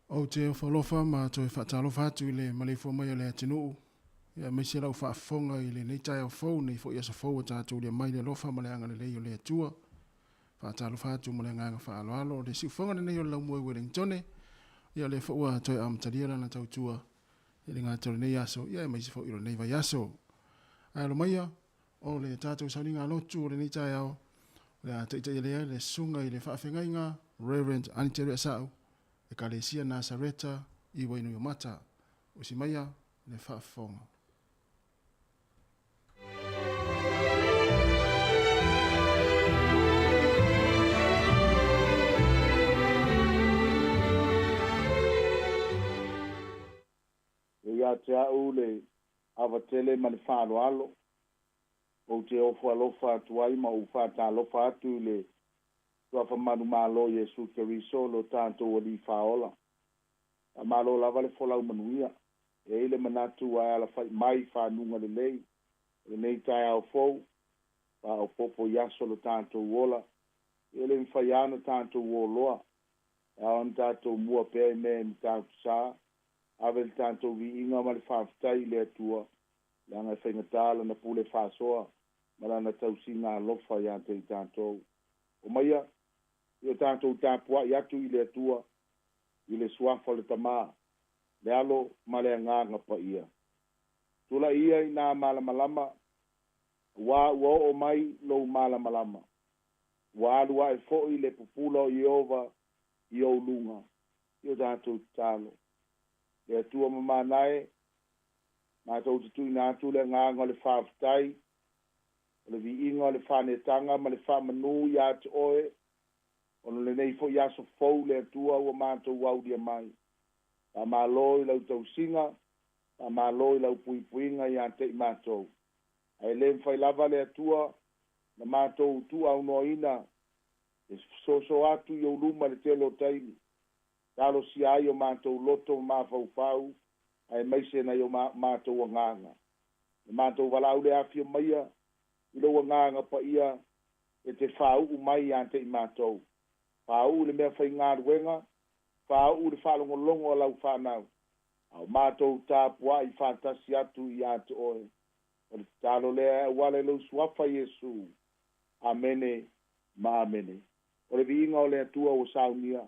O te whalofa ma toi whaatalofa atu I le malefo mai o le atinu. Ia meisi lau whaafonga I le neitai au fau nei fo iasa fau a tātou le mai le lofa ma le anga le lei o le atua. Whaatalofa atu ma le nganga whaaloalo. Le siufonga le nei o lau mua Wellingtone. Ia le whaua toi amtariela na tautua. Ia le ngā tole nei aso. Ia meisi fo ilo nei vai aso. Ai lo maia. O le tātou sauninga lotu o le neitai au. Le a teita I le sunga I le whaafengainga. Reverend Aniteri Asau. E kalesia Nasareta I wainu yo mata o si maia le whaafonga. Ia te au le awatele ma le whaaloalo o te ofu alofa atu ai ma u whaatalofa atu le tua whamanu malo Yesu Keriso lo tātou o li whaola. A malo lava le wholau manuia. E ile manatu ai ala whai mai whanunga le lei. Le nei tai au fau. Pa au popo yaso lo tātou wola. E le mwhai ana tātou woloa. E aon tātou mua pēi me mi tātou saa. Avel tātou vi inga ma le whaafitai le atua. Langa e whaingatala na pule whaasoa. Marana tau singa lofa ya te tātou. O maia. Ia tātou tāpua I atu I le atua, I le suafa le tamā, le alo ma le nganga pa ia. Tula ia I nā malamalama, wā ua o mai lou malamalama. Wā alua e fo'i le pupula o Iova I o lunga. Ia tātou tālo. Le atua mamanae, mātou tutui nātu le nganga le whaafitai, le vi inga le whanetanga ma le whamanu I atu oe, ono le nei fo yaso fou le atua ua mātou wau dia mai. Ta māloi lau tau singa, ta māloi lau puipuinga I ante I mātou. Ai le mwhai lava le atua, na mātou tu au noina, e so atu I o luma le telo taili. Talo si ai o mātou loto mā fau, ai maise na I o mātou wanganga. Mātou walau le afio maia, I lo wanganga pa ia, e te whau umai I ante I mātou. Pau le mea whai ngā ruenga, pau le whalongolongo lau whanau. Au mātou tāpua I whātasi atu I atu oe. O le tālo lea wale lau suafa Yesu. Amene, ma amene. O le viinga o le atua o saunia.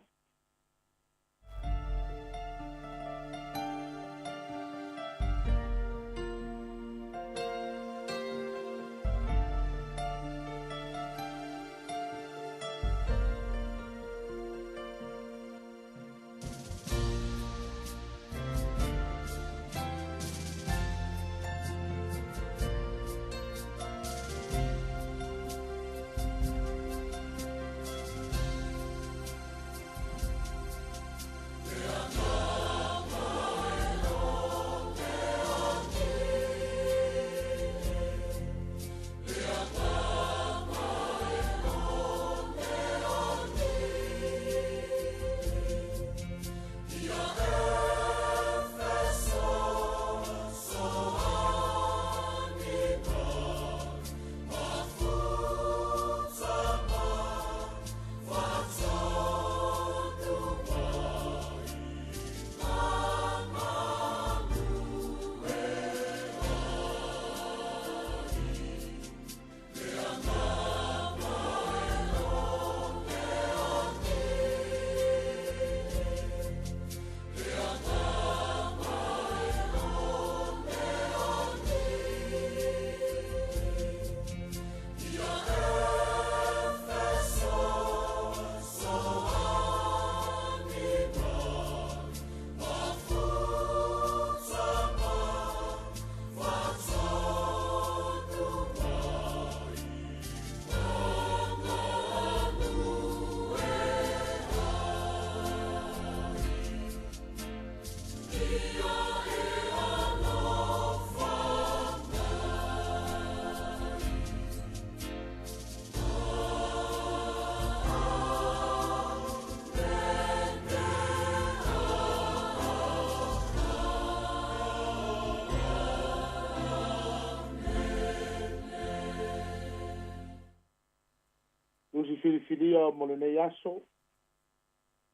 Tusi filifilia mo le nei aso,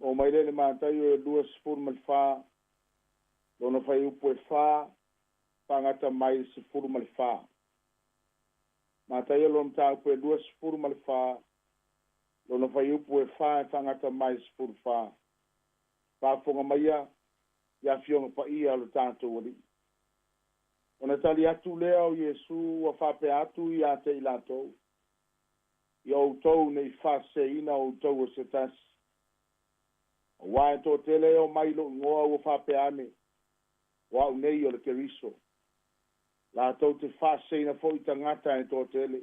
o mai le matai o 2.4 lona fai upo e wha tangata mai 4.4 matai o lona tā upo e 2.4 lona fai upo e wha tangata mai 4.4 whafonga maia ia fionga pa ia lo tātou wali ona tali atu lea o Iesu wa whape atu i a te ilatou i o tau nei whase ina o tau o se tasi wa to tele o mai lo ngoa o whape ane wa nei o le keriso la tau te whase ina fo i tangata e to tele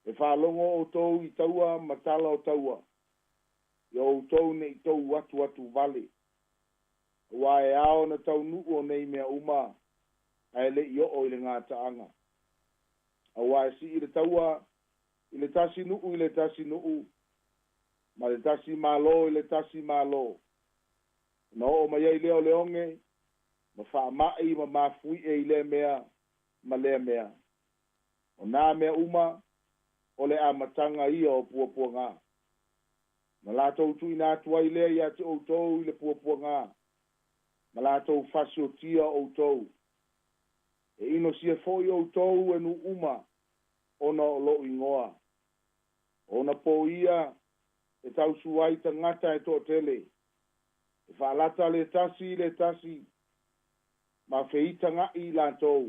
e whalongo o tau i taua matala o taua i o tau nei tau watu vale wa e ao na tau nu o nei mea uma ai le i o le ngata anga a wa si i le taua i le tasi nuu ma le tasi malo i le tasi malo no o mai ai leo leonge ma wha mai ma mafui e i le mea ma le mea o nā mea uma o le amatanga ia o puapua ngā ma lātou tui nā tuai lea ia te outou i le puapua ngā ma lātou fasio tia outou e ino sia foi outou e nu uma ona o lo ingoa ona po ia e tau suai tangata e tō tele e whaalata le tasi ma feita ngā i lātou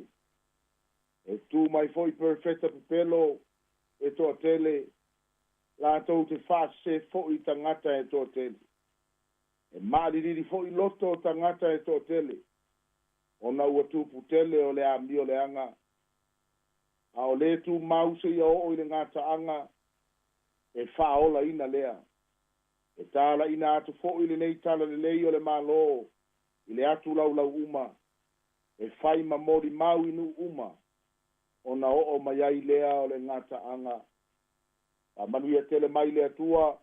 e tū mai foi perfecta pepelo e tō tele lātou te whase foi tangata e tō tele e māririri foi loto tangata e tō tele ona ua tūpu tele o le ami o le anga a o le tū mause i o le ngata anga e whaola ina lea e tala ina atu fo i le nei tala le lei o le malo i le atu lau uma e whai ma mori mau inu uma ona o mai ai lea o le ngata anga a manuia tele mai le atua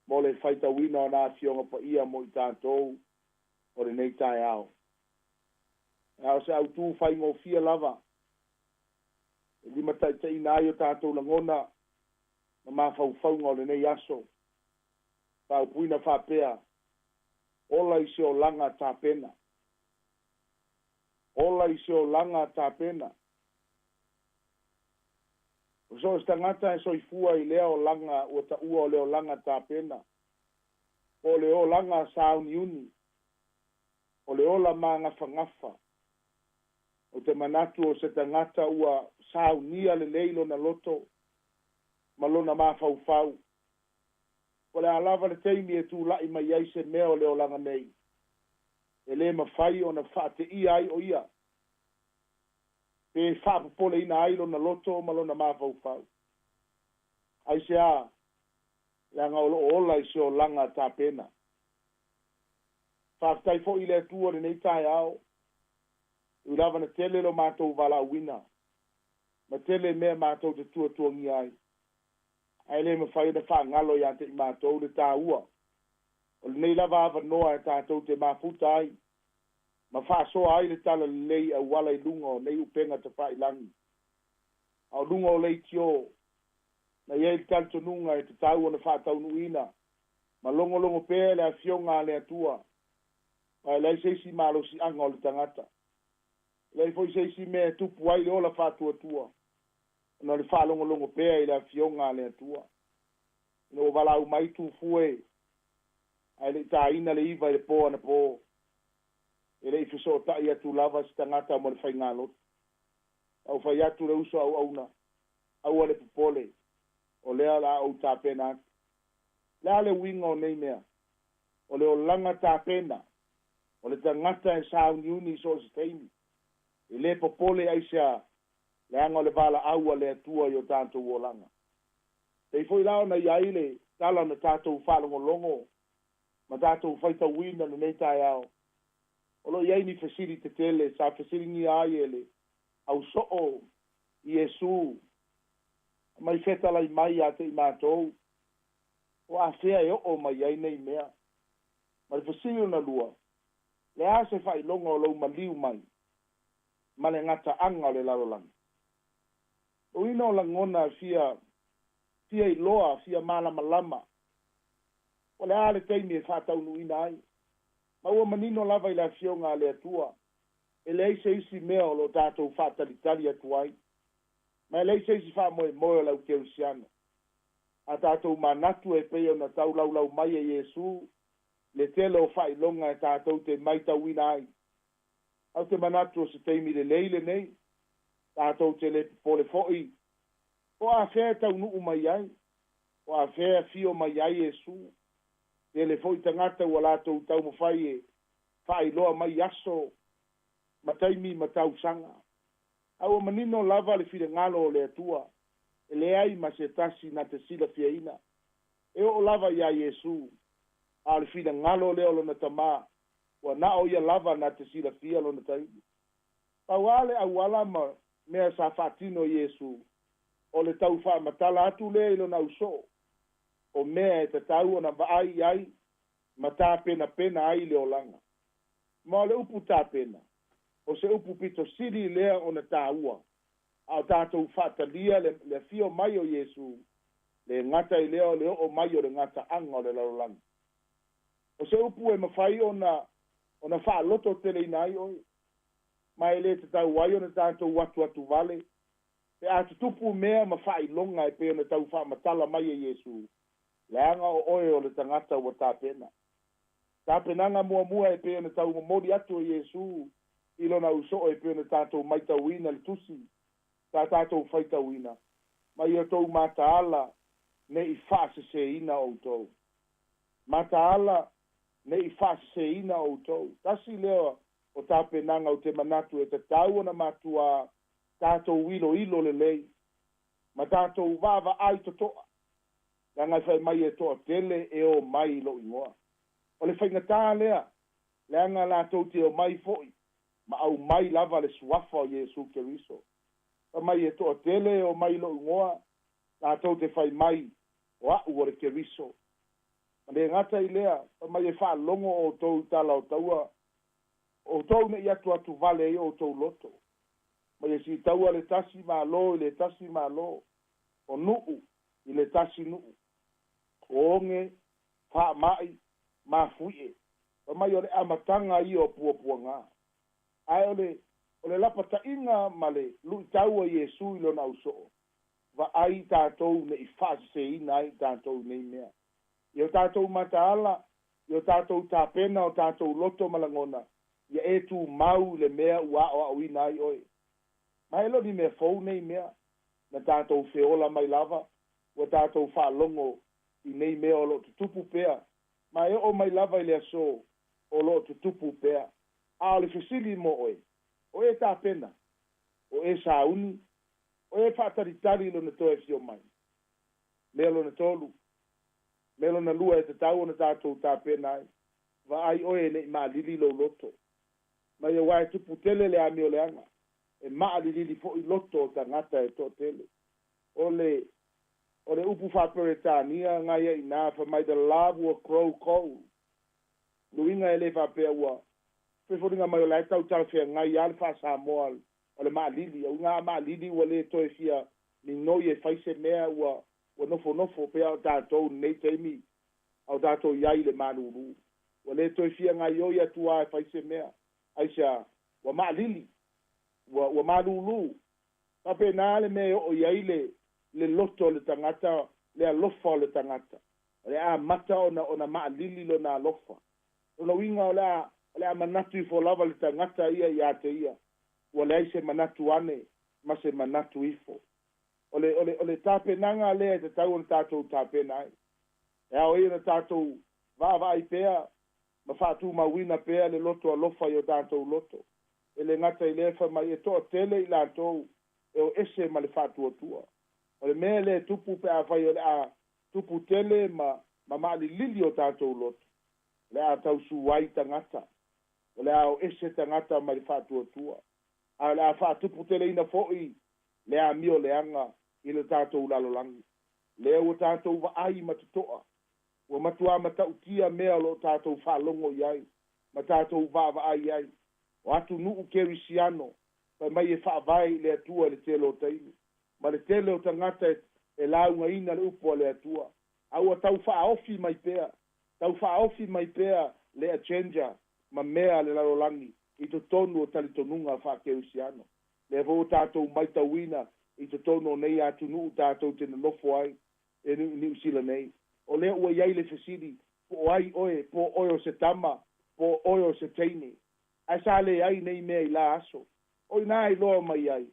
mo le whaita wina o nā fionga pa ia mo i tātou o le nei tai au au se au tū whai ngō fia lava e lima tai ina ai o tātou langona na mawhau ngō le nei aso pau puina whapea ola i se o langa tāpena ola i se o langa tāpena o so stangata e soifua i lea o langa o ta ua o leo langa tāpena o le o langa sauni uni o le ola ma ngafa o te manatu o se tangata ua saunia le leilo na loto malona mafau o le alava le teimi e tū lai mai ai se mea o leo langa nei e le mawhai o na whaate ia ai o ia pe whapapole ina ailo na loto malona mafau ai se a langa o ola i se o langa tā pena whaftai fo i le tua le nei tai au i lava na tele lo mātou wala wina ma tele mea mātou te tua ngi ai le mawhai na whangalo i ante i mātou le tā ua o le nei lava ava noa e tātou te mafuta ai ma whasoa ai le tala le lei au wala i lunga o nei upenga te whai langi au lunga o lei tio na iei le tanto nunga e te tau o na whatau nuina ma longo pēle a fionga le atua ma lei seisi malo si anga o le tangata lei foi seisi mea tupu ai le ola whātua na le whalongo pēa i le a fionga le atua no walau mai tu fue ai le taina le iwa i le pō ana pō e le ifiso tai atu lava si tangata mo le whaingalo au whai atu le uso au auna au ale popole o lea la au tāpena lea le winga o nei mea o le o langa tāpena o le tangata e sauni uni so se teimi e le popole aisea le anga o le vala aua le atua i o tātou o langa te foi lao na iaile tala na tātou whalongolongo ma tātou whaita wina na nei tai au o lo iai ni fasiri te tele sa fasiri ni ai ele au soo Iesu mai feta lai mai a te mātou o a fea e o mai ai nei mea ma le fasiri na lua le a se fai longa o lau maliu mai ma le ngata anga o le lalolang o ina o langona fia i loa fia malama o le ale taimi e whātaunuina ai. Ma ua manino lava i la fionga le atua. E le eise isi mea o lo tātou whātalitari atu ai. Ma le eise isi wha moe moe lau keusiano. A tātou manatu e peo na tau lau mai e Yesu. Le tele o whai longa e tātou te maita wina ai. Au te manatu o se teimi le leile nei. Tātou te le pole fo'i. O a whea tau nuu mai ai. O a whea fio mai ai Yesu. Te le fo'i tangata ua lātou tau mawhai e. Whai loa mai aso. Mataimi matau sanga. Au manino lava le fide ngalo o le atua. E le ai ma se tasi na te sila fia ina. E o lava ia Yesu. A le fide ngalo leo lo na tama. Wa na o ia lava na te sila fia lo na taimi. Pau ale au alama mea sa fatino Yesu. O le tau wha matala atu le ilo na uso. O mea e te tau o na vaai ai. Mata pena pena ai le olanga. Ma le upu ta pena. O se upu pito siri lea o na tāua. Au tātou whatalia le fio mai o Yesu. Le ngata i leo le o mai o le ngata anga o le laulanga. O se upu e mawhai o na wha loto tele inai oi. Mai le te tau wai o na tātou watu vale. Pe atu tupu mea mawhai longa e pe o na tau wha matala mai o Yesu. Le anga o oe o le tangata ua tāpena. Tāpenanga mua e pe o na tau mori atu o Yesu. Ilo na uso e pe o na tātou maita wina le tusi. Tā tātou whaita wina. Mai o tau mataala ne i whaase se ina o tau. Mataala ne i whaase se ina o tau. Tasi leo o tāpenanga o te manatu e te tau na matua tātou ilo le lei. Ma tātou vava ai to toa. Nanga whai mai e toa tele e o mai lo ingoa. O le whaingatā lea. Leanga la tau te o mai foi. Ma au mai lava le suafa o Yesu Keriso. Pa mai e toa tele o mai lo ingoa. La tau te whai mai o au o le Keriso. Ma le ngata i lea. Pa mai e wha longo o tau tala o taua. O tau ne i atu vale e o tau loto. Ma e si taua le tasi malo, le tasi malo. O nuu, i le tasi nuu. O onge, wha mai, ma fuie. Pa mai o le amatanga i o pua ngā. Ai o le lapata inga ma le lui taua Yesu ilo na usoo. Va ai tātou ne i whase ina ai tātou nei mea. I o tātou mataala, i o tātou tāpena o tātou loto malangona. Ia e tu mau le mea ua o au ina ai oi. Mai lo ni mea fau nei mea. Na tātou whiola mai lava. Ua tātou whaalongo i nei mea o lo tutupu pea. Mai o mai lava i le aso o lo tutupu pea. A le fesili mo oi. O e tāpena. O e sauni. O e whaataritari lo na toe fio mai. Mea lo na tolu. Mea lo na lua e te tau o na tātou tāpena ai. Va ai oe ne ma lili lo loto. Ma ia wai tupu tele le ami o le anga. E maa lili fo i loto o tangata e to tele. O le upu whaperetania ngai e ina fa mai the love wa crow kou. Luinga e le whapea ua. Peforinga mai o lai tau talwhea ngai alfa Samoa o le maa lili. O ngā maa lili ua le toe fia ni noi e whaise mea ua nofo pea o tātou nei teimi. Au tātou iai le manuru. Wa le toi fia ngai o ia tua e whaise mea. Aisha, wa maa lili. Wa maa lulu. Pape nā le me o iai le loto le tangata, le alofa o le tangata. Le a mata o na maa lili lo na alofa. O na winga o le a manatu i lava le tangata ia te ia. Wa le aise manatu ane, ma se manatu ifo. O le tape nanga le te tau o tātou tape nai. E ao ia na tātou va i pea, ma whātu mawina pea le loto alofa i o tātou loto. E le ngata i lefa mai e toa tele i lātou e o ese ma le whātu atua. O le mea le tupu pe a whai o le a tupu tele ma maali lili o tātou loto. Le a tau suwai tangata. O le a o ese tangata ma le whātu atua. A le a whātupu tele ina fo'i le a mio le anga i le tātou lalolangi. Le o tātou wa ai matutoa. Wa matua matautia mea lo tātou whalongo iai. Ma tātou vava ai ai. O atu nuu kerisiano. Pa mai e whaavai le atua le tele o taimi. Ma le tele o tangata e launga ina le upo le atua. Au a tau whaaofi mai pea. tau whaofi mai pēa le a changer ma mea le larolangi i to tonu o talitonunga whakeusiano. Le vo tātou mai tauina i to tonu o nei atu nuu tātou tena nofo ai e ni usila nei. O lea ua iai le fesiri po ai oe, po oe o se tama, po oe o se teini. Ai sa le ai nei mea i la aso. O ina i loa mai ai.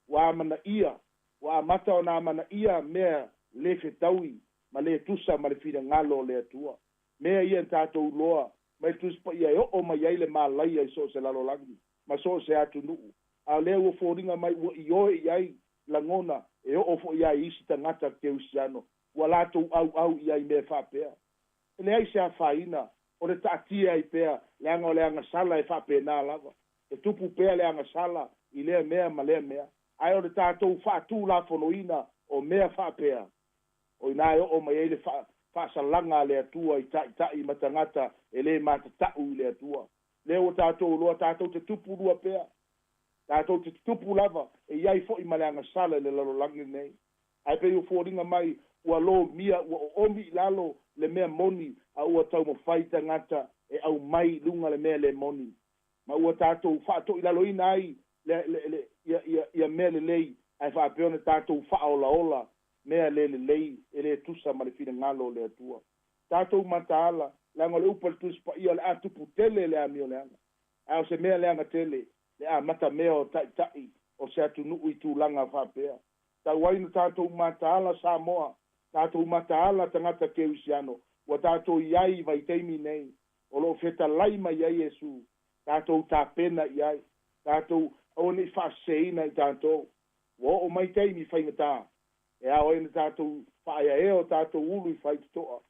Wa amana ia, wa amata o na amana ia mea le fetaui, ma le tusa ma le fina ngalo le atua. Mea ia tātou loa, mai tuspa ia o mai ai le malai ai so se lalolangi, ma so se atu nuu. A lea ua fōringa mai ua i oe i ai langona, e o fo ia isi tangata ke usiano. Wa lato au ia i mea whapea. Le ai se a whaina, o le taatia i pea, leanga o leanga sala e whapea nā lava. E tupu pea leanga sala i lea mea ma lea mea. Ai o le tātou whaatū la whonoina o mea whapea. O ina o mai ele whaasalanga le atua i tai matangata e le matatau i le atua. Le o tātou loa tātou te tupu lua pea. Tātou te tupu lava e iai fo i maleanga sala le lalo langi nei. Ai pe u fōringa mai ua lo mia ua omi lalo le mea moni a ua tau mo whaita ngata e au mai lunga le mea le moni. Ma ua tātou whaato i lalo ina ai ia mea le lei ai whaapeone tātou whaola ola mea le lei e le tusa ma le fina ngalo le atua. Tātou mataala langa le upal tuspa ia le atupu tele le amio le anga. Ai o se mea le anga tele le a mata mea o tai o se atu nuu i tūlanga whapea. Tau waina tātou mataala Samoa, tātou mataala tangata ke usiano, wa tātou iai vai teimi nei, o lo feta laima iai Yesu, tātou tāpena iai, tātou aone whaaseina i tātou, wa o mai teimi whaingata, e a oina tātou whaia eo tātou ulu i whaitutoa,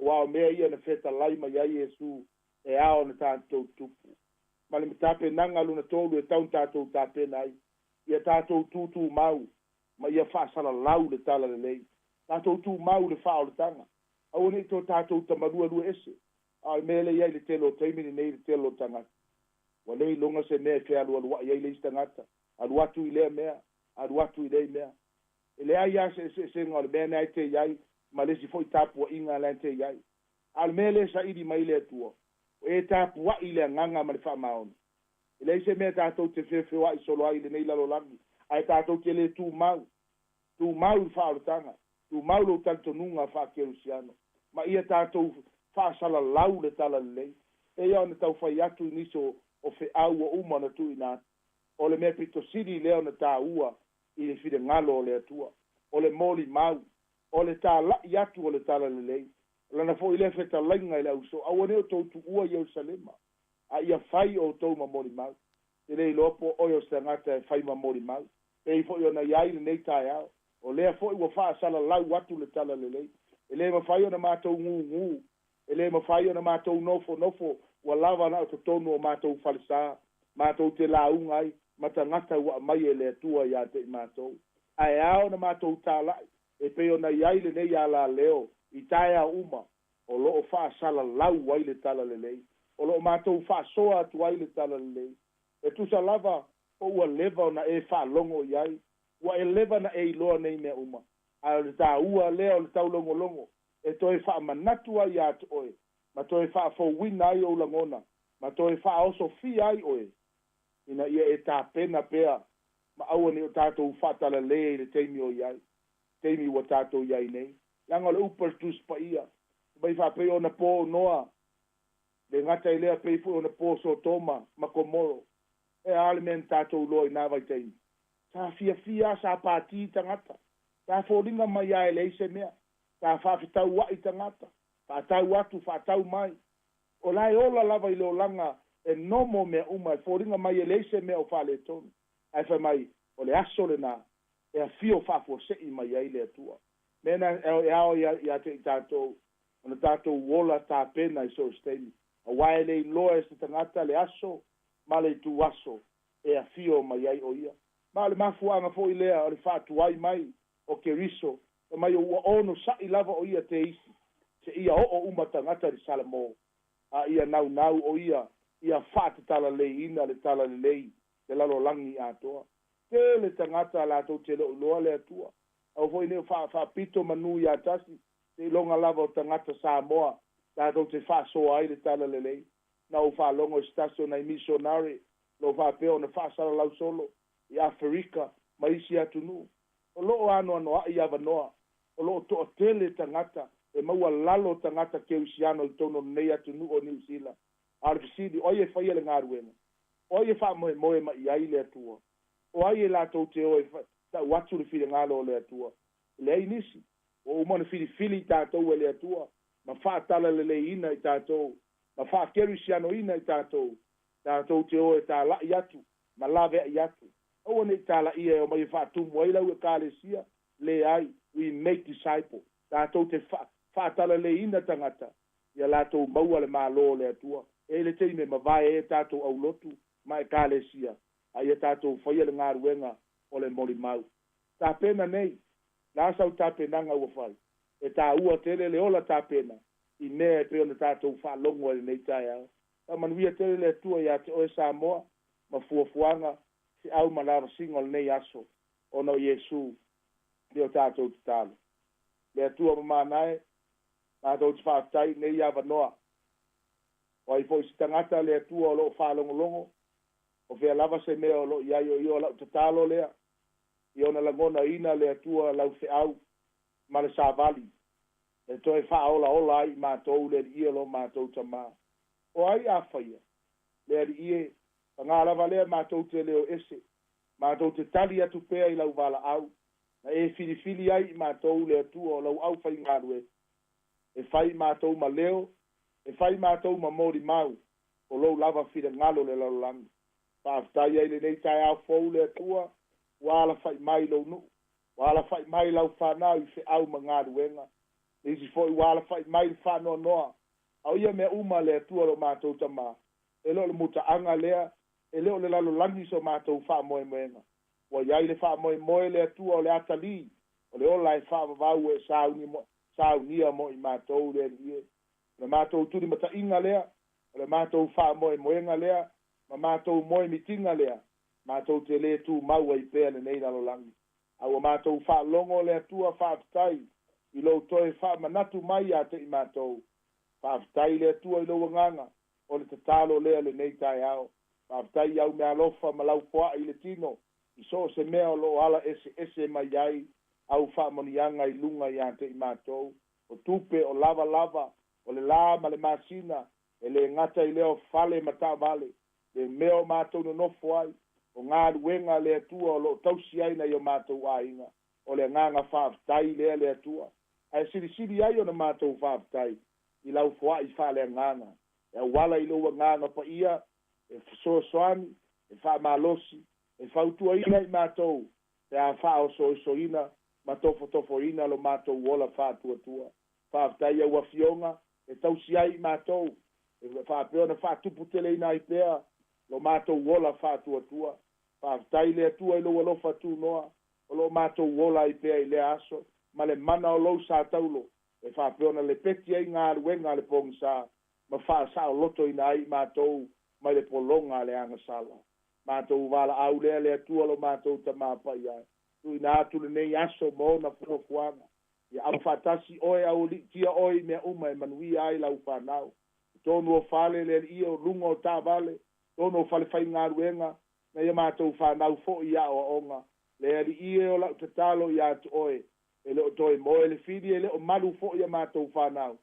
wa o mea ia na feta laima iai Yesu, e a o na tātou tupu. Mali me tāpenanga luna tolu e taun tātou tāpena ai, ia tātou tūtū mau, ma ia whaasala lau le tala le lei. Tātou tū mau le whao le tanga. Au ne tō tātou tamarua lua ese. Ai mele iai le telo taimini nei le telo tangata. Wa lei longa se mea whea lua lua iai le istangata. Alu atu i lea mea. Alu atu i lei mea. E lea ia se ngā le mea nei te iai. Ma lesi fo i tāpua inga le te iai. Al mele sa idi mai le atua. E tāpua i le nganga ma le wha maoni. E lei se mea tātou te whewhewha i solo ai le nei lalo langi. Ai tātou ke le tū mau i whaarutanga, tū mau lo tanto nunga whakerusiano. Ma ia tātou whaasala lau le tala lei. E ia ona tau whai atu niso o whe au o umana tu ina. O le mea pito siri leo na tā ua i le whire ngalo o le atua. O le moli mau. O le tā lai atu o le tala lei. Lana fo i le wheta lainga i le auso. Awane o tau tu ua i Jerusalema. A ia whai o tau ma moli mau. Te rei lopo oio se ngata e whai ma moli mau. E fo i ona iai le nei tai au. O lea fo i wa wha sala lau watu le tala le lei. E lea ma whai ona mātou ngu. E lea ma whai ona mātou nofo. Wa lava na o te tonu o mātou whalisa. Mātou te launga ai. Mata ngata wa mai e lea tua ia te mātou. Ai ao na mātou tālai. E pe ona iai le nei ala leo. I tai a uma. O loo wha sala lau wai le tala le lei. O loo mātou wha soa atu wai le tala le lei. E tusa lava o ua leva na e wha longo iai. Ua e leva na e iloa nei mea uma. A le tā ua lea o le tau longo. E toi wha manatua i atu oe. Ma toi wha fōwina ai o langona. Ma toi wha oso fi ai oe. Ina ia e tā pena pea. Ma aua ni o tātou whatala le le teimi o iai. Teimi wa tātou iai nei. Langa le upal tuspa ia. Bai wha peo na pō noa. Le ngata i lea peifu o na pō so toma. Ma komoro. E alimen tātou loi nā vai teimi. Tā fia sa pāti tangata. Tā fōringa mai ai leise mea. Tā whawhitau wai tangata. Whātau atu, whātau mai. O lai ola lava i leo langa e nomo mea uma. E fōringa mai e leise mea o whale tonu. Ai wha mai o le aso le nā. E a fio whafo sei mai ai le atua. Mena e ao i ate i tātou. Ona tātou wola tā pena i so steini. A wae le loa e se tangata le aso. Ma le tu aso. E a fio mai ai o ia. Ma le mafuanga fo i lea o le whaatu ai mai o ke riso. E mai o ua ono sa i lava o ia te isi. Se ia o umatangata di Salamo. A ia nau o ia. Ia whaate tala lei ina le tala lei. Le lalo langi atoa. Te le tangata la tau te loa le atua. Au fo i leo wha pito manu i atasi. Te longa lava o tangata Samoa. tātou te whaasoa ai le tala lelei. Na o whaalongo stasio nei missionary, lo whaapeo na whaasara lau solo, i Afrika, ma isi atu nu. O loo ano ai awanoa, o loo toa tele tangata, e maua lalo tangata ke usiano i tono nei atu nu o New Zealand. Arifisidi, oie whaia le ngaruenga. Oie wha moe ma i ai le atua. O ai e lātou te oe, ta watu le while ngalo le atua. Le ai nisi, o umana whili tātou e le atua, ma whaatala le ina i tātou, ma whaakeru siano ina i tātou, tātou te oe tā lai atu, ma lawe ai atu. O ane tā lai e o mai whaatumu ai lau e kālesia, le ai, we make disciple. Tātou te whaatala le ina tangata, ia lātou maua le mālo le atua. E le teime ma vai e tātou au lotu, ma e kālesia. Ai e tātou whaia le ngāruenga o le mori mau. Tā pena nei, nāsau tā penanga ua whai. E tā ua tele le ola tā pena. I mea e peo na tātou whaalongo e nei tai au. Tā manuia tele le tua ia te oe Samoa, ma fuafuanga, si au malara singo le nei aso, o no Yesu, leo tātou te talo. Le tua ma manae, tātou te whaatai nei awanoa. O ai fo si tangata le tua o lo whaalongolongo, o fea lava se mea o lo iai o io lau te talo lea, i ona langona ina le tua lau fe au, ma le savali. E toi whaola ola ai mātou le ia lo mātou tama. O ai a whaia, le ie, ngā lava lea mātou te leo ese, mātou te tali atu pēa i lau wala au, na e fili ai mātou le tua o lau au whai ngarue. E whai mātou ma leo, e whai mātou ma mori mau, o lau lava whira ngalo le lau langi. Whaaftai ai le nei tai au fau le tua, wala whai mai lau nu, wala whai mai lau whanau i au ma ngaruenga. Isi foi wala whai mai whanoa noa, au ia mea uma le tua lo mātou tama, e leo le muta anga lea, e leo le lalo langi so mātou wha moe moenga. Wa iai le wha moe le tua o le atali, o le ola e wha vavau e saunia mo i mātou le ie. Le mātou turi mata inga lea, le mātou wha moe moenga lea, ma mātou moe mitinga lea, mātou te le tu mau ai pēa le nei lalo langi. Au mātou wha longo lea tua wha aftai, i lo toe wha manatu mai a te i mātou. Wha aftai lea tua i lo wanganga, o le tatalo lea le nei tai ao. Wha aftai au mea lofa ma lau poa i le tino, i so se mea o lo ala ese mai ai, au wha monianga i lunga i a te i mātou. O tupe o lava, o le la ma le masina, e le ngata i leo fale mata vale, le meo mātou no nofo ai, o ngā ruenga le atua o lo tausi ai na i o mātou a inga, o le nganga whaaftai lea le atua. Ai siri ai o na mātou whaaftai, i lau fua i wha le nganga. E wala i loa nganga pa ia, e soani, e wha malosi, e whautua ina i mātou, te a wha o soina, ma tofo ina lo mātou wola whātua. Whaaftai au a fionga, e tausi ai i mātou, e whaapeo na whaatupu tele ina i pēa, lo mātou wola whātua. Whaaftai le atua i lo alofa tu noa, o lo mātou wola i pēa i le aso, ma le mana o lou sa taulo, e whaapeo na le peti ai ngā ruenga le pongsa, ma whaasa o loto ina ai mātou, mai le polonga le angasala. Mātou wala au lea le atua lo mātou ta māpai ai. Tu ina atu le nei aso mo na fuafuanga. Ia au whatasi oe au li tia oe mea uma e manui ai lau whanau. Tonu o whale le ia o lunga o tā vale, tonu o whale whai ngā ruenga, na ia mātou whanau fo ia o onga. Le ali ia o lau te talo ia atu oe, e leo toe moe le whiri e leo malu fo ia mātou whanau.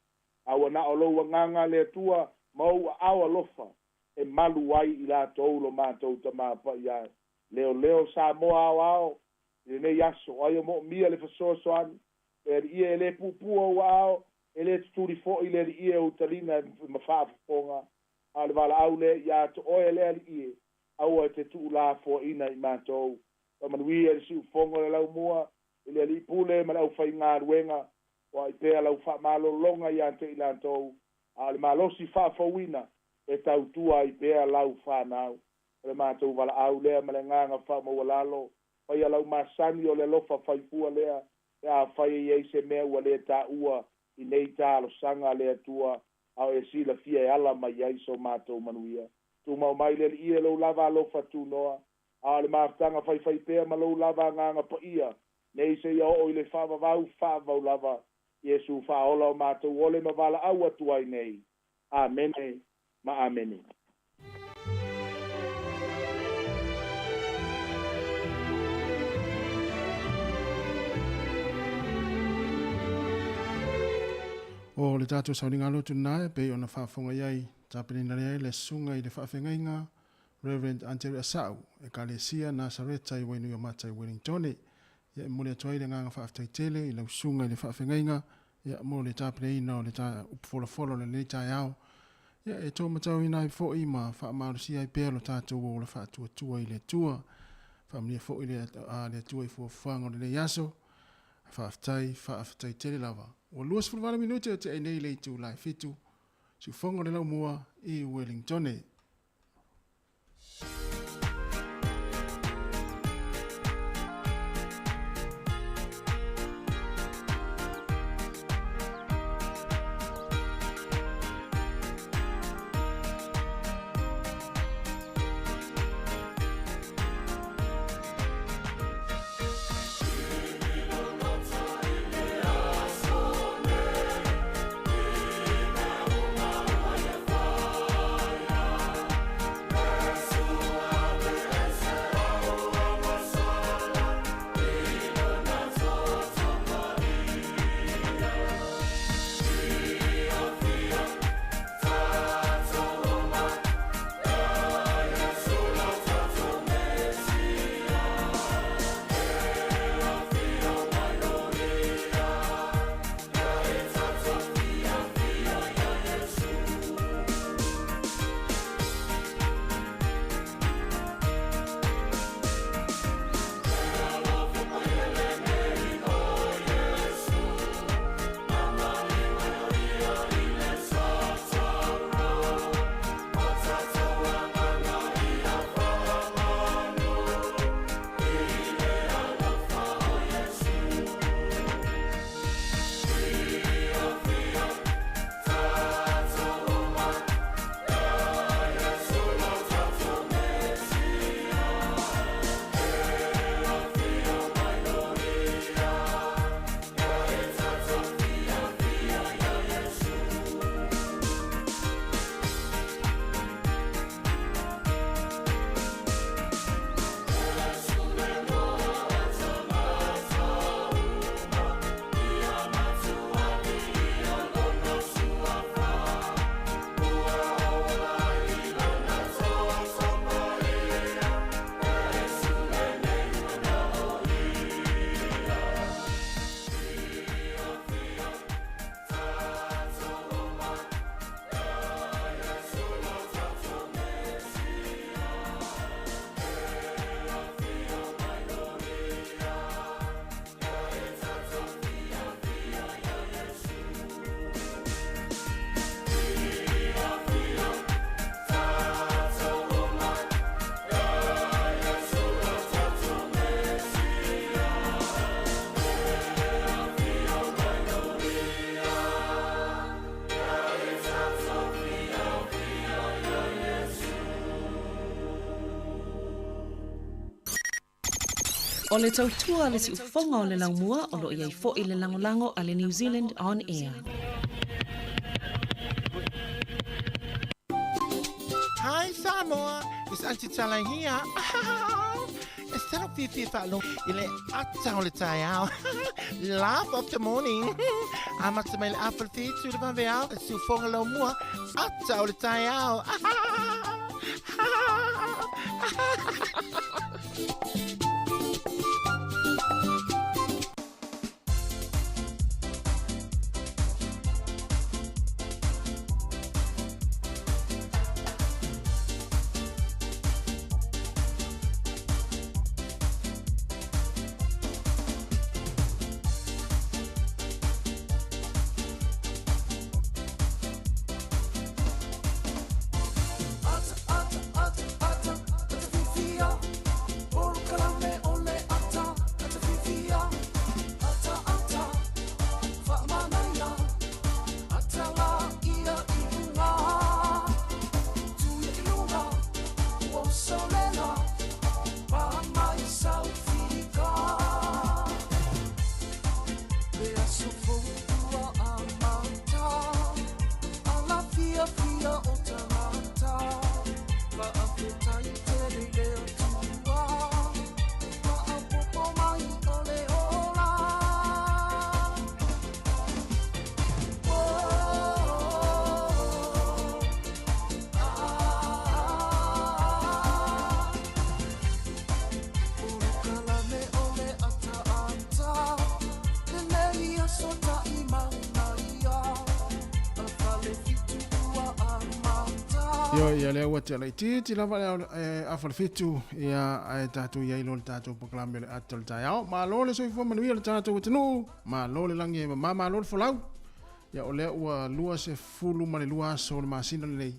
Awa na o loua nganga le atua, mau awa lofa, e malu ai i la taulo mātou ta māpa ia. Leo Samoa ao, e ne yaso, aio mo mia le fasosoani, e ia le pupua wao, e le tuturi fo i le ia o talina ma whaafonga, a le wala au le ia to oe le ia, au e te tu la fo ina i mātou. Pa manui e si ufonga le lau mua, e le li pule ma lau whai ngā ruenga, o ai pēa lau wha malo longa i ante i lantou, a le malosi whaafawina, e tau tua i pēa lau whanau. Le mātou wala au lea ma le nganga wha mawalalo, whai a lau masani o le lofa whaipua lea, e a whai e eise mea ua le tā ua, i nei tā alo sanga le atua, au e sila fia e ala mai aiso mātou manuia. Tu mau mai le ia lau lava lofa tu noa, a le maftanga whai pēa ma lau lava nganga pa ia, nei se ia o i le whavavau lava, Yesu whaola o mātou ole ma wala au atu ai nei. Amene, ma amene. O le tātou sauninga lotu nāe, pe o na whaafonga iai, tāpene nare le sunga i le whaafengainga, Reverend Anteria Asau, e ka le sia Nazareta i wainu i o mata i Wellington, ia mole atuai le nganga whaaftai tele, i lau sunga i le whaafengainga, ia mole tāpene ina o le tā upfolofolo le nei tai au, ia e tō matau ina i fo i ma whaamarusia i pēlo tātou o le whaatua tua i le tua, whaamnia fo i le tua i fuafanga o le nei aso, whaaftai tele lava. O luas fulvara minute o te ai nei lei tu lai fitu. Si fonga le lau mua i Wellington. O le tautua le si ufonga o le laumua o lo iai fo i le langolango a le New Zealand On Air. Hi Samoa, it's Auntie Tala here. Instead of Fifi Falo, ile ata o le tai au. Laugh of the morning. Ama te mai apple feet to the vanveau, si ufonga laumua, ata o le tai au. Ia lea ua te alai titi lava lea awhalafitu ia ai tātou iai lo le tātou paklame le ata le tai au. Ma lo le soifua manuia le tātou tanu. Ma lo le langi e ma lo le folau. Ia o lea ua lua se fulu ma le lua aso le masina le nei.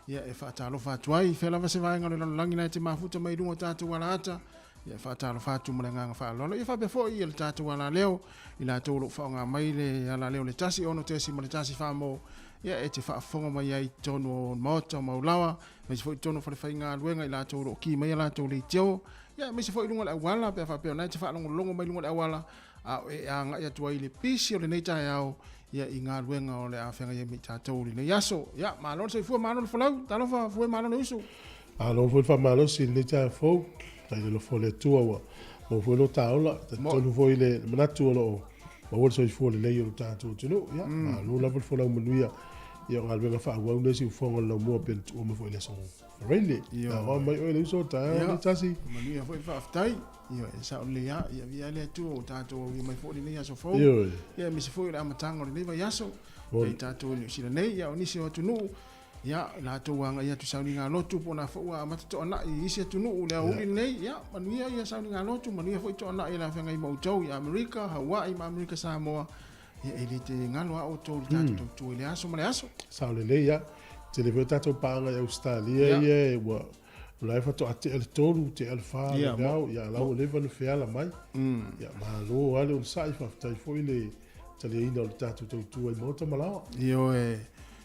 Ia e whaatalo whaatuai. Whela va se vaenga le langi nei te mafuta mai runga tātou wala ata. Ia whaatalo whaatu ma le nganga whaalolo. Ia whapea fo ia le tātou wala leo. I la tōlo whaonga mai le ala leo le tasi ono tesi ma le tasi whaamo. Ia e te whaafonga mai ai tono o maota o maulawa. Mai se fo i tono whawhainga luenga i la tōlo ki mai la tōlo i teo. Ia mai se fo i lunga le awala. Pea whapea nai te whaalongo longo mai lunga le awala. A e anga ia tua i le pisi o le neitai au. Ia i ngā luenga o le awhenga ia mi tātou li le yaso. Ia malon se fua malon whalau. Talofa fua malon usu. Alo fua wha malon si le neitai fau. Tai le lo fo le tua wa. Mo fua lo taola. Tonu fo i le manatu o lo. Ma wale so i fua le leio lo tātou tino. Ia malo la fo lau manuia. Ia ngā luenga whaagwau nesi ufonga la mua pen tu ome fo i le songo. Reile. Ia mai oe le uso tae o le tasi. Manuia fo i whaaftai. Ia e sa o le ia. Ia via le tu o tātou i mai fo i le yaso fau. Ia mi se fo i le amatanga o le neiva yaso. Ia tātou ni usila nei. Ia o nisi o tunu. Ia la tau wanga ia tu sauni ngā lotu po na fo a matito ana i isi tunu o le uli nei. Ia manuia ia sauni ngā lotu. Manuia fo i to ana i la whenga i mautau. Ia Amerika, Hawaii, ma Amerika, Samoa. Ia e le te ngalo a o tōru tātou tu i le aso ma le aso. Sao le le ia. Te le veo tātou paanga i Australia ia e ua laifa to ate ele tōru te alfa le gau. Ia lau leva no feala mai. Ia mahalo ale on sai whaftai fo i le tale ina o le tātou tautua i mota malawa. Io e.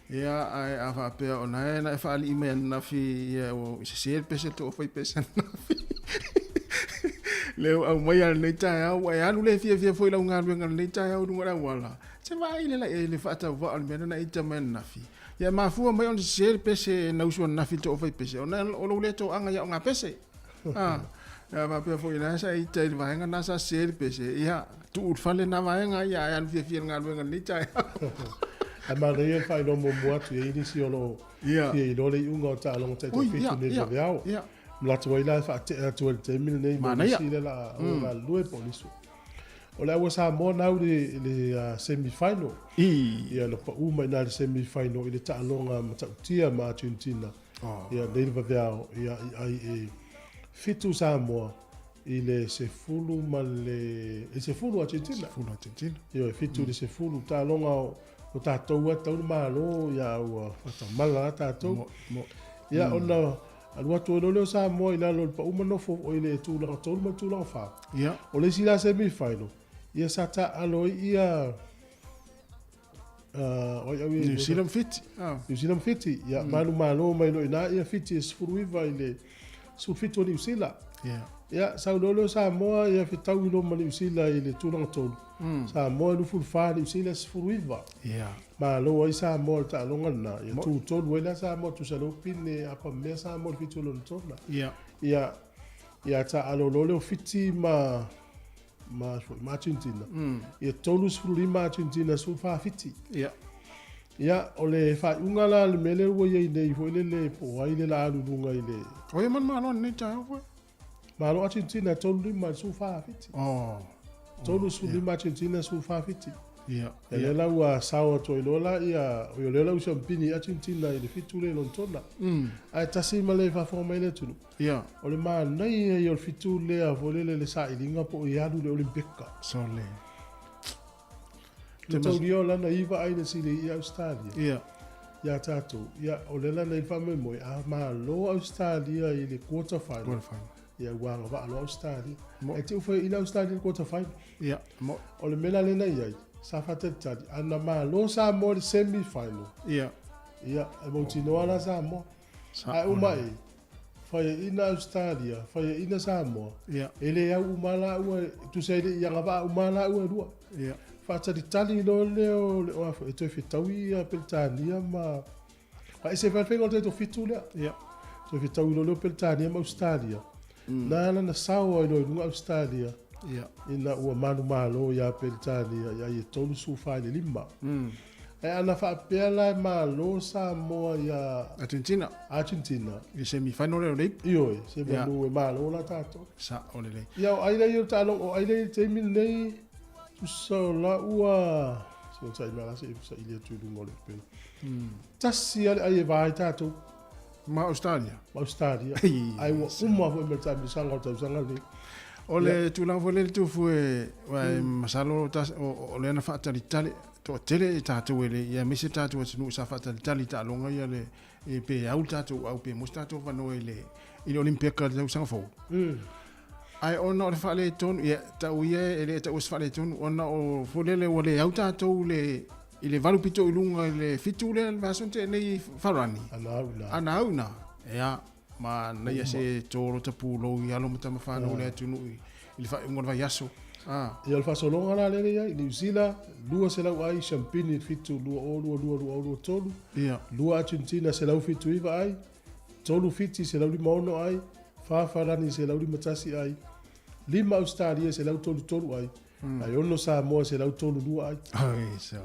Ia ai a whapea o nae na e whaali i mea nafi ia o se ser pese to fai pese nafi. Leo au mai ala nei tai au ai alu le fia foi la unga luenga nei tai au dunga wala. Se vai le le fata va al mena na ita men nafi. Ya mafua mai on se ser pese na usu nafi to fai pese. Ona o lo le to anga ya unga pese. Ah. Ya va pe foi na sa ita il vaenga na sa ser pese. Ya tu fale na vaenga ya alu fia nga luenga nei tai. A maria fai no mo moatu e inisi o lo. Ia i lo le unga o ta longa te fitu ne le au. Ia. Mlatu wai la fa te atu te mil nei mo si le la la lue polisu. O la wa sa mo na le semi final. Ia no pa uma na le semi final i le ta longa matautia ma Argentina. Ia nei va veao ia ai e fitu sa mo i le se fulu ma le se fulu Argentina. Fulu Argentina. Ia fitu le se fulu ta longa o ta toa tau malo ia o ta mala ta to. Ia ona alua tu no sa mo ina lo pa uma no fo o ile tu la tolu ma tu la fa. Ia. O le sila semi final. Ia sa ta alo ia o ia New Zealand fit. New Zealand fit. Ia malu mai no ina ia fit is furuiva ile su fit o New Zealand. Ia. Ia sa lo sa mo ia fitau no ma New Zealand ile tu la tolu. Sa mo no full fa New Zealand furuiva. Ia. Ma lo ai sa mo ta longa na ia tu tolu ela sa mo tu sa lo pine apa me sa mo fitu lo tona. Ia. Ia ta alo lo le fiti ma Argentina. Ia tolu sfuri ma Argentina su fa fiti. Ia. Ia ole fa unga la le mele wo ye nei fo le po ai le la alu lunga ile. O ye man malo nei tai fo. Ma lo Argentina tolu ma su fa fiti. Tolu sfuri ma Argentina su fa fiti. Ia. Ia la ua sawa to ilola ia o le la usa pini Argentina ile fitu le lontona. Ai tasi male fa fo mai le tunu. Ia. O le ma nei ia fitu le a volele le sa ilinga po ia lu le olimpika. So le. Te tau dio la na iva aina sile i Australia. Ia. Ia tato. Ia o le la na ifa me moi a ma lo Australia i le quarter final. Quarter final. Ia wanga va lo Australia. E te ufa i Australia quarter final. Ia. Mo. O le mela le na ia. Sa fate tadi ana ma lo sa mo le semi final. Ia. Ia e mo tino ana sa mo. Ai umai. Fai ina Australia, fai ina Samoa. Ia. Ele au umala ua tu sei le ia ngava umala ua rua. Ia. Fa tadi tali lo le o afa e te fitaui a Peltania ma. Ai se fa fengo te to fitu le. Ia. Te fitaui lo Peltania ma Australia. Na sawa no Australia. Ia. Ina ua manu malo ia Peltania ia i tolu su fa le lima. E ana fa pela malo Samoa ia Argentina. I semi final le. Io se manu e malo la tato. Sa ole le. Ia ai le talo o ai le te mil nei tu so la ua se sai mala se ile tu lu ngole pe. Tasi ai vai tato. Ma Australia. Ma Australia. Ai wa uma fo me taimi sanga o tausanga ni. Ole tulang fo le tu fu masalo ta o le na fa tali tali to tele ta tu ele ia misi ta tu nu sa fa tali tali ta longa ia le e pe au ta tu au pe musta tu va no ele ile olimpia ka le sanga fo. Ai ona o le fa le ton ia ta u ia ele ta us fa le ton ona o fo le ole au ta tu le ile valu pito ilunga le fitu le vasonte nei farani. Ana una. Ia ma na ia se toro ta pulo ia lo mata mafana ole tunu il fa ngol va yaso ia le fa solonga la le ia New Zealand lua se lau ai champini fitu lua tolu ia lua Argentina se lau fitu iva ai tolu fiti se lau lima ono ai fa rani se lau lima tasi ai lima Australia se lau tolu ai ai ono Samoa se lau tolu lua ai ai so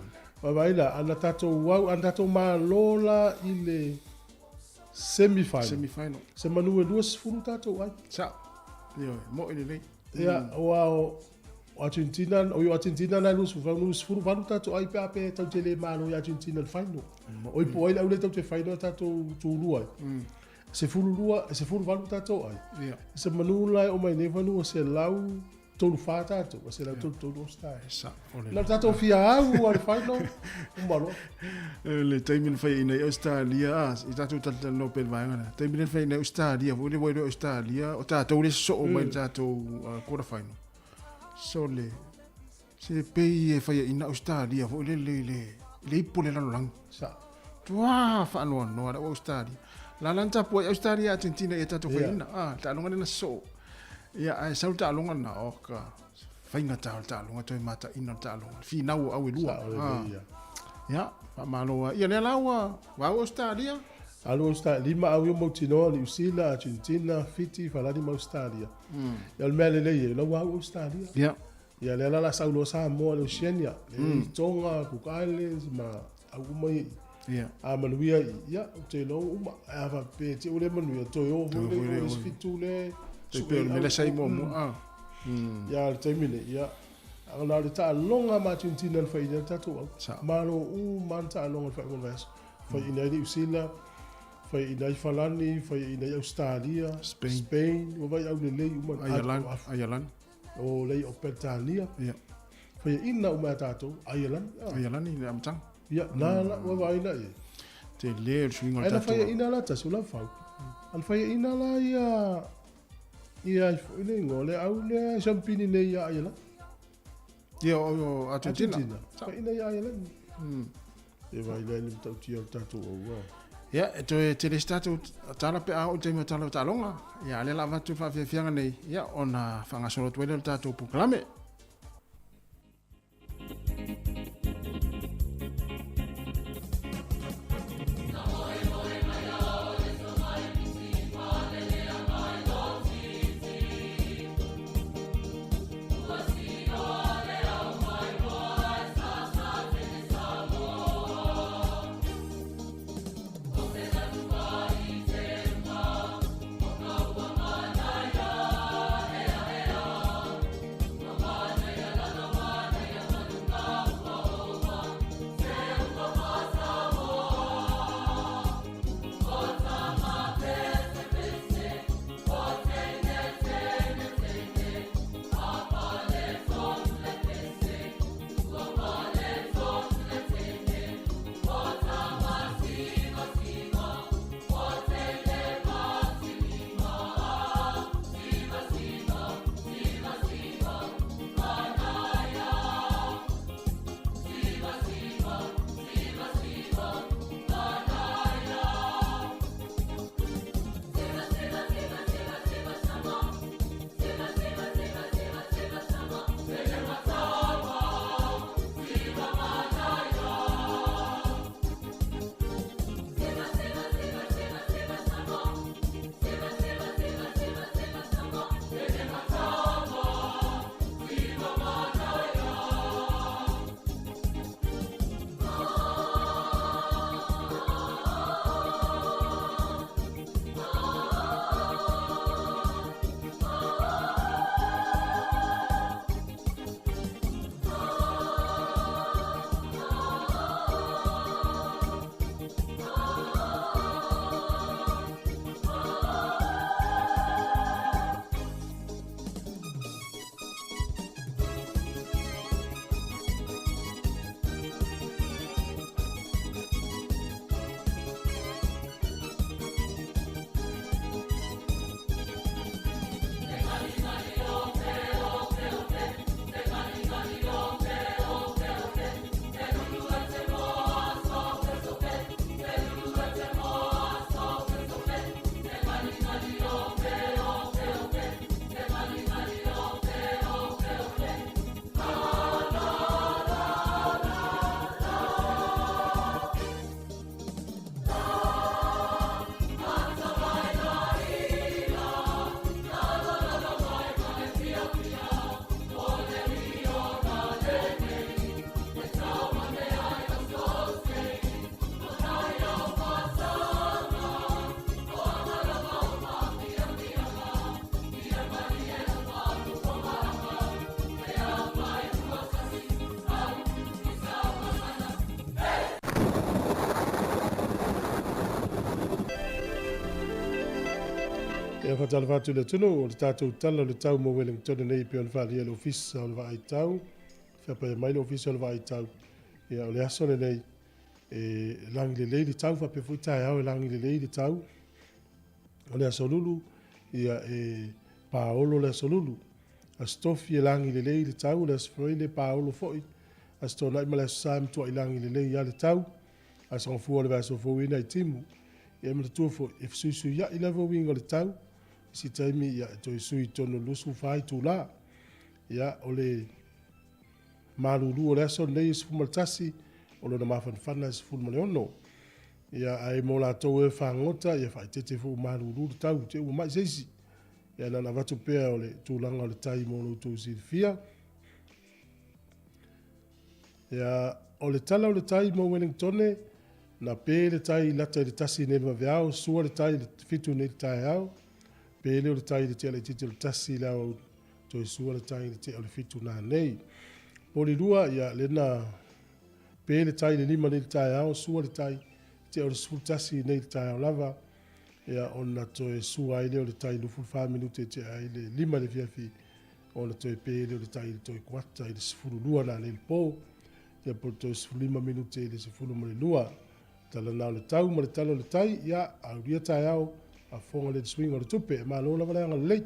vaila ana tato malola ile semifinal. Se manue duas furu tato ai. Sa. Yo, mo ile le. Ya, wow. Argentina na lus furu valu tato ai pe tau tele malo Argentina el final. Oi po ai le tau te final tato tu lua. Se furu valu tato ai. Ya. Se manula o mai nevanu se lau tolu fata to se lau tolu sta. Sa. La tato fia au al final. Malo. Le taimin fai ina Australia i tatu tata no pel vanga. Taimin fai ina Australia, vole voi Australia, o tatu le so o mai tatu quarter final. So le se pei fai ina Australia, vole le pole la lang. Sa. Tua fa no Australia. La lanta po Australia Argentina e tatu fai ina. Ta longa na so. Ia ai salta longa na oka. Fainga ta longa toi mata ina ta longa. Fi nau au lua. Ya, pa malo ia le lawa, wa Australia. Alo Australia, lima au mo tino New Zealand, Argentina, Fiji, falani mo Australia. Ya le mele le la wa Australia. Ya. Ya le la saulo Samoa, Oceania, Tonga, Cook Islands, ma au mai. Ya. A manuia ya, te lo uma ava pe te ule manuia to yo ule fitule. Te pe me le sai mo. Ya te mine ya. Ala le ta longa ma Argentina le fai ta to. Malo man ta longa fai mo vas. Fai ina New Zealand, fai ina falani, fai ina Australia, Spain, o vai au le Ireland. O le Opetania. Ya. Fai ina o ma tato Ireland ni am tang. Ya, na o vai na e. Te le swing on tato. Ana fai ina la ta sula fau. Al fai ina la ia ina ngole au le champini ne ia Ireland. Ia o Argentina. Fai ina ia Ireland. E vai le tau tia tato o wa. Ya, te le statu tala pe au te me tala talonga. Ya le lava tu fa fianga nei. Ya ona fanga solo twele tato proclame. E whatala whatu le tunu, o le tātou tala le tau mo Wellington nei pe on whali e le ofisa o le vai tau, whapa e mai le ofisa o le vai tau, ia o le aso le nei, e langi le lei le tau, whape fui tai au e langi le lei le tau, o le aso lulu, ia e paolo le aso lulu, a stofi e langi le lei le tau, le aso froi le paolo foi, a sto nai ma le aso saim tua i langi le lei ia le tau, a sa ngafua le vai aso fui ina i timu, ia mele tua foi, e fsuisu ia i levo wingo le tau, si taimi ia e toi sui tono lusu whai tū la. Ia o le maruru o le aso nei e sifu maltasi o le na mawhanwhana e sifu maleono. Ia ai mo la tau e whangota ia whai tete fu maruru le tau te ua mai seisi. Ia nana watu pea o le tūlanga o le tai mo lo tū si fia. Ia o le tala o le tai mo Wellingtone na pe le tai lata i le tasi nei maweao sua le tai le fitu nei le tai au. Pele o le tai le te ala i tite le tasi la o toi sua le tai le te ala fitu nā nei. Poli rua ia le na pele tai le lima le tai au sua le tai te ala sua tasi nei le tai au lava. Ia ona toi sua ai le o le tai lufu 5 minute te ai le lima le fiafi. Ona toi pele o le tai le toi kuata i le sifuru lua nā nei le po. Ia po toi sifuru 5 minute i le sifuru mo le lua. Tala nao le tau ma le talo le tai ia au ria tai au. A fonga le swing o le tupe, ma lola wale anga lei.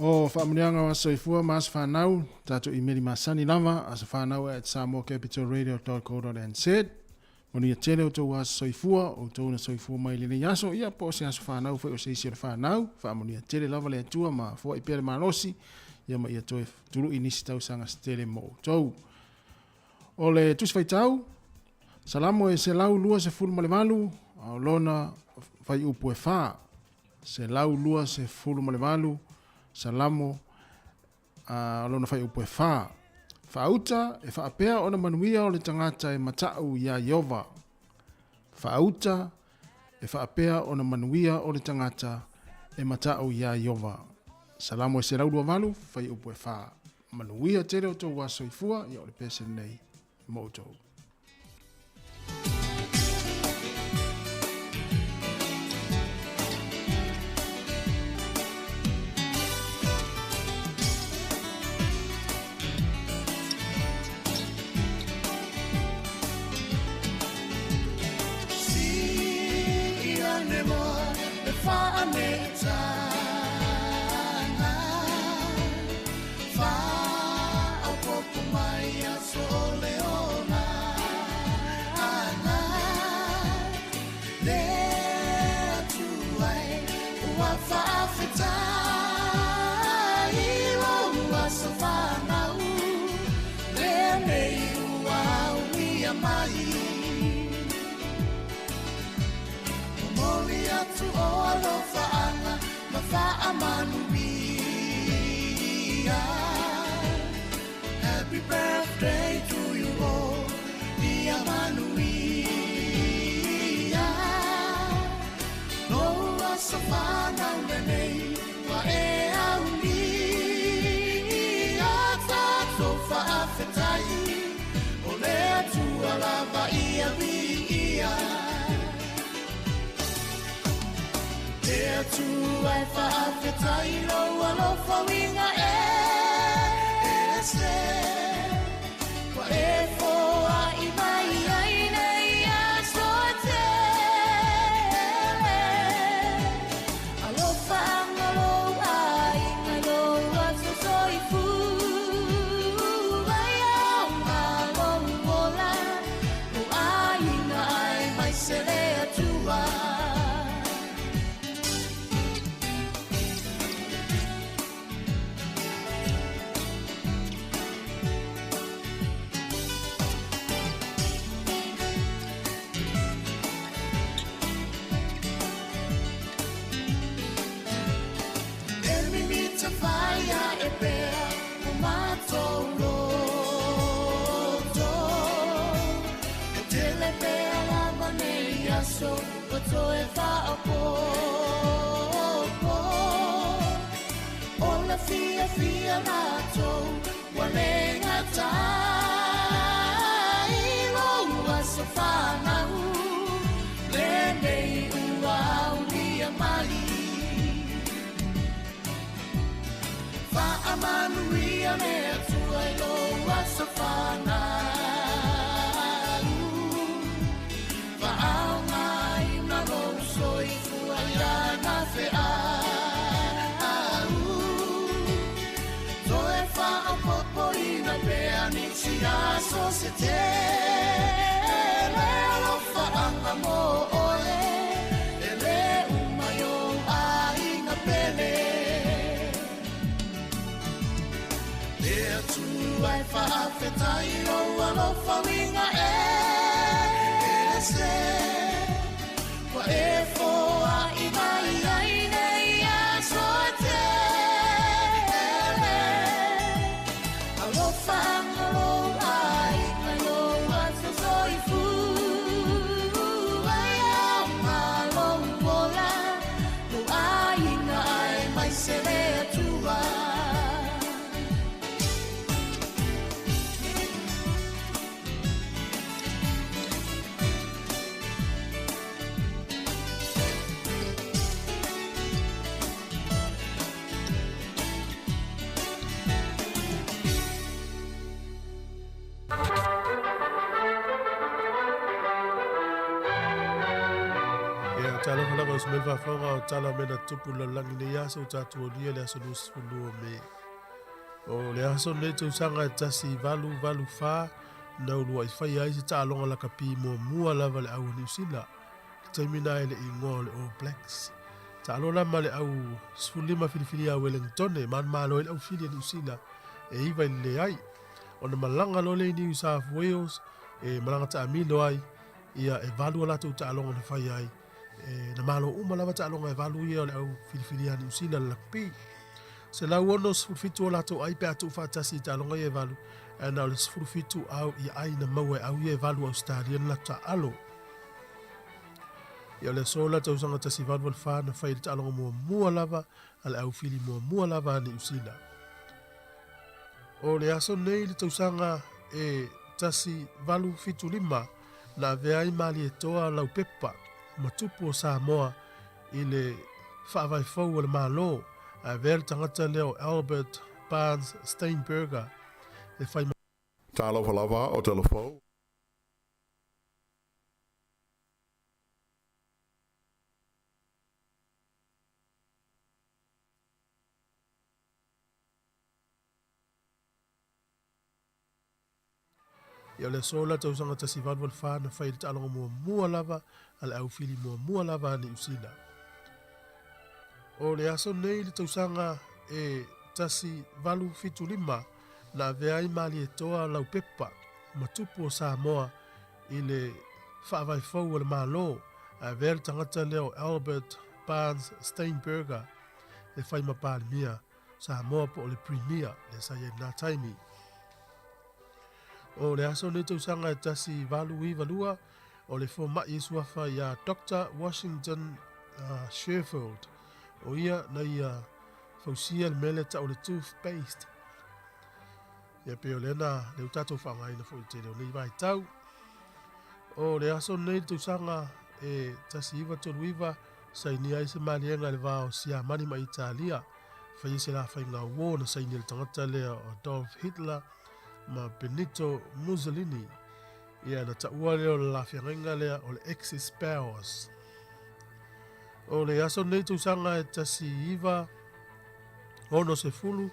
O whaamurianga wa soifua maas whanau, tātou i meri masani lava, asa whanau at samoacapitalradio.co.nz. Moni a tele o tō wa soifua, o tō na soifua mai le nei aso, ia po se aso whanau, whai o se isi o le whanau, whaamuni a tele lava le atua, ma fua i pere marosi, ia ma ia toe turu inisi tau sanga stele mo tau. O le tusi whaitau, salamo e se lau lua se fulu ma le malu, au lona whai upu e wha. Se lau lua se fulu ma le malu, salamo lona whai upu e wha. Whauta e whaapea o na manuia o le tangata e matau ia Iova. Whauta e whaapea o na manuia o le tangata e matau ia Iova. Salamo e se lau lua malu, whai upu e wha. Manuia tere o tō waso i fua, ia o le pese nei. Moto. Happy birthday to you all, dear Manuia. No wasafana unenei wa e auni. Ata tofa afetai, ole tu alava ia via. There to I fa'afetai lo alofa winga wa e foa i mai ai nei a soatele. Alofa angalo ai ngalo a sosoifu. Vai au ngalo mola o ai na ai mai sele atua. So, what's all if I all the fear nato, one thing at a time, oh, what's so far. le atua I lo asafana Va'au mai na lo soi fuaia na fea Toe fa'a popo I na pea ni tia so se te Le alofa anga mo ole E le umayo a ina pele Le atu ai fa'a fetai o alofa winga e se Wa e foa I mai ai nei a so te Alofa anga ai na lo aso soi fu Ai au malo mola Lo ai na ai mai se le atua Tala fala ko smel fa fa o tala mena tupu la langi le ya so tatu o dia le so lus fulu me o le aso le tu sanga tasi valu fa na lu ai fa ya isi talo la kapi mo mua la vale au New Zealand termina ele ingol o blacks talo la male au sfulima filifili a Wellington e man malo ele au fili New Zealand e iva le ai ona malanga lo le New South Wales e malanga ta amilo ai ia e valu la tu talo na fa ya na malo uma lava ta longa valu ia le au filifilia New Zealand la pi se la wono fitu la to ai pe atu fa tasi ta longa ia valu ana le fitu au ia ai na mawe au ia valu Australian la ta alo ia le sola to sanga tasi valu fa na fa ta longa mo mua lava al au fili mo mua lava New Zealand o le aso nei le to sanga e tasi valu fitu lima na veai mali e toa lau pepa matupu o Samoa I le whaavai fau o le malo a vele tangata leo Albert Barnes Steinberger e whai Talo lava o telefo. ia le sola tau sanga tasi valwal wha na whai ta alonga mua lava ala au fili mua lava ni usila. O le aso nei le tau sanga e tasi valu fitu lima na veai mali e toa lau pepa matupu o Samoa I le whaavai fau o le malo a vele tangata leo Albert Barnes Steinberger e whai mapali mia Samoa po o le premier le saia na taimi. O le aso nei tau sanga e tasi valu I valua o le fo mai Yesu afa ia Dr. Washington Sheffield o ia na ia fausia le mele ta o le toothpaste. Ia pe o lena le utato whangai na fo I te leo nei vai tau. O le aso nei tau sanga e tasi iwa tolu iwa saini ai se malienga le vao sia mani ma Italia. Fai se la fai ngā wō na saini le tangata lea o Adolf Hitler ma Benito Mussolini. Ia na taua leo la fiangenga lea o le Axis powers. O le aso nei tu sanga e tasi iwa ono se fulu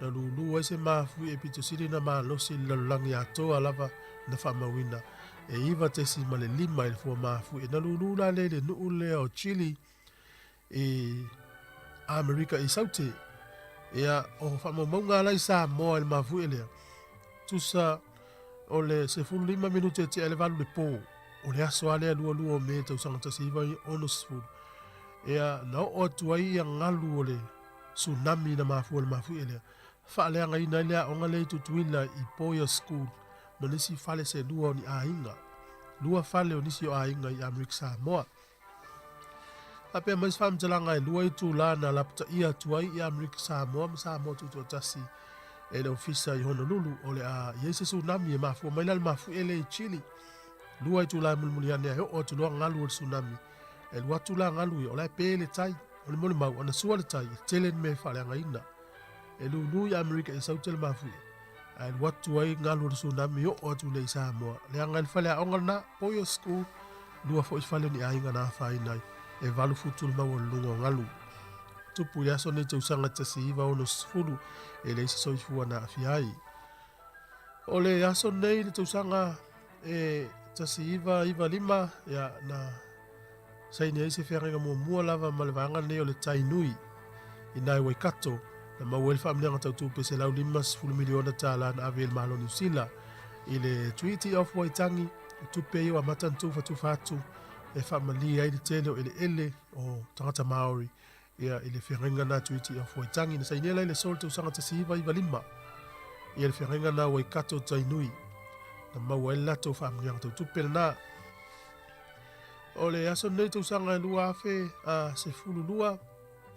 na lulu ai se mafu e pito siri na maa losi lalangi atoa lava na whamawina. E iwa te si male lima il fua mafu e na lulu la le nuu lea o Chile e Amerika I saute. Ia o whamamunga lai sa moa il mafu e lea. Tusa o le se fulu 5 minute te elevalu le po o le aso alea lua me tau sanga tasi iwa I ono se fulu. Ea na o tuai ia ngalu o le tsunami na mafu o le mafu e lea. Whaalea ngai na lea o ngale tutuila I Poya School ma nisi fale se lua o ni ainga. Lua fale o nisi o ainga I Amerika Samoa. Apea mais whamtalanga e lua I tu la na lapta ia tuai I Amerika Samoa ma Samoa tutu tasi e le ofisa I Honolulu o le a Yesu tsunami e mafu o maila le mafu e le I Chile. Lua I tu la mulmuliane e o tu loa ngalu o le tsunami. E lua tu la ngalu o la pele tai o le mole mau ana sua le tai tele me whaleanga ina. e lulu ya Amerika e sautel mafui ai watu ai ngalu tsunami o atu le Samoa le anga fale onga na poyo school lua fo fale ni ai ngana fai nai e valu futul ma wolunga ngalu tupu ya so ne te usanga tasi iwa ono sfulu e le so ifua na afiai ole ya so nei le te usanga e tasi iwa lima ya na saini ai se whenga mua lava ma le vanga nei o le tainui i nai Waikato na mawel whamneanga tautu pe se lau 5 miliona tala na avel malo New Zealand i le Treaty of Waitangi tupe iwa matantu fatu e whamali ai le tele o ele o tangata Maori ia i le whenga na Treaty of Waitangi na saini ai le solte usanga tasi iwa lima i le whenga na Waikato tainui na mawel lato whamneanga tautu pe na o le aso nei tau sanga lua afe a se fulu lua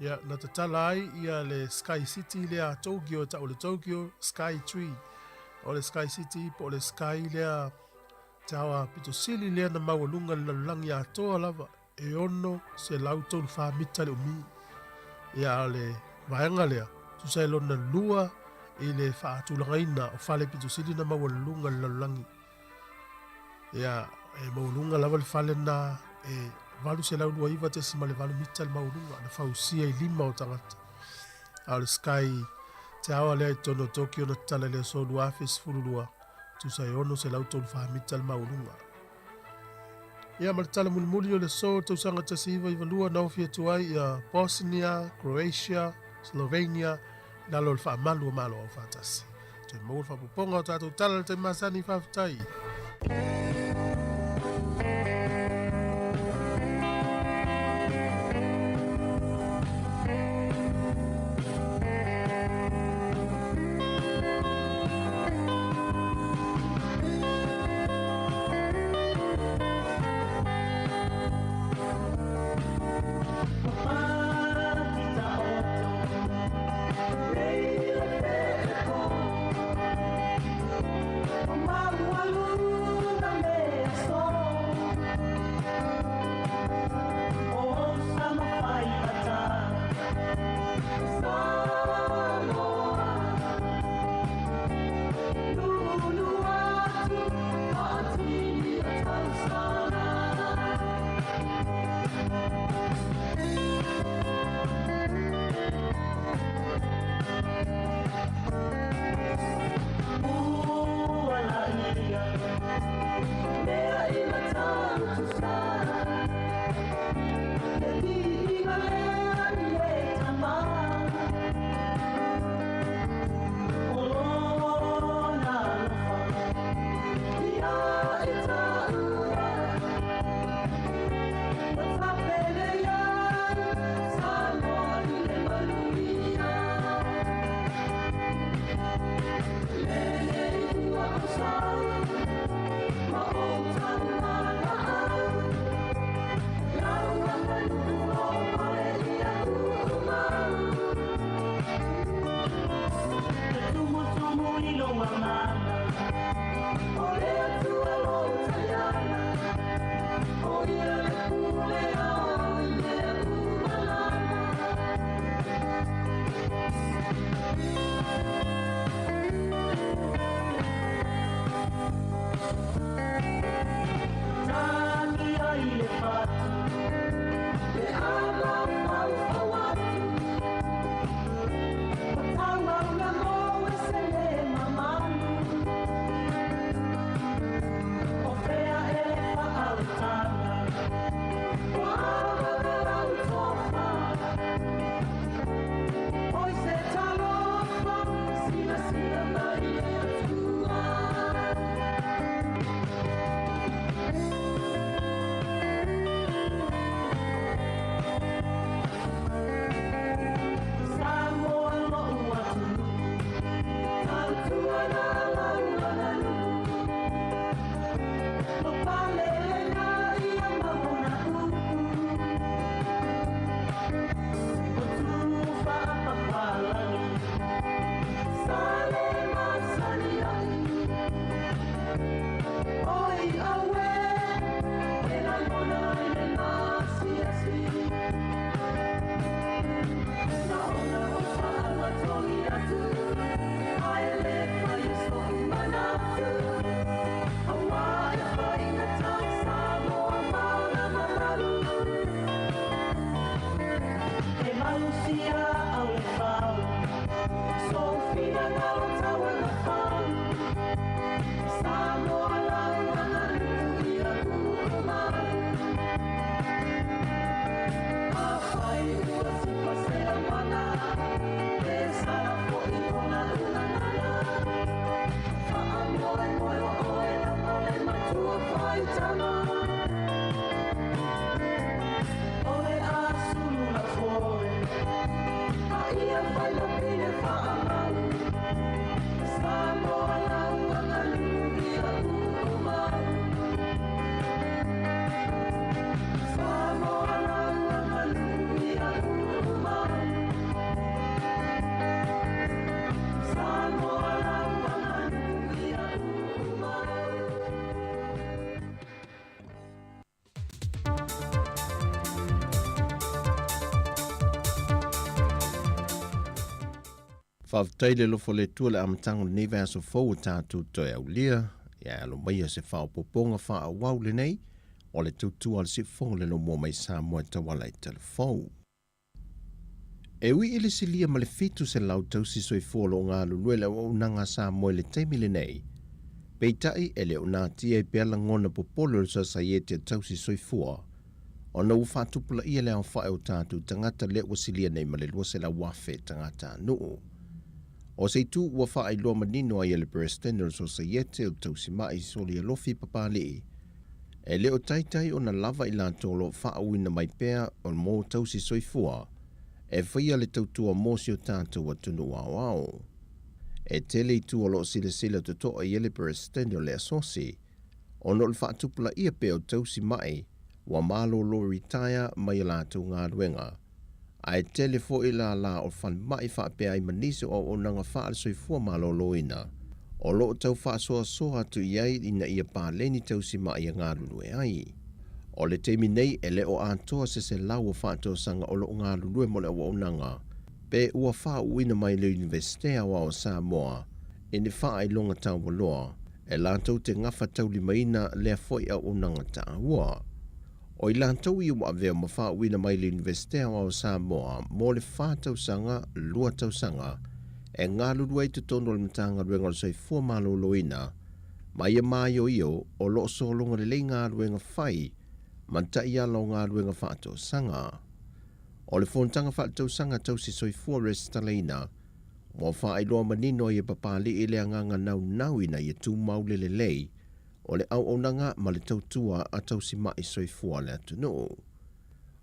ia na tatala ai ia le Sky City le a Tokyo ta o le Tokyo Sky Tree o le Sky City po le Sky le a tawa pitosili le na mawalunga le langi a toa lava e ono se lauto le wha mita le umi ia le vaenga lea tu sai lona lua i le wha atulanga o whale pitosili na mawalunga le langi ia e maulunga lava le fale na e valu se laulua iwa te sima le valu mita le maulunga na fausia i 5 o tangata a le Sky te awa lea i tono Tokyo na tala lea so lua afe sifurulua tu sa ono se lau tonu faha mita le maulunga ia ma le tala mulimuli o le so tau sanga tasi iwa iwa lua na ofia tuai ia Bosnia, Croatia, Slovenia na lo le faa malu o malo o fatasi te maul faa puponga o tatou tala le te masani faa futai Whawtaile lofo le tua le amatango nei vea so fau tātou toi au lia, ia alo maia se whao poponga wha a wau le nei, o le tautua le si fonga le no mua mai Samoa tawala i telefou. E ui ili si lia ma le fitu se lau tausi soi fuolo ngā lulue le o unanga Samoa le teimi le nei. Peitai e le una tia i pēla ngona popolo le sa saiete tausi soi fua, o na uwhatupula ia le au whae o tātou tangata le wasilia nei ma le lua se la wafe tangata nuu. O sei tu ua whaai loa manino ai ele President so saiete o tausi mai soli e lofi papali. E leo taitai o na lava i la tolo whaauina mai pēr o mō tausi soifua, e whaia le tautua mōsi o tātou a tunu wawao. E tele i tu o lo sila sila to toa i ele President o le asosi, o no le whaatupula ia pē o tausi mai, wa malo lo retire mai la tau ngā ruenga. Ai telefo i la o fan mai wha pe ai manise o nanga wha al soifua malo loina. O lo tau wha soa tu iai ina ia pā leni tau si mai a ngā rurue ai. O le teimi nei e le o antoa se lau o wha tau sanga o lo ngā rurue mo le o nanga. Pe ua wha uina mai le universitea wa o Samoa. E ne wha ai longa tau waloa. E la tau te ngafa tau li maina lea foi a o nanga ta ua. O i lantou i ua avea ma wha uina mai le universitea o Samoa mo le whātau sanga, lua tau sanga, e ngā lurua i te tono le matanga ruenga o soifua malo loina, mai e mai o o lo solonga le ngā ruenga whai, man tai ala o ngā ruenga whātau sanga. O le whontanga whātau sanga tau si soifua restaleina, mo wha ai loa manino i e papali i le anganga nau ina i e tū maule le lei, o le au onanga ma le tautua a tausi mai soifua le atunu.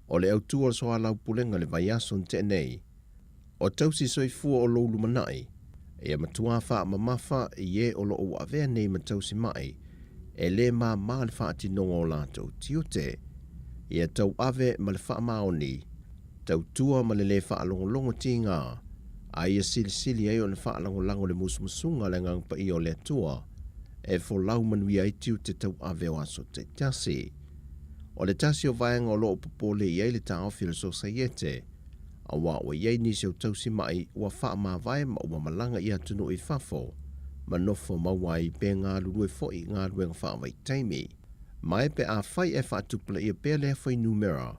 O le au tua soa lau pulenga le vaiason te nei. O tausi soifua o loulu manai, e matua wha mamafa i e o lo o avea nei ma tausi mai, e le ma le wha atinonga o lātou tiote. I e tau ave ma le wha maoni, tautua ma le wha alongolongo ti ngā, a i e sili e o le wha alongolongo le musumusunga le ngang pa i o le tua, e fo lau manui ai tiu te tau ave o aso te tasi. O le tasi o vaenga o loo popole i eile ta ofile so saiete, a wa o iei nisi o tausi mai ua wha ma vai ma ua malanga i atunu i fafo, ma nofo maua i pe ngā lurue fo i ngā ruenga wha vai taimi. Mai pe a whai e wha tupula i a pe le whai numera,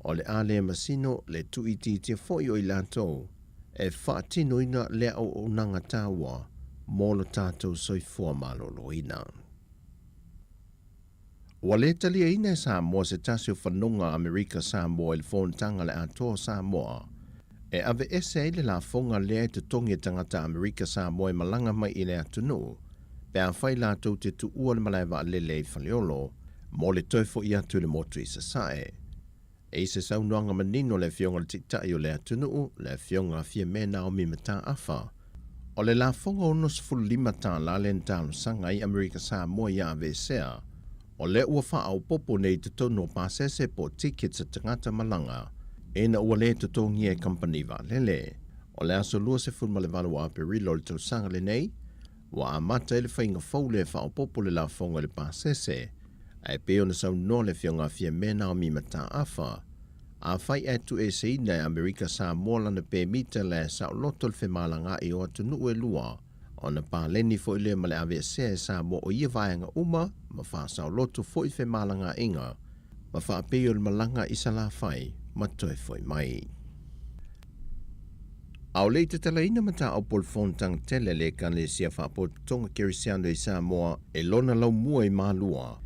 o le a le masino le tu i tia fo i o i lantou, e wha tino ina le o nanga tāua, mōlo tātou soifua malo loina. Wa le talia ina e Samoa se tasi o whanonga Amerika Samoa il whontanga le Atua Samoa. E ave ese ele la whonga lea te tongi tangata Amerika Samoa i malanga mai i le atunu, pe a whai lātou te tu ua le malaiwa lele i whaliolo, mo le toifo i atu le motu i sasae. E se saunoanga manino le fionga le tiktai o le atunu, le fionga fia mena o mi mata afa. O le la fonga o nos fulima tā la len tālu sanga i Amerika Samoa i avesea, o le ua wha au popo nei te tono pasese po tickets a tangata malanga, e na ua le te tongi e company va lele. O le aso lua se fulma le valo a perilo le tau sanga le nei, wa a mata ele whainga fau le wha au popo le la fonga le pasese, ai peo na sau no le fionga fia mena o mi mata afa, a whai atu e se ina e Amerika Samoa lana pe mita le sa o loto le whemalanga i o atunu e lua, o na pāleni fo ile ma le avesea e Samoa o ia vaenga uma, ma wha sa o loto fo i whemalanga inga, ma wha peo le malanga i sa la whai, ma toi foi mai. Au le te tala ina mata au polfontang tele le kan le sia wha po tonga kerisiano i Samoa e lona lau mua i malua.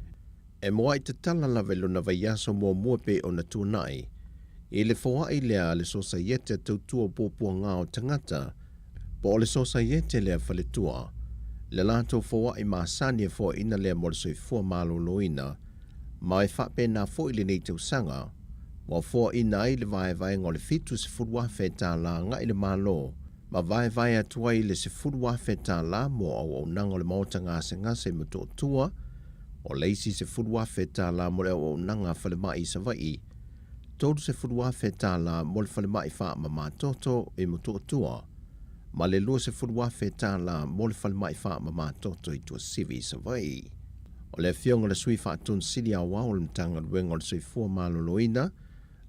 E moa i te tala lawe lona vaiaso mua pe o na tūnai, i le foa i lea le sosaiete tautua pōpua ngā o tangata, po o le sosaiete lea whaletua, Le lato foa I masani fo ina le mo se fo maloloina, mai fa pena fo ile nei tau sanga, wa fo ina I le vai ngole fitu se furua feta la nga ile malo, ma vai atua I le se furua feta la mo au nanga le mauta ngase muto tua, o leisi se furua feta la mo le au nanga fale mai sa vai, todo se furua feta la mo le fale mai fa ma toto e muto tua, ma le lua se furua feta la mo le fale mai fa ma toto I tua sivi sa vai. O le fionga le sui fa tun sili a wao le mtanga luenga le sui fua maloloina,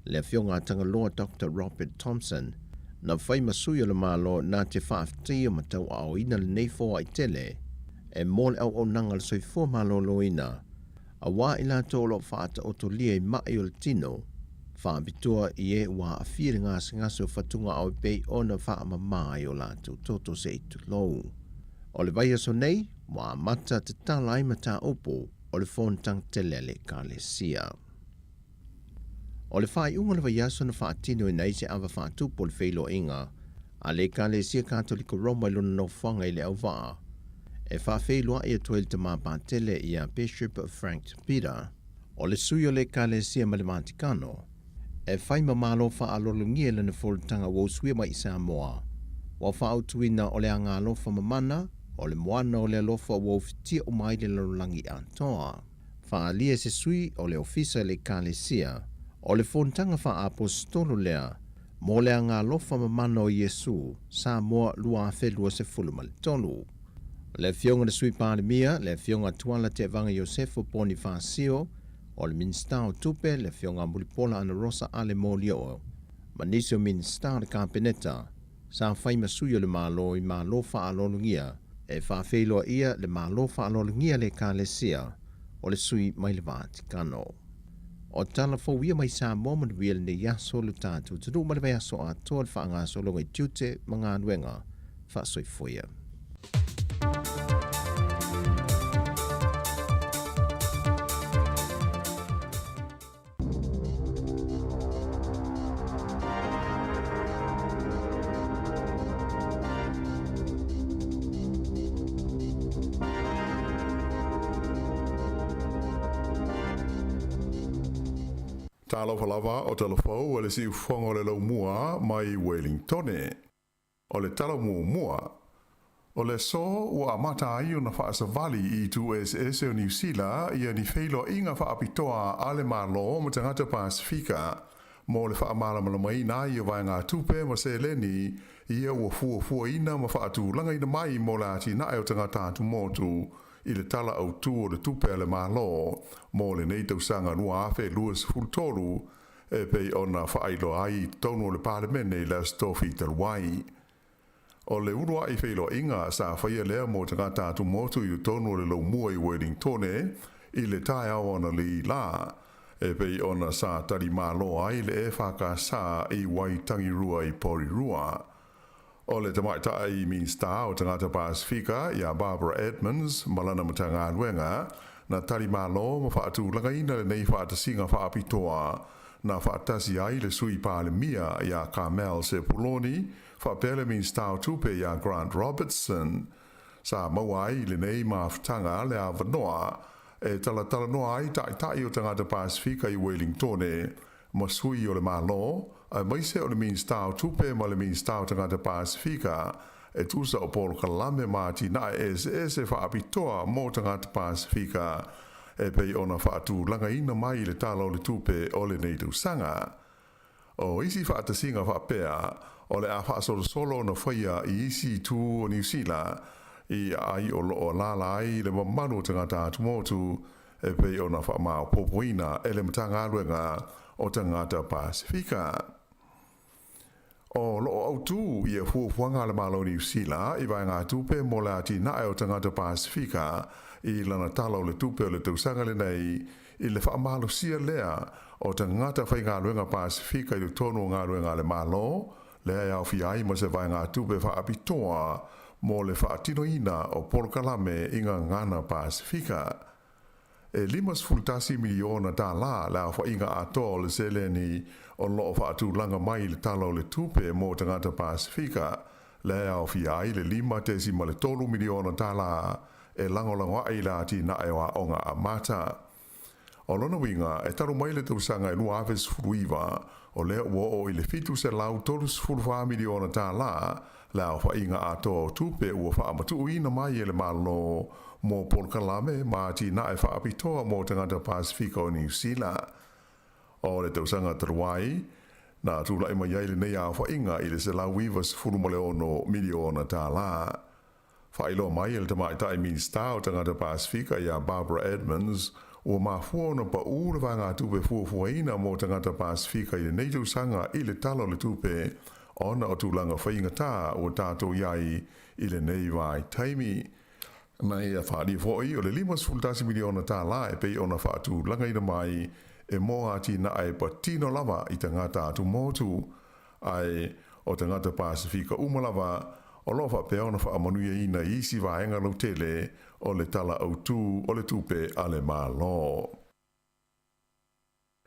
le fionga tanga loa Dr. Robert Thompson, na fai masui o le malo na te whaafti o matau au ina le neifo ai tele, e mole au o nanga le sui fua maloloina, a wā ila tōlo whaata o to lia I mai o le tino, whaabitua I e wā a whiri ngaso whatunga au pei o na wha mai o lātou toto se I tu lou. O le vai aso nei, wā mata te talai mata opo o le whontang tele le ka le sia. O le whai unga le vai aso na whaatino I nei se awa whaatupo le whailo inga, a le ka le sia katoliko Roma I luna no whanga I le au waa. E whawhailua I atua te mapa tele I a Bishop Frank Peter, o le sui o le ka le sia Malimatikano, e whai mamalo whaalolungia le na wholtanga woswia mai Samoa, wa whaautuina o le anga lofa mamana, o le moana o le alofa wofitia o mai le larulangi Atua. Whaalia se sui o le ofisa le kalesia, o le whontanga wha apostolo lea, mo le anga alofa mamana o Yesu, Samoa lua whelua se fulumali tolu. Le fionga le sui pandemia, le fionga tuala te vanga Josefo Bonifacio, o le minsta o tupe, le fionga mulipola ana rosa ale molio, manisi o minsta le kampeneta, sa whai masui o le malo I malo wha alolungia, e whawheloa ia le malo wha alolungia le kalesia, o le sui mai le Vatikano. O tala fawia mai Samoa manuia le ne yaso lu tātu, tunu malawai aso a toa le whaangaso longa I tute mga anuenga, wha soifoia. Talofa lava o telefou o le si ufongo le lau mua mai Wellingtone. O le talo mua. O le so ua amata ai o na whaasavali I tu SS o New Zealand ia ni wheilo inga whaapitoa ale malo mo tangata Pasifika. Mo le whaamala malamai na ia vai ngā tupe ma se leni ia ua fua ina ma whaatu langa ina mai mo la ati na eo tangata atu motu I le tala au tu o le tupe ale malo mo le nei tausanga nua afe luas fultolu e pei ona whaailo ai tonu o le parlemene la stofi talwai. O le urua I whailo inga sa whaia lea mo tangata atu motu I tonu o le lau mua I Wellingtone I le tae au ona li la e pei ona sa tari malo ai le e whaka sa I wai tangirua I porirua. O le tamaita I minsta o tangata Pasifika ia Barbara Edmonds malana matanga anuenga na tari malo ma whaatu langaina le nei whaatasinga whaapitoa na whaatasi ai le sui palemia ia Carmel Sepuloni whaapele minsta o tupe ia Grant Robertson sa mawai le nei maftanga le avanoa e talatala noa ai tai o tangata Pasifika I Wellingtone ma sui o le malo a maise o le minsta o tupe ma le minsta o tangata Pasifika e tusa o polo kalame mati na SS e whaapitoa mo tangata Pasifika e pei ona whaatu langa ina mai le tala o le tupe o le neitu sanga. O isi whaatasinga whaapea o le a whaasolo solo na whaia I isi tu o New Zealand I ai o loo lala ai le mamanu tangata atumotu e pei ona whaamao popoina e le matanga aluenga o tangata Pasifika. O loo autu ia fuafuanga le malo New Zealand I vai ngā tupe mo le ati nae o tangata Pasifika I lana tala o le tupe o le tausanga le nei I le whaamalo sia lea o tangata whai ngā luenga Pasifika I le tono ngā luenga le malo lea au fiai mo se vai ngā tupe whaapitoa mo le whaatino ina o polokalame I ngā ngana Pasifika. E 5 miliona dala la fa inga atol seleni o lo fa tu langa mai le talo le tupe mo tangata Pasifika le au fi ai le 5 miliona tala e langolango ai la ti na e wa onga a mata. O lona winga e taru mai le tausanga e lua aves fruiva o le wo o i le fitu se lau tolus fulfa miliona tala le au fa inga ato tupe ua fa amatu ina mai e le malo mo polkalame ma ti na e fa apitoa mo tangata Pasifika o New Zealand. O le tausanga taruai na tula ima yai le nei au fa inga i le se lau wivas fulumaleono miliona tala. Whailo mai e le tamaitai minista o tangata Pasifika ia Barbara Edmonds ua mafuona pa ule vanga tupe fuafuaina mo tangata Pasifika i le neito sanga i le talo le tupe ona o tūlanga whainga tā o tātou iai i le nei vai taimi. Na ia whaari fōi o le 5 miliona tā la e pei ona whaatu langa ina mai e moa ati na ai patino lava i tangata atu motu ai o tangata Pasifika umalava o lofa pe ona whaamanuia ina isi vaenga lo tele o le tala au tū o le tupe ale malo.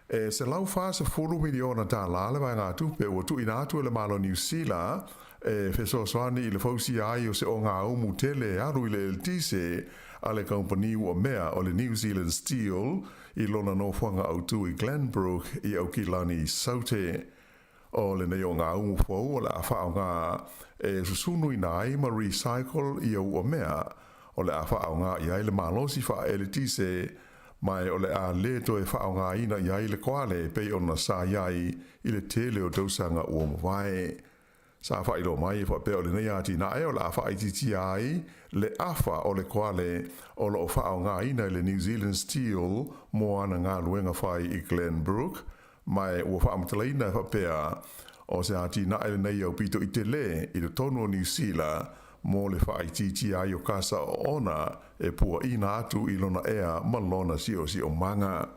E se lau fasa 4 miliona tā la le vai ngā tupe o tu ina atu le malo New Zealand e fesoasoani i le fausi ai o se o ngā umu tele aru i le eltise a le kompani ua mea o le New Zealand Steel i lona no whanga au tu i Glenbrook i au kilani saute. O le nei o ngā umu fau o le awha o ngā e susunu i nai ma recycle i au o mea o le awha o ngā i aile malosi wha eltise mai o le a leto e wha o ngā ina i aile koale pei ona sa iai i le tele o tausanga ua mwai. Sa wha ilo mai e wha pe o le nei ati na e o le a wha ititi ai le awha o le koale o lo wha o ngā ina i le New Zealand Steel mo ana ngā luenga whai i Glenbrook mai ua wha amatalaina e wha pea o se ati na e le nei au pito i te le i le tono New Zealand mo le wha ititi ai o kasa o ona e pua ina atu i lona ea malona si o manga.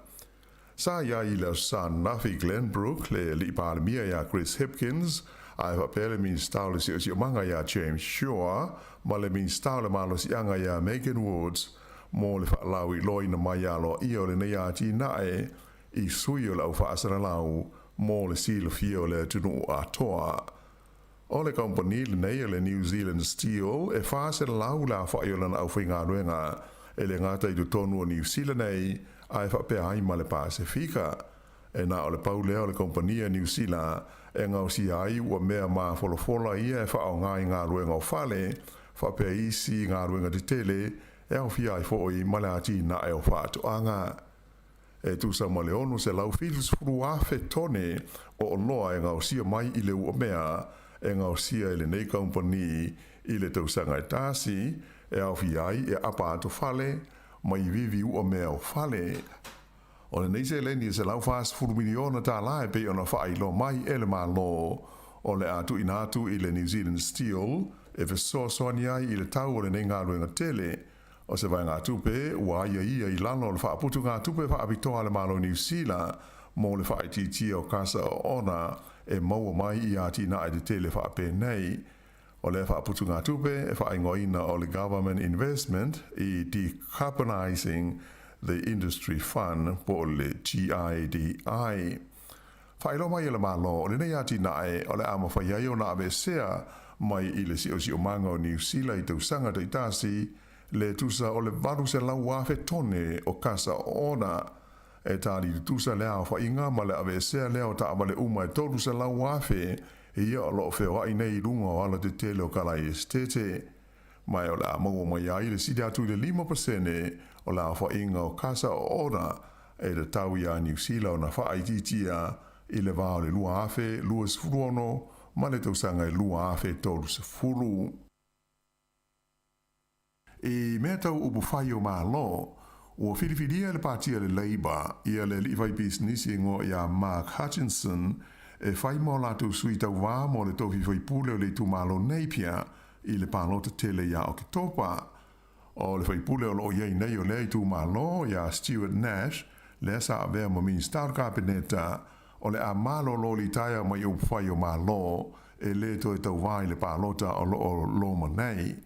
Sa ia i le san nafi Glenbrook le li palemia ia Chris Hipkins ai whapele min stau le si o manga ia James Shaw ma le min stau le malo si anga ia Megan Woods mo le whaalau i loina mai alo i o le nei ati nae i sui o lau whaasara lau mo le silo fio le tunu o Atua. O le kompani le nei le New Zealand Steel e whaasara lau la whaiolan au whainga ruenga e le ngata i tonu o New Zealand nei ai whapea ai ma le Pasifika. E na o le paulea o le kompania New Zealand e ngau si ai ua mea maa folofola ia e whao ngai ngā ruenga o whale, whapea isi ngā ruenga te tele, e au fia ai fōi malati na e o whātu anga. E tūsa ma leonu se lau whilus furu awhe tone o loa e ngau sia mai i le ua mea, e ngau sia i le nei kompani i le tausanga e tāsi, e au fia ai e apa atu whale, mai vivi ua mea o whale. O le neise leni se lau fas 4 miliona tā la e pe ona whai lo mai ele ma lo o le atu inatu i le New Zealand Steel e fesoa soani ai i le tau o le nei ngā ruenga tele o se vai ngā tupe ua ia i lano le whaaputu ngā tupe whaapitoa le malo New Zealand mo le whaititi o kasa o ona e maua mai i ati na e te tele whaape nei o le whaaputu ngā tupe e whaingoina o le government investment i decarbonizing the industry fund po le GIDI. Whaelo mai ele malo o le nei ati nae o le ama whaiai o na abesea mai i le si o manga o New Zealand i tausanga te itasi le tusa o le varu se lau wafe tone o kasa o ona e tari tusa lea o whainga ma le abesea lea o ta ama le uma e tolu se lau wafe ia o lo whewai nei runga o ala te tele o kalai estete. Mai o le amau mai ai le sidi atu le 5% o la whainga o kasa o ona e le tau ia New Zealand na whaititia i le vāo le lua afe, lua sfuruono, ma le tausanga i lua afe tolu se furu. E mea tau upu whai o maa lo, o whiriwhiria le pātia le Labour, ia le liwhai business ingo ia Mark Hutchinson, e whai mo la tu sui tau wā mo le tofi whai pule o le tu malo neipia, i le pālota tele ia o ki topa. O le whaipule o lo iei nei o le tu malo ia Stuart Nash, le sa avea mo min star kabineta, o le a malo lo li taia mai o whai o malo, e le to e tau vai le pālota o lo manei.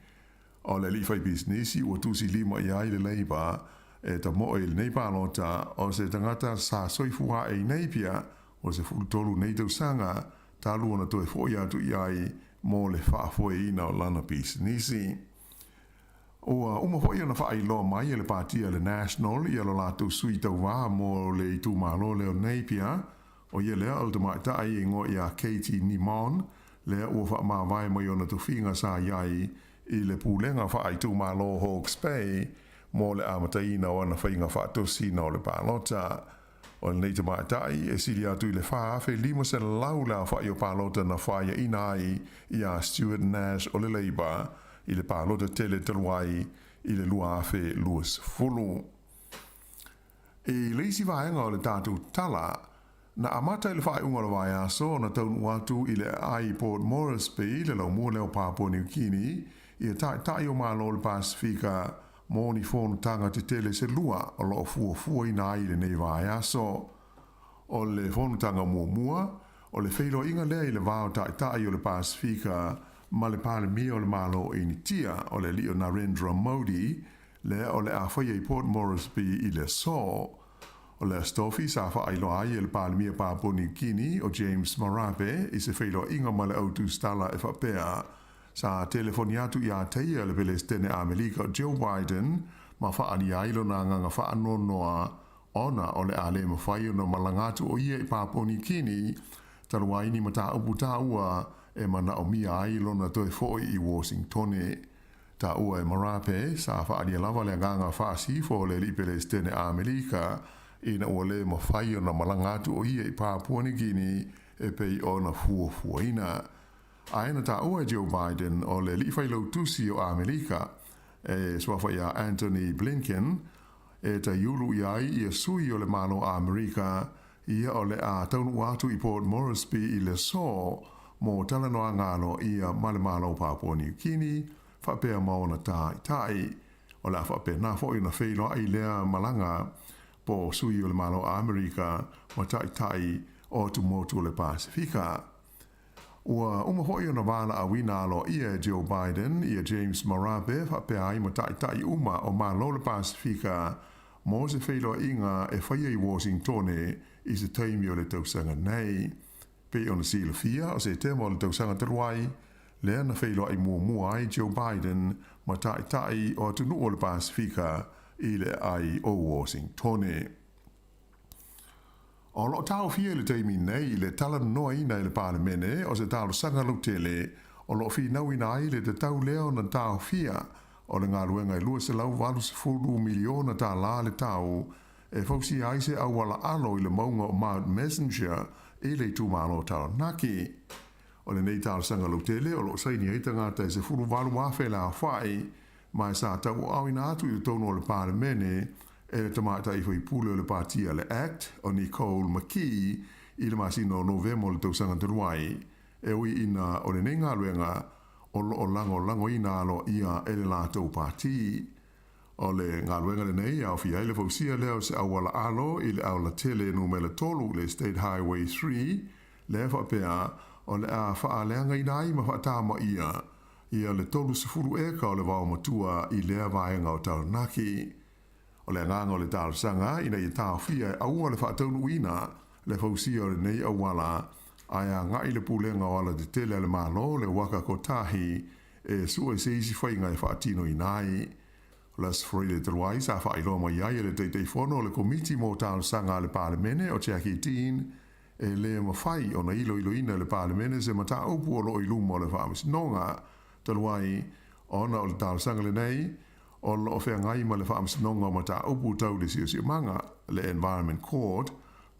O le li whai businessi o tusi lima iai le Labour, e ta mo e le nei pālota, o se tangata sa soifua e neipia, o se fultolu nei tau sanga, talu ona to e fo ia tu iai, mo le whaafoeina o lana pisinisi. Ua uma hoi ana whaailoa mai le pātia le National i alo lātou sui tau wā mo le i tū mālo leo neipia o ia lea al te maitai ingo i a Katie Nimon lea ua wha mawai mai ona tu whinga sa iai i le pūlenga wha i tū mālo Hawke's Bay mo le amataina o ana whainga wha tosina o le pālota. O le nei te maitai e siri atu i le whaafe lima se lau la wha i o pālota na whaia ina ai i a Stuart Nash o le Labour i le pālota tele taluai i le luafe luas fulu. E leisi vaenga o le tātou tala, na amata i le whae unga le vai aso na taunu atu i le ai Port Moresby le lau mua leo Papua New Guinea i a tai o malo le Pasifika mōni whonu tanga te tele se lua o lo fua i nā i le nei vai aso. O le whonu tanga mua, o le whailo inga lea i le vāo tai o le Pasifika ma le pāle mia o le malo i ni tia o le Leo Narendra Modi le o le awhaia i Port Moresby i le so. O le astofi sa whailo ai e le pāle mia Papua New Guinea o James Marape i se whailo inga ma le autu stala e whapea. Sa telefoni atu i a teia le Pelestene Amerika o Joe Biden ma whaani ailo na nganga whaanonoa ona o le ale mawhai o na malangatu o ia i Papua New Guinea taruaini ma ta upu ta ua e mana o mia ailo na toi foi i Washington. Ta ua e Marape sa whaani lava le nganga whaasifo le li Pelestene Amerika i na ua le mawhai o na malangatu o ia i Papua New Guinea e pei o na fuafuaina. Aina ta ua Joe Biden o le li whailau tusi o Amerika e swafa ia Anthony Blinken e ta yulu iai i a sui o le malo Amerika ia o le a taunu atu i Port Moresby i le so mo talanoa ngalo ia male malo Papua New Guinea whapea maona tai o la whapea na fo i na whailo ai lea malanga po sui o le malo Amerika ma tai o tu motu le Pasifika. Ua hoi ona wāna a wina alo ia Joe Biden, ia James Marape, whapea ai ma tai uma o malo le Pasifika, mo se whailo inga e whaia i Washington i se taimi o le tausanga nei. Pe ona sila fia o se tema o le tausanga taruai, lea na whailo ai mua ai Joe Biden ma tai o tunu o le Pasifika i le ai o Washington. O lo tau fia le teimi nei le tala noa ina i le pāle mene o se tau sanga lutele o lo fi nau ina ai le te tau leo na tau fia o le ngā ruenga i lua se lau walu se fulu miliona ta la le tau e fausi ai se au wala alo i le maunga o Mount Messenger e le tu malo tau naki. O le nei tau sanga lutele o lo saini eita ngata e se fulu walu wafe la whai mai sa tau au ina atu i tono o le pāle mene e le tamata i whai pule o le pātia le Act o Nicole McKee i le masino o Novemo le tausanga taruai e ui ina o le nenga luenga o lango ina alo ia e le lātou pāti. O le ngā luenga le nei au fia i le fausia leo se awala alo i le au la tele numele tolu le State Highway 3 le whapea o le a whaaleanga ina i ma whaatama ia le tolu sefuru eka o le wao matua i lea vaenga o Taranaki. O le nganga o le tālo sanga ina i tāo fia e aua le whaataunu ina le fausia o le nei awala ai a ngai le pulenga o ala te tele le malo le waka kotahi e sua i seisi whainga e whaatino i nai. Las Friday Taruai sa whailoma iai le teitei whono le komiti mo tālo sanga le pālemene o Jackie Dean e le mawhai o na ilo ina le pālemene se mata upu o lo iluma o le whaamisinonga Taruai ona o le tālo sanga le nei o lo o whea ngai ma le whaamisinonga ma ta upu tau le siosio manga le Environment Court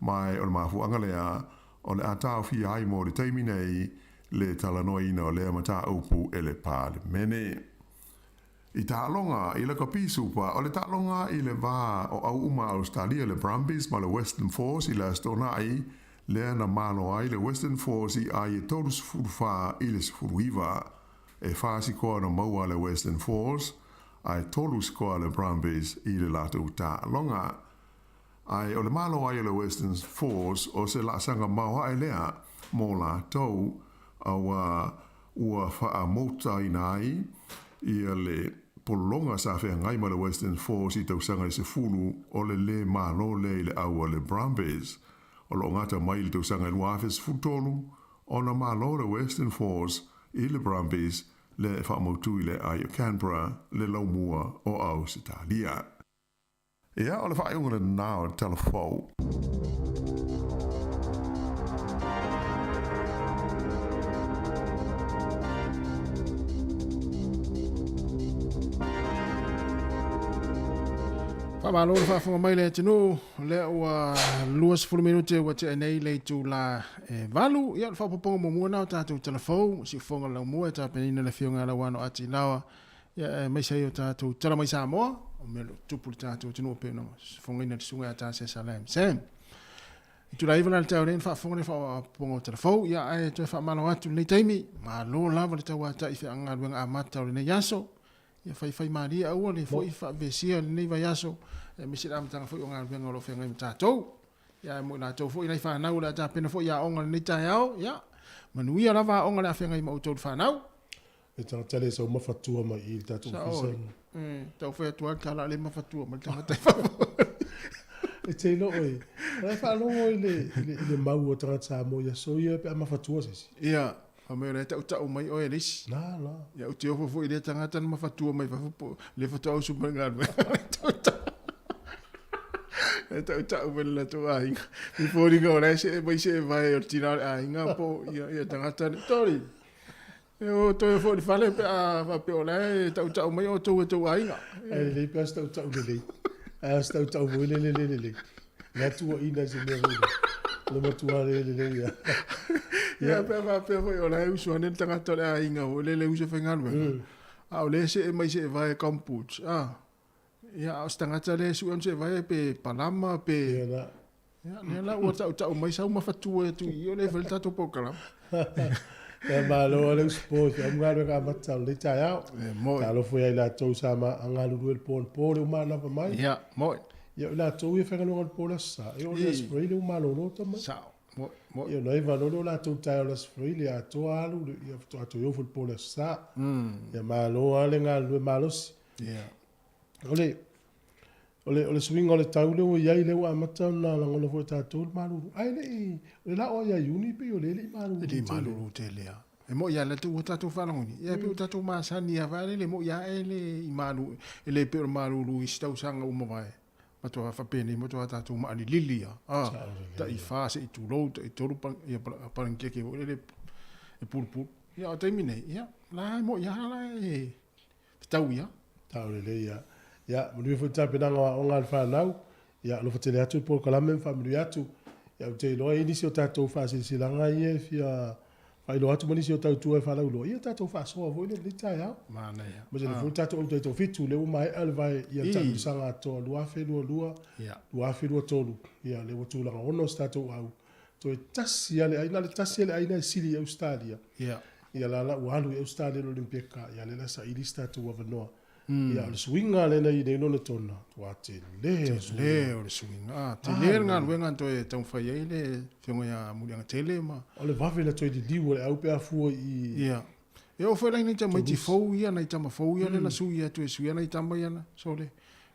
mai o le mafuanga lea o le atao fi ai mo le teimi nei le talanoina o lea ma ta upu e le pālemene. I tālonga i le kapisupa o le tālonga i le vā o au uma Australia le Brumbies ma le Western Force i le astonai lea na malo ai le Western Force i ai e tolu sifurufā i le sifuruiva e whāsi koa na maua le Western Force ai tolu skoa le Brumbies i le lātou tālonga. Ai o le malo ai le Western Force o se la sanga maua e lea mō lātou awa ua wha mota i nai ia le polonga sa whea ngai ma le Western Force i tau sanga i se fulu o le malo le aua le Brumbies. O lo ngata mai le tau sanga i luafes futolu o na malo le Western Force i le Brumbies le whaamautu i le ai o Canberra le laumua o Ausitalia. Ia, o le whaaiunga le nā o telefou. Malo le whaafonga mai le tino, le ua luas fulu minute ua te nei le tu la valu, ia le whaapoponga mo mua nao tātou telefou, si ufonga lau mua, tā penina le whionga la wano ati lawa, ia mai sei o tātou tala mai Samoa, o melo tupu le tātou tino pēno, fonga ina le sunga a tā se salam. Sam, i tu la iwa la le tau rei, whaafonga le whaaponga o telefou, ia ai tu e whaamalo atu nei taimi, ma lo lava le tau ata i whianga luenga a mata o le nei yaso, ia fai maria ua le foi fa vesia le nei vai aso e mi se am tanga foi o ngal benga lo fenga mata tou ia mo na tou foi nei fa na ula ta pena foi ia onga nei ta yao ia manu ia lava onga la fenga mo tou fa na e tanga tele so ma fatua mai i ta tou fisa tou foi tua kala le ma fatua ma tanga ta e te no oi e fa lo le mau o tanga sa mo ia so ia pe ma fatua se ia a me re tau mai o elis na ya o te ofo foi le tangata ma fatua mai fa le fatua o super ngal e tau vel la tu ai mi fori go re se mai se vai o tirar ai nga po ia tangata tori e o to fo di fale va pe o le tau mai o tu ai nga e le pas tau le tau vo le na tu ina se me le mo tu le ya ia pe foi o le uso nen tangata le ai nga o le uso fengal a o le se mai se vai kampuch ia o tangata le su se vai pe Panama pe ia ne la o tau mai sa uma fatua tu io le volta to pokala e malo le sport am ngalo ka mata le taia ta lo foi la to sama angalu el pon le uma na mai ia mo ia la to ia fenga no pon sa e o le spray le uma lo to mai sa mo io noi valoro la to taia le spray le ato alu ia to yo ful pon sa ia malo ale ngalu malo ia ole swing ole taule o ia le wa mata na la ngolo fo tatou malu ai le la o ia uni pe ole le malu te lea e mo ia le tu tatou falangoni ia pe tatou masani avale le mo ia ele i malu ele pe malu lu istau sanga uma vai mato fa pene mo tatou ma ali lilia ta i fa se tu lo te toru pa ia paranke ke ole e pulpu ia te mine ia la mo ia la e tau ia le ia ya mo fo tape na o ngal fa nau ya lo fo le atu por kala men family atu ya te lo ini si o tatou fa si langa ia fia fa lo atu mani si o tatou fa la lo ia tatou fa so vo le lita ya mana ya mo le fo tatou to fitu le mai al vai ia tatou sanga to lo afe lo ya lo afe lo tolu ya le tu la ono tatou au to tasi ale ai na le tasi ale ai na sili Australia ya la walu Australia lo limpeka ya le la sa ilista to wa no ia le swinga le nei nei no tona wa te le o le swinga te le nga luenga to e tau fai ai le fionga ya mulianga tele ma o le vafe le toi di liu le au pe afu i ia e o foi nei tama ti fou ia nei tama fou ia le na su ia to e su ia nei tama ia na so le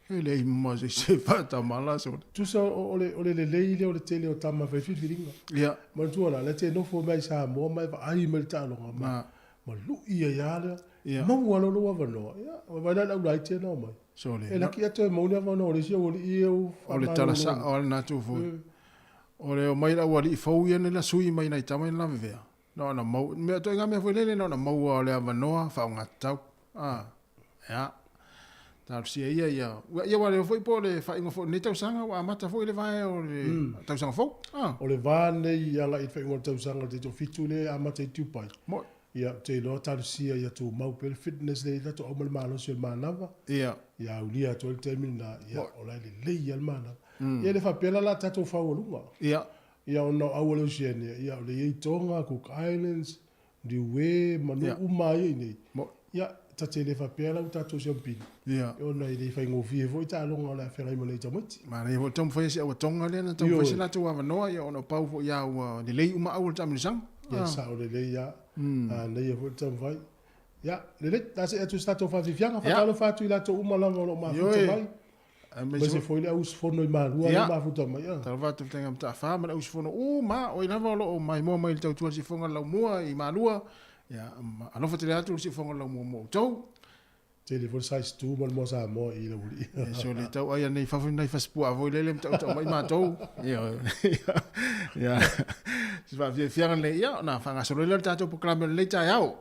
ele i mo se fa tamala so tu so o le le o le tele o tama fa firinga ia ma tu ona le te no fo mai sa mo mai va ai me ta lo ma lu ia ya le ma wala lo wa no ya va da la te no mai so le e la ki ato mo le va no le si o le o le tala sa o le na tu fo o le o mai la wali fo ia na sui mai nei tama na vea no na mo me to nga me fo le no na mo o le va no fa nga tau ya ta si ia wale foi po le fa ingo fo ne tau sanga wa mata fo le vai o le tau sanga fo o le va ne ia la i fa ingo tau sanga te to fitu le a mata tu pai mo ia te lo talusia ia tu mau pel fitness le to o malo se manava ia ulia to el termina ia o la le ia manava ia le fa pela la tato fa o lunga ia no awolo sene ia le i tonga Cook Islands di we manu umai ni ia ta te le fa pela u tato se pin ia o na ile fa ngo vie vo ta longa la fa mo le tamut ma ne vo tom fa se o tonga le na tom fa se la to wa no ia no pau fo ia o le le uma awol tam sang ia sa o le ia na ia vo tam vai ia le ta se tu sta to fa vivianga fa lo fa tu la to uma longa lo ma fu vai mas se foi lá os forno mal o ma fu to mai ta va tu tenga ta fa ma os forno o ma o ina va lo mai mo mai tau tu si fonga la mo i malua Ya, alofa te atu si fonga la mo tau. Telefon size 2 mo Samoa i le uli. So le tau ai nei fafu nei faspu avo le tau mai matou. Ya. Si va fianga le ya na fanga so le tatu proclame le tai au.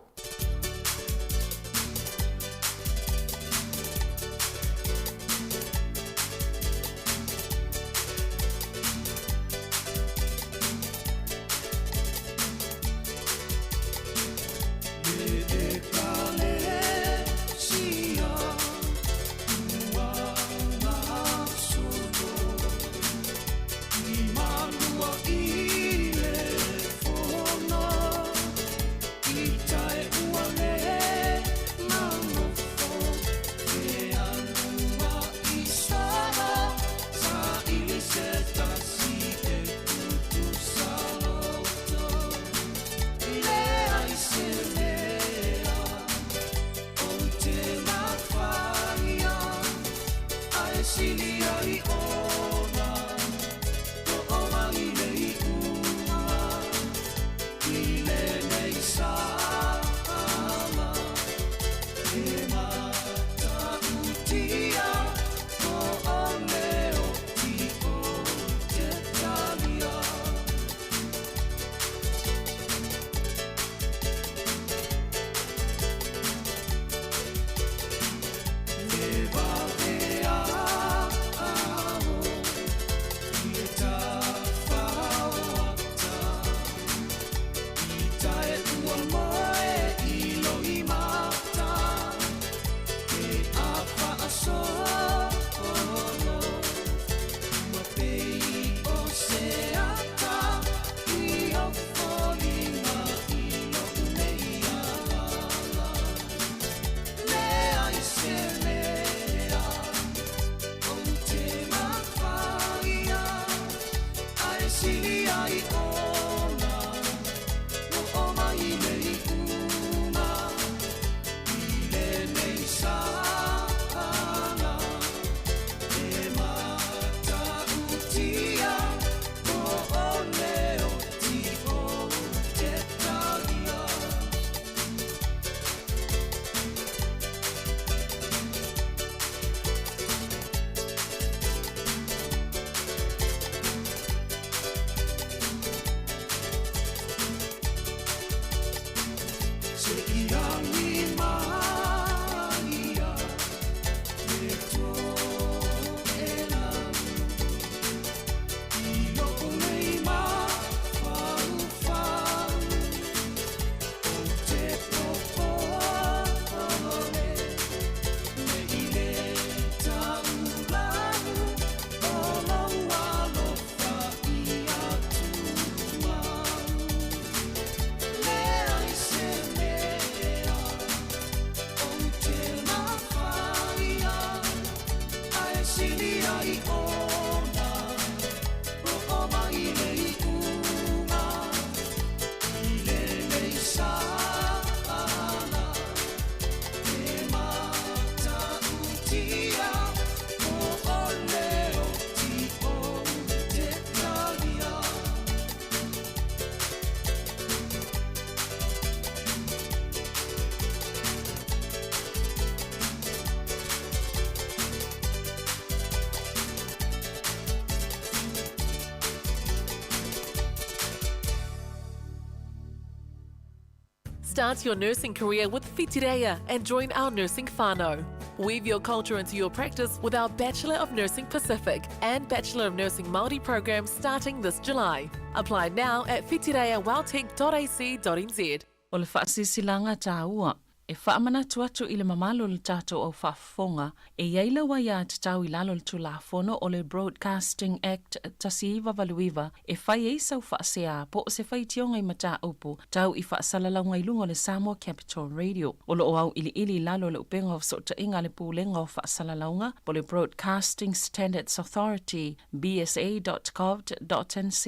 Start your nursing career with Whitireia and join our nursing whānau. Weave your culture into your practice with our Bachelor of Nursing Pacific and Bachelor of Nursing Māori programs starting this July. Apply now at whitireiawelltech.ac.nz. O le whaasisilanga tāua, e whaamana atu i le mamalo le tātou au whaafonga, e iaila wa ia te tau I lalo le tulafono o le Broadcasting Act tasiiwa valuiva, e whai e sau whaasea po se whai tionga I mata upu, tau I whaasalalanga I lunga le Samoa Capital Radio. O lo o au ili lalo le upenga o sota inga le pūlenga o whaasalalanga, po le Broadcasting Standards Authority, bsa.gov.nz.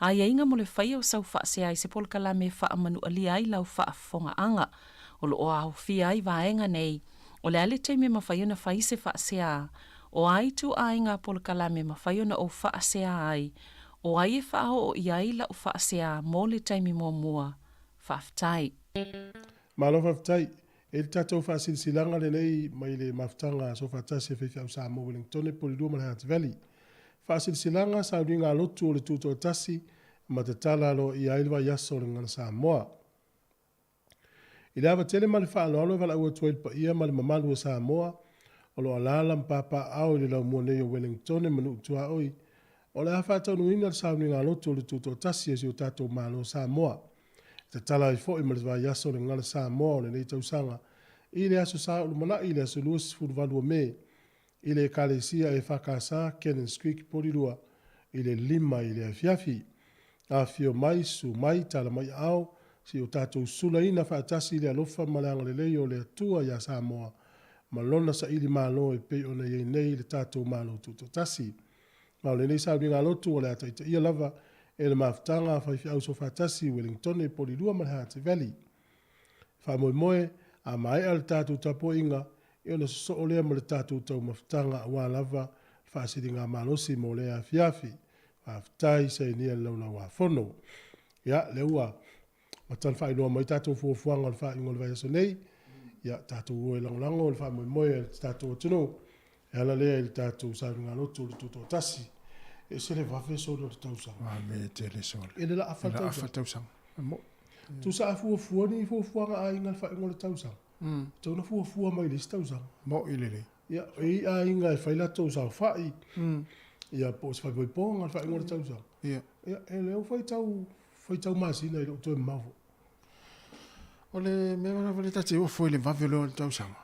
A inga mo le whai o sau whaasea I se polkala me whaamanu alia I lau whaafonga anga. O lo o au fia I vaenga nei, o le ale te me mawhaiona whai se whaasea, o ai tu ai ngā polkala me mawhaiona o whaasea ai, o ai e whao o iai la o whaasea mō le taimi mō mua, whaftai. Malo fatai e tatou faasilsilanga lenei mai le mafutanga so fatasi fefiau Samoa Wellington e polidua ma le Hutt Valley. Faasilsilanga saulinga lotu o le tuto tasi ma te tala lo i ailwa yaso le ngana Samoa. I lava tele ma le whaaloalo vala ua tuail pa ia ma le mamalu o Samoa o lo alala mpapa au le lau muanei o Wellington e manu utua oi. O le hafa tau nuinga le saulinga lotu o le tuto tasi e si o tatou malo Samoa. Te tala i fo i ma le va yaso le ngana Samoa o le nei tausanga. I le aso sa ulumana i le aso luas furuvalu o me. I le kalesia e whakasa Kennens Creek porirua. I le lima i le afiafi. A fio mai su mai tala mai au. Si o tatou sula ina whaatasi le alofa malanga le lei o le atua ya Samoa. Malona sa ili malo e pe ona ye nei le tatou malo tuto tasi. Ma le nei sa winga lotu o le ataita ia lava e le mafutanga whaifi au so whaatasi Wellington e polirua ma le Hutt Valley. Whamoe moe a mai al tatou tapo inga e ona so o lea ma le tatou tau mafutanga a wā lava whaasiri ngā malosi mo lea fiafi. Whaafutai sa inia launa wā whono. Ia le ua matan whainoa mai tatou fuafuanga le whaingo le vai aso nei. Ia tatou ue langolango le whamoe moe e tatou atunu. E ala lea i tatou sa ngā lotu le tuto tasi. E se le wafe so le tausanga. Me te le so. E le la afa tausanga. Tu sa fuafua ni fuafuanga a inga le whaingo le tausanga. Tau na fuafua mai le tausanga. Mo i le. Ia e a inga e whaila tausanga whai. Ia po se whai poinga le whaingo le tausanga. Ia e leo whai tau masina i lo tue mafu. O le mea wana wale tate o foi le wafe leo le tausanga.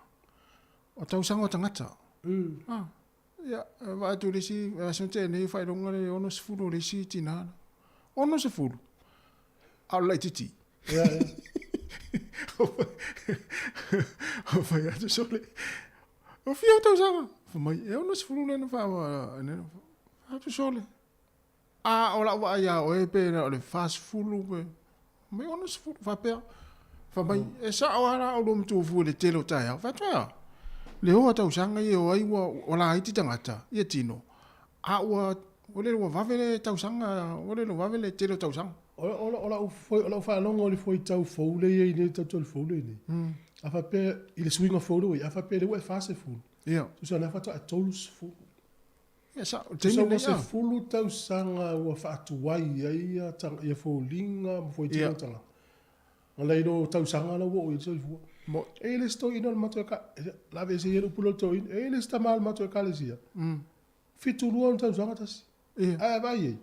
O tausanga o tangata. Ia, wa tu le si, asante nei whai ronga le ono se furu le si tina. Ono se furu. Au lai titi. Ia, ia. O whai atu sole. O fia o tausanga. Whamai, e ono se furu le na whawa. Atu sole. O la wa ia o e pe na o le fast fulu pe. Mai ono se furu whapea. Whamai, e sa o ara o lo mtu fu le telo tai au. Whatua. Le hoa tausanga i o aiwa o la haiti tangata. Ia tino. A ua, o le ua wawele tausanga, o le ua wawele telo tausanga. Ola u whanonga o le foi tau foule i nei tau tau foule i nei. A whapea, i le swinga foule i, a whapea le ua e whase fulu. Ia. Tu sa na whatua e tolus fulu. Ia sa, teni nei se fulu tausanga ua whaatuwai ia ia foulinga, ma foi tino tanga. O lei no tausanga la ua o i tau fua. Mo e le sto ina mato ka la vese yero pulo to in e le sta mal mato ka le sia fitu luon ta zanga tas a vai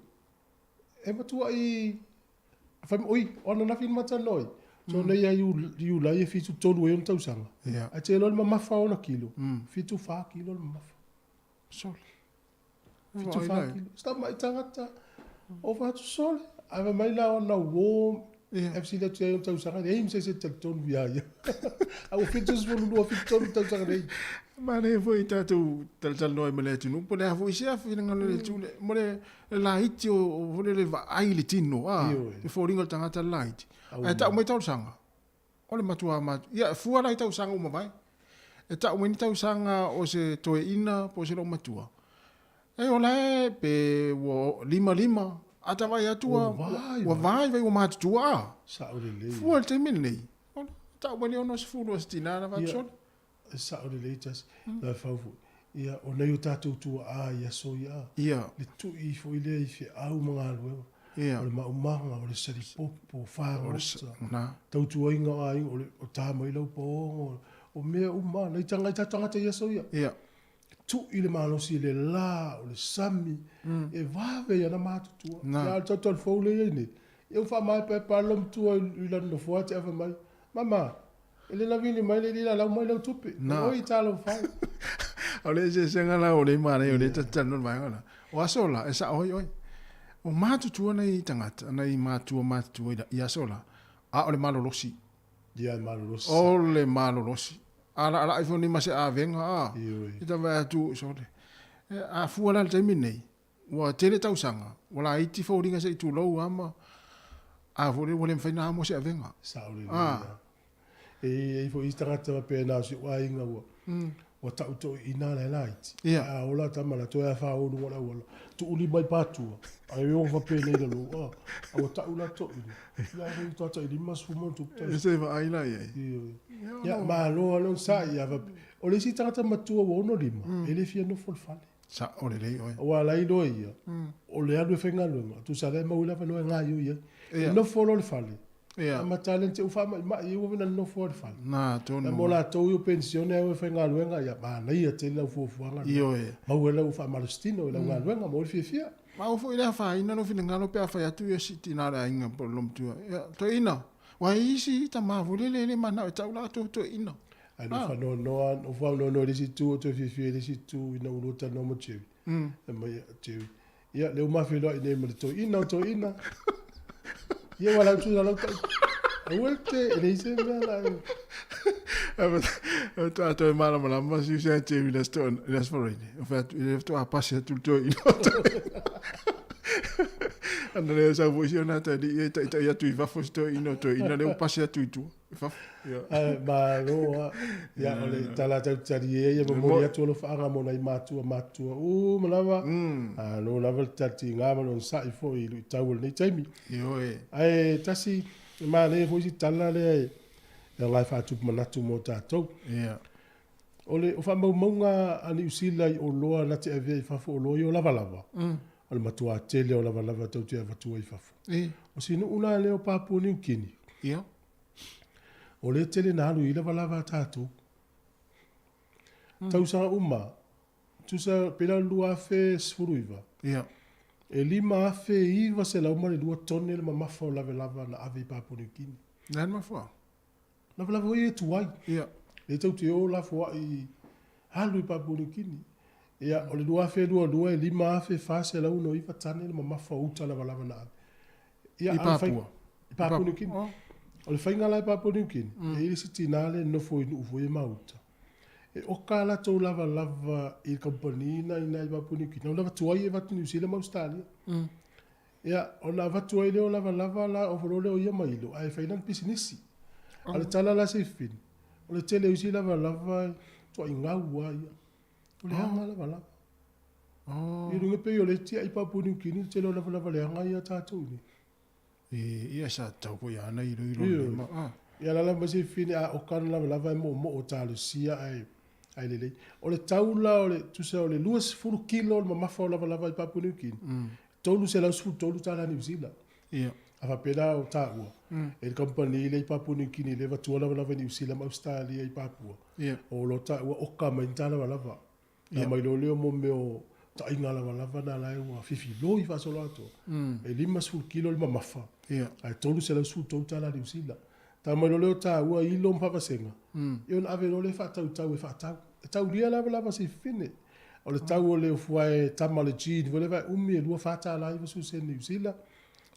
e mato ai fam oi ona na fin mata noi so ne ya you la ye fitu to luon ta zanga a te lo ma fa ona kilo fitu fa kilo ma fa so fitu fa kilo sta mai tangata o fa sol a mai la ona wo FC dat jy om te zeggen, hey, mse se tekton via ja. Au fitus volu fiton te zeggen hey. Maar nee, voor je tattoo, dat nooit meer laten doen. Maar voor jezelf, je dan gaan doen. Maar la hit o voor le ai tino ah. De vooringel tanga ta light. Ta o tau sanga. Ole matua ma. Ja, voor la tau sanga o mai. Ta o tau sanga o se toe ina po se lo matua. E ola pe wo lima. Ata vai atua, wa vai o matua. Saurele. Fuol te minei. Ta o le ono se fulo stinana va sol. Saurele tas la favu. Ia o nei o tatou tua a ia so ia. Ia. Le tu I fo ile I fe au mga alwe. Ia. O le maumanga o le sari popo wha o na. Tau tua inga ai o tā mai lau po o mea uma. Nei tangata ia so ia. Ia. Tu ile malosi le la o le sami e vave ia na matutua. Ia tau tau foule ia ni. Eu fa mai pe palom tua I la no fuate ava mai. Mama, ele na vini mai le la lau mai lau tupi. Oi talo fai. Ole se senga la ole mane ole tata no mai ona. O asola esa oi. O matutua nei tangata, nei matua ia sola. A ole malolosi. Ia malolosi. Ole malolosi. Ala iPhone ni mase a venga ita va tu sole a fuala te minei wa tele tausanga wala iti foringa se tu lo ama a vole mfina mo se a venga sauri e fo istara pe na si wa inga wa ta to ina la light a ola ta mala to ya fa o wala tu uli mai patu Ai o fa pene le lo. O ta una to. Ya ri to ta di mas fumo tu. Se va ai la ye. Ya ma lo sa ya va. O le si tata matua o no lima. Ele fia no fol fale. Sa o le le oi. O la ido ia. O le adu fenga lo. Tu sa le ma ula fa no nga yo ia. No fol o fale. Yeah. Ma talent u fa ma i o vina no fol fale. Na to no. Mo la to yo pensione o fenga lo nga ya ba na ia te la fu fu nga. Io e. Ma ula u fa malstino la nga lo nga mo fia. Ma o fo ila fa ina no fina ngalo pe fa ya tu ya siti na ra inga por lom tu. Ya to ina. Wa isi ta ma vulele le mana ta ula to ina. Ai no fa no fa no disi tu to fia disi tu ina u ta no mo chevi. Ma ya chevi. Ya le ma fi lo ina mo to ina. Ye wala tu la ta. Awelte le se me la. To mala mala ma si se chevi la sto la sforene. En fait, il to a passer tout to ina. Andrea sa voisiona ta di ta ya tu va fosto ino to ina le passer tu. Fa. Ya. Ma no ya ole tala ta tari ye mo ya tu lo fa nga mo na matu. O malava. No la volta ti nga mo sa I fo I tawul ni taimi. Yo e. Ai tasi ma le fo si tala le la fa tu manatu mo ta to. Yeah. Ole o fa mo nga ani usila o loa na te ave fa fo lo yo lava. Ole matua tele o lava tau te ava tu I fa fo. O sino una le o papu ni kini. Yeah. Ole tele na alu I lava tatu. Tau sa uma. Tu sa pela lua fe sfuruiva. Yeah. E lima fe iva se la uma le 2 tone le mamafa o lava na ave papu ni kini. Nan ma fo. Lava o tu wai. Yeah. Le tau te o la fo I halu I papu ni kini. Ia, o le dua fe dua e lima fe fase la uno iwa tane le mamafa uta lava na ave. Ia, I papua. I papu ni kini. O le whainga lai papu ni kini. E ili si tinale no fo inu ufo e mauta. E oka la tau lava I kampanina ina I papu ni kini. O lava tuai e vatu ni usile ma Australia. Ia, o la vatu ai leo lava la o forole o ia mailo. Ai whainan pisinisi. Ale tala la se fin. O le tele usi lava tua ingau ai. O le hanga lava. I runga pe o le tia I papu ni kini tele o lava le hanga ia tātou ni. Ia sa tau ko ia na I ro. Ia la ma se fin a o kana lava mo o talo sia ai lele. O le taula o le tusa o le 2 kilo o le mamafa o lava I papu ni kini. Tolu se la su tolu tala ni Zealand. Ia. Ava pela o tāua. E company le I papu ni kini le va tuala lava ni Zealand Australia I papua. Ia. O lo tāua o ka mai tala lava. Na mai lo leo mo me o ta inga lava na lai wa fifi lo I fa solo ato. E 5 kilo le mamafa. Ia. Ai tolu se la su tolu tala ni Zealand. Ta mai lo leo tāua I lo mpapa senga. Ion ave lo le fa tau e fa tau. E tau lia lava se fine. O le tau o le ufuae tamale jini, vole vai umi e lua fata ala iwa su se New Zealand.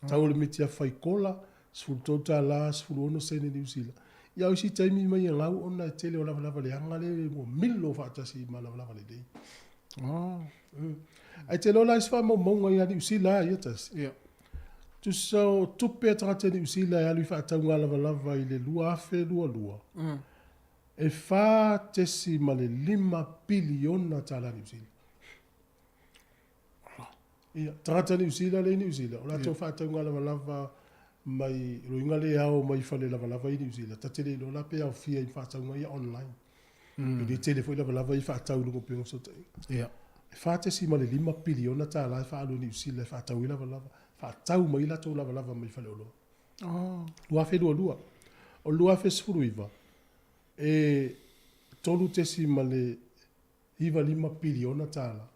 Tau o le mitia fai kola, sfuru tauta ala, sfuru ono se New Zealand. Ia usi taimi mai e ngau ona e tele o lava le hanga le mo milo fata si ma lava le dei. Ai tele o la isfa mo monga ia New Zealand ia tas. Ia. Tu so tupe atrate New Zealand ia lui fata unga lava I le lua afe lua. E fa tesi ma le 5 biliona tala New Zealand. Ia, trata New Zealand le New Zealand. O la tau fa taunga lava mai roinga le au mai fale lava I New Zealand. Tatele lo la pe au fia I fa taunga ia online. E di tele foi lava I fa taunga ko pengo sota. Ia. E fa tesi ma le 5 biliona tala fa alu New Zealand fa tau lava. Fa tau mai la tau lava mai fale lo. Lua fe lua. O lua fe sfuruiva. E tolu tesi ma le iwa 5 biliona tala.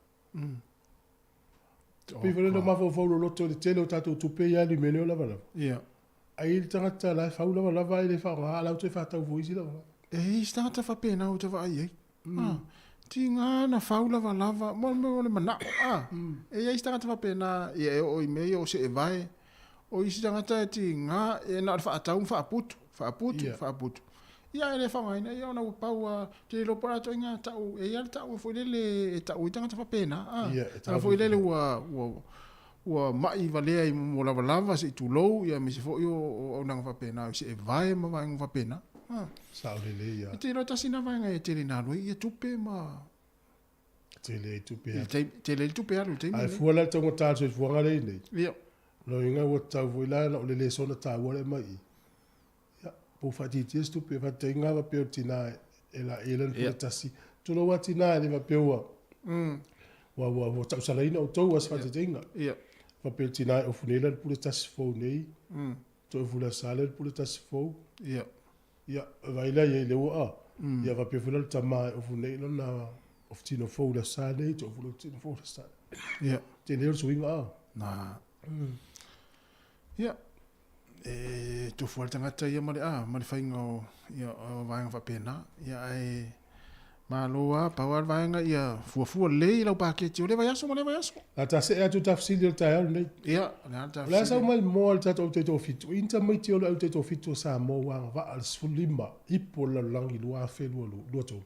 Pe vele no mafo lo loto le tele o tatou tupe ia li mene o lava. Ia. Ai le tangata la fau lava I le whaonga ala o te whatau voisi lava. I stata fa pena o te vai ai. Ti ngā na fau lava mo le mana. E ai stata fa pena e o I mei o se e vai. O I stata ti ngā e na fa atau fa aputu. Ia ele whangaina, ia ona upau te lopara to inga tau, e ia tau foi lele tau I tangata whapena. Ia, foi lele ua mai valea I mo lava se I tulou, ia misi foi o nanga whapena, se e vai ma vai whapena. Sao lele ia. E te rota sina vai ngai e te rina rui, ia tupe ma... Tele tu pe. Tele tu pe alu te Ai fuala tonga ta so fuanga le nei. Ia. No inga wo ta voila na le sona ta wole mai. Ya, po fati ties tu pe fati inga va pe tina ela pe tasi. Tu no wati na le va pe wa. Wa ta sala ina o to was fati tinga. Ia. Va pe tina o funela pu tasi fo nei. To fula sala pu tasi fo. Ia. Ya, vaila ye le wa. Ya va pe fula tama o funela na of tino fo la sala to fula tino fo la sala. Ia. Tene o swinga. Na. Ia. Tu fual tangata ia mari whaingo ia o vaenga whapena. Ia ai maloa pawar vaenga ia fuafua lei lau paketi o lewa yaso mo lewa yaso. A ta se atu tafsiri o tai au nei. Ia, le tafsiri. La sa mai mo al tato te to fitu. Inta mai te o te to fitu Samoa va al sulima ipo la langi lua fe lua to.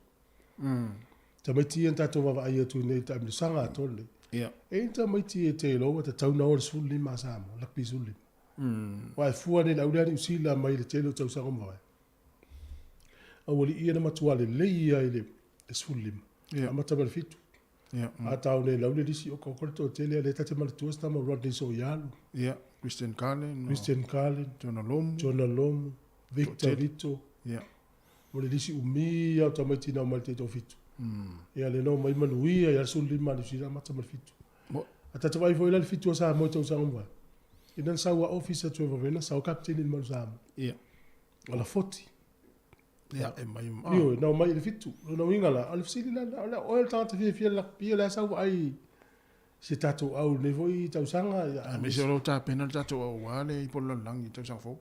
Ta mai ti tato va ai tu nei ta mi sanga to nei. Ia. Inta mai ti te lo ta tau na o sulima Samoa la pisulima. Wa fua nei la uri usila mai le telo tau sa ngomba. Awali ia na matuale leia ile sulima. Ia. Amata bal fitu. Ia. A tau nei laule disi o kokorto tele le tate mal tuas tama Rodney so yalu. Ia. Christian Carlin. John Lomu. Victor Vito. Ia. Mo le disi umi au tama tina mal te to fitu. Ia le no mai manuia ia sulima ni sila mata mal fitu. Ata te vai foi la fitu sa mo tau sa ngomba. Ina sa wa officer tu vena sa o captain in Malzam. Ia. Ala 40. Ia, e mai. Io, no mai le fitu. No ingala, al fsili la oil tante fi la pia la sa ai se tato au ne voi tau sanga ya. Me se lo ta pena tato au wale i polo langi tau sang fo.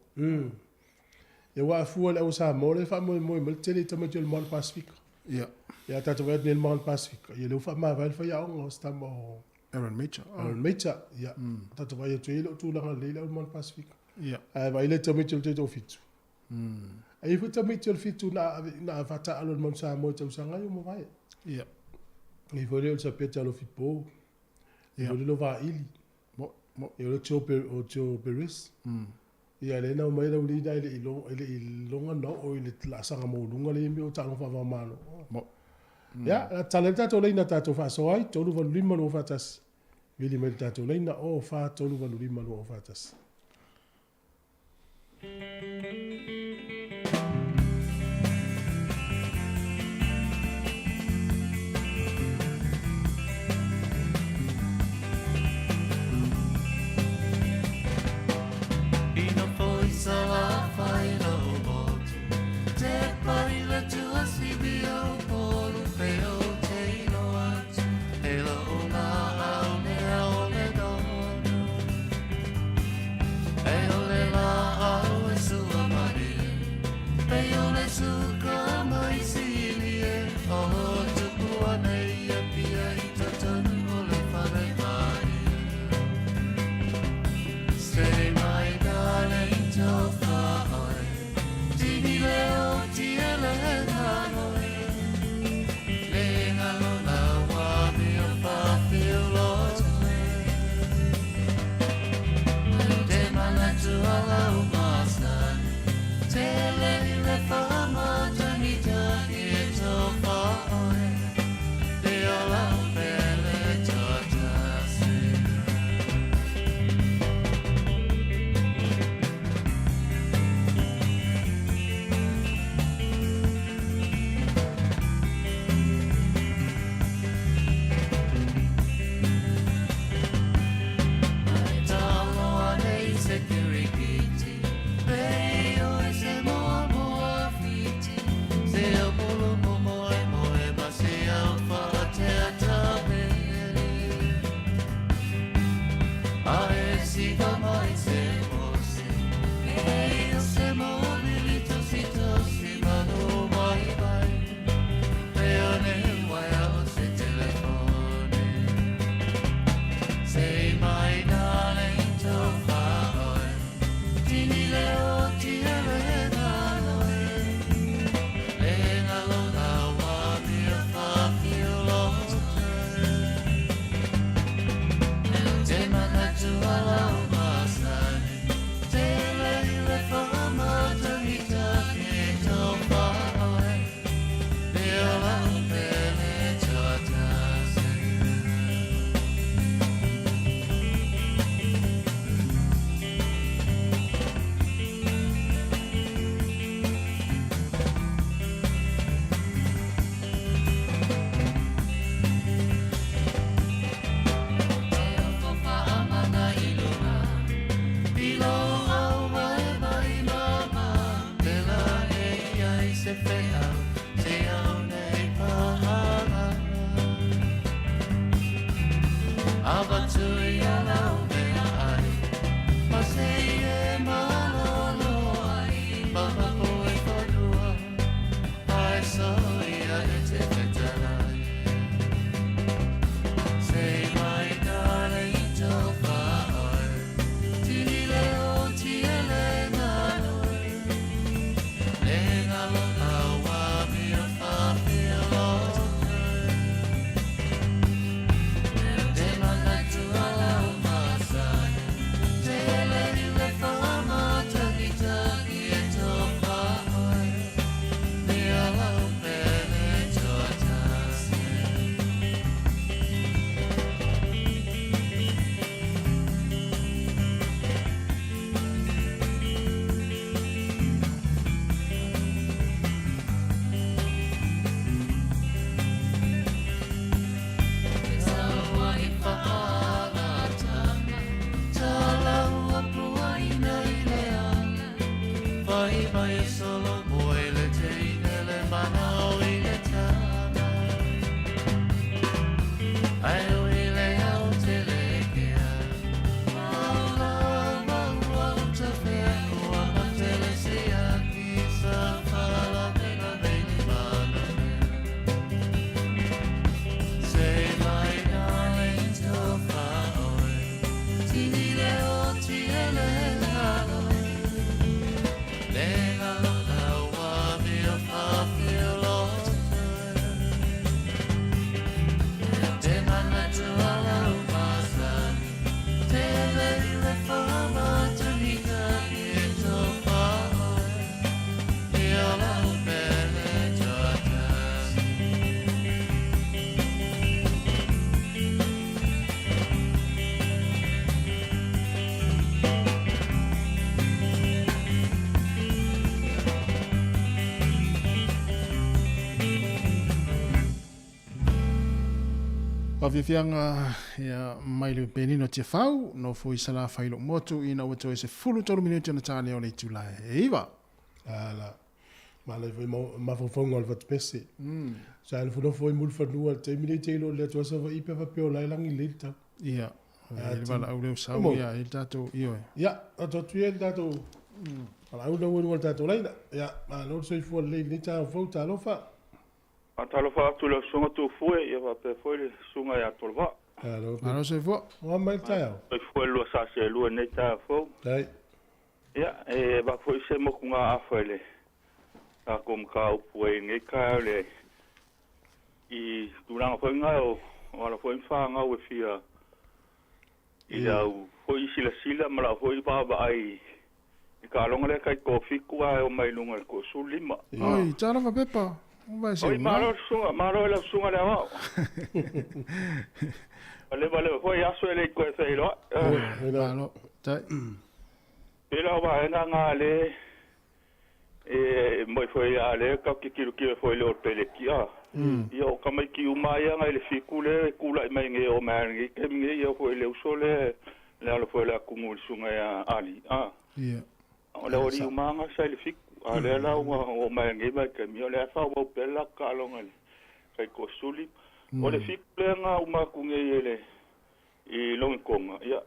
E wa fu la usa mo le fa mo tele tama jol mal Pacific. Ia. Ya tato va nel mal Pacific. Ye lo fa ma va fa ya on sta mo Aaron Mecha, ya. Tato va ye tu la le mal Pacific. Ia. Ai va ile tama jol te to fitu. Ai fu tama jol fitu na fata alon mon sa mo tau sanga yo mo vai. Ia. I vole o sa peta lo fipo. I vole lo va ili. Mo. I vole cho peris. Ia le na mai la uli dai le ilonga no o ile la sanga mo lunga le mi o tanga fa va malo. Mo. Ya, la talenta to le na tato fa so ai to lu va lima no fatas. Vili me tato le na o fa to lu va lima no fatas. Hey, ole la, oh, it's Whawhiwhianga ia mai le penino te whau, no fui sala whailo motu ina wato e se fulu tolu minuti na tāne o le tūlai. E iwa? Ala, ma le fui mawhawhonga le vatupese. Sa le funo fui mulwhanua te mine te ilo le atua sa wa ipe wapeo lailangi le ta. Ia, e wala au leo sau ia, e tato ioe. Ia, ato tuia le tato, ala au na wanu al tato laina. Ia, ma no se fua le ni ta fau ta lofa. Atalo fa tu le songa tu fue ia va pe foi le sunga ia tolva. Alo se fo. O mai tai. Foi foi lo sa se lo ne ta fo. Dai. Ia e va foi se mo kunga a foi le. Ta kom ka u foi ne ka le. I durang foi nga o ala foi fa nga o fia. Ia u foi sila mala foi ba ai. I ka longa le kai kofi ku a o mai lunga ko sulima. Ai, tara va pepa. Oi, maro la sunga le wa. Vale, foi aso ele ko fe lo. Alo, tai. Ela va nga le moi foi ale ka ki foi lo pele ki a. Io ka mai ki uma ia nga le fikule kula mai nge o mai ke nge io foi le usole le foi la kumul sunga ya ali. Ia. Ola ori uma nga sai le fik ale la o mai nge ba ke mi ole fa o pela ka longa kai ko suli o le fikle nga uma kunge ele I long konga ia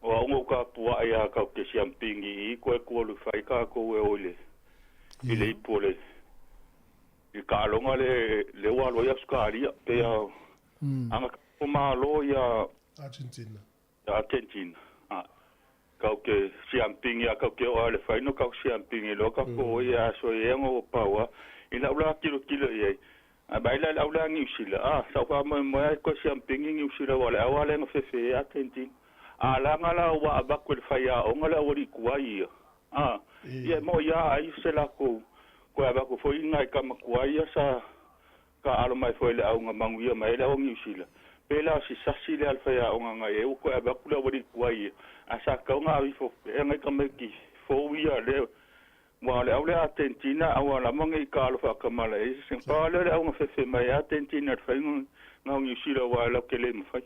o ngo ka pua ia ka ke siampingi I ko lu fai ka ko e ole I le pole I ka longa le wa lo ia skari pe ia anga ko malo ia Argentina ka ke siampingi ka ke o le fai no ka siampingi lo ka ko ia so ia ngo pawa ina ula kilo ia a baila la ula ngi usila sa pa mo ko siampingi ngi usila wala no fefe atenti ala ngala wa ba ko fai o ngala ori kuai ia mo ia ai se la ko ba ko foi ngai ka makuai sa ka alo mai foi le au nga manguia mai la ngi usila pela si sasi le alfa ya o nga e ko ba ko la ori kuai asa ka nga i fo ngai ka me ki fo ia le mo le au le Argentina au la mangi ka lo fa ka mala e sin pa le au nga fe mai Argentina fa nga ngi sila wa la ke le mfai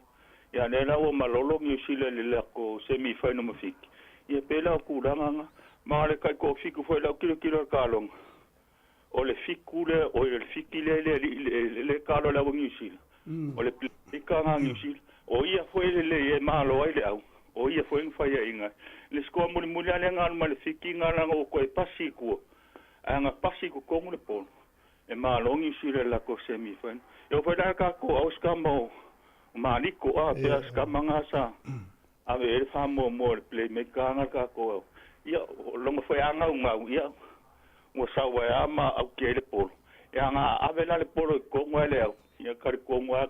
ya le la o malolo ngi sila le ko semi fa no mfik ia pela ku nga ma le kai ko fiku foi la kilo ka long o le fikule o le fikile le ka lo la ngi sila o le plika nga ngi sila o ia foi le e malo ai le au o ia foi fai inga le sko mo le ngal mal fiki ngala o ko pasi ko anga pasi ko le pon e malo ngi sire la ko semi fan eu foi da ka ko aus ka mo maliko a pe ska manga sa ave e famo mo play me ka nga ka ko ia longa foi anga ia mo sa wa ama au ke le pon ia nga ave la le polo ko ngale ia ka ko ngwa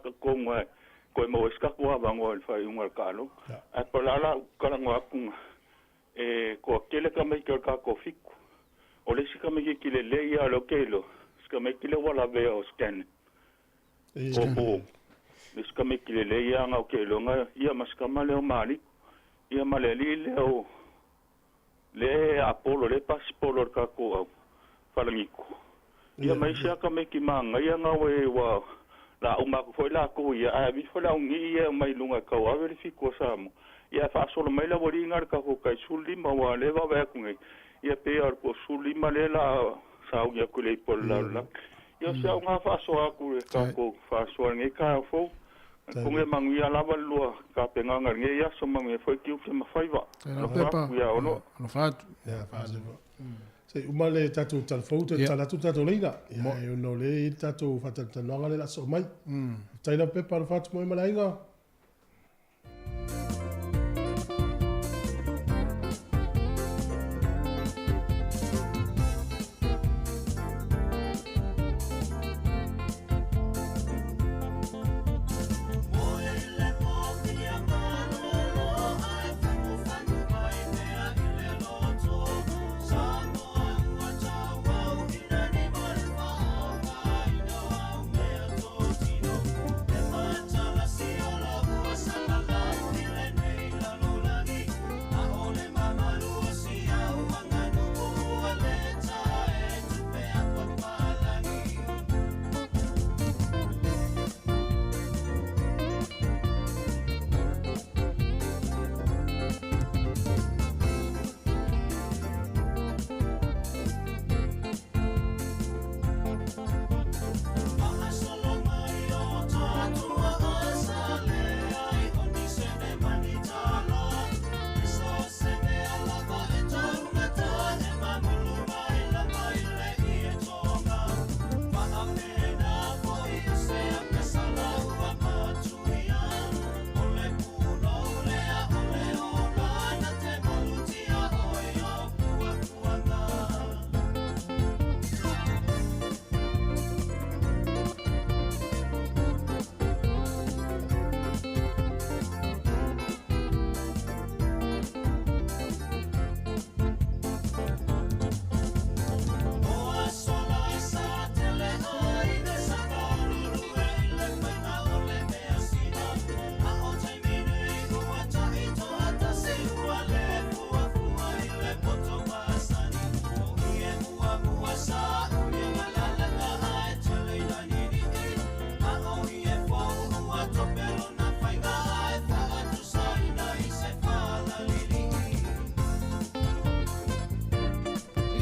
ko mo ska ko ba ngol fa un kalo a polala kala ngwa ku ko kele ka me ka ko fiku o le sika me ki le ia lo kelo ska me ki le wala ve o scan o le sika me ki le ia nga kelo nga ia maska male o mali ia male le o le apolo le pasipolo ka ko falangiko ia mai sia ka me ki manga ia nga we wa la uma ko foi la ko ia a vi foi la ungi ia mai lunga ka wa verifico samo ia fa solo mai la boringa ka ko kai suli ma wa le va va ku ia pe ar ko suli ma le la sa u ia ku le por la ia sa nga fa so aku ka ko fa so ngi ka fo ko me mangi ala va lua ka pe nga ngi ia so mangi foi ki u ma fai va no pepa ia ono no fa ya fa se umale tatu talfoto tala tu tatu leina ya yo no le tatu fatata no ngale la so mai taina pepa fatu mo malainga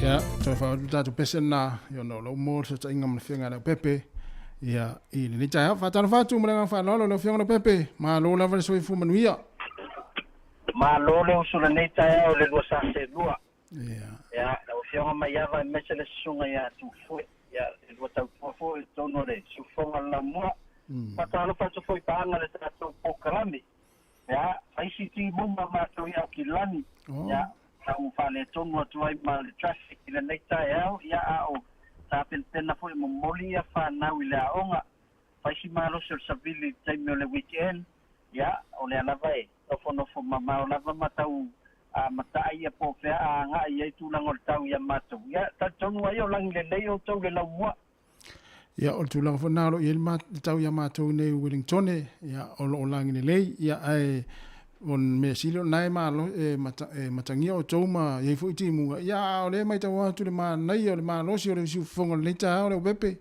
ya to fa tatu pesena yo no lo mo se inga me finga na pepe ya i ni ta fa ta fa tu mo nga fa lo finga no pepe ma lo la verso fu manuia ma lo le usula nei ta o le lo sa se lua ya la finga ma ya va me se le sunga ya tu fu ya lo ta fu to no le su fonga la mo pa ta lo fa tu fu pa nga le ta to po kalami ya ai si ti mo ma to ya kilani ya tau whale tonga tuai ma le traffic i le neita e au ia a o ta pena foi mo moli a whanau i le aonga whaisi malo se savili taimi o le weekend ia o le alava e nofo mama o lava matau a matai a po fea a nga i ei tūlanga o le tau ia matou ia ta tonu ai o langi le lei o tau le lau mua ia o tūlanga whanaro i le tau ia matou nei Wellington ia o langi le lei ia ai on me silo nai malo matangia o toma ye fu timu ya o le mai tawa tu le ma nai o le ma lo si o le su fongo le ta o le pepe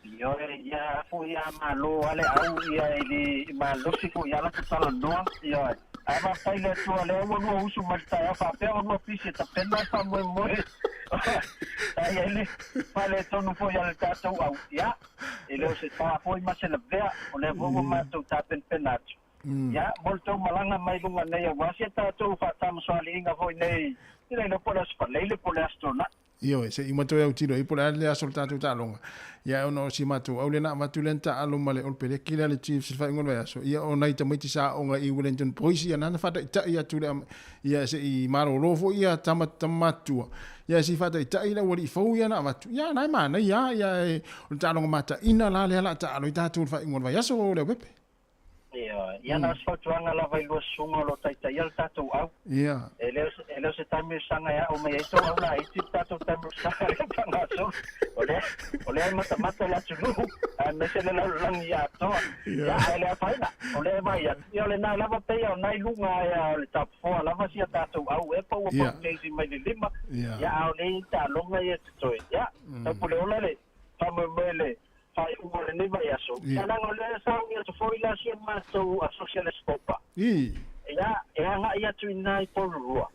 yo ya fu ya malo ale au ya ele ma lo si fu ya la tala no ya ava pai le tu ale o no usu malta ya fa pe o no pisi ta pena fa mo ai ele pale tonu fo ya le tato au ya ele se ta foi ma se le vea o le vo ma tu ta pen penacho ya molto malanga mai lunga nei wasi tātou whātamasoaliinga foi nei ina no pola spalele pola astronauta. Io se imato au tiro ipola le asoltato talonga ia ono si mato au le na matulenta alo male ol pele kila le chief fa ngol vaso ia ona ita mai sa onga I Wellington poisi ia nana fata ita ia tule ia se I maro lofo ia tamatu ia si fata ita ila wali fo ia na matu ia na mana ia o talonga mata ina la le la ta alo ita tu fa ngol vaso le pepe ia na sfatuanga la vai lo sunga lo taita ia tatou au ia ele se tami sanga ia o mai to au la iti tatou tami sanga le tanga so ole mata la tulu a me se le la langi ia to ia ele faina ole mai ia le na lava pe ia nai lunga ia le tap fo lava sia tatou au e pa o pa tesi mai le lima ia ole ta longa ia to ia ta pule ole le tamo mele fai umore nei vai aso. Kana ngole sa ia to foi la sia mato a social scopa. Ia nga ia tu nai porua.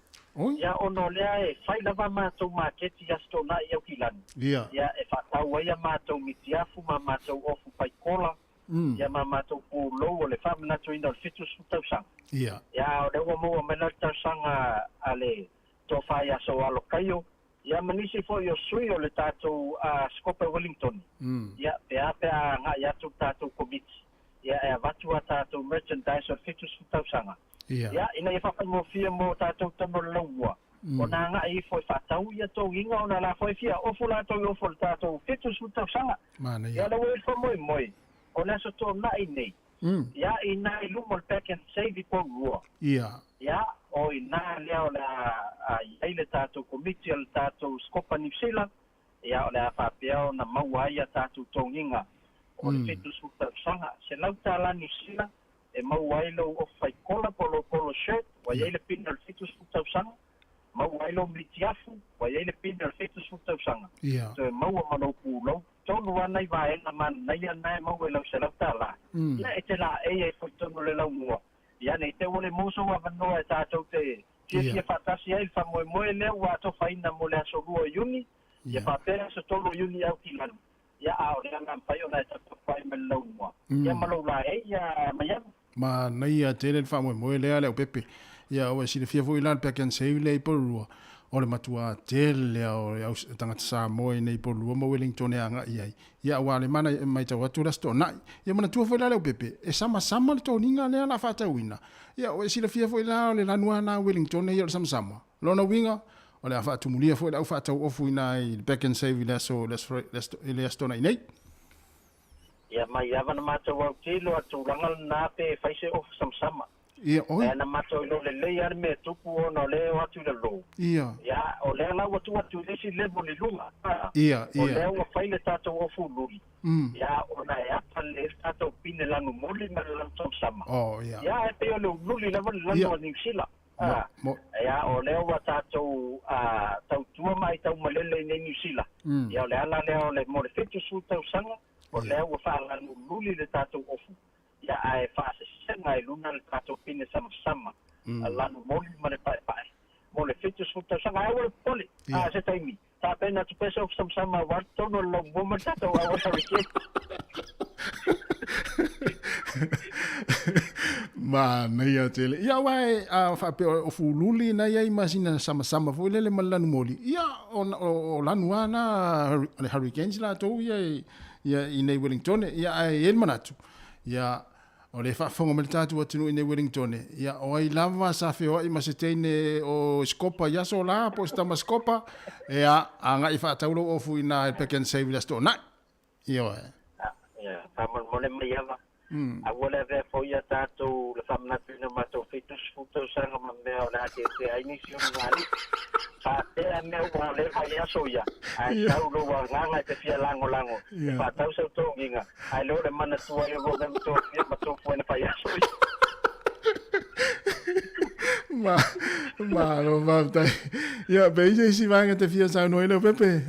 Ia ono le fai lava mato market ia sto na ia kilan. Ia e fa tau ia mato mitiafu mato ofu pai kola. Ia mato pulo le fa na tu ina fitus tau sang. Ia o le mo mena tau sanga ale to fai aso alo kaio. Ia manisi fo yo sui o le tātou Scopa Wellington. Ia pea nga ia tu tātou komiti. Ia e avatu a tātou merchandise o fitus futausanga. Ia ina ia whapai mo fia mo tātou tamo laua. O nā nga i fo whatau ia tō inga o nā la fo fia ofo la tō i ofo le tātou fitus futausanga. Ia la wei fo moi. O nā so tō nai nei. Ia i nā I lumo le back and save I po rua. Ia o I nā lea o le le tātou komiti o le tātou Scopa New Zealand, ia o le awhapea o na maua ia tātou tōnginga o le fitus futausanga. Se lau tāla New Zealand, e maua ilo o whai kola polo shirt, wa ia le pina le fitus futausanga, maua ilo mitiafu, wa ia le pina le fitus futausanga. So e maua mano pūlau, tonu anai vaenga man, na ia nai maua ilo se lau tāla. Ia e te la e fai tonu le lau mua. Ia nei te ole moso wa vanoa e tātou te tia fatasi ai fa moe leo wa to faina mo le aso rua yuni ia fa pera se tolo yuni au kilanu ia ao le anga pai ona ta pai me lo mo ia malo la e ia ma nei ia tele fa moe le o pepe ia o si le fia foi lan pe kan se le po rua o le matua tele o tanga Samoa nei po rua mo Wellington anga ia wa le mana mai ta watu la sto nai ia mana tu foi la o pepe e sama le toninga le la fata wina ia o si le fia foi la le lanua na Wellington ia sama lona winga o le afa tumulia foi la fata o fuina I back and save la so le sto nai nei ia mai ava na mata wa tilo atu langal na pe faise of sama ia oi na mato lo le ia me tupu ono le atu le lo ia o le la watu le si level le lunga ia o le wa faile tato o fu luli ia ona ia pale tato pine la no moli ma la sama ia e pe o luli la no New Zealand ia o le wa tato tau tua mai tau malele nei New Zealand ia o le ala le o le mo le fitu su tau sanga o le wa fa la no luli le tato o fu ia ai fa se senga I luna le tato pine sama la no moli ma le pai mo le fitu su tau sanga ai o poli se taimi ta pena tu peso sama wa tono lo mo tato wa sa ke ma nei a tele ia wai a fa pe o fululi na ia imagina sama foi le malanu moli ia o lanu ana le hurricanes la to ia I nei Wellington ia e manatu ia o le fa fonga meltatu atu I nei Wellington ia o ai lava sa fe o I masetene o Scopa ia so la po sta Scopa ia anga I fa taulo o fuina pe ken save la sto na ia fa mo le mai ava a wala ve fo ia tato le famna pina mato fitus futo sanga me ona te ai ni si ngali fa te me o le fa ia so ia ai tau lo wa nganga te fia lango fa tau so to nginga ai lo le mana tua yo go dem to ia mato fo na fa ia so ma no va tai ia beije si vanga te fia sa no ele pepe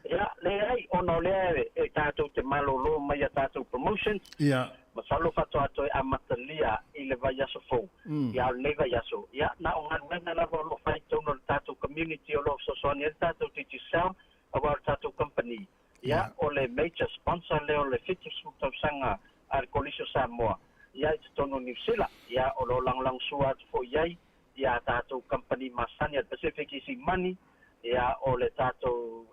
ia le ai ono le e tato te malo lo mai tato promotions ia ma salo fatto ato a matalia I le vai aso fo ia le vai aso ia na o ngana la lo fai tono tato community o lo so sonia tato titi sound about tato company ia o le major sponsor le o le fitus sanga al colisio Samoa ia tono sila ia o lo lang sua fo iai ia tātou company masani at Pacific Easy Money ia o le tātou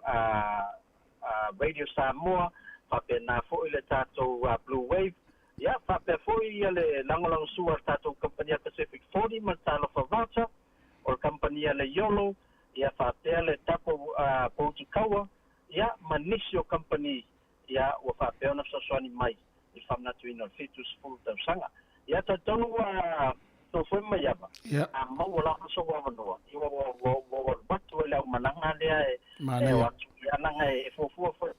Radio Samoa whapena fo i le tātou Blue Wave ia whapea fo i le langolang sua tātou company at Pacific 40 ma tālo whawata o company le Yolo ia whapea le tapo Poutukawa ia manisio company ia ua whapea na saswani mai i whamnatu ina fitus full tausanga ia tātou so foi mai ava a mau la so wa no I wa batu le mananga le e wa ya nanga e fo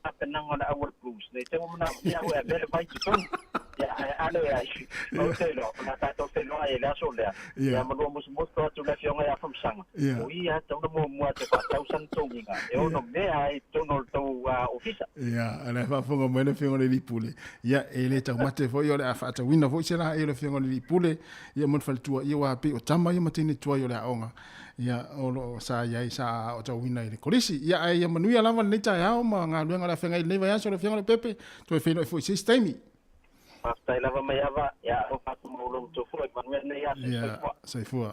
apenanga na our blues ne te mo na ya wa very fight to ya ale ya o te lo na ta to fe no ai la so le ya mo mo to tu le fiona ya fam sanga o ia to mo te pa tausan tonga e o no me ai to no to ofisa ya ale fa fo mo ne fiona li pule ya ele ta mate fo yo le fa ta wina fo sera ele fiona li pule ya mo fa tua ia wa pe o tama ia matini tua yo le aonga ia o lo sa ia sa o tau wina ile kolisi ia ai ia manui ala van neta ya o ma nga luenga la fenga ile vai so le fiona le pepe to fe no fo sistemi pasta lava mai ava ia o fa mo lo to fo manuel ne ia sai fo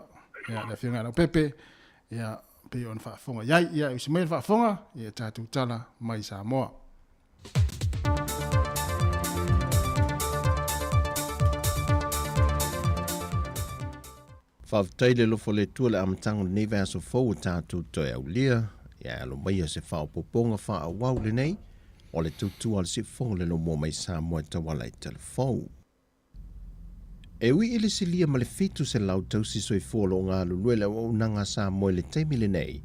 ia le fiona le pepe ia pe on fa fonga ia o se fa fonga ia tatu tala mai Samoa. Whawtaile lofo le tua le amatango le neve aso fau tātou toi au lia, ia alo mai se whao poponga wha a wau le nei, o le tutua le si fonga le no mō mai Samoa tawala I telefou. E ui ili si lia ma le fitu se lau tausi soi fōlo ngā lulue le o unanga Samoa le teimi le nei,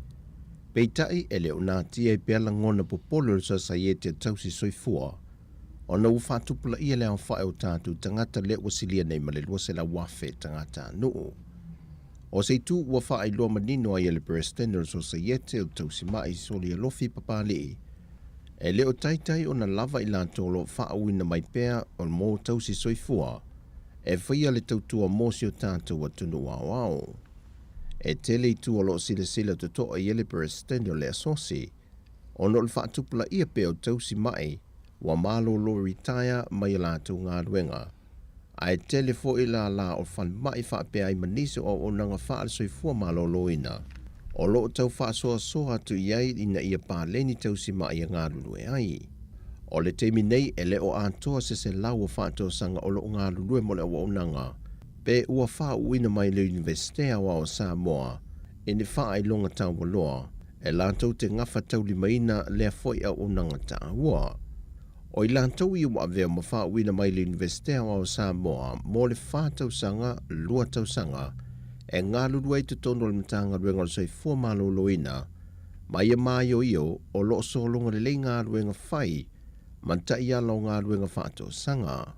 peitai e le o nā tia I pēla ngona popolo le sa iete tausi soi fua, o na ufa tupula ia le au whae o tātou tangata le o si lia nei ma le lua se la wafe tangata nuu. O se tu ua wha ai loa manino ai ele President so sa iete o tausi mai soli a lofi papali. E leo taitai o na lava I la tolo wha awina mai pēr o mō tausi soifua. E whaia le tautua mōsi o tātou a tunu wawao. E tele I tu o lo sila to toa I ele President o le asosi. O no le wha tupula ia pē o tausi mai wa malo lo retire mai la tu ngā ruenga. Ai telefo I la o fan mai wha pe ai maniso o nanga wha al soifua malo loina. O lo tau wha soa tu iai ina ia pā leni tau si mai ngā rurue ai. O le teimi nei e le o antoa se lau o wha tau sanga o lo ngā rurue mo le o nanga. Pe ua wha uina mai le universitea wa o Samoa. E ne wha ai longa tau waloa. E la tau te ngafa tau li maina lea foi au o nanga ta ua. O I lantou I ua vea ma wha uina mai le investea o Samoa mo le whātau sanga, lua tau sanga, e ngā lurua I te tono le matanga ruenga le soifua malo loina, ma ia māio io o loo solonga le ngā ruenga whai, man ta ia lo ngā ruenga whātau sanga.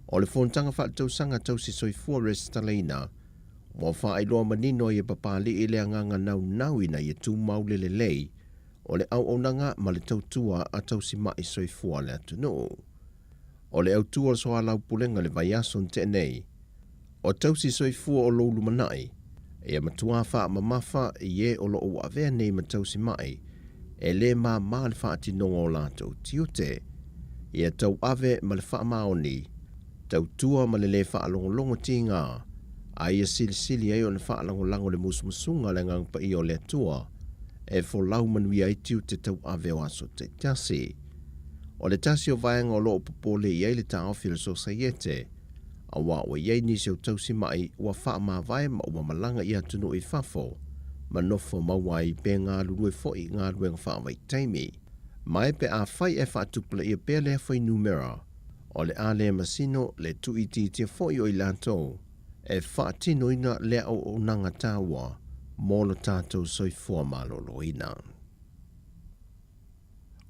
O le whontanga whātau sanga tau si soifua resta leina, mo wha iloa manino I papali I le anganga nau ina I tu maule le lei, o le au onanga ma le tautua a tausi mai soifua le atunu. O le autua o soa lau pulenga le vaiason te nei. O tausi soifua o loulu manai, e a matua wha mamafa I e o lo o avea nei ma tausi mai, e le ma le wha atinonga o lātou tiute, e a tau ave ma le wha maoni, tautua ma le wha alongolongo ti ngā, a ia sili ai o le wha alongolango le musumusunga le ngang pa I o le atua, e fo lau manui ai tiu te tau ave o aso te tasi. O le tasi o vaenga o loo popole I le ta ofile so sayete, a wa o iei nisi o tausi mai ua wha ma vae ma ua malanga I atunu I fafo, ma nofo maua I pe ngā lurue fo I ngā ruenga wha vai taimi. Mai pe a whai e wha tupula I a pe lea whai numera, o le a lea masino le tu I tia fo I o I lantou, e wha tino ina lea o nanga tāua, mōlo tātou soifua maloloina.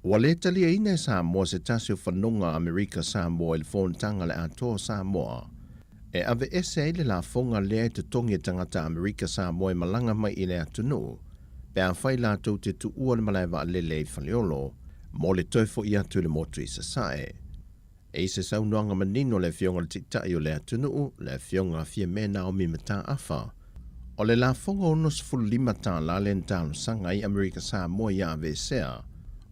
Wa le talia ina Samoa se tasi o whanonga Amerika Samoa I le whontanga le Atua Samoa. E ave ese ele la fonga lea te tongi tangata Amerika Samoa I malanga mai I le atunu, pe a whai lātou te tu ua le malaiwa lele I whaleolo, mo le toifo I atu le motu I sasae. E se saunoanga manino le fionga le titai o le atunu, le fionga fia mena o mi mata afa, o le la fonga onos fulima tā la len tānu sanga I Amerika Samoa ia ave sea,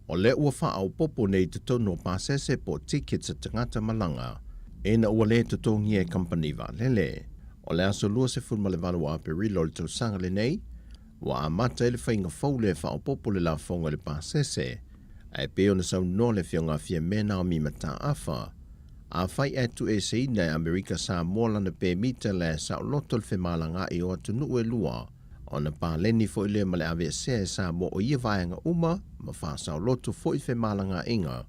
o le ua wha au popo nei te tono pāsese po tickets a tangata malanga, ena ua le totongi e company va lele. O le aso lua se fun male vanu a perilo le tau sanga le nei, wa amata ele whainga fau le wha o popo le la fonga le pasese, ai peo na sau no le fionga fia mena o mi mata afa, a whai atu e se ina e Amerika Samoa lana pe mita le sa o loto le whemalanga i o atu nuu e lua, o na pāleni fo ile male ave se e Samoa o ia vaenga uma, ma wha sa o loto fo i whemalanga inga,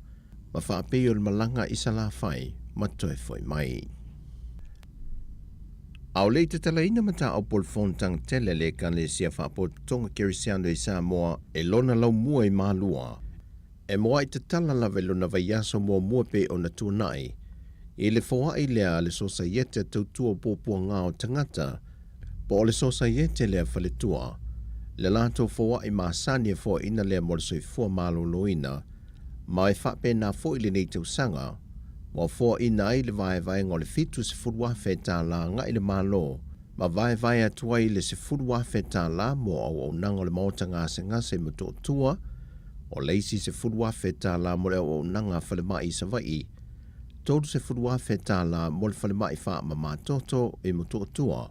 ma wha peo le malanga isa la whai, ma toi foi mai. Au le te talaina mata au polfon tang tele le kan le sia whapo tonga kerisiano i Samoa e lona lau mua i mālua. E moa i te tala lawe lona vai aso mua pe o na tūnai, e le foa i lea le sosaiete tautua pōpua ngā o tangata, po o le sosaiete lea whaletua, le lato foa i māsani e foa ina lea mo le soifua mālo loina, ma e whape nā fo i le nei tausanga, wa foa ina ai le vai ngole fitu se furua feta la nga i le malo, ma vai atua i le se furua feta la mo au nanga le maota ngase muto tua, o leisi se furua feta la mo le au nanga fale mai sa vai, todo se furua feta la mo le fale mai fa ma matoto i muto tua,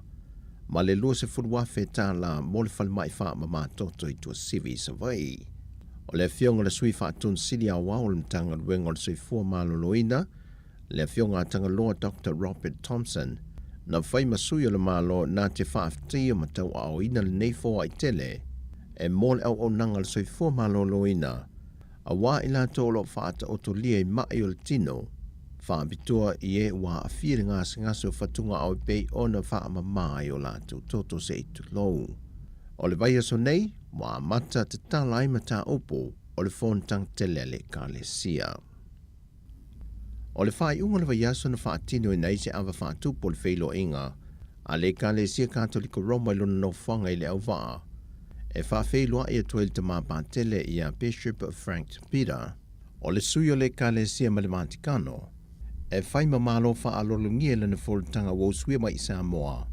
ma le lua se furua feta la mo le fale mai fa ma matoto i tua sivi sa vai. O le fionga le sui fa tun sili a wau le mtanga luenga le sui fua malo loina, le fionga tanga loa Dr. Robert Thompson, na whai masui o le malo nā te whaafti o matau au ina le neifo ai tele, e mōle au nanga le soifua malo loina, a wā ila tōlo whaata o to lia i mai o le tino, whaabitua i e wā a whiri ngāso whatunga au pei o na whaama mai o lātou toto se i tu lou. O le vai aso nei, wā mata te tala i mata opo o le whontang tele le ka le sia. O le whai unga le vai aso na whaatino i nei se awa whaatupo le whailo inga, a le ka le sia Katoliko Roma i luna no whanga i le au waa, e whaafeilua i atua i te māpātele i a Bishop of Frank Peter, o le sui o le ka le sia Malimantikano, e whai mamalo whaalolungia le na wholtanga woswia mai i Samoa,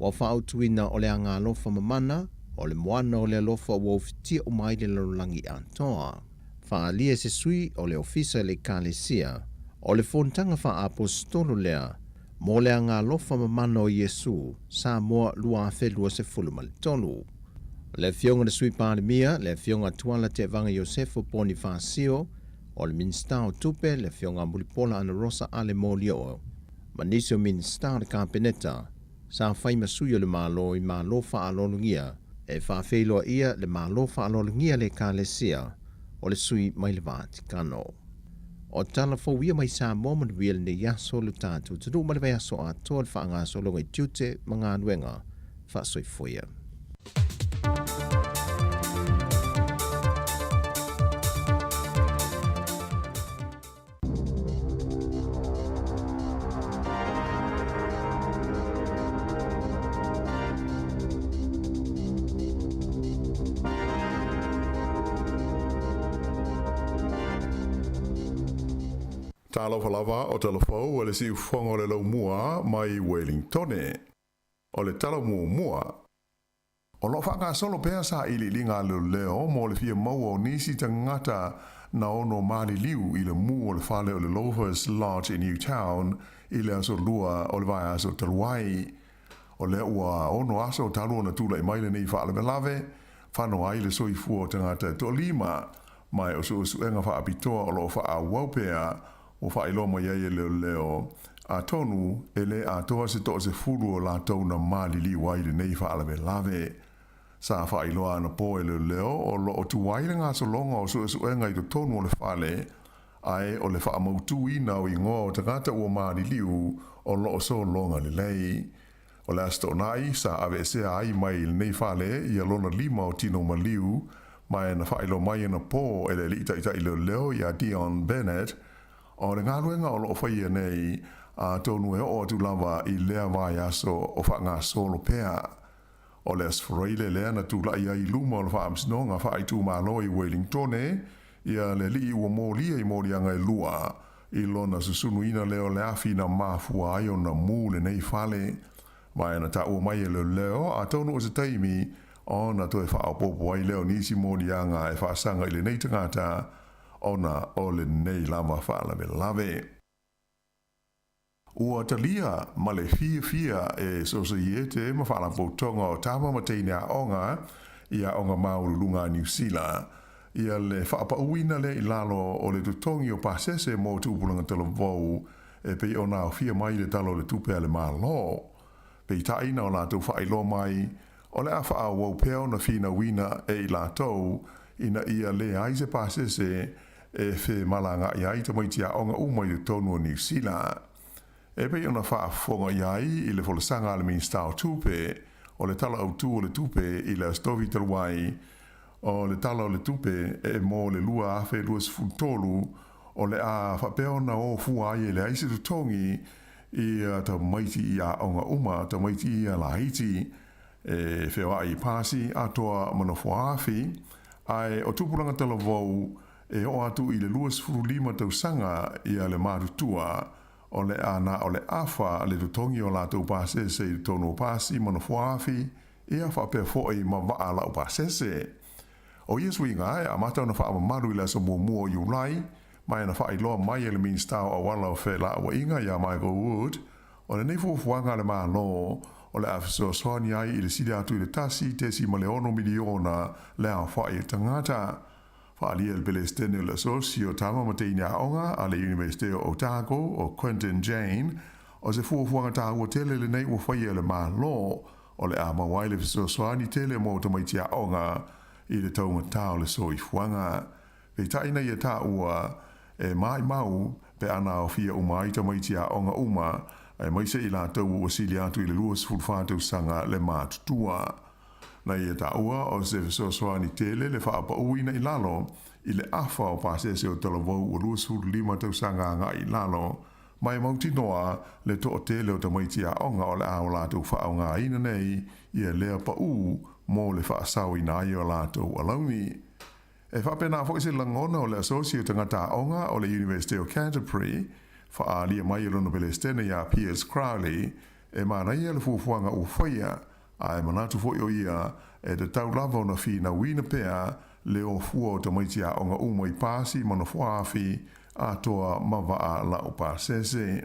wa whaautuina o le anga alofa mamana, o le moana o le alofa wofitia o mai le lalulangi antoa. Whaalia se sui o le ofisa le ka le sia, o le whontanga wha apostolo lea, mo le anga alofa mamana o Yesu, Samoa lua whelua se fulumali tonu. Le fionga le sui pālemia, le fionga tuala te vanga Iosefo Bonifasio, o le minsta o tupe, le fionga mulipola ana rosa ale molio, manisio minsta le kampeneta, sa whai masuyo le malo i malo whaalolungia, e whawheloa ia le malo whaalolungia le kālesia, o le sui mai le Vatikano. O tala fōwia mai sa moment wheel ne yaso le tātu, tunu ma le yaso a toa le whaanga solonga i tiute mga anuenga, whaasoi foia. Talo lava o telefo o le si fongo le lau mua mai Wellingtone. O le talo mua. O lo whaka solo pea sa ili linga leo mo le fia mau o nisi tangata na ono mali liu i le mu o le whale o le Lovers Lodge in Newtown i le aso lua o le vai aso taluai. O le ua ono aso talu na tula i maile nei whaale me lave, whano ai le soifua o tangata to lima, mai o su enga wha apitoa o lo wha waupea o whailo mai ai leo a tonu ele a toa se to se furu o la tau na mali li wai le nei whaala me lave. Sa whailo ana po leo o lo o tu waile ngā so longa o su enga i to tonu o le whale, ai o le wha mautu ina o ingoa o tangata ua mali liu o lo o so longa le lei. O le asto nai sa ave se ai mai le nei whale i alona lima o tino maliu, mai na whailo mai na po ele li ita leo i a Dion Bennett, o le ngāruenga o lo whaia nei a tonu e o tu lava i lea vai aso o wha ngā solo pea. O le asfreile lea na tu lai ai luma o le wha amsinonga wha ai tu malo i Wellingtone ia le li ua mōlia i mōlianga i lua i lona susunu ina leo le afi na mafua ai o na mū le nei whale. Mai na ta ua mai e leo a tonu o se taimi o na to e wha apopo ai leo nisi mōlianga e wha sanga i le nei tangata ona o le nei lava whaala me lave. ua talia ma le fia e societe ma whaala poutonga o tama ma teine a onga ia onga maurulunga New Zealand. Ia le whaapauina le i lalo o le tutongi o pasese mo tūpulanga talavou e pei ona o fia mai le talo le tupe le malo. Pei taina o lātou whailo mai o le awha a wau peo na fina wina e i lātou ina ia le aise pasese e whe malanga i aita maiti a onga umai le tonu o New Zealand. E pei ona whaafonga iai i le folasanga le minstao tupe o le tala au tu o le tupe i le astovi talwai o le tala o le tupe e mo le lua afe lua sfutolu o le a whapeo na o fua i le aise tutongi i ta maiti i a onga uma, ta maiti i a lahiti e whewa i pasi Atua manofua afi ai o tupulanga talavou e o atu i le lua sfurulima tausanga i a le marutua o le ana o le afa le tutongi o lātou pasese i tono pasi manofua afi i a whapea fo'i ma waa lau pasese. O Yesu i ngai, a matau na wha maru i la sa mua i ulai, mai na wha iloa mai ele minstau a wala o whela wa inga i a Michael Wood, o le neifu fuanga le maa lo, o le afiso soani ai i le sidi atu i le tasi, tesi ma le 1 miliona le a wha i tangata. Wha alia le Pelestene o le Sosio tama ma teine a onga a le Universite o Otago o Quentin Jane, o se fuanga ta ua tele le nei ua whai le maa lo, o le a mawai le afiso soani tele mo tamaiti a onga, i le taunga tau le soi fuanga. Pei taina i a ta ua e mai mau pe ana o fia umai ta maiti a onga uma e maise i la tau ua sili atu i le luas fulfātou sanga le mātutua. Na i a ta ua o se fesosoani tele le whaapa uina i lalo i le afa o pasese o talavou o luas fulfātou tau sanga nga i lalo mai mauti noa le to o tele o ta maiti a onga o le a o lātou whaau ngā ina nei i a lea pa mo le whaasau i nai o lātou alauni. E whapena fwoi se langona o le asosio tangata onga o le University of Canterbury, whaalia mai o lono Pelestene ia Piers Crowley, e mānai le fufuanga u whaia, a e manatu fwoi o ia e te tau lava o na fi na wina pea le o fua o ta maiti a onga umo i pasi mana fuafi a toa mawaa la o pasese.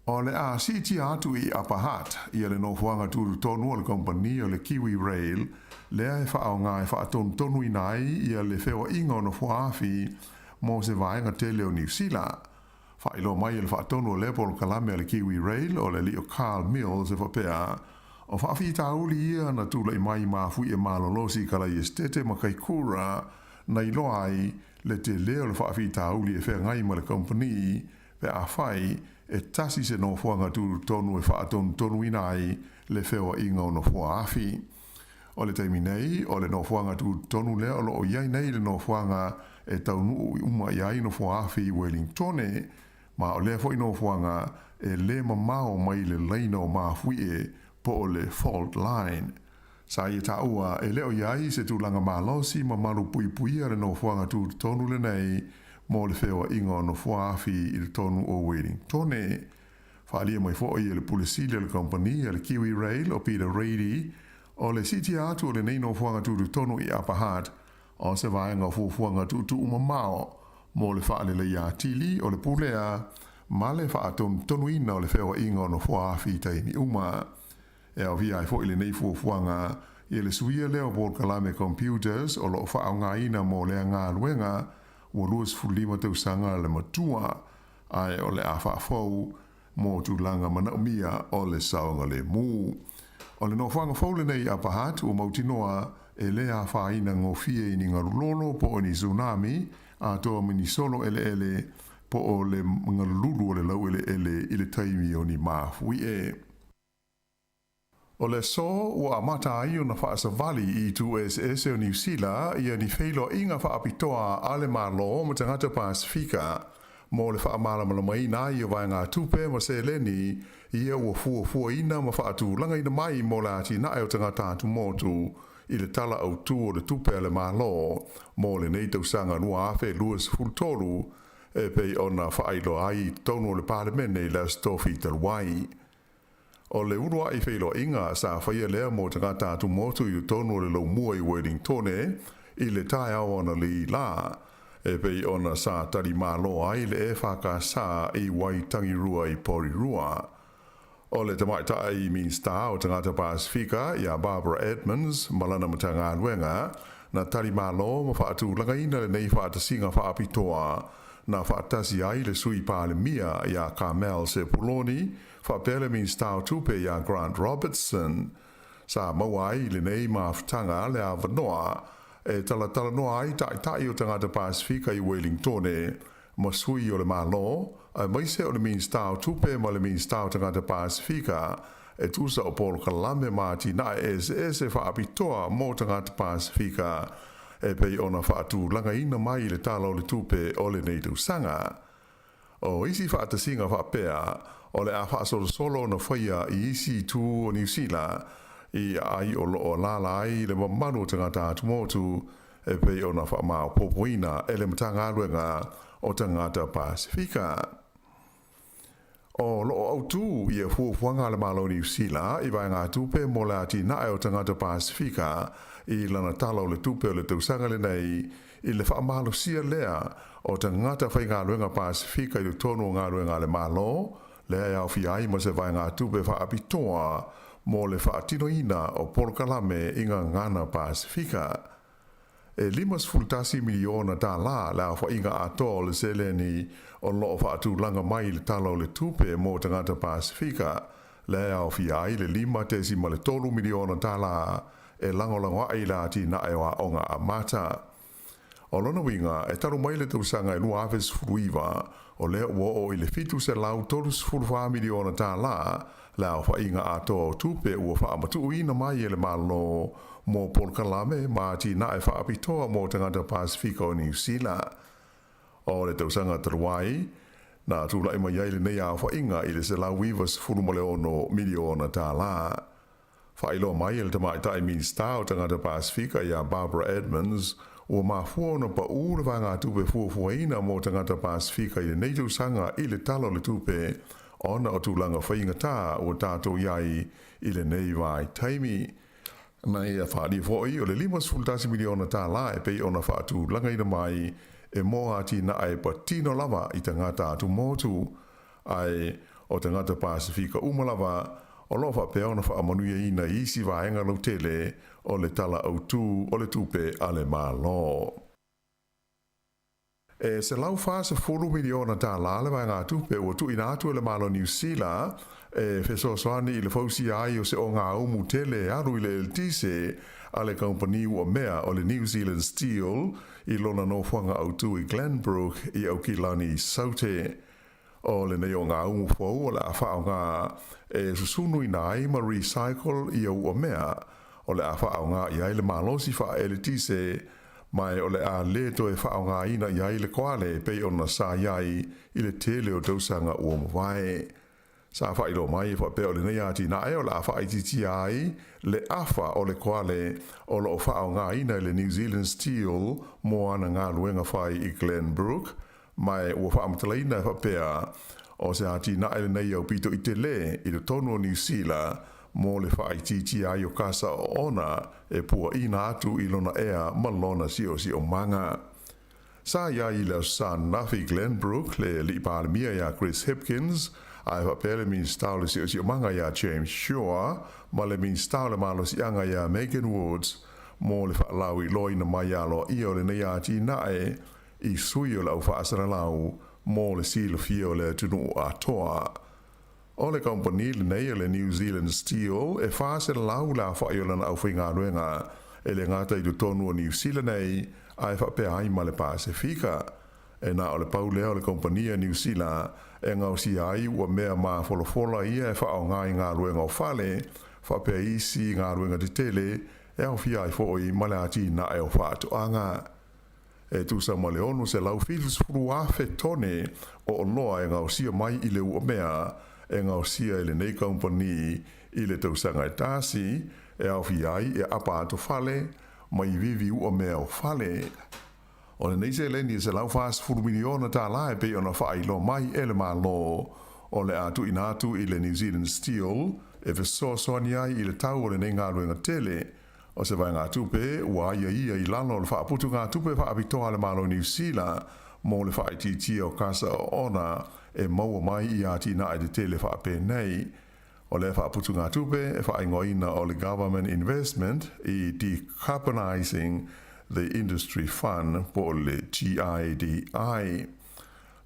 O le a siti atu i Apahat, ia le nofuanga turu tonu o le kompani o le Kiwi Rail, lea e whaao ngā e whaatonu tonu i nai ia le whewa inga o na fuaafi mo se vaenga tele o New Zealand. Whailo mai le whaatonu o lepo o kalame o le Kiwi Rail o le Leo Carl Mills e whapea. O whaafi tauli ia na tula i mai mafui e malolosi kala i estete ma kaikura na iloai le te leo le whaafi tauli e whea ngai ma le kompani pe a whai e tasi se no fuanga turu tonu e whaatonu tonu inai le whewa inga o no fuaafi. O le taimi nei, o le no fuanga turu tonu lea o lo o iai nei le no fuanga e taunu uma iai no fuaafi i Wellingtone, ma o lea foi no fuanga e le mamao mai le leina o mafui e po o le fault line. Sa i taua e leo iai se tūlanga malosi ma maru pui pui le no fuanga turu tonu le nei mo le whewa inga o no fuaafi i le tonu o Wellingtone. Whaalia mai fo i le pulisi le company le Kiwi Rail o Peter Reedy o le siti atu o le nei no fuanga turu tonu i Apahat o se vaenga fuanga tutu umamao mo le whaale le ia tili o le pulea ma le whaatonu tonu ina o le whewa inga o no fuaafi taimi uma. E au via i fo i le nei fuanga i le suia leo Port Kalame Computers o lo whaau ngā ina mo lea ngā luenga ua luas fulima tausanga le matua ai o le awhaafou mo tūlanga manaumia o le saonga le mū. O le no whanga fōle nei Apahat o mautinoa e le a whaina ngofie i ni ngarulolo po o ni tsunami a toa mini solo ele po o le ngarululu o le lau ele i le taimi o ni mafui e. O le so ua amata ai o na whaasavali i tu SS o New Zealand ia ni wheilo inga whaapitoa ale malo mo tangata Pasifika mo le whaamala mai na i o vai ngā tupe mo se leni ia ua fua ina ma whaatu langa ina mai mo la ati na o tangata atu motu i le tala au tu o le tupe ale malo mo le nei tausanga nua afe luas fultoru e pei o na whailo ai tonu o le parlemene i la stofi talwai. O le urua i wheilo inga sa whaia lea mo tangata atu motu i tonu o le lau mua i Wellingtone i le tai awana li la. e pei ona sa tari malo ai le e whaka sa i wai tangi rua i pori rua. O le tamaita ai minsta o tangata Pasifika ia Barbara Edmonds malana matanga luenga na tari malo ma whaatu langaina le nei whaatasinga whaapitoa na whaatasi ai le sui pāle mia ia Carmel Sepuloni whaapele minsta o tupe ia Grant Robertson sa mawai le nei maafutanga le avanoa e tala noa ai tai o tangata Pasifika i Wellingtone ma sui o le malo a maise o le minsta o tupe ma le minsta o tangata Pasifika e tusa o polo kalame mati na e whaapitoa mo tangata Pasifika e pei ona whaatu langa ina mai le tala o le tupe o le nei sanga. O isi whaatasinga whaapea o le a whaasolo na whaia i isi tu o New Zealand i ai o loo lala ai le mamanu tangata atumotu e pei ona whaamao popoina e le matanga aluenga o tangata Pasifika. O loo autu i e fuafuanga le malo New Zealand i vai ngā tupe mo le ati nae o tangata Pasifika i lana tala o le tupe o le tausanga le nei i le whaamalo sia lea o tangata whai ngā luenga Pasifika i le tonu ngā luenga le malo lea iau fi ai ma se vai ngā tupe whaapitoa mo le whaatino ina o polokalame i ngā ngana Pasifika. E 5 miliona tā la la wha inga ato le seleni o loo whaatu langa mai le tala o le tupe mo tangata Pasifika le au fi ai le 5 miliona tā la e langolango ai la ti na e wa onga a mata. O lona winga e taru mai le tausanga e nua aves furuiva o le o i le fitu se lau 3 miliona tā la wha inga ato tupe ua wha amatu ina mai e le malo mo polkalame ma ti na e whaapitoa mo tangata Pasifika o New Zealand. O le tausanga taruai, na tūla ima iai le nei a whainga i le se lau wivas 4 miliona tā la. Whailo mai e le tamaitai minsta o tangata Pasifika ia Barbara Edmonds ua mafuona pa ura wanga tupe fuafuaina mo tangata Pasifika i le nei tausanga i le talo le tupe ona o tūlanga whainga tā o tātou iai i le nei vai taimi. Na ia whaari fwoi o le 5 miliona tā la e pei ona whaatu langa ina mai e moa ati na ai patino lava i tangata atu motu ai o tangata Pasifika umalava o lofa pe ona whaamanuia ina isi vaenga lau tele o le tala autu o le tupe ale malo. E se lau fasa 4 miliona tā la le vaenga tupe o tu ina atu le malo New Zealand e fesosoani i le fausi ai o se o ngā umu tele aru i le eltise a le company ua mea o le New Zealand Steel i lona no whanga autu i Glenbrook i au kilani saute. O le nei o ngā umu fau o le a whao ngā e susunu i nai ma recycle i au ua mea o le a whao ngā i aile malosi wha eltise mai o le a leto e whao ngā ina i aile koale pei ona sa iai i le tele o tausanga ua mwai. Sa whailo mai e whapea o le nei ati na e o la wha ititi ai le awha o le koale o lo whao ngā ina le New Zealand Steel mo ana ngā luenga whai i Glenbrook mai ua whaamtalaina e whapea o se ati na e le nei au pito i te le i le tonu o New Zealand mo le wha ititi ai o kasa o ona e pua ina atu i lona ea malona si o manga. Sa ia i le san nafi Glenbrook le li pālemia ia Chris Hipkins ai whapele min stau le si o manga ia James Shaw, ma le min stau le malo si anga ia Megan Woods, mo le whaalau i loina mai alo i o le nei ati nae, i sui o lau whaasara lau, mo le silo fio le tunu Atua. O le company le nei le New Zealand Steel, e whaasara lau la whaiolan au whinga ruenga, e le ngata i tu tonu o New Zealand nei, ai whapea ai ma le Pasifika. E na o le paulea o le kompania New Zealand, e ngau si ai ua mea maa folofola ia e whao ngā i ngā ruenga o whale, whapea isi ngā ruenga te tele, e au fia i fōi male ati na e o whātu anga. E tūsa male onu se lau whilus furu awhe tone o loa e ngau sia mai i le ua mea, e ngau sia i le nei kompani i le tausanga e tāsi, e au fia ai e apa ato whale, mai vivi ua mea o whale. O le neise leni se lau fast 4 miliona tā la e pe ona whailo mai ele malo o le atu inatu i le New Zealand Steel e fe so soani ai i le tau o le nei ngā ruenga tele O se vai ngā tupe, ua ia I lalo le whaaputu ngā tupe whaapitoa le malo New Zealand, mō le whaititia o kasa o ona, e maua mai I ati na I te tele whaape nei. O le whaaputu ngā tupe, e whaingoina o le government investment I decarbonizing the industry fund po le GIDI.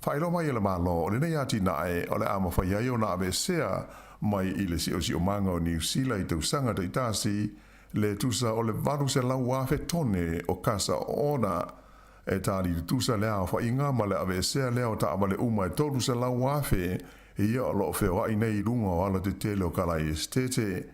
Whailo mai le malo, o le nei ati nae, o le ama whaiai o na abe sea, mai I le si o manga o New Zealand I tau sanga te itasi, le tusa o le varu se lau afe tone o kasa o ona, e tāli le tusa lea o whainga ma le abe sea lea o ta ama le uma e tolu se lau afe, ia o loo wheo ai nei runga o ala te tele o kalai estete.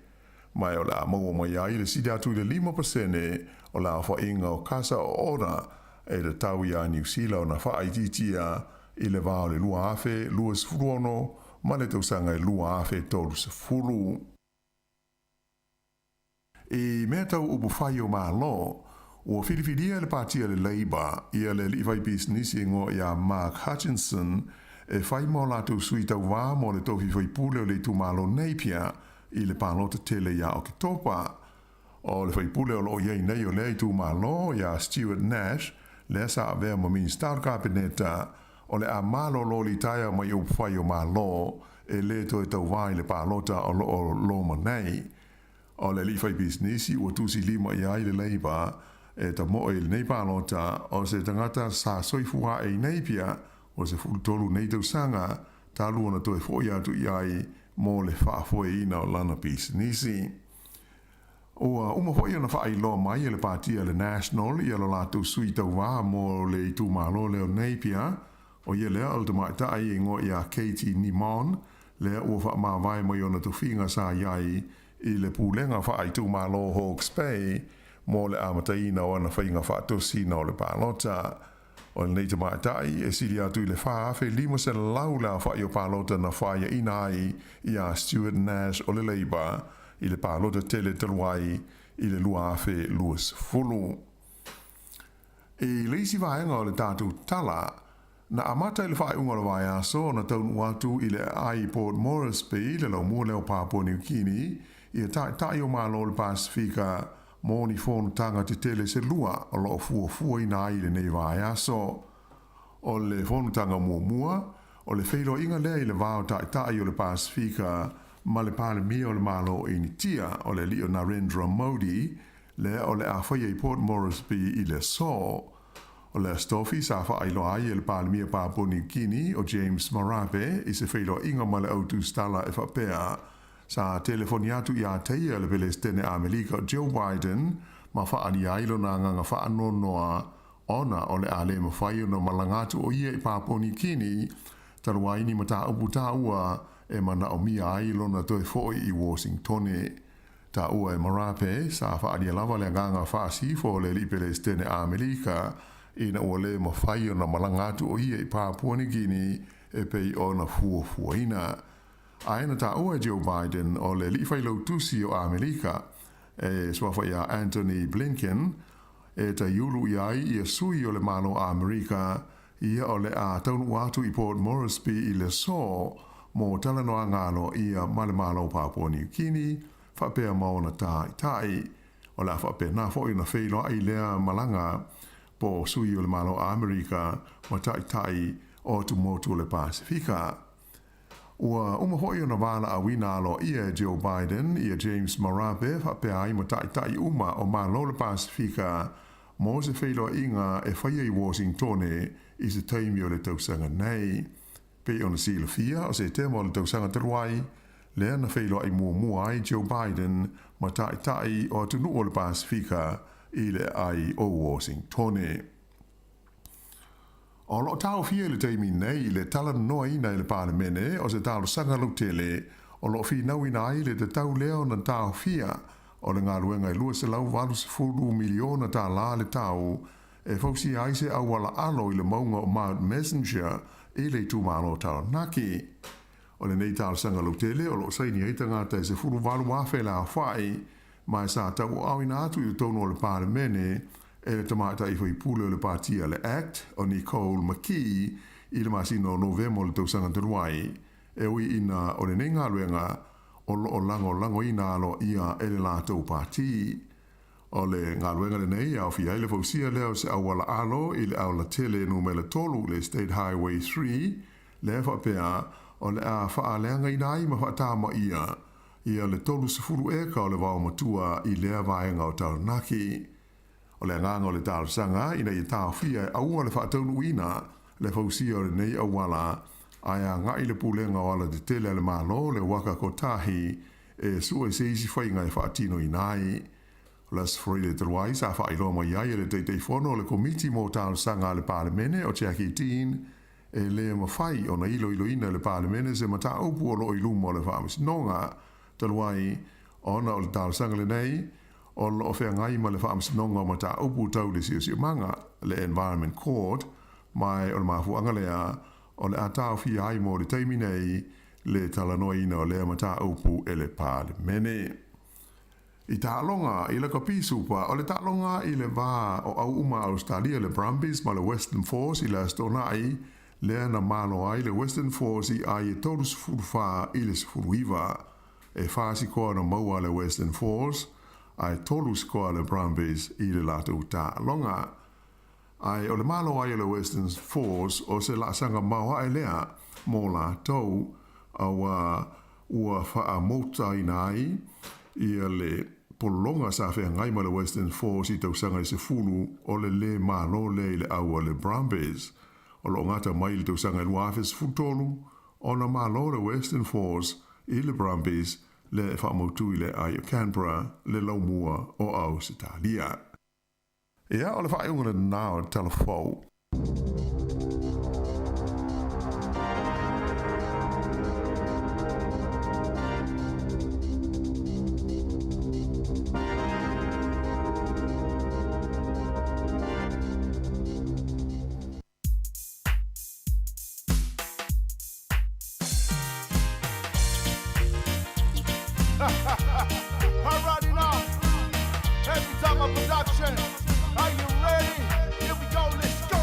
Mai o la maua mai ai le sida atu le 5% o la whainga o kasa o ona, e le tau ia New Zealand o na whaititia I le vao le lua afe, lua sfuruono, ma le tausanga I lua afe tolu se furu. E mea tau upu whai o maa lo, o whiriwhiria le pātia le Labour, ia le liwhai business ingo ia Mark Hutchinson, e whai mo la tau sui tau wā mo le tau whiwhai pule o le tu malo neipia, I le pālota tele ia o ki topa. O le whai pule o lo iei nei o le tu malo, ia Stuart Nash, le sa avea mo min star kabineta, o le a malo lo li taia mai upu whai o malo, e le to e tau wā I le pālota o lo manei. O le liwhai business ua tusi lima ia I le Labour, e ta mo e le nei pālota, o se tangata sa soifua e neipia, o se fulutolu nei tau sanga, ta lua na toe fo ia tu iai, mo le whaafoe ina o lana business. Ua uma hoi ana whaai loa mai le pātia le National, ia lo lātou sui tau wā mo le tu malo leo neipia, o ia lea o te maitai e ngo ia Katie Nimon, lea ua wha maa vai mai ona tu whinga sa iai, I le pūlenga whaai tu malo Hawke's Bay, mo le amataina o ana whainga whaatosi na o le pālota. O le nei te maitai, e siri atu I le whaafe lima se lau la whai o pālota na whaia ina ai ia Stuart Nash o le Labour, I le pālota tele taluai I le lua afe luas fulu. E leisi vaenga o le tātou tala, na amata I le whai unga le vai aso na taunu atu I le ai Port Moresby le lau mua leo Papua New Guinea, ia tai o malo le Pasifika, mōni whonu tanga te tele se lua o loo fua ina ai le nei vai aso. O le whonu tanga mua, o le wheilo inga lea I le vāo tai o le Pasifika, ma le pāle mia o le malo initia o le Leo Narendra Modi, lea o le awhaia I Port Moresby I le so. O le stofi sa whailo ai le pāle mia Papua New Guinea o James Marape I se wheilo inga ma le autu stala e whapea, sa telefoni atu ia teia le Palestine Amerika Joe Biden ma whaani ailo na nganga whaanonoa ona o le ale mawhai o no malangatu o ia I Papua New Guinea taruaini ma ta upu ta ua e mana o mia ailo na toi foi I Washington. Ta ua e Marape sa whaani lava le nganga whaasifo le li Palestine Amerika ina ua le mawhai o no malangatu o ia I Papua New Guinea e pei o na fuafuaina. Aina ta ua Joe Biden o le liwhailau tusi o Amerika e swafa ia Anthony Blinken e ta yulu iai ia sui o le malo Amerika ia o le a taunu atu I Port Moresby I le so mo talanoa ngalo ia ma le malo Papua New Guinea whapea maona tai o la whapea na fo ina wheilo ai lea malanga po sui o le malo Amerika ma tai o tumotu le Pasifika. Ua hoi ona wala a wina alo ia Joe Biden, ia James Marape, whapea ai ma tai uma o malo le Pasifika, mo se wheilo inga e whaia I Washington I se taimi o le tausanga nei. Pe ona sila fia o se temo o le tausanga taruai, lea na wheilo ai mua ai Joe Biden ma tai o tunu o le Pasifika I le ai o Washington. O lo tau fia le teimi nei le tala noa ina I le palemene o se tau sanga lau tele o lo fi nau ina ai le te tau leo na tau fia o le ngā ruenga I lua se lau walu se fulu miliona ta la le tau e fausi ai se au wala alo I le maunga o Mount Messenger I le tu malo tau naki. O le nei tau sanga lau tele o lo saini eita ngata e se fulu walu wafe la whai mai sa tau au ina atu I tono o le palemene e le tamata I whai pule o le pātia le Act o Nicole McKee I le masino o Novemo le tausanga taruai e ui ina o le nenga luenga o lango ina alo ia e le lātou pāti. O le ngā ruenga le nei au fia le fausia leo se awala alo i le au la tele no me le tolu le State Highway 3 le whapea o le a whaaleanga i nai ma whaatama ia le tolu sefuru eka o le wao matua i lea vaenga o Taranaki. O le nganga o le tārsanga ina i tāwhia e aua le whaataunu ina le fausia o le nei awala aia ngai le pulenga o ala te tele le malo le waka kotahi e sua se isi whainga e whaatino i nai. Las Freire Terwai sa fa ilo mo ia le te fono le komiti mo tārsanga le parlemene o Jackie Dean e le mawhai o na ilo ina le parlemene se mata upu o lo ilumo le whaamis nonga Terwai ona o le tārsanga le nei o lo whea ngai ma le whaamis nonga o mata upu tau le siu manga le Environment Court mai o le mafuanga lea o le atao fi ai mo le teimi nei le talanoina o le mata upu e le parlemene. I tālonga i le kapisupa o le tālonga i le wā o au uma Australia le Brumbies ma le Western Force i le astonai lea na malo ai le Western Force i ai e tolu sifuru i le sifuru iwa e whasi koa na maua le Western Force ai tolu skoa le Brumbies i le latu tālonga. Ai o le malo ai le Western Force o se la sanga maua ai lea mō la tau ua wha mota i nai i le polonga sa whea ngai ma le Western Force i tau sanga i se fulu o le malo le aua le Brumbies. O lo ngata mai le tau sanga i luafes futolu o na malo le Western Force i le Brumbies le whaamautu i le ai o Canberra le laumua o Australia. Ia o le whaeungana nā o telefou. Alrighty now, every time a production. Are you ready? Here we go, let's go.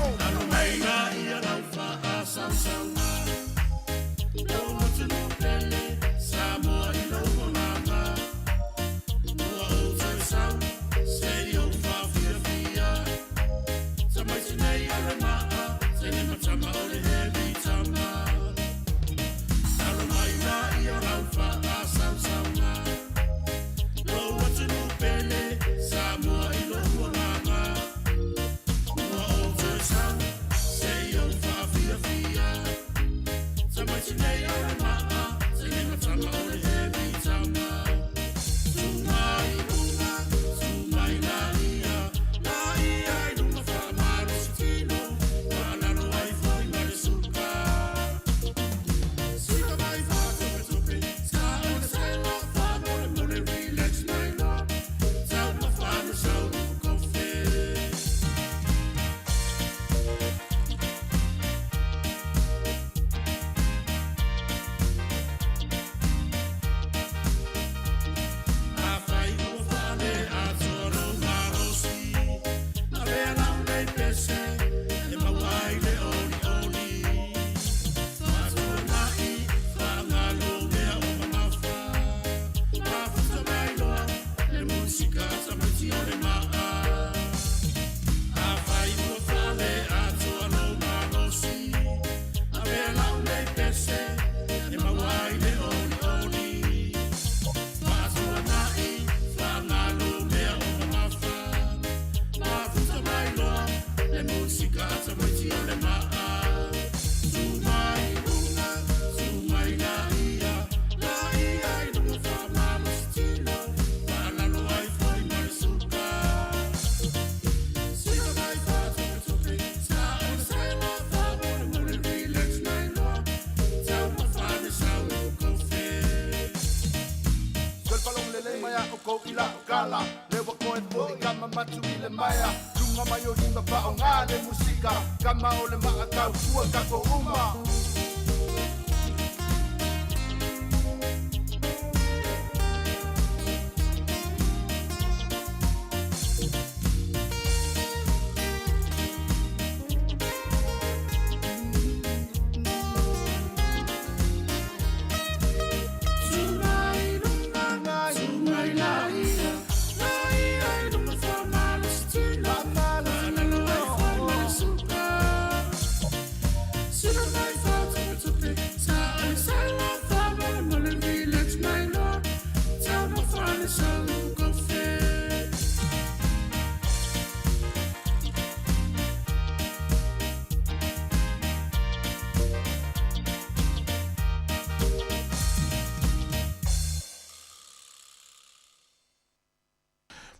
matu i le maia Tunga mai o hima pa o ngā le musika Kama o le maa kau kua kako uma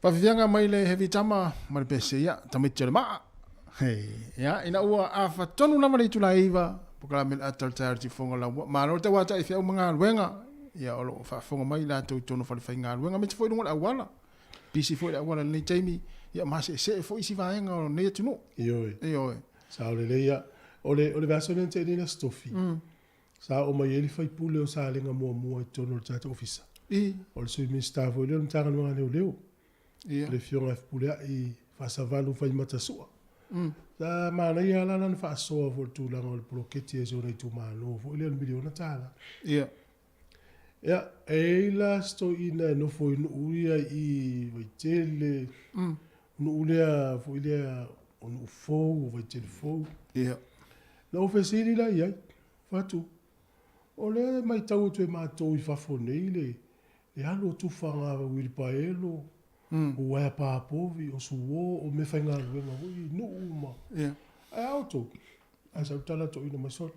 Pafianga mai le heavy tama mai pese ya tamite le ma. Hey, ya ina ua afa tonu na mai tula iva. Pokala mel atal tarti fonga la ma no te wata ifia mga wenga. Ya olo fa fonga mai la to tonu fa finga wenga me foi ngol awala. Pisi foi awala ni Jamie ya ma se foi si vaenga o ne tunu. Yo. Sa le ya ole verso ne te ni stofi. Sa o mai ele fai pule o sa lenga mo tonu tata ofisa. O se mi stavo le ntanga no leo. Le fiona pule e fa sa valu fai mata sua. Da mana ia la nan fa so vo tu la ngol bloketi e zona tu mano vo le miliona tala. E la sto ina no foi no uia i vaitele. No uia foi le on fo vaitele fo. La ofesiri la ia fatu. Ole mai tau tu ma to I fa fonele. E alo tu fanga wil paelo. O é para povi o suo o me fainga wenga ui no uma ai auto ai sa tala to ina masol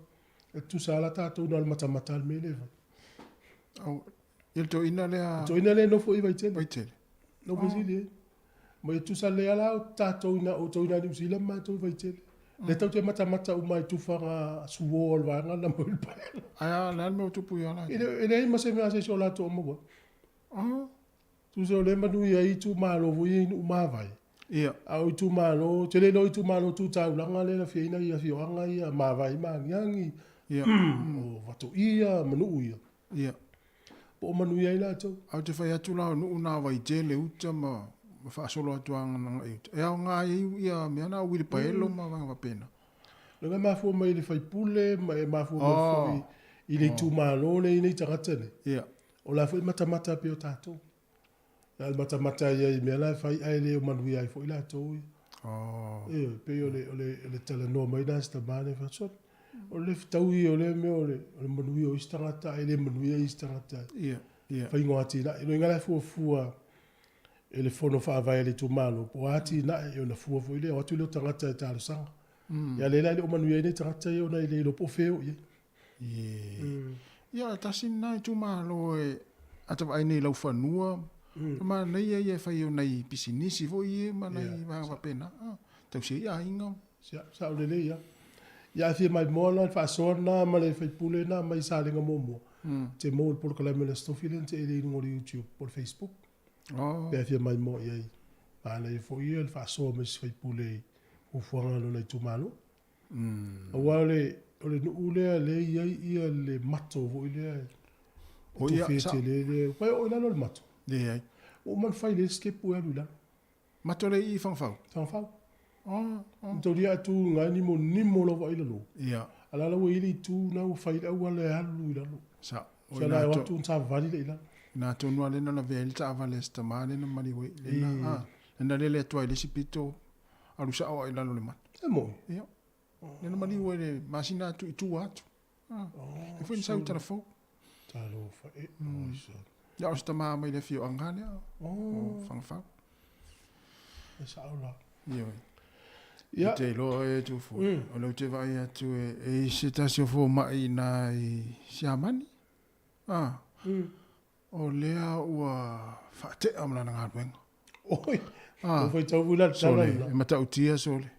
e tu sala ta to no mata mata me leva au il to ina le no foi vai tele no visile ma tu sala ala ta to ina ni sila ma to vai tele le tau te mata o mai tu fanga suo o vanga na mo pa ai la me tu pu ya la ine ma se me ase sola to mo tu se le manu ia tu malo vui no mavai au tu malo te le no tu malo tu tau langa le fiina ia fianga ia mavai mangiangi o vato ia manu ia po manu ia la tu au te fai atu la no na vai tele uta ma fa solo atu anga e au nga ia me ana wi pa elo ma va pena le ma fu mai le fai pule ma fu mai ile tu malo le ni taratene o la foi mata pe o tato al mata ia I me la fai ai le manu ia foi la to pe le tele no mai da sta bane fa so o le taui o le me o le manu ia istangata ai le manu ia istangata fai ngati la no ngala fu ele fono fa vai le tu malo po ati na e na fu ile o tu le tangata ta le sang ya le la le manu ia ni tangata ia na ile lo po feo ia tasin na tu malo e ata ai nei lau fanua ma nei ia fai o nei pisinisi vo ia ma nei va pena tau se ia inga sa le ia ia fi mai mola fa sona ma le fai pule na mai sa le momo te mo por kala me sto filen te ile no YouTube por Facebook pe fi mai mo ia pa le fo ia fa so me fai pule o fora no tu malo o ole no ule le ia le mato vo ile o ia sa le poi o la no mato o man fai le skip o ala mato le I fangfau to dia tu ngani mo lo vai lo ala la ile tu na o fai la wala alu la sa o la wa tu sa vali le na to no le na vel ta vale sta mane na mali we na le to ile sipito alu sa o ila lo le mat mo na mali we le masina tu atu e foi sa telefone talo fa ja sta ma mai le fio angane fangfau sa ola Ja. Te lo e tu fu. O lo te vai atu e se tasio fu mai na I siamani. O lea ua whate amla na ngārwenga. Oi. O fai tau wula tala ina. E mata utia sole.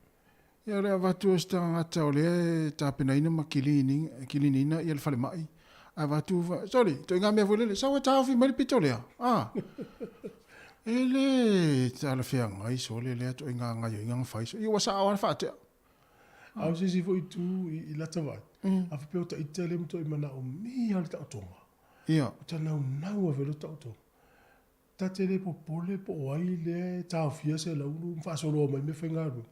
Ia lea watu o sta ngata o lea e tāpena ina ma kilinina I al whale mai. A watu sorry, to inga mea fulele. Sawa tāwhi mari pito lea. Ele tala fia ngai sole le to inga ngai inga fai so I wasa awan fate au si foi tu I la tava a fe ta itele mto I mana o mi al ta tonga ta na o velo ta to ta tele po pole po ai le ta fia se la ulu fa so lo mai me fenga ru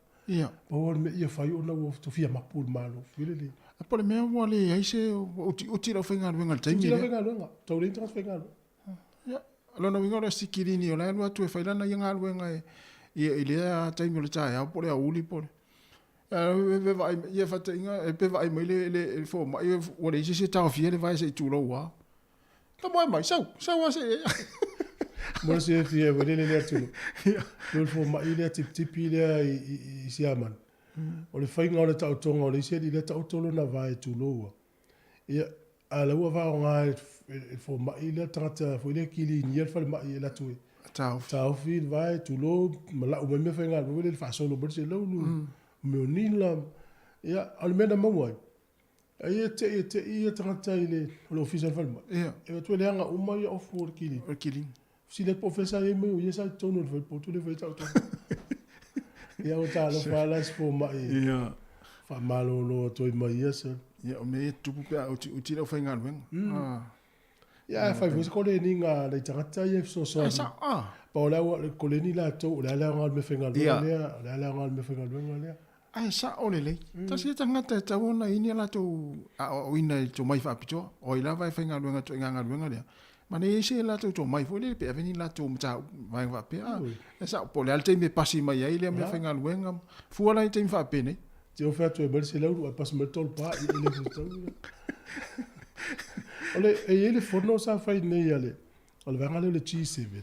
po me ia fai ona o to fia ma pul malo filele a pole me o le ai se o tira fenga ru ngal taimi le fenga ru to le trans fenga ru Lona winga le sikirini o la no atu e failana yanga alwenga e ile a taimi le tai a pole a uli pole. E vai ia fata inga e pe vai mai le fo mai o le se ta fie le vai se tu lo wa. Ka mai sau a se. Mo se fie o le tu. Lo fo mai le tip ile I siaman. O le fainga o le tau tonga o le se le tau tolo na vai tu lo. Ia a la wa va nga e fo mai le trata fo le kili ni el fa mai la tu Tau fil vai tu lo mala o me fenga lo le fa solo berse lo nu. Me ni la ya al me na mo. Ai te tangata ile lo official falma. E tu le anga uma ya of work kili. Si le professeur e me o yesa tono de pour tous les veut ta. Ya o ta lo falas po ma e. Fa malo lo to ma yesa. Ya o me tu pe o ti lo fenga wen. Ya fa vous ko ni nga le tangata ye so. Pa la ko le ni la to la nga me fenga lo la nga me fenga lo le. Ai sa ole le. Ta si tangata ta ona ini la to o ina to mai fa pito. O ila vai fenga lo nga to nga lo le. Ma ne se la to mai fo le pe aveni la to mta vai va pe. Sa po le alte me pasi mai ai le me fenga lo nga. Fu ala te fa pe ne. Ti o fa to e berse la o pas me tol pa ile fusto. Ole e ele forno sa fa ne yale. Ole va ngale le G7.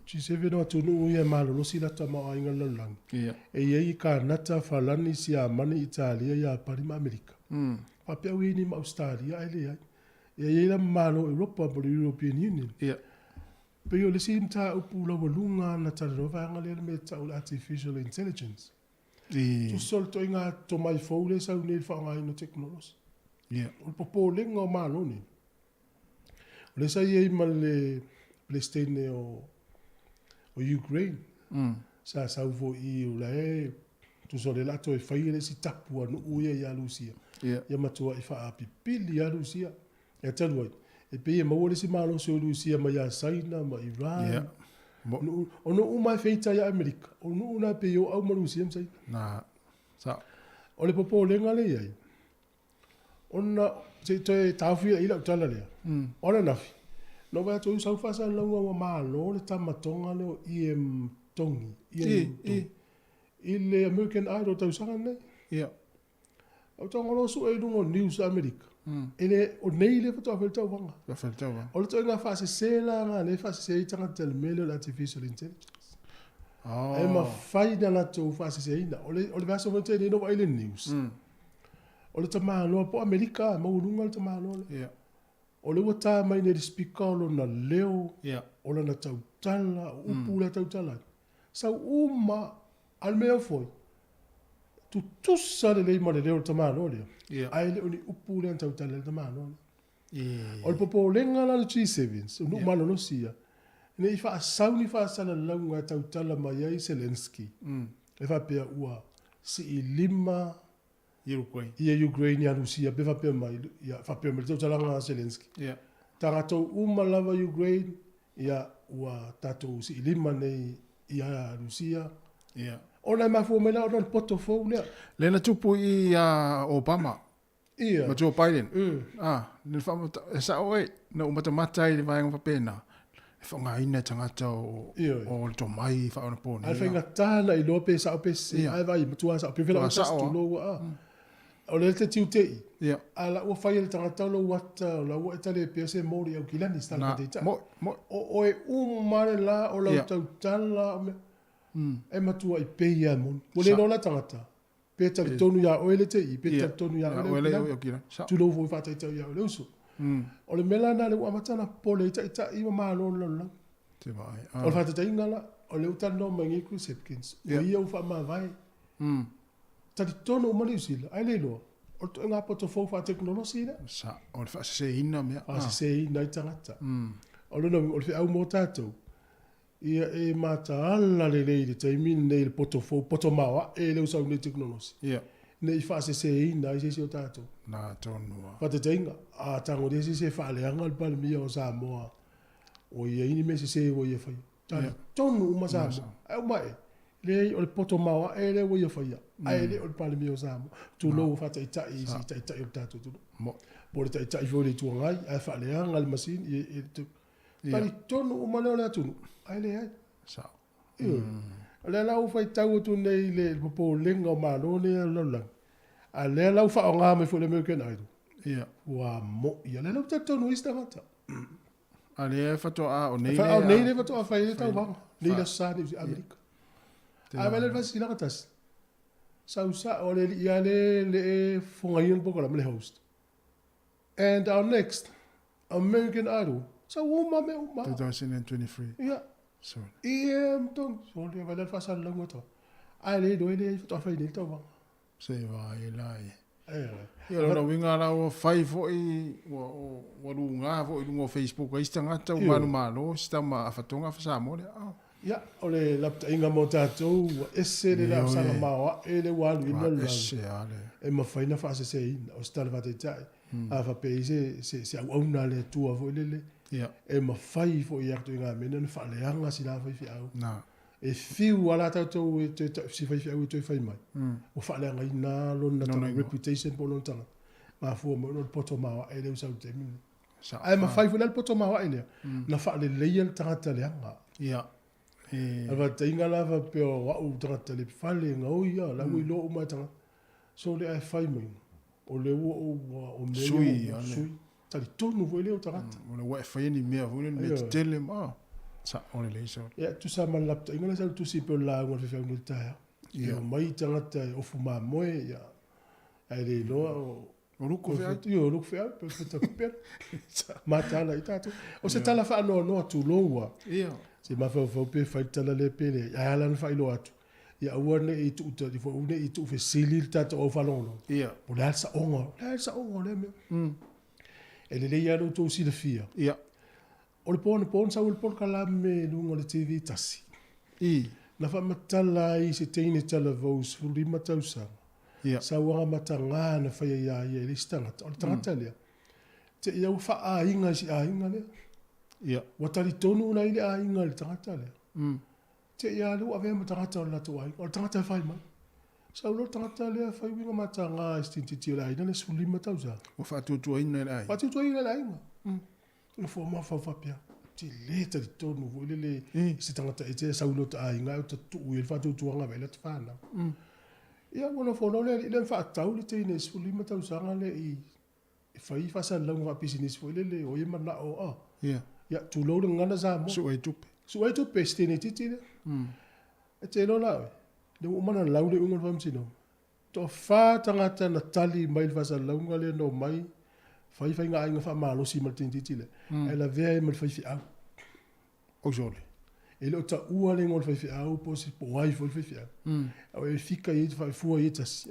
G7 no to no ye malo lo sila ta ma inga lo lang. E ye ka nata falani si a mani Italia ya parima America. Pa pe wini ma Australia ele ya. Ye la malo Europa por European Union. Pe yo le simta upu lo lunga na ta ro va ngale me ta artificial intelligence. Tu solto inga to mai fole sa ne fa ngai no technology. O popo lengo malo ni. Le sa ye mal Palestine o Ukraine. Sa vo I o la e tu so le lato e fai le si tapu anu uia ya Rusia. Ya matua I fa apipili ya Rusia. E telu ai. E pe e maua le si malo so Rusia ma ya China ma Iran. Ono umai feita ya Amerika. Ono una pe yo au ma Rusia msai. Na. Sa. Ole popo lenga le ai. Ona se te tawhia ila utala lea. Ona nafi. No vai to usau fasa longa wa malo le tamatonga le I tongi. Ile American Idol tau sanga nei. Au tonga lo su e lungo News America. Ele o nei le fato afeltau wanga. Afeltau wanga. O le toinga fase sela nga le fase se itanga tel mele artificial intelligence. E ma fai na to fase se ina. O le vaso mo te no wa ile news. O le tamalo po America mo lunga le tamalo. O le wata mai ne speaker lo na leo. O le na tautala, upu le tautala. Sa uma al mea foi. Tu tussa le ma le leo tamalo le. Ai le oni upu le tautala le tamalo. O le popo lenga la le G7, no malo no sia. Ne I fa sauni fa sala launga tautala mai ai Zelensky. E fa pe ua si I lima Ukraine. Ia Ukraine ya Rusia be fa pe mai ya fa pe mai tautala nga Zelensky. Tanga to uma lava Ukraine ya ua tato si lima nei ia Rusia. Ona ma fo mena on portfolio. Le na tupu I Obama. Ma Joe Biden. Ni fa sa oi na umata matai le vai fa pena. Fa nga ina tangata o to mai fa ona pone. Al fenga tala I lope sa opese. Ai vai matua sa pe vela sa lo o le te tiutei. Ala ua fai le tangata lo wata la ua etale pese mori au kilani stala te ta. O e umare la o la tautala e matua I peia mon. O le no la tangata. Peta tonu ya o ele te I peta tonu ya o ele kila. Tu lo vo fa te ya o le uso. O le melana le ua matana pole ita I ma lo lo. Te vai. O fa te ingala o le utano mangi ku Sepkins. O ia u fa ma vai. Tadi tono mani usila. Ai le lo. O to nga poto fo fa teknolosia. Sa o fa se ina me. Se ina tangata. O le no o fe au mo tato. Ia e mata alla le le te min nei le poto fo poto mawa e le usau ne teknolosia. Nei fa se ina se o tato. Na tonu. Fa te tenga a tango de se fa le anga pal mi o Samoa. O ia ini me se o ia fa. Tadi tonu uma Samoa. Au mai. Le o le poto mawa e le o ia fa. Ai le o pale mi o Samoa. Tu lo fa te ita I si te ita o tato tu. Por te ita I vo le tu ngai ai fa le anga le machine e tu. Tadi tonu uma le tu. Ai le ai. Sa. Le la u fa tau tu nei le popo lenga ma no le lo la. A le la u fa nga me fo le American Idol. Wa mo ia le la tu no ista mata. A le fa to a o nei. Fa o nei le fa to a fa le tau ba. Nei la sa ni Amerika. A vele va sila katas. Sa usa o le ia le fonga yin pokola me host. And our next American Idol. So uma me uma. 2023. Yeah. Mtong, so le va fa sa lango to. Ai le do le to fa ni to ba. Se va e lai. Ia la winga la o fai fo i o lunga fo i lungo Facebook ai stanga ta manu malo sta ma afatonga fa Samoa le. Ia ole la inga mo tatou esse le la sa ma e le walu ina la. E ma faina fa se ina o sta va te tai. A fa peise se au na le tua fo le. Ia e ma fai fo ia tu inga mena fa le anga si la fa fi au. Na. E fiu ala tatou e si fa fi au tu fa mai. O fa le anga ina lo na reputation po lo tanga. Ma fu mo no poto ma e le usau te min. Ai ma fai fo le poto ma e le. Na fa le leia tanga le anga. Ia. Ava te inga lava pe o wau tangata le whale nga o ia, la ui lo o mai tanga. So le ai whai mai. O le ua o mea sui. Tari tonu voi leo tangata. O le wai whai ni mea voi me te tele ma. Sa o le leiso. Ia, tu sa man lapta. Inga la sa tu si pe o la ngol whiwhau ni taia. Ia mai tangata o fu maa moe ia. Ai le loa o ruko whea. Ia o ruko whea. Pe ta kupera. Ma tala i tātou. O se tala wha anoa noa tu loa. Ia. Se ma fa pe fa tala le pele ya ala fa ilo atu ya uane i tu te fo une i tu fe silil tata o fa lono ia o la sa ongo le me ele le ya no tu si le fia ia o le pon sa o le pon kala me lungo le TV tasi na fa matala i se teine tala vos fuli matausa ia sa wa matanga na fa ya le stanga o tanga le te ia fa a inga si a inga le ia watari tonu na ile a inga le tangata le te ia lu ave mo tangata la to ai o tangata fai mai sa lo tangata le fai winga matanga istinti la ina le suli matauza o fa tu ina ai fa tu ina la inga no fo ma fa pia ti le te tonu vo le se tangata e te sa lo ta inga o tu il fa tu nga vela te fa na ia mo no fo no le fa tau le te ina suli matauza le i fai fa sa la nga business vo le o yema na o ia ya tu lo ngana za mo su ai tupe stene titi e te lo la le o mana lau le ungol fam sino to fa tangata na tali mai fa sa launga le no mai fai nga inga fa malo si mal titi le e la ve mal fai fi au o jole e lo ta ua le ngol fai fi au po si po ai fai fi au e fika i fa fu i tas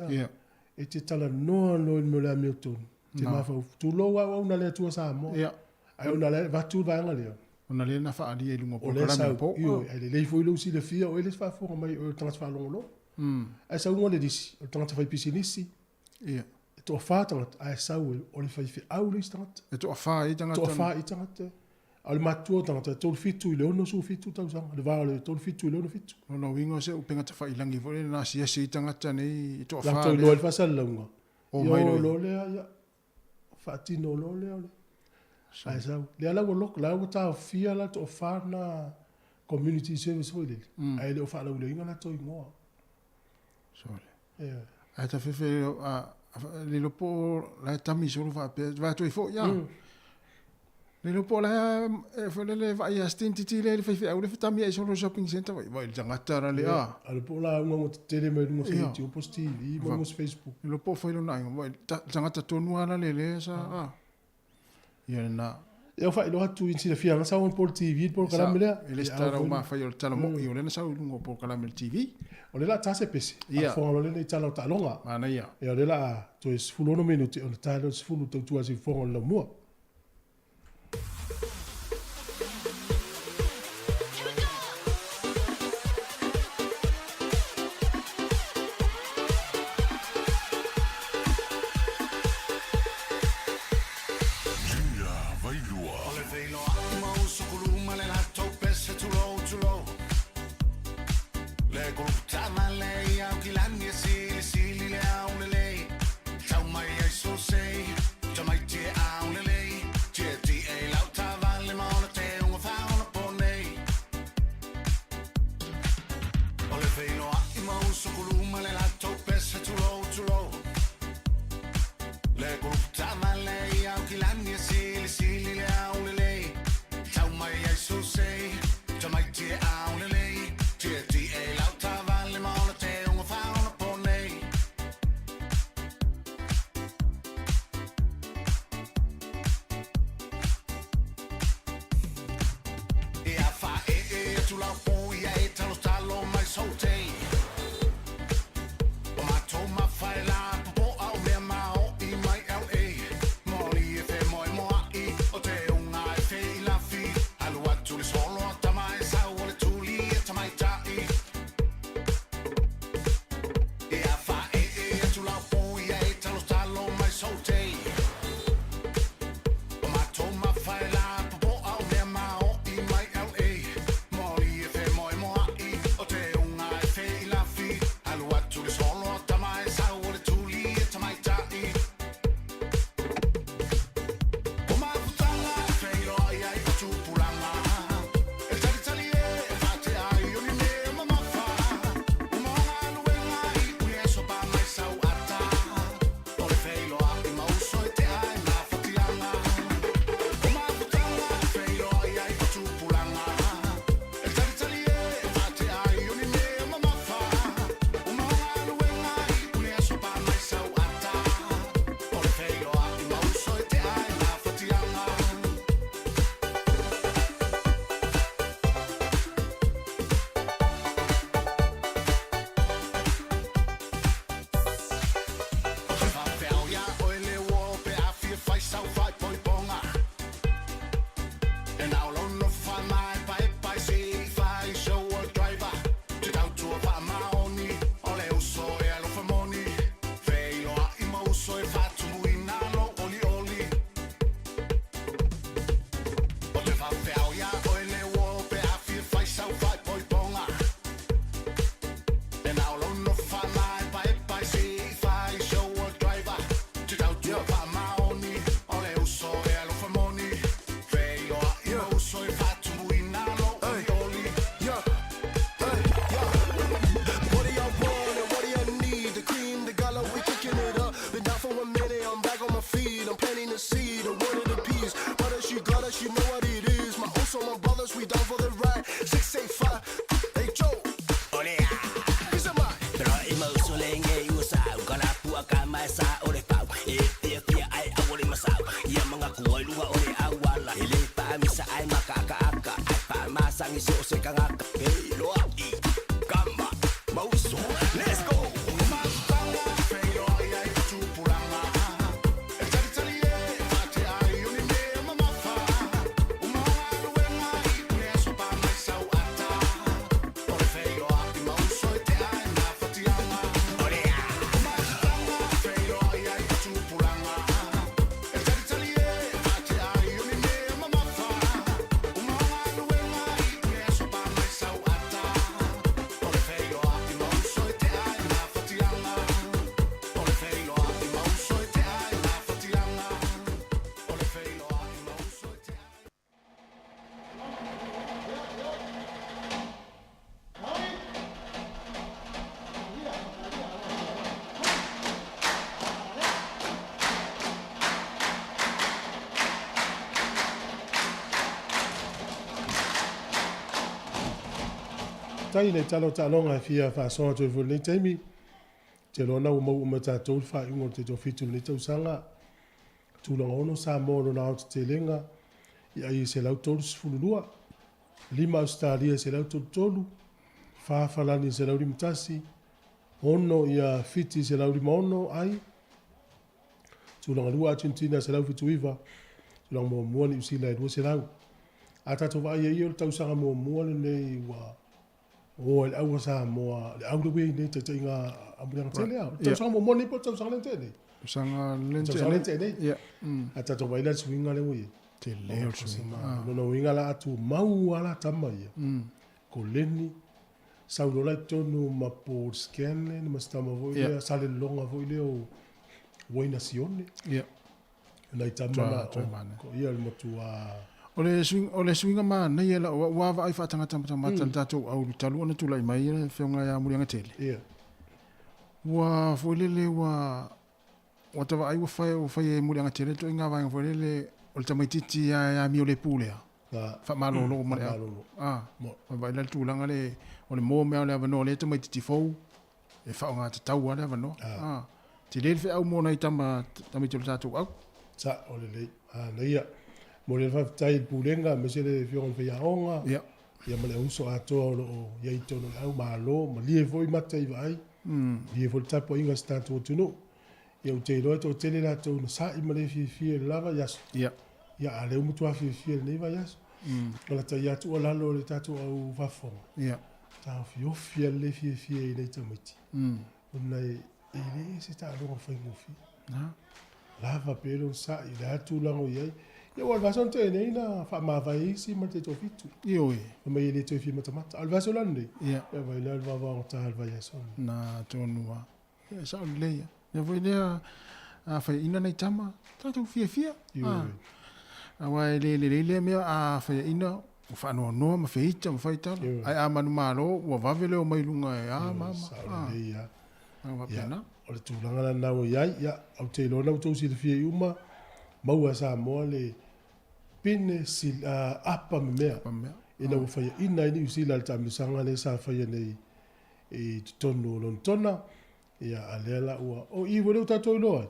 e te tala no me la milton te ma fa tu lo wa una le tu sa mo ai ona le va tu va ngale ona le na fa ali e lungo po kala po io ai le foi lo si le fia o ele fa fo mai o transfer lo ai sa ngole dis o transfer pisinisi ia to fa tant ai sa o le fa fi au le stat e to fa i tanga to fa i tanga al matu tant to fitu le ono su fitu ta usanga le va le to fitu le ono fitu no wingo se o penga te fa ilangi vo le na si si tanga nei to fa to lo fa sa longa o mai lo le ya fa ti no lo le ai sa le ala wo lok la wo ta fia la to fa na community service wo le ai le fa la le inga na to ingo sorry ai ta fe a le lo po la tami solo va to fo ya le lo po la fo le va ya stintiti le fe au le tami ai solo shopping center va il jangata le al po la ngo tele me mo se ti post TV mo Facebook le po fo lo na va jangata to no ala le sa ia na eu fa ilo hatu insi le fianga sa on por TV por kala mele ele está o ma fa yo tala mo yo le na sa lungo por kala mele TV o le la ta se pesi a fo lo le tala ta longa ana ia e o le la to es fulo no minuti on ta lo fulo to tu asi fo lo mo ua ka mai sa o le pau e fia ai a ole masau ia manga kuai lua o le awala e le pa misa ai maka aka ai pa masangi so se kangaka e loa i kama mauso let's go Tai le talo talonga fia fa so to vo le taimi te lona o mo mata to fa ingo te to fitu le tau sanga tu lo ono sa mo no na te lenga ia i se lau tolu sfulua lima australia se lau tolu fa falani se lau limtasi ono ia fiti se lau limono ai tu lo lua argentina se lau fitu iva lo mo mo ni usila e se lau ata to va ia i tau sanga mo le wa o le au sa mo le au le ne te inga ambulang tele au tau sanga mo ni po tau sanga tele sanga lente ya ata to vai la swinga le wi te le o swinga no winga la atu mau ala tamai ko leni sau lo la tonu ma por scanne ma stama voi sale longa voi le o voi nazione ya na tamana ko ia le motua o le swinga ma na ia la wa va ai fa tanga tama tatu au talu ona tula mai le feonga ya mulinga tele wa folele wa tava ai wa fa mulinga tele to inga va folele o tama titi ya mi o le pule fa malo lo ma va le tulanga le o le mo me le va le tama titi fo e fa nga tau ala va no ti le fe au mo na tama tatu au sa o le na ia mo le fa tai pulenga me se le fion fe yaonga ia mo le uso ato lo ia ito no au malo mo lie foi matai vai lie foi tapo inga statu tuno ia o te lo to tele la to sa i mo le fi lava yas ia ale mo to fi ne vai yas ola ta ia tu ola lo le tatu au va fo ta fi le fi ne tamiti ona ele se ta lo fa mo fi lava pelo sa i la tu la o ia ia o alvason te nei na fa ma vai si ma te to fitu io ma ile te fi mata alvason lande ia vai la va va ta alva yaso na tonua ia sa le ia voi le a fa ina nei tama ta tu fia a wai le me a fa ina o fa no ma fa ita ma fa ita ai a manu malo o va vele o mai lunga a mama ia va pena o le tulanga na o ia au te lo na to si le fia uma maua sa mo le pine sil apa mea ina o fa ina ni usila le tamisanga le sa fa nei e tonu lon tona ia alela o i vole ta to lo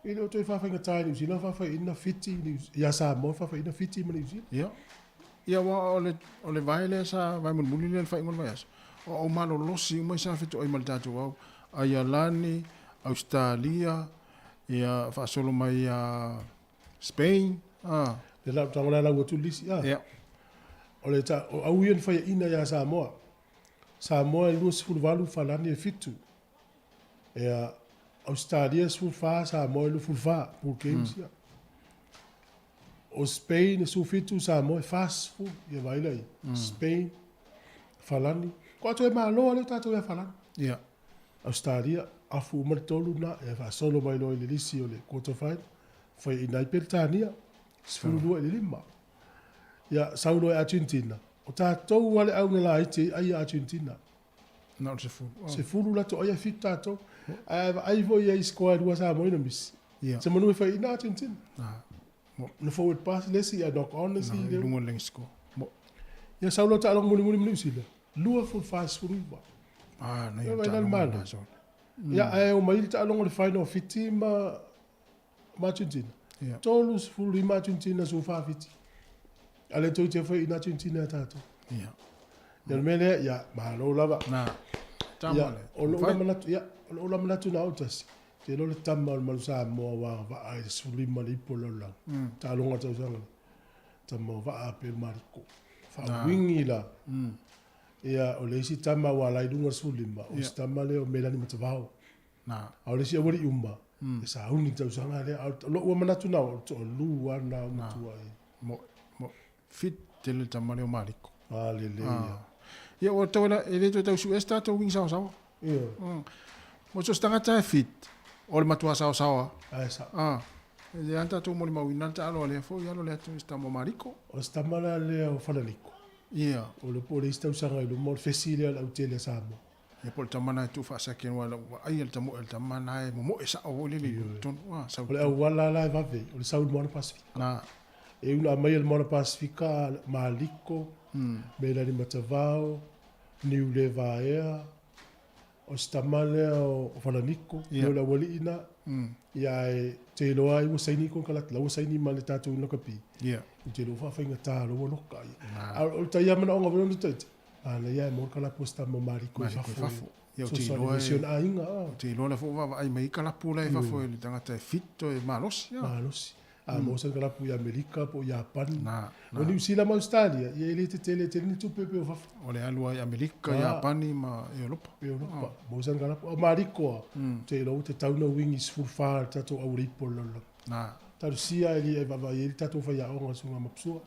i lo to fa fa ngata ni usila fa ina fiti ni ia sa mo fa ina fiti mo ni usila ia wa ole vai le sa vai mun muli le fa ngol vai o malo losi mo sa fito ai mal tatu au ai alani Australia ia fa solo mai Spain le la tangona la tu lisi ole ta au ien fa ina ya Samoa lu sul valu falani e fitu Australia sul fa Samoa lu fa por games o Spain su fitu Samoa fast food ia vai lai Spain falani ko to e malo le ta to e falani Australia afu martolu na e fa solo mai lo le lisi ole quarter final foi ina Britania sfulu le lima ya saulo Argentina o ta to wale au na ite ai Argentina no se fulu la to ai fita to ai voi ai squad was a mo ina bis se manu foi ina Argentina no forward pass lesi ya doc on lesi le lungo lensko ya saulo ta long muni sila lua full fast fulu no ya ta mal Ia, o mai ta alongo le final fiti ma Argentina. Tolu sfulu ma Argentina su fa fiti. Ale to te foi in Argentina tato. Ia. Ya mele ya ma lo lava. Na. Tamale. O lo mana ya o lo mana tu na otas. Te lo le tamal mal sa mo va ai sfulu ma li polo la. Ta longa ta sanga. Tamo va a pe marco. Fa wingi la. Ia o le si tama wa lai dunga sfulu ma. O stamale o melani matavao. Na. O le si wori umba. Sa uni ta sanga le lo mana tu na o lu wa na mutu ai. Mo fit te le tamale o mariko. Aleluia. Ia o tawala e le tau su esta tau wing sao sao. Ia. Mo so stanga ta fit. O le matua sao sao. Ai sa. E anta tu mo le mawina ta alo le fo ia lo le tu sta mo mariko. O sta mala le o fanaliko. Ia. O le pole sta usanga i lo mo fesile al utele sa mo. E pole tamana tu fa sa ken wala ai el tamana e mo e sa o le ton wa sa. O le wala la va ve. O le South Moana Pacific. Na. E una mai el Moana Pacifica maliko. Melani matavao. Niu le vaea. O stamale o fananiko. Ia la wali ina. Ia e te loa i wasaini kon kalat. La wasaini ma le tatu ina kapi. Ia. Te lo fa fainga ta lo wono kai. O ta ia mana onga wono tete. Ala ia mo kala posta mo mariko fafo. Ia te loa e ainga. Te loa le fo va ai mai kala pula e fafo e tangata fito e malos. Malos. Mo san kala pu Amerika po Japan. O New Zealand ma Australia. Ia ele te tele te ni tu pepe o fafo. O le alua i Amerika, Japani ma Europa. Europa. Mo san kala pu mariko. Te lo te tauna wingi sfurfar tato au ripo lolo. Na. Taru sia ele e vava ele tato fa ya onga sunga mapsua.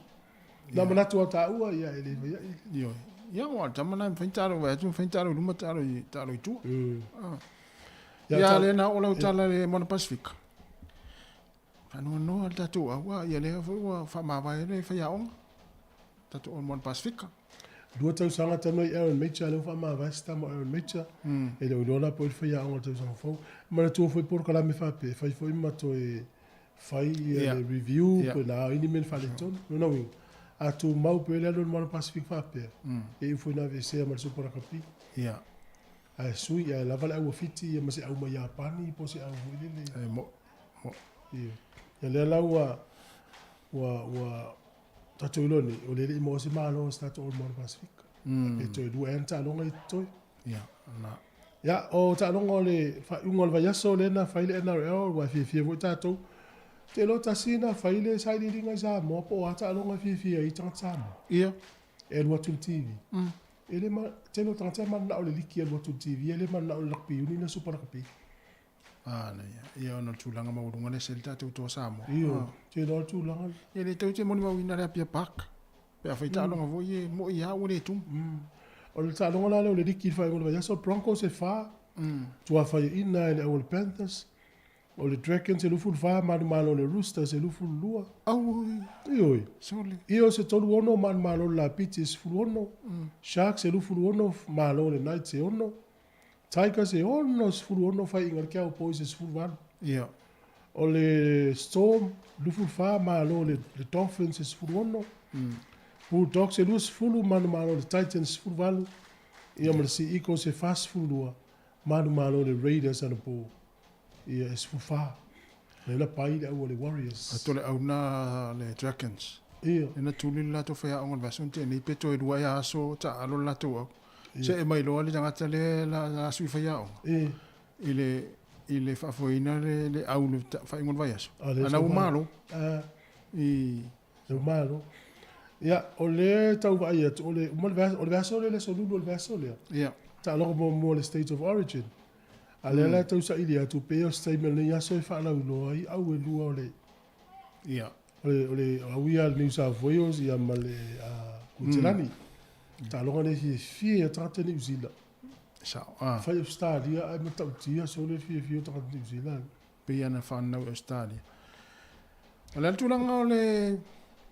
Na mana tu ta ua ia ele ia. Io. Ia wa tamana fentaro va tu fentaro luma taro i tu. Ia le na ola utala le Moana Pacific. Ano no al tatu wa ia le fa ma va le fa ya onga. Tatu on Moana Pacific. Dua tau sanga tano i Aaron Mitchell le fa ma va sta mo Aaron Mitchell. E le ona po fa ya onga tau sanga fo. Ma tu foi por kala me fa pe fa foi ma to e fai review ko na ini men fa le ton. No no. A tu mau pe le Moana Pacific fa pe. E foi na VC ma so por kapi. Ia. A sui ia la vala au fiti ma se au ma Japani po se au ile. Mo. Ia. Ya le la wa tatu iloni o le mo se malo sta to Moana Pacific. E to du enta longa i to. Ia. Na. Ya o ta longa le fa ungol va yaso le na fa ile na o wa fi vo ta to. Te lo ta sina fa ile sai di ringa sa mo po ta longa fi ai tang sam. Ia. E lo tu TV. Ele ma te lo tang sam na o le liki e lo tu TV ele ma na o lakpi uni na super kapi. Na ia ona tulanga ma urunga le selta tu to samo. Ia. Te lo tulanga. Ele te te moni ma wina le pia pak. Pe afaita longa vo ye mo ia o le tum. O le ta longa le liki fa ngol va yaso Broncos e fa. Tu fa ina le All Panthers. O le Dragons e lufu fa malo le Roosters e lufu lua. Au. Ioi. Sole. Io se tolu ono malo la Pitches fu ono. Sharks e lufu ono malo le Knights e ono. Tigers e ono sfuru ono fa ingar kia o poise sfuru van. Ia. O le Storm lufu fa malo le Dolphins e sfuru ono. Bulldogs e lufu sfuru malo le Titans sfuru valu. Ia ma le si Eagles e fa sfuru lua. Malo le Raiders ana po. Ia e sfuru fa. Le la pai le au le Warriors. Atole au na le Dragons. Ia. Ena tuli la to fa ya onga vasunte ni peto e dua ya so ta alo la to. Se e mai loa le tangata le la sui fa ya. Ile fa foina le au le fa ingon vai aso. Ana umalo. Umalo. Ia, o le tau vai atu, o le vaso le soludo le vaso le. Ia. Ta longo mo le state of origin. Ale la tau sa ili atu pe o statement le yaso e fa la ulo ai au e lua o le. Ia. O le au ia New South Wales ia ma le Kutilani. Ta longo ne fi e trate New Zealand. Sa. Fai Australia ai ma tau tia so le fi o trate New Zealand. Pe ana fa na Australia. Ala tulanga o le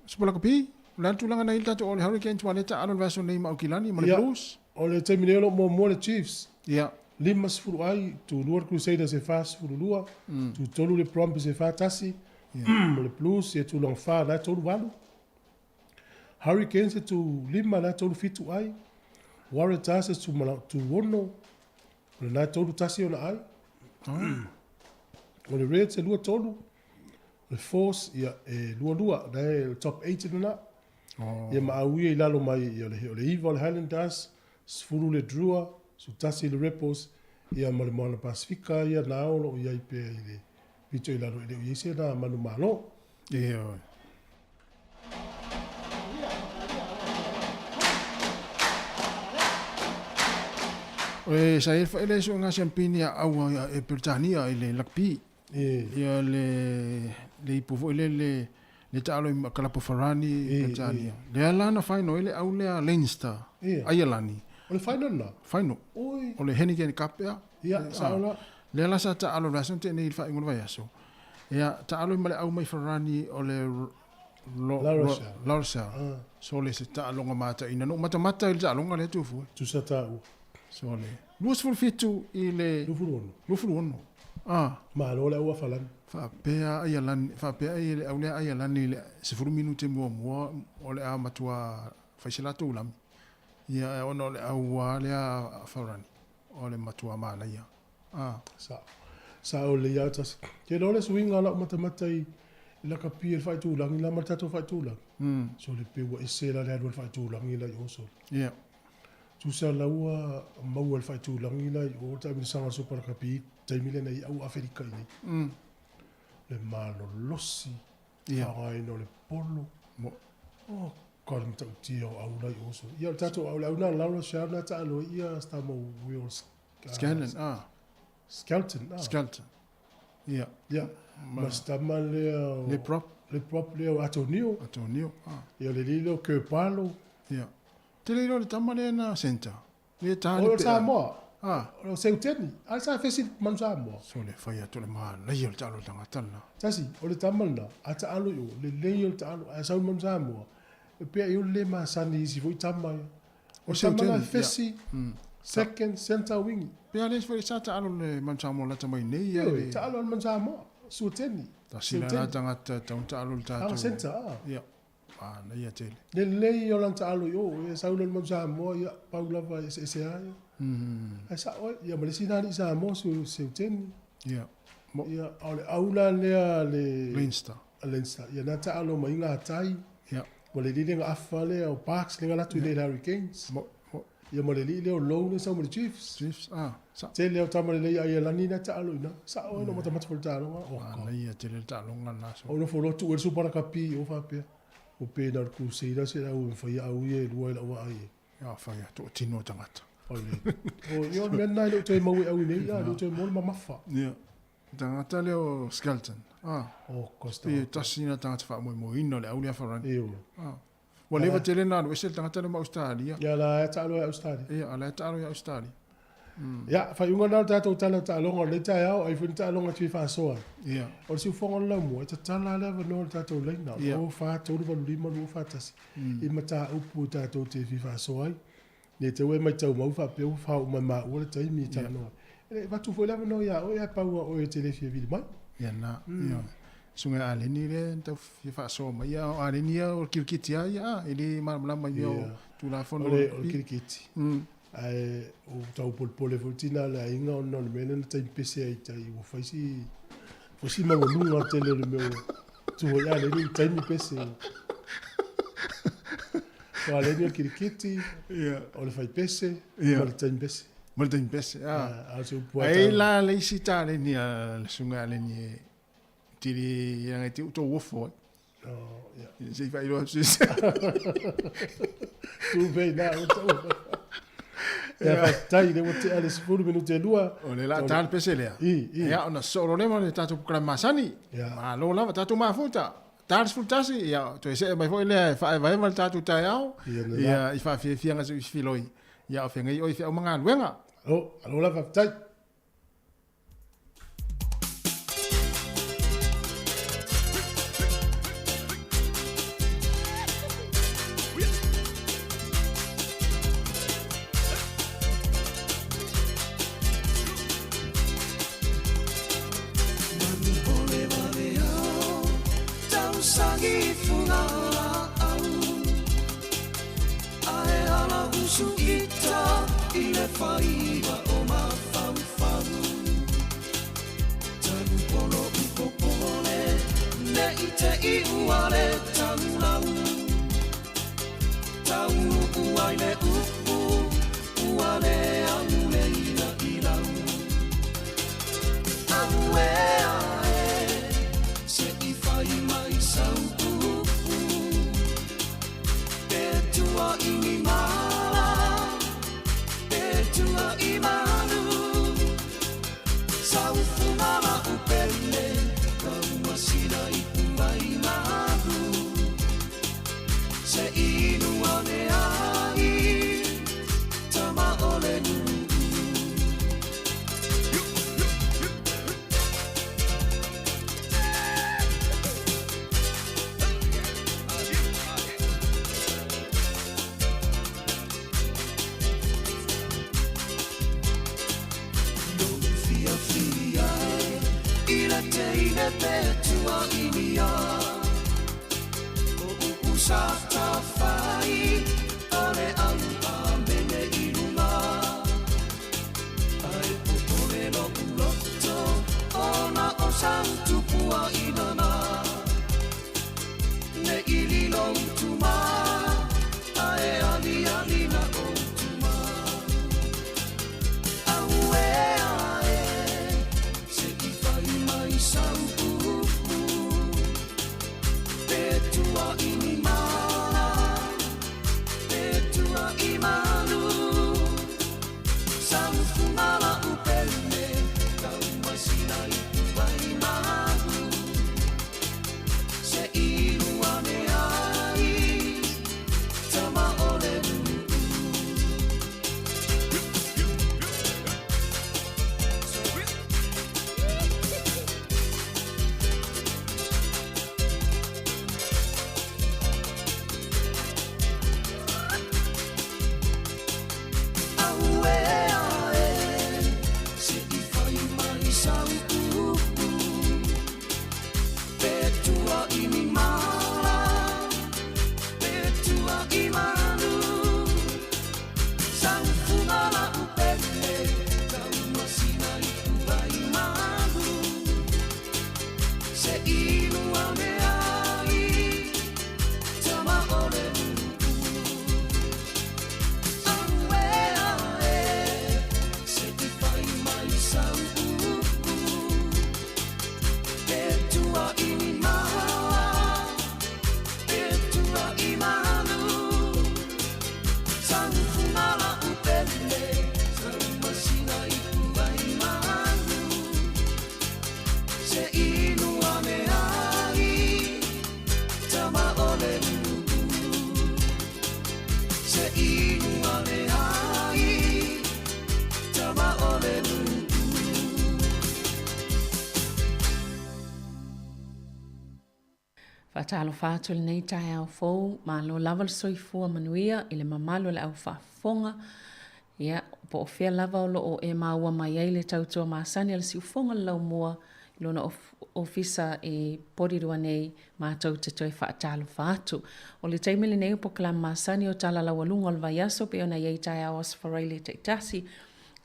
spola kapi. La tulanga na ilta o le Hurricanes wa le ta alo vaso nei ma Okilani ma le Blues. O le terminelo mo le Chiefs. Ia. Lima sfuru ai, tu Lua Crusaders e fa sfuru lua, tu tolu le Prompers e fa tasi, le Blues e tu long fa la tolu walu. Hurricanes e tu lima la tolu fitu ai, Waratahs e tu wono, Le nai tolu tasi ona ai. O le Reds e lua tolu. Le Force ia lua, le top 8 na. Ia maauia I lalo mai ia le Iva, le Highlanders, sfuru le Drua, su tasi le Rebels, ia ma le Moana Pasifika, ia na aolo ia I pe I le pito I lalo I le uiese na manu malo. Ia. Sa e whaile so ngā champagne aua e Britania I le lakpi. Ia le ipuvo le taalo I kalapo Farani Britania. Le alana whaino ele au lea Leinster. Aialani. O le whaino na? Whaino. O le Henneken Kapea. Ia, saola. Le alasa taalo rasa te nei wha ingono vai aso. Ia taalo I male au mai Farani o le Larsa. So le se taalonga mata ina no mata il taalonga le tufu. Tu sa tau. So le. Luas fulfitu I le Lufuruono. Ma lo le ua falan. Fa pea I le au le aialani le 10 minute mua o le a matua faiselato ulam. Ia ono le au le a Farani. O le matua mana ia. Sa o le ia tas. Ke lo le swinga la mata I la kapia fai tu lang la matato fai tu lang. So le pe wa isela le adwa fai tu lang ila yoso. Ia. Tu sa la ua mau fai tu lang ila o ta mi sanga super kapi taimile nei au Afrika ni. Le malo losi. Ia ai no le polo. Oh, kon ta tio au la yoso. Ia tato au la una la sha na ta lo ia sta mo wheels. Skeleton. Ia. Mas tamal le prop le Atonio. Ia le lilo ke palo. Ia. Te le tamale na center. Le tali. O Samoa. O Seuteni. Al sa fesi man Samoa. So le fai to le man. Le yo talo tanga tala. Tasi, o le tamal na ata alo yo le yo talo a sa man Samoa. E pe yo le ma sani si voi tamai. O Seuteni fesi. Second center wing. Pe ale fai sa talo le man Samoa la tamai nei ya. Talo man Samoa. Seuteni. Tasila na tanga talo talo. Center. Ia. Na ia tele. Le yo lan talo yo e sa ulo man Samoa ya Paula va se ai. Asa o ia malesina ni Samoa su Seuteni. Ia. Ia aula le Leinster. Ia na talo mai nga tai. Ia. Mo le linga afale o Parks linga latu le Hurricanes. Ia mo le li o low sa mo le Chiefs. Sa. Te le o tamale le ia la ni na talo ina. Sa o no mata mata talo. Na ia tele talo ngana so. O no folo tu el super kapi o fa pe. O pe na ku se ira se au fa ia au ye lua la wa ai. Ya fa ia to tino tangata. O yo men na lo te mau au ni ya lo te mo ma fa. Ia. Tangata le o Skeleton. O costa. Pe tasina tangata fa mo ino le au le Farani. Io. Wa leva tele na o sel tangata le Australia. Ya la talo Australia. Ia la talo Australia. Ya fa yunga na tato talo ngo le ta ya ai fun talo ngo ti fa so. Ia. O si fonga la mo ta tala le no tato le na. O fa to ru li mo fa tas. I mata upu tato te fa so ai. Ne te we mai tau mau fa pe fa o ma o le tai mi ta no. E va tu fo la no ya o ya pa o e tele fi vi mai. Ya na. Ia. Sunga ale ni le ta fa so mai ya ale ni o kirkiti ya ele ma yo tu la fo no o kirkiti. Ai o tau pole voltina la inga o no le mena tai pese ai tai o faisi ma o lunga tele le meu tu o ya le ni tai mi pese o ale ni kirkiti o le fai pese o le tai pese Malta pese ai la le sita le ni le sunga le ni tiri yang ti to wofo se fai lo se tu vei na o tai le wote ale 10 minuti lua o le la tal pese le ya ona solo le mo le tatu kra masani ma lo la tatu ma futa tal futasi ya to se mai foi le fa vai mal tatu tai au ya I fa fi nga se filoi ya o fenga o fi o manga luenga alo la tai Whaiva o mawhau Talo fatu le nei tai au fou, ma lo lava le soifua manuia, i le mamalo le au whaafonga. Ia, po o fea lava o lo o e maua mai ai le tautua maasani ala si ufonga le lau mua, lona ofisa e porirua nei mātou te toi whaatalo fatu. O le taimele nei upo kalam maasani o tala la walunga o le vaiaso, pe ona iei tai au asfarai le teitasi.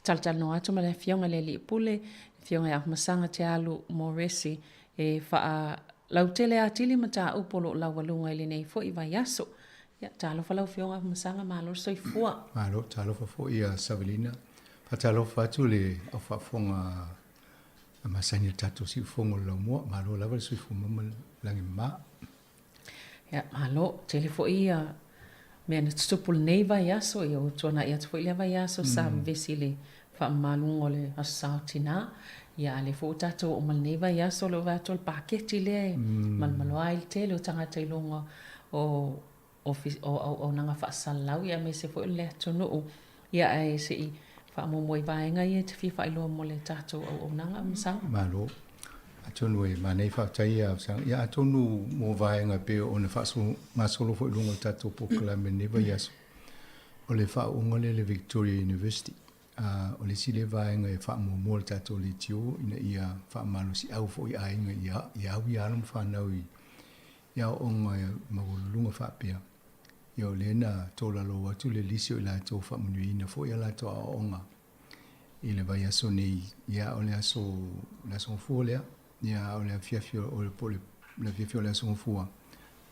Tal no atu ma le fionga le li pule, fionga e masanga te alu moresi, e wha lau tele atili mata upolo lau walunga ili nei fo i vaiaso. Ya, talo fa lau fionga masanga malo soifua. Malo, talo fa fo i a Savelina. Pa talo fa tu le au fa fonga masani tatu si fonga lau mua. Malo lava le soifu mama langi ma. Ya, malo, tele fo i a mea na tutupul nei vaiaso i o tuana i atu fo i le vaiaso sa vesi le fa malungo le asao tina. Ya le fo tato o mal nei vaiaso lo vato le paketi le mal maloa il te lo tangata ilonga o nanga whaasalau ia me se fo le tonu ia e se i whaamomoi vaenga ia te whiwha ilo mo le tato o nanga msanga. Malo, atonu e manei whaatai a sang. Ia atonu mo vaenga pe o ne whaasu masolo fo ilonga tato pokala me ne vaiaso. O le whaungole le Victoria University. O le sile vaenga e whaamomo le tato le tio ina ia whaamalo si au fo i ainga ia au i anam whanau ia onga magolunga whaapea. Ia o lena tola lo watu le lisio i la tō whaamunuina fo ia la tō a onga. I le vai aso nei, ia o le aso fua lea, ia o le fiafio o le pole, le fiafio le aso fua.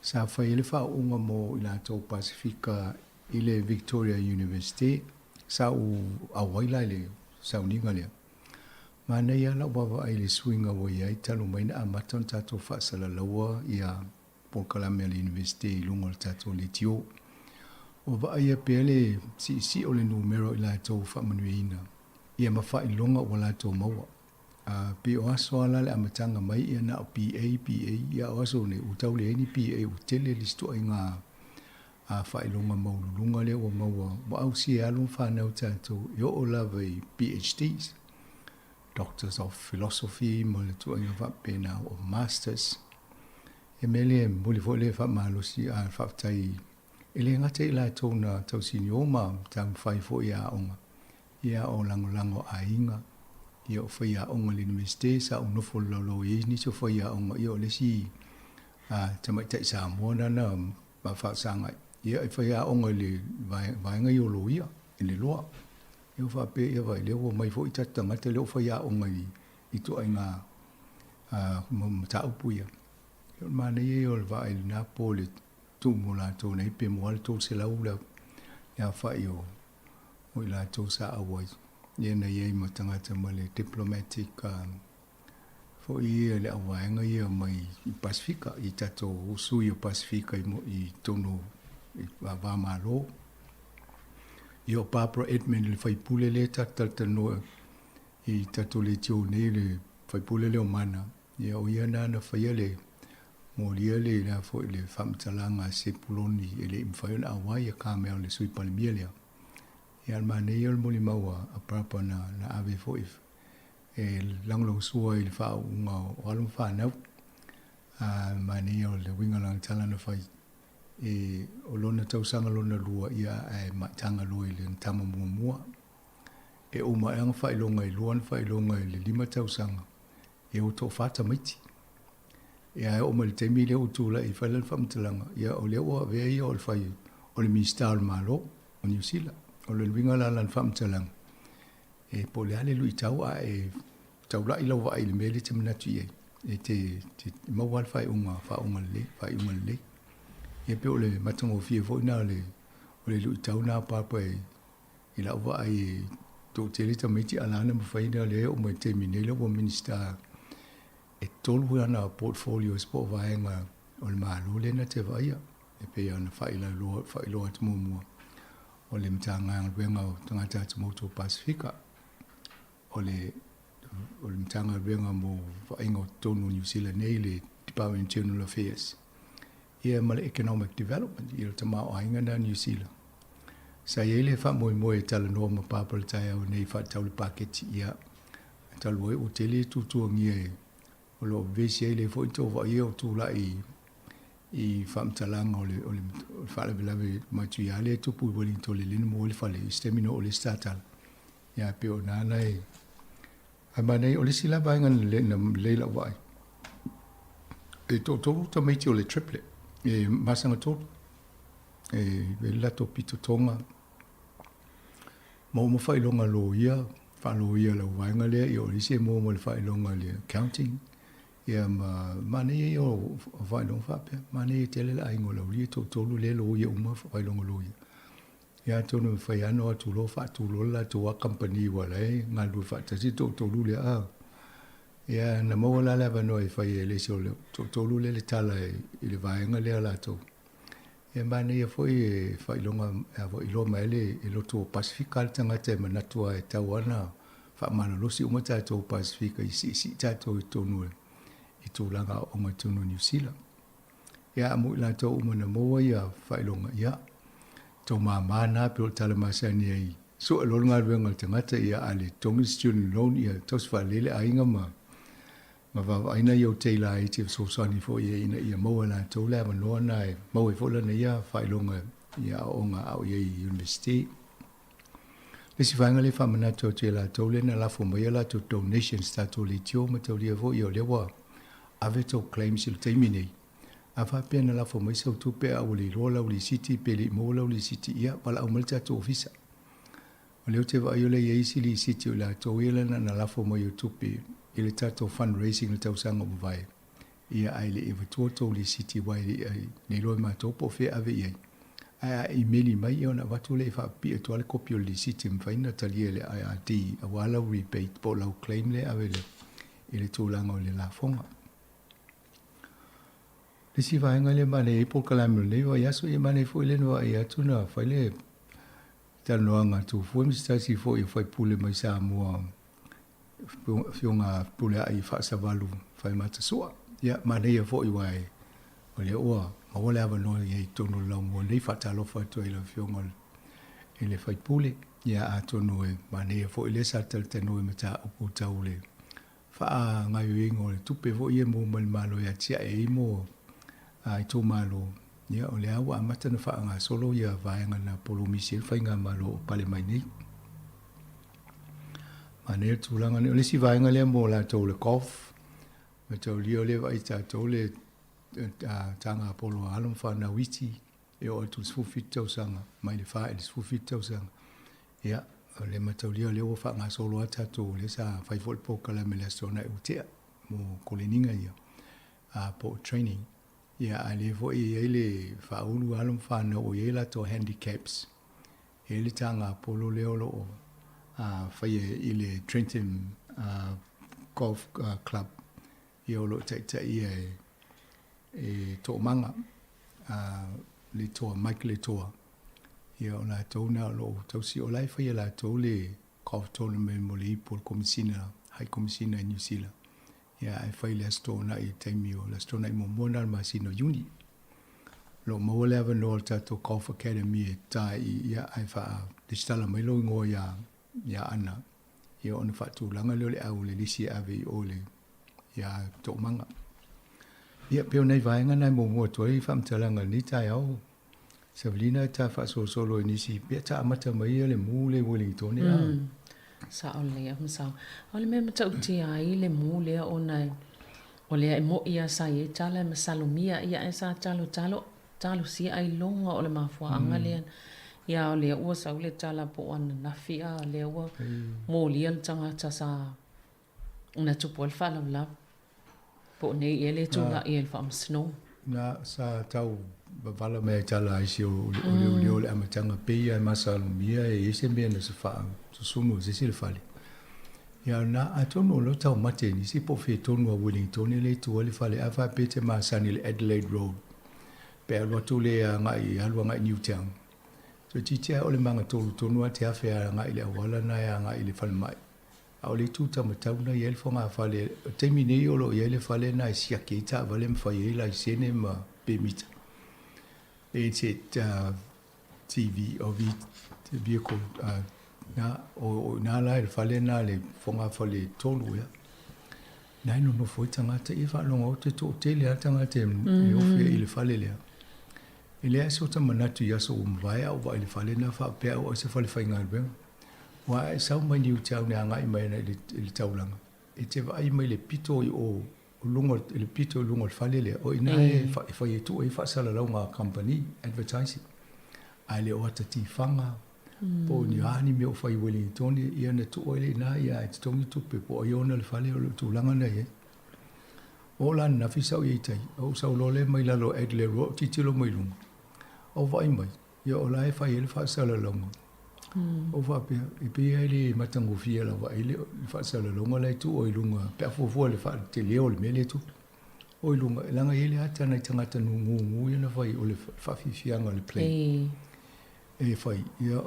Sa whai le whaunga mo i la tō Pasifika i le Victoria University, sa u awaila le sa uninga lea. Mana ia la wawa ai le swinga wa ia talo mai na amaton tato whaasala laua ia Polkalame le University i lunga le tato le tio. O wa ia pele si o le numero i la tau whaamanuina. Ia mawha i longa o la tau maua. Pe o aso ala le amatanga mai ia na o PA ia o aso ne utau le eni PA o tele listo ai ngā whailonga maulunga le o maua. Wa au si alun whanau tato i o lawa i PhDs. Doctors of Philosophy, mo le tu inga whapena o Masters. E mele muli fo le whamalosi a whaptai. E le ngata i la tōna tau sini o ma tau whai fo ia onga. Ia o lango a inga. Ia o whai a onga le universite sa unofo lolo i ni so whai a onga. Ia o le si tamai tai Samoa na ma whaasanga. Ia i whai a onga le vaenga i o lo ia. I le loa. Ia whape ia vai leo mai fo i tatanga te leo whai a onga i to ai ngā mataupu ia. Ia mana ia o le vai le nā po le tu mo la tō nei pe mo le tō se lau la. Ia whai o i la tō sa awai. Ia na ia i matangata ma le diplomatic fo i le awaenga ia mai i Pasifika. I tato usui o Pasifika i tono i Vamalo. Ia o Barbara Edmund le whaipule le tatano i tato le tio nei le whaipule le o mana. Ia o ia nana whaia le mo lia le na fo le whamtalanga se puloni e le imwhaion a wai a kāmea le sui palimia lea. Ia almane ia le moli maua a prapa na ave fo if. E langlo sua i le whao unga o alum whanau. Mane ia le wingalang talana whai. E o lona tausanga lona lua ia e matanga lua i le tama mua. E o maanga whailonga i luan whailonga i le 5 tausanga. E o tō whata maiti. Ia o mali te mi leo tūla i whailan whamtalanga. Ia o leo o vea ia o le whai o le minister o malo o New Zealand. O le winga lan whamtalanga. E po le ale lui tau a e tau la ila wa i le mele te manatu iei. E te mawal whai unga le. Ia pe o le matanga o fia fo ina o le lui tau nā papa i la wa ai tō te lita meiti alana mawhaina le o mai te minele o minister e tolu ana portfolio sport vaenga o le malo le na te vaia e pe ana whailo atu mua o le mtanga wenga o tangata atu moto Pasifika o le mtanga wenga mo vaenga o tonu New Zealand nei le Department of Internal Affairs ia ma le economic development i le tamao ainga na New Zealand sa ia le wha moe e tala noa ma papal tai au nei wha tau le paketi ia talu e o tele tutua ngia e o lo vesi e le fo i tō wa ia o tūla i whamtalanga o le whalawe matu ia le tupu i wali to le lina mo le whale i stemino o le statala ia pe o nana e a manei o le sila vaengan le leila wai e tō ta meiti o le triplet e masanga tōru e lato pito tonga mo whailonga lo ia whalo ia la vaenga lea i o lisi e mo le whailonga le accounting ia mane e o whailonga whapea mane e tele la aingo la uli e tōlu le lo ia uma whailonga lo ia ia tonu whaiano atu lo whaatulo la tōa company wala e ngā lui whaatasi tōlu le a ia na maua la lewa no e whai e lesi o le tōlu le tala i le vaenga lea la tō ia mane ia foi e whailonga i lo maele e loto Pasifika le tangata e manatua e tau ana whaamana losi umata tō Pasifika i si tato i tonu i tūlanga o ngai tonu New Zealand. Ia amu ila tō umana moa ia whailonga ia tō māmana pe o tala masani ai so e lorunga ruenga tangata ia ale tongi student loan ia tos whalele a inga ma wawa aina iau teila ai te sosani fo ia maua la tō lea manoa na e maua i fola na ia whailonga ia o ngā au ia i university. Lesi whainga le whamanato te la tō le na lafo mai la tō donations tato le tio ma tau lia fo ia lewa ave tō claims il teimi nei. A whapea na lafo mai sau tupe au li rola uli siti pe li mola uli siti ia pala au malta tō ofisa. O leo te wa aiole ia isi li siti o la tō ila na lafo mai o tupe i le tato fundraising le tausanga mwai. Ia ai le ewa tuoto li siti wai nei roi mātou po whea ave iai. emaili mai ona watu le fa pi to le copy le system fa ina tali le IRD awala rebate po lau claim le avele ile tūlanga o le la fonga. Le si vaenga le mane po kalamu le wa yaso e mane fo le no ia tuna fa le tanoanga tu fo mi stasi fo e fa pule mai Samoa fionga pule ai fa savalu fa mata soa ya mane ia fo i wai o le oa ma wale ava no ia tonu la mo le fa talo fa to ile fionga ile fa pule ya atono e mane ia fo ile sa tel tenu e mata o taule fa nga yuingo le tupe fo ia mo malo ya tia e mo ai to malo ya o le awa mata na fa nga solo ya vaenga na polo misil fa nga malo pale mai ni mane tulanga le si vaenga le mo la to le golf me to lio le vai ta to le tanga polo alum fa na witi e o tu fu fitto sanga mai le fa il fu fitto sanga ya le matolio le o fa nga solo ata to le sa fa vol po kala me la sona e utia mo kolininga ia po training ya ale vo e le fa ulu alum fa no o yela to handicaps ele tanga polo le o fa ile Trenton golf club yo lo ta e to manga le to Michael to yo la to na lo to si o lai fa la to le golf tournament mo le por commissioner high commissioner New Zealand ya ai fa le sto na i temio la sto na mo monal masino uni lo mo le ava no ta to golf academy ta ya ai fa digital mai lo ngo ya ana yo on fa tu langa le au le lisi ave o le ya to manga ya pe nei vai ngana mo to i fam talanga ni ta yo Sabrina ta fa solo ni si pe ta mata mai le mu le Wellington ya sa ole sa ole me mata uti ai le mu le ona ole mo ia sa ye tala me salumia ia esa talo si ai longa ole mafua angale ya ole o sa ole tala po ana na fia le o mo le tanga ta sa una tupol fa la po nei ele tu la el fam snow na sa tau vala me tala isi o le amatanga pe ia masalumia e ese me na se fa sumu se sil fali ya na atono lo tau mate ni si po fe tonu a Wellington le tu le fale ava pete ma sani le Adelaide Road pe lo tu le ngai alwa ngai Newtown so titia o le manga tonu a te afa ngai le wala na ya ngai le fal mai au le tu ta mata na yel fonga fale termine yo lo yel fale na sia ke ta vale mfa yela sene ma permit it's TV of it vehicle na o na la fale na le fonga fale tonu ya na no foi tanga te fa longo te to te le tanga te yo fe il fale le ele é sota manatu ya so vai au vai fale na fa pe o se fale fa ngal ben wa sa mai ni tau na ngai mai na le taulanga e te vai mai le pito o lungo le pito lungo fale le o ina fa tu e fa sala longa company advertising ale o tati fanga po ni ani me o fa Wellington ia na tu ole na ia e tongi tu pe po yo na le fale o tu langa na ye ola na fi sa ye tai o sa lo le mai la lo Adelaide Road titilo mai lungo o vai mai ia ola e fa ye fa sala longa o va pe e pe ele matango fia la va ele fa sala longa le tu o lunga pe fo le fa te le o le mele tu o lunga langa ele ata na tanga tanu ngu ia na vai o le fa fia ngale play e fai ia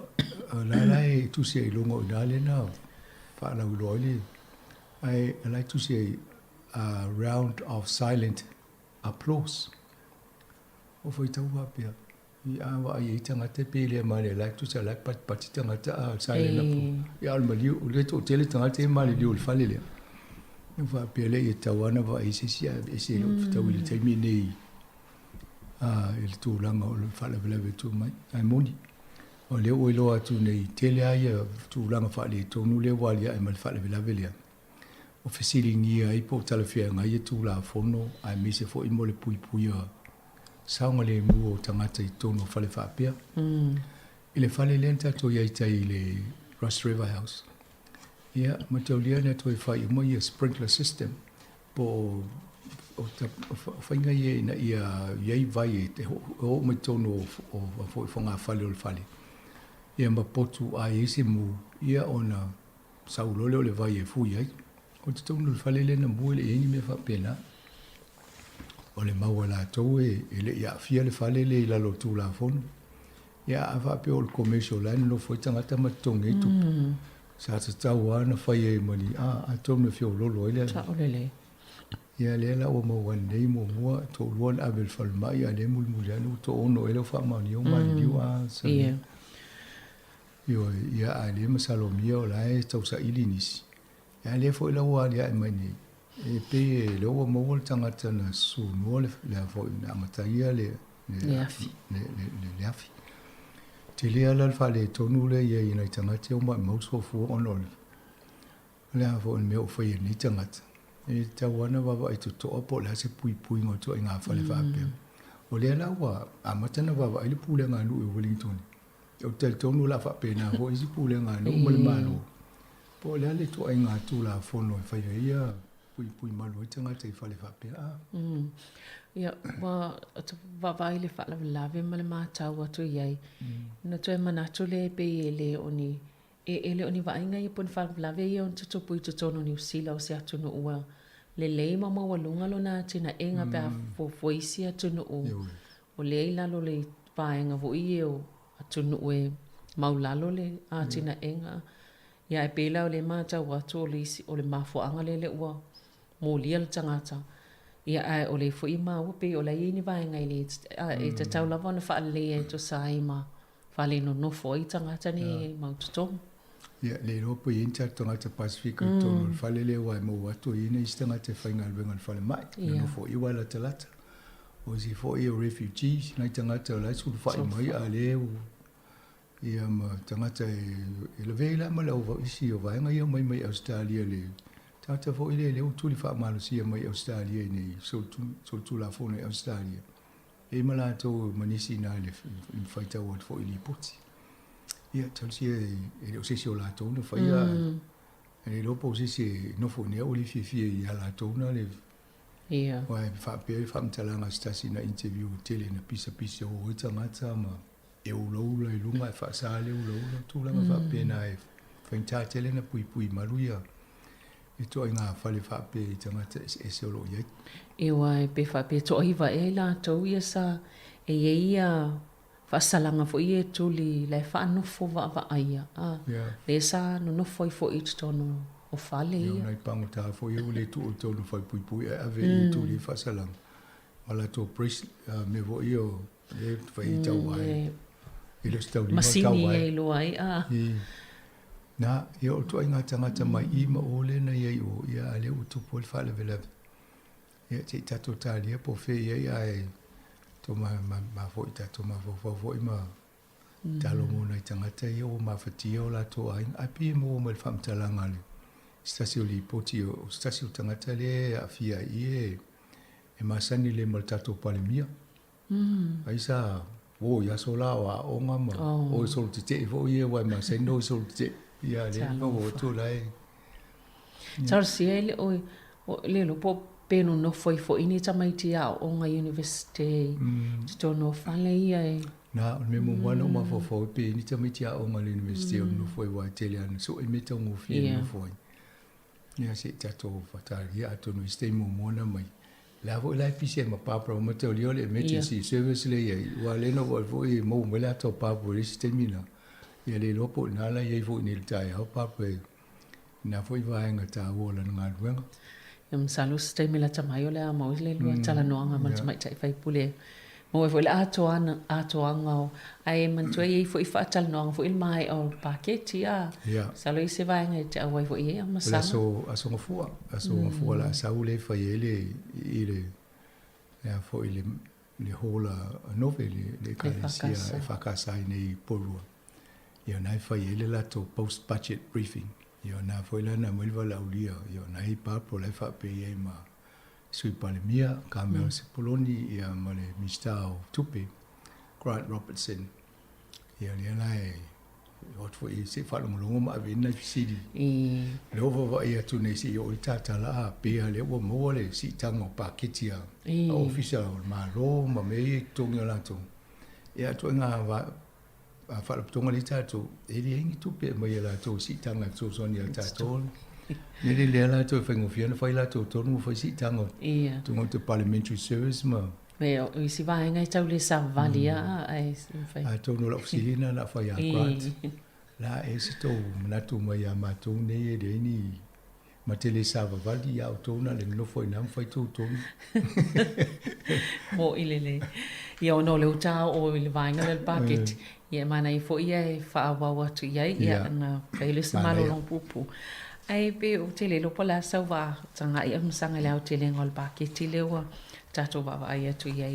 la e tu se lunga na le na fa na lo le I like to say a round of silent applause o foi tau va pe ia wa ia tanga te pele male like to say like pat tanga ta silent applause ia al mali o le to tele tanga te male li o fale le va pe le e tawana va e se lo tau le te mi nei il tu langa o fale vele tu mai ai moni o le o lo atu nei tele ai tu langa fale to nu le wa ia mai fale vele o fesilingi ai po talafia ngai tu la fono ai mi se fo i mole pui saunga le mu o tangata i tono fale whapea ile fale lenta to ia tai le Ross River House ia mataulia na to i whai mo ia sprinkler system po whainga ia na iai vai te ho me tono o whonga whale o le whale. Ia mapotu a ese mu ia ona saulole o le vai e fui ai. O te tono le whale le na mua le eni me whapena. O le maua la tau e le ia fia le whale le ila lo tū la fono. Ia a whape o le commercial line no foi tangata matonga i tupu. Sa te tau ana whai e mani a tono fio lolo ele. Ta olele. Ia le la o mo wan nei mo mua to luan abel fal mai a le mul mulanu to ono ele fa mani o mai diu a sa. Ia a le masalomia o la e tau sa ilinis. Ia le foi la wa ia e mani. E pe le o mo tangata na su no le foi na mataia le afi. Te lea la whale tonu le ia i nei tangata o mai mauso fu ono le. Le a foi me o foi ni tangata. E tau ana wawa i tutoa po le hase pui ngā tua i ngā whale whapea. O lea la wa a matana wawa i le pule ngā nu i Wellington. O tel tonu la whapea nā ho isi pule ngā nu mali malo. Po lea le toa i ngā tū la whono i whaia ia pui malo i tangata i whale whapea. Ia, wawa i le whala lawe ma le mātau atu iai. Na toi manatu le pe e le oni. E le oni vainga i pon whala lawe i on tutupu i tutono ni usila o se atu no ua. Le lei ma walunga lo nā tina e ngā pēr foisi atu no u. O le i lalo le vaenga vo i e o atu no e maulalo le a tina e ngā. Ia e pēla o le mātau atu o le mafuanga le ua. Mō lia le tangata. Ia ai o le fo i ma upe o le i ni vaenga i le e te tau lava na wha le e to sa i ma whale no nofo i tangata ni maututonga. Ia, le ropo i inta tangata Pasifika tono whale le wai mo watu i nei tangata whainga alwenga whale mai. No fo i wala talata. O si fo i o refugees, nei tangata o lai sulu whai mai a leo. Ia ma tangata e le veila ma le ova isi o vaenga i o mai Australia le. Tata fo i leo tuli wha malusia mai Australia nei soltu la fo nei Australia. E mala tō manisi nā le whaitau o fo i li poti. Ia, talsi e o sesi o la tōna whaia. E lopo o sesi nofo nea o li fia i a la tōna le. Ia. Wai whapea whamtalanga stasi na interview tele na pisa o i tangata ma e ulaula i lunga e whaasale ulaula. Tūlanga whapea na e whaintā tele na pui maruia. E toa i ngā whale whapea i tangata e se olo iai. E wai pe whapea toa iwa e la tau ia sa e ia whaasalanga fo i e tuli le whaanofo wa aia. Le sa no nofo i fo i tutono o whale ia. Ia nai pangota fo i ule tu o tono whai pui e ave i tuli whaasalanga. Wala tō pres me vo i o e whai i tau ai. I le stau lima tau ai. Masini e lo ai. Nā, ia o toa i ngā tangata mai i ma o le na iei o ia a le o tupu al whale vela. Ia te tato tālia po whē iei ai tō ma fo i tato ma fo i ma talo mōna i tangata ia o ma whatia o la tō ai. A pia mō ma le whamtalanga le. Stasi o li poti o stasi o tangata le a fia i e masani le ma le tato palemia. Aisa, o ia so la o onga ma. O solo te fo i e wai masani no solo te. Ia le o tu lai. Tar sia le o le lo po peno no foi ini tamaiti a o nga university. Sto no fale ia e. Na me mo wana ma fo pe ni tamaiti a o nga university no foi wa italiano so e meta ngo fi no foi. Ia se tato fatal ia to no stay mo mona mai. La vo la pise ma papra mo te olio le emergency service le ia wa le no vo mo me la to papra le termina. Ia le lopo nala ia i fo ni le tai hau pape na fo i vaenga tā wola ngā ruenga. Ia msalu stay me la tamai o le a mau le lua tala noanga man tamai tai whai pule. Mo e fo le atoanga o ai mantua i fo i wha tala noanga fo i mai o paketi a. Salo i se vaenga i te awai fo i e masanga. Aso ngafua la sau le whai ele i le lea fo i le hola nove le kalesia e whakasai nei porua. Ia nai whai ele lato post-budget briefing. Ia nā whaila na mwilwa laulia. Ia nai papo lai whape iei ma sui palemia, ka mea se poloni, ia male mista o tupe, Grant Robertson. Ia lia nai Hot for you, say, follow along my vinna city. Over here to Nisi, or Tatala, Pia, Level Mole, Sitang or Paketia, official, Malo, Mame, Tongolato. Yeah, to a follow Tongalita to Eddie to pay my to Sitang like so on your tattoo. Nearly Lela to Fang of Yanfaila to Tonu for Sitang to go to parliamentary service. Well, we see why I told you some valia. I told you of Silina, not for your grant. La esto manatu maya matone de ni matele sava vali ya tona le no foi nam foi tu ton mo ilele ia no le uta o le vainga le bucket ia mana I foi ia fa wa tu ia ia na pele se malo long pupu ai pe o tele lo pola sa va tanga ia msanga le o tele ngol bucket le wa tato va va ia tu ia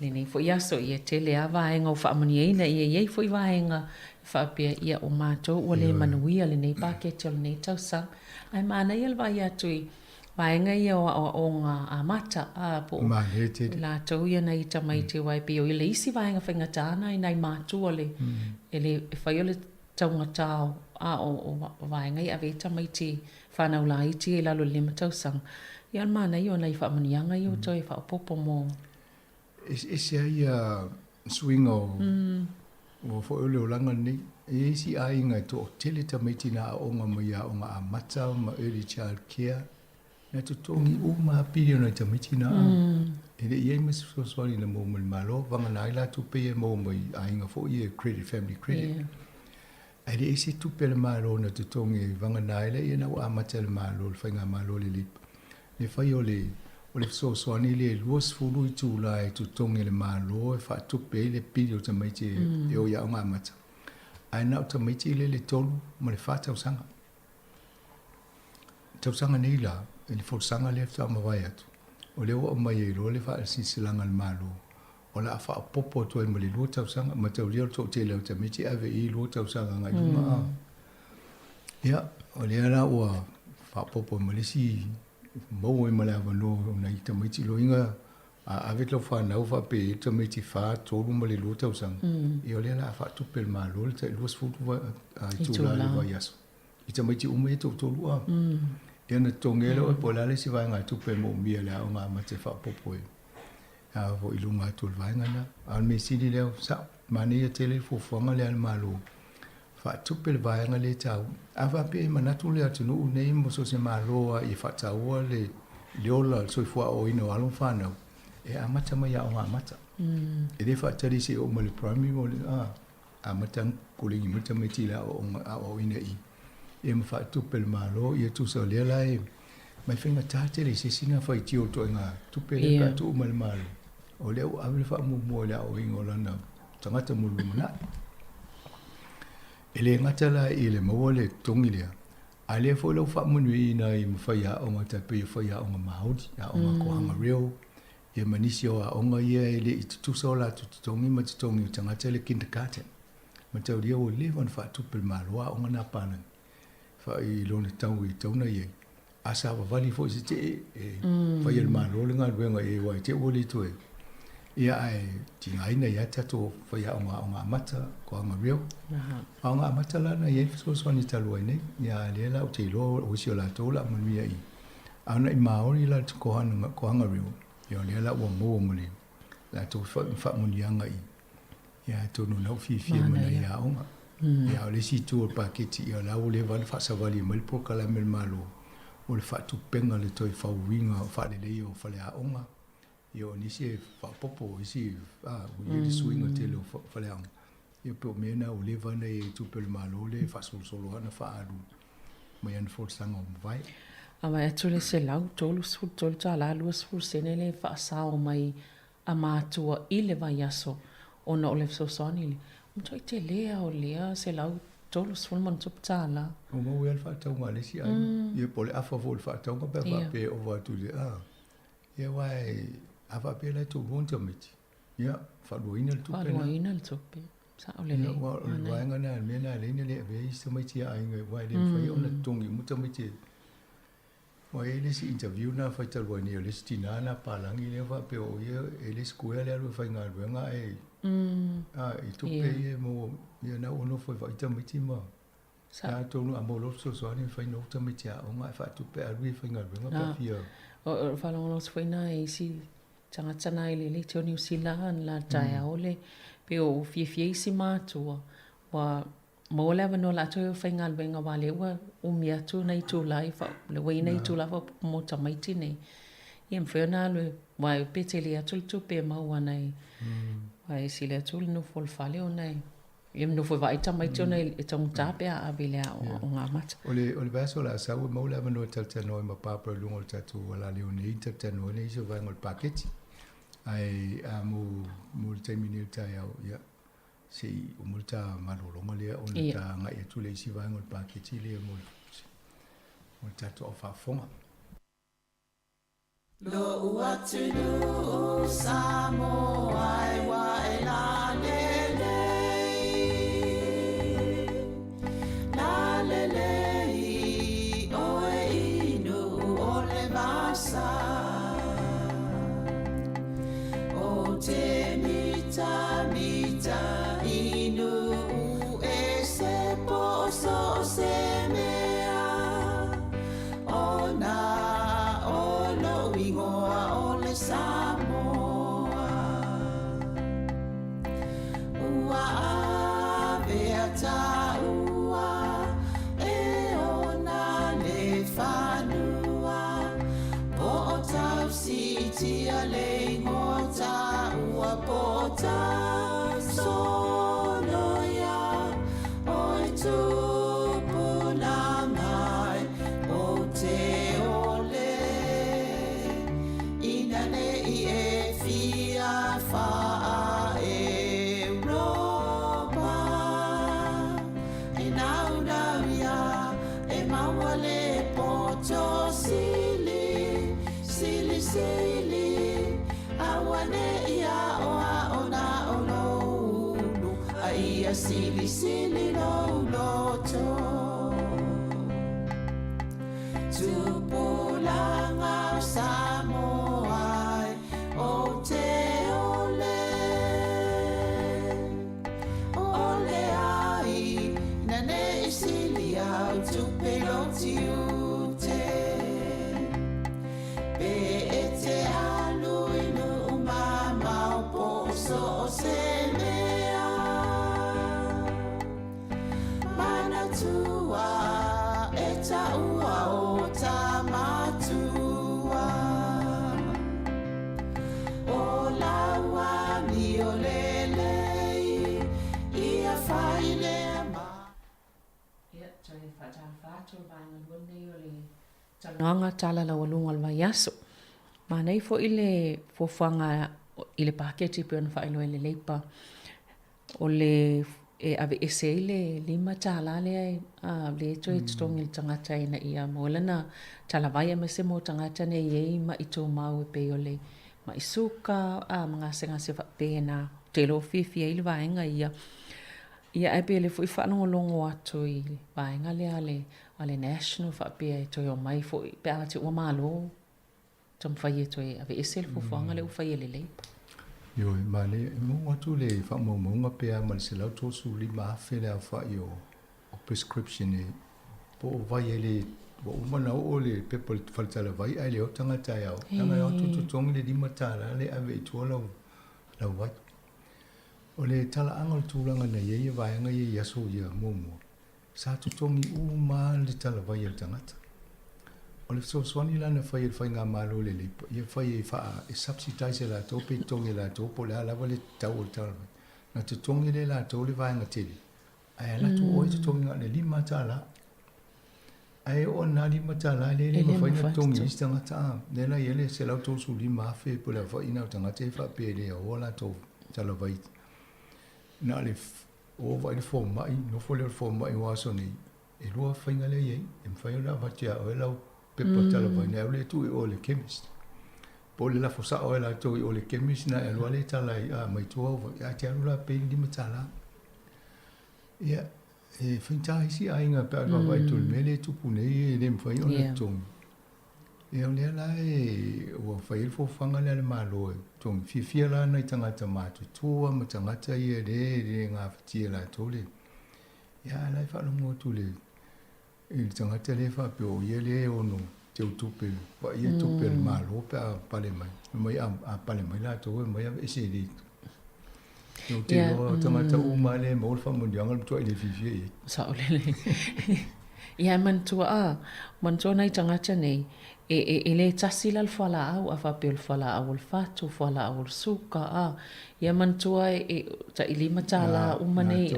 le nei foi ia so ia tele ava ngo fa mani ina ia foi vainga fa pia ia o mato o le manuia le nei bucket o le nei tausa ai mana ia va ia tu vainga ia o nga amata a po la to ia nei tamai te wai pe o le isi vainga whainga tāna i nei mato o le ele whai o le taunga tau a o vainga ia ve tamai te whanau la iti e lalo le matausang ia mana ia o nei wha manianga ia o toi wha popo mo isi ia swing o o fo ole o langa ni e si ai ngai to tele tamiti na o nga mai o nga amata ma early child care na to tongi o ma pili na tamiti na e le ye mes so so ni mo mo malo vanga na ila tu pe mo mo ai nga fo ye credit family credit ai le isi tu pe malo na to tongi vanga na ila ye na o amata le malo fa nga malo le lip le fa yo le o le so so ni le luos fulu tu la tu tongi le malo fa tu pe le pili o tamiti e o ya nga amata ai na ta mai tile le tolu mo le fata usanga tausanga nei la ele fo sanga le fa ma vai atu o le o mai lo le fa si silanga le malo o la fa popo to mo le lo tausanga ma tau le to te le ta mai ti ave I lo tausanga ngai ma ya o le ala o fa popo mo le si mo mo le va no na ta mai ti lo inga avec le fa na fa pe to me ti fa to mo le luta usang e ole la fa tu pel malo te lu sfu va tu la va yas I te me ti u me to lu a e na tongelo e pola le si va nga tu pe mo mi la nga ma te fa popo e a vo I lunga tu va nga na al me si di le sa mani e tele fo fo nga le al malo fa tu pel va nga le ta ava pe mana tu le atu no nei mo so se malo I fa ta o le ola so fo o ino alon fa na e amata mai o amata e le fa tari se o mole primary mo le amata ko le imata mai tila o ina I e mo fa tu pel malo e tu so le la e mai finga tate le se sina fa ti o to nga tu pel ka tu mal malo o le o ave fa mo le o ingola na tangata mo lu na ele ngata la I le mo le tongi le ale fo lo fa mo ni na I mo fa ya o ngata pe fa ya o maudi ya o ko hanga real e manisi o onga ia ele I tu sola tu tongi ma tu tongi tanga tele kindergarten ma tau dia o le van fa tu pel malwa onga na pana fa I lo le tau I tauna ye asa va vali fo se te fa il malo le nga wenga e wa te o le tu e ia ai tinga ina ia tato fa ya onga mata ko anga rio onga mata la na ye so so ni talu ine ia le la o te lo o si la to la mo mi ai ana I maori la ko anga rio yo le la o mo le la to fa mo yanga I ya to no no fi mana ya onga ya le si tu pa kiti ya la o le van fa sa vali mal po kala mel malo o le fa tu penga le to fa winga fa le yo fa le onga yo ni se fa popo si o le swing o te lo fa le onga yo po mena o le van e tu pel malo le fa solo na fa adu mai an for sanga vai Ama e tule se lau tolu sful tolu ta la lua sful senele fa sao mai a mātua I le vai aso o na o le so soni le. Mtoi te lea o lea se lau tolu sful man tup ta la. O mau e alfa tau ngā lesi ai. Ie pole afa vol fa tau ngā pepa pe o watu le Ie wai afa pe lai tu honta miti. Ia fa luina le tupe na. Fa luina le tupe. Sa o le le. Wai ngana mena le ina le ave isa mai tia ai ngai wai le fai o na tongi muta miti. Wa ele si interview na fa tal wa ni le stina na palangi le fa pe o ye ele square le fa nga nga e I tu pe mo ye na ono fa va itamiti ma sa to no amolo so ni fa no tamiti a o nga fa tu pe a ri fa nga pa fia o fa lo so na e si tanga tana ile le te New Zealand la tai ole pe o fie si matua wa mo le no la to fa nga venga vale wa mia tu nei tu lai fa le we nei tu la fa mo tamaiti nei im fe na le wa pe te le tu pe ma wa nei wa si le tu no fol fale o nei im no fo vai tamaiti o nei e tong ta pe a vile o nga mat ole verso la sa mo le no tal no ma pa pro lungo tatu wala le ni tal no nei so va ngol package ai mo terminal ta ya si umulta malolonga le o ta nga e tu le si va ngol package le mo tatu of fonga lo uatinu Samoa wa elalele oe inu ole vasa o te mita inu e se poso se mea ona olo ingoa ole Samoa ua avea ta ua e ona le fanua po o tau si tia le ngota ua po o tau solo ya o e tupu na mai o te ole ina ne i e fia faa Europa e nau ia e mawale poto sili awane ia oa ona unu a ia sili no loto tupulanga Samoa o te ole ai nane sili au tupelo tiute pe ete alu inu mama o poso o se mea mana tua eta ua o tamatua o laua mi o lelei ia faile ma ia tai fatu vanga lune o le talanga tala la walunga al yaso manai fo ile fo fanga ile paketi pe on fa ilo ile leipa o le e ave ese ile lima tala le a le to tong il tangata ina ia molana tala vai me se mo tangata ne ye ma ito mau pe ole ma isuka a mga senga se fa pe na te lo fifi ile vaenga ia ai pe le fo fa no longo atu i vaenga le ale national fa pe to yo mai fo pe ati o malo tom fa ye to ave ese fo fanga le fa ye le leipa yo mane mo watu le fa mo nga pe mal se la to su li ma fe la fa yo o prescription e po vai ele o mana o le people falta la vai ele o tanga ta ya tanga yo tu tong le di mata le ave to la vai o le tala angol tu langa na ye vai nga ye yaso ya mo sa tu tong i u ma le tala vai el tanga o le so swani la na fai nga malo le ye fai fa e subsidize la to pe tongi la to po la vale tau tal na te tongi le la to le vai nga tele ai la to o te tongi le lima tala ai o na lima tala le fai nga tongi stanga ta le la yele se la to su lima fe po la fa ina tanga te fa pe le o la to tala vai na le o vai fo mai no fo le fo mai wa so ni e lo fa nga le ye e fa la va tia o la pepa tala vai na le tu o le chemist po le la fosa o la tu o le chemist na lo le tala a mai tu o ya tia la pe di matala ya e finta si ai nga pa vai tu me le tu pune le mfai o le tu E o lea lai, ua whail fo whanga lea le malo e. Tong fifia la nei tangata mātu tua, ma tangata ia re ngā whatia la tole. Ia lai whalongo tu le. E tangata le whapeo, ia le ono te utupe. Wa ia tupe le malo pe a pale mai. Mai a pale mai la tō, mai a ese le. Yo te loa tangata uma le, ma olfa mundianga le tua i le fifia e. Sa ole le. Ia mantua nei tangata nei. E le tasi la whala au, a whapeo le whala au le whatu, whala au le suka, ia mantua ta i lima tāla umanei,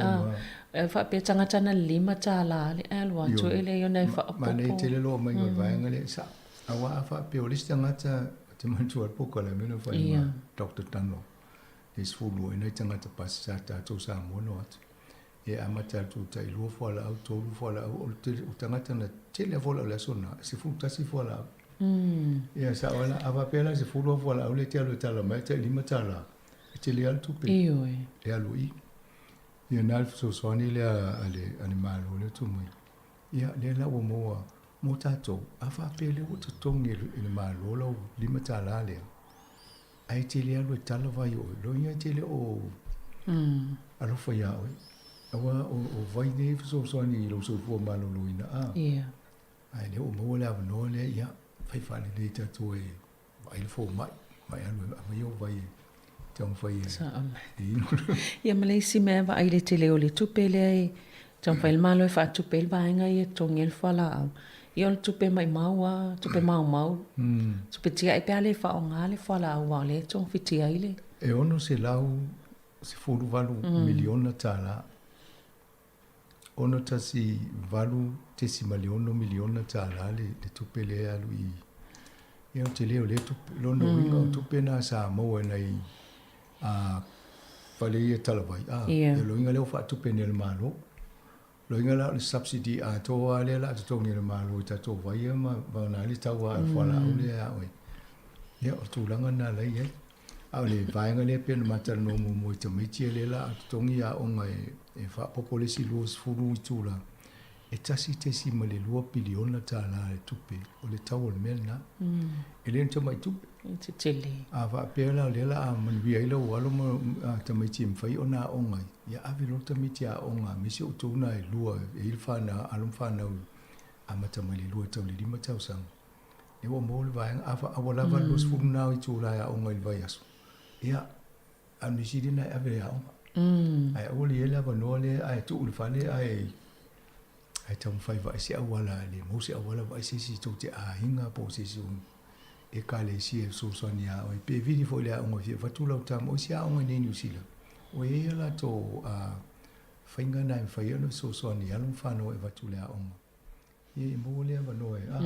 e whapeo tangata na lima tāla, le alwa, tu e le yonei whapopo. Ma nei te le loa mai ngoi vaenga le, sa, awa a whapeo le tangata, te mantua poka le mena whaima, Dr. Tano, le sfulu e nei tangata pasi sa tātou sa mono atu. E amata tu tai lua whala au, tolu whala au, o tangata na tele whala le sona, se futasi whala au. Ia sa wala ava pela se fulu wala au le te alu tala mai te lima tala te le al tupe e alu i ia nal so soani le ale malo le tu mai ia le la o mo tato ava pele o te tongi le malo lo lima tala le ai te le alu tala vai o lo ia te le o alo fa ia awa o vai ne so soani lo so fu malo lo ina ia ai le o mo le no le ia fai fale le tatu e vai le fo mai anu mai o vai tong fai ia malesi me va ai le tele o le tupele tong fai malo e fa tupele va nga ia tong el fala au ia le tupe mai maua tupe mau tupe tia e pale fa o ngale fala au va le tong fitia ile e ono se lau se fulu valu miliona tala ono tasi valu tesi miliona tala le tupele alu i ia te leo le lono winga o tupena Samoa nei whale ia talawai ia lo inga leo wha tupene le malo lo inga lao le subsidy a toa le la tutongi le malo i tato vai ia ma vauna li taua al whala au le a oi ia o tūlanga na lei e au le vaenga le pena matara no mo i tamitia le la tutongi a onga e wha popolesi luos furu i tūla e tasi tesi ma le 2 biliona tāla e tupe o le tau o le mena e le nta mai tupe te tele a va pela le la a manvia ila o alo ma tamiti mwhai o na onga ia avi lo tamiti a onga misi o tūna e lua e ilwhana alum whanau a matamai le lua tau le 5 tau sang e wa mo le vaenga a walava los furunau i tūla a onga il vai aso ia a misidina e ave a onga ai o le ele ava noa le ai tu ule whane ai tau whai vai se awala le mo se awala vai se si tau te ahinga po se si e ka le si e so soani a oi pe vidi fo le a onga fia fatula o tam o si a onga nei niusila o e ala to whainga nai whai ano so soani alum whano e vatule a onga e mo le ava noe a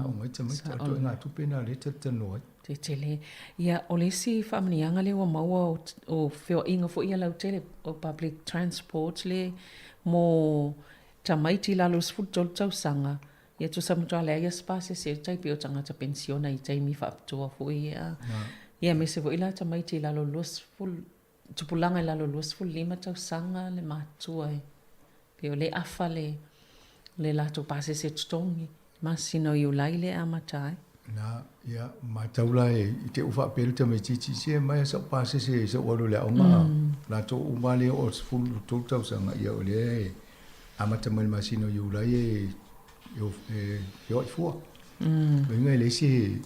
onga i tamita ato e ngā tupena le tatanoa te tele ia o le si whamanianga le wa maua o whio inga fo ia lau tele o public transport le mo tamaiti lalo sfutol tau sanga ia tu samutua le ia spase se tai pio tangata pensiona i tai mi whaptua fo ia me se fo ila tamaiti lalo lusful tupulanga lalo lusful 5 tau sanga le matua pio le afa le lato pase se tutongi masino i ulai le amatai na ia mataula e te ufa pele tamaiti se mai sa pase se walu le onga lato umale o sful tau sanga ia ole amata mal masino yo la yo fua venga ele se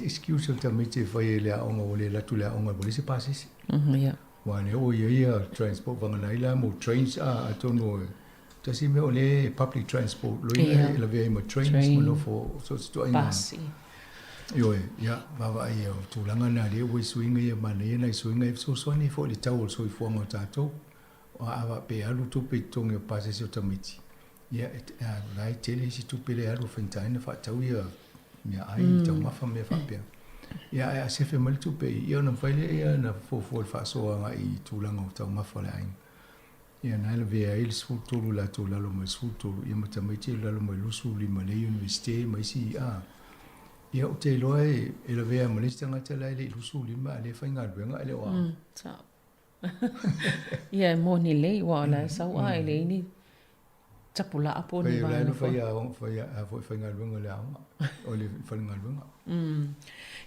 excuse tamite foi ele a onga ole la tu la onga ole se passes ya wane o ia transport vanga na ila mo trains a tono tasi me ole public transport lo ia la ve mo trains mo no fo so sto ina yo ya va ia tu langa na le we swing ia mane na swing so so ni fo le tau so fo mo tato o ava pe alu tupe tongi o pase se o tamiti. Ia, lai tele si tupe le alu whentaina whatau ia mea ai tau mafa mea whapea. Ia, a sefe mali tupe ia na whaile ia na fōfua le whasoa nga i tūlanga o tau mafa le aing. Ia, naila vea ili sfutolu la tō lalo mai sfutolu, ia matamaiti lalo mai lusu lima le universite mai si ia o te loa e la vea malista ngata lai le lusu lima ale whainga luenga ale oa. Ia mo ni lei wa la sa wa ele ni tapula apo ni vai no vai ngalunga le anga o le vai ngalunga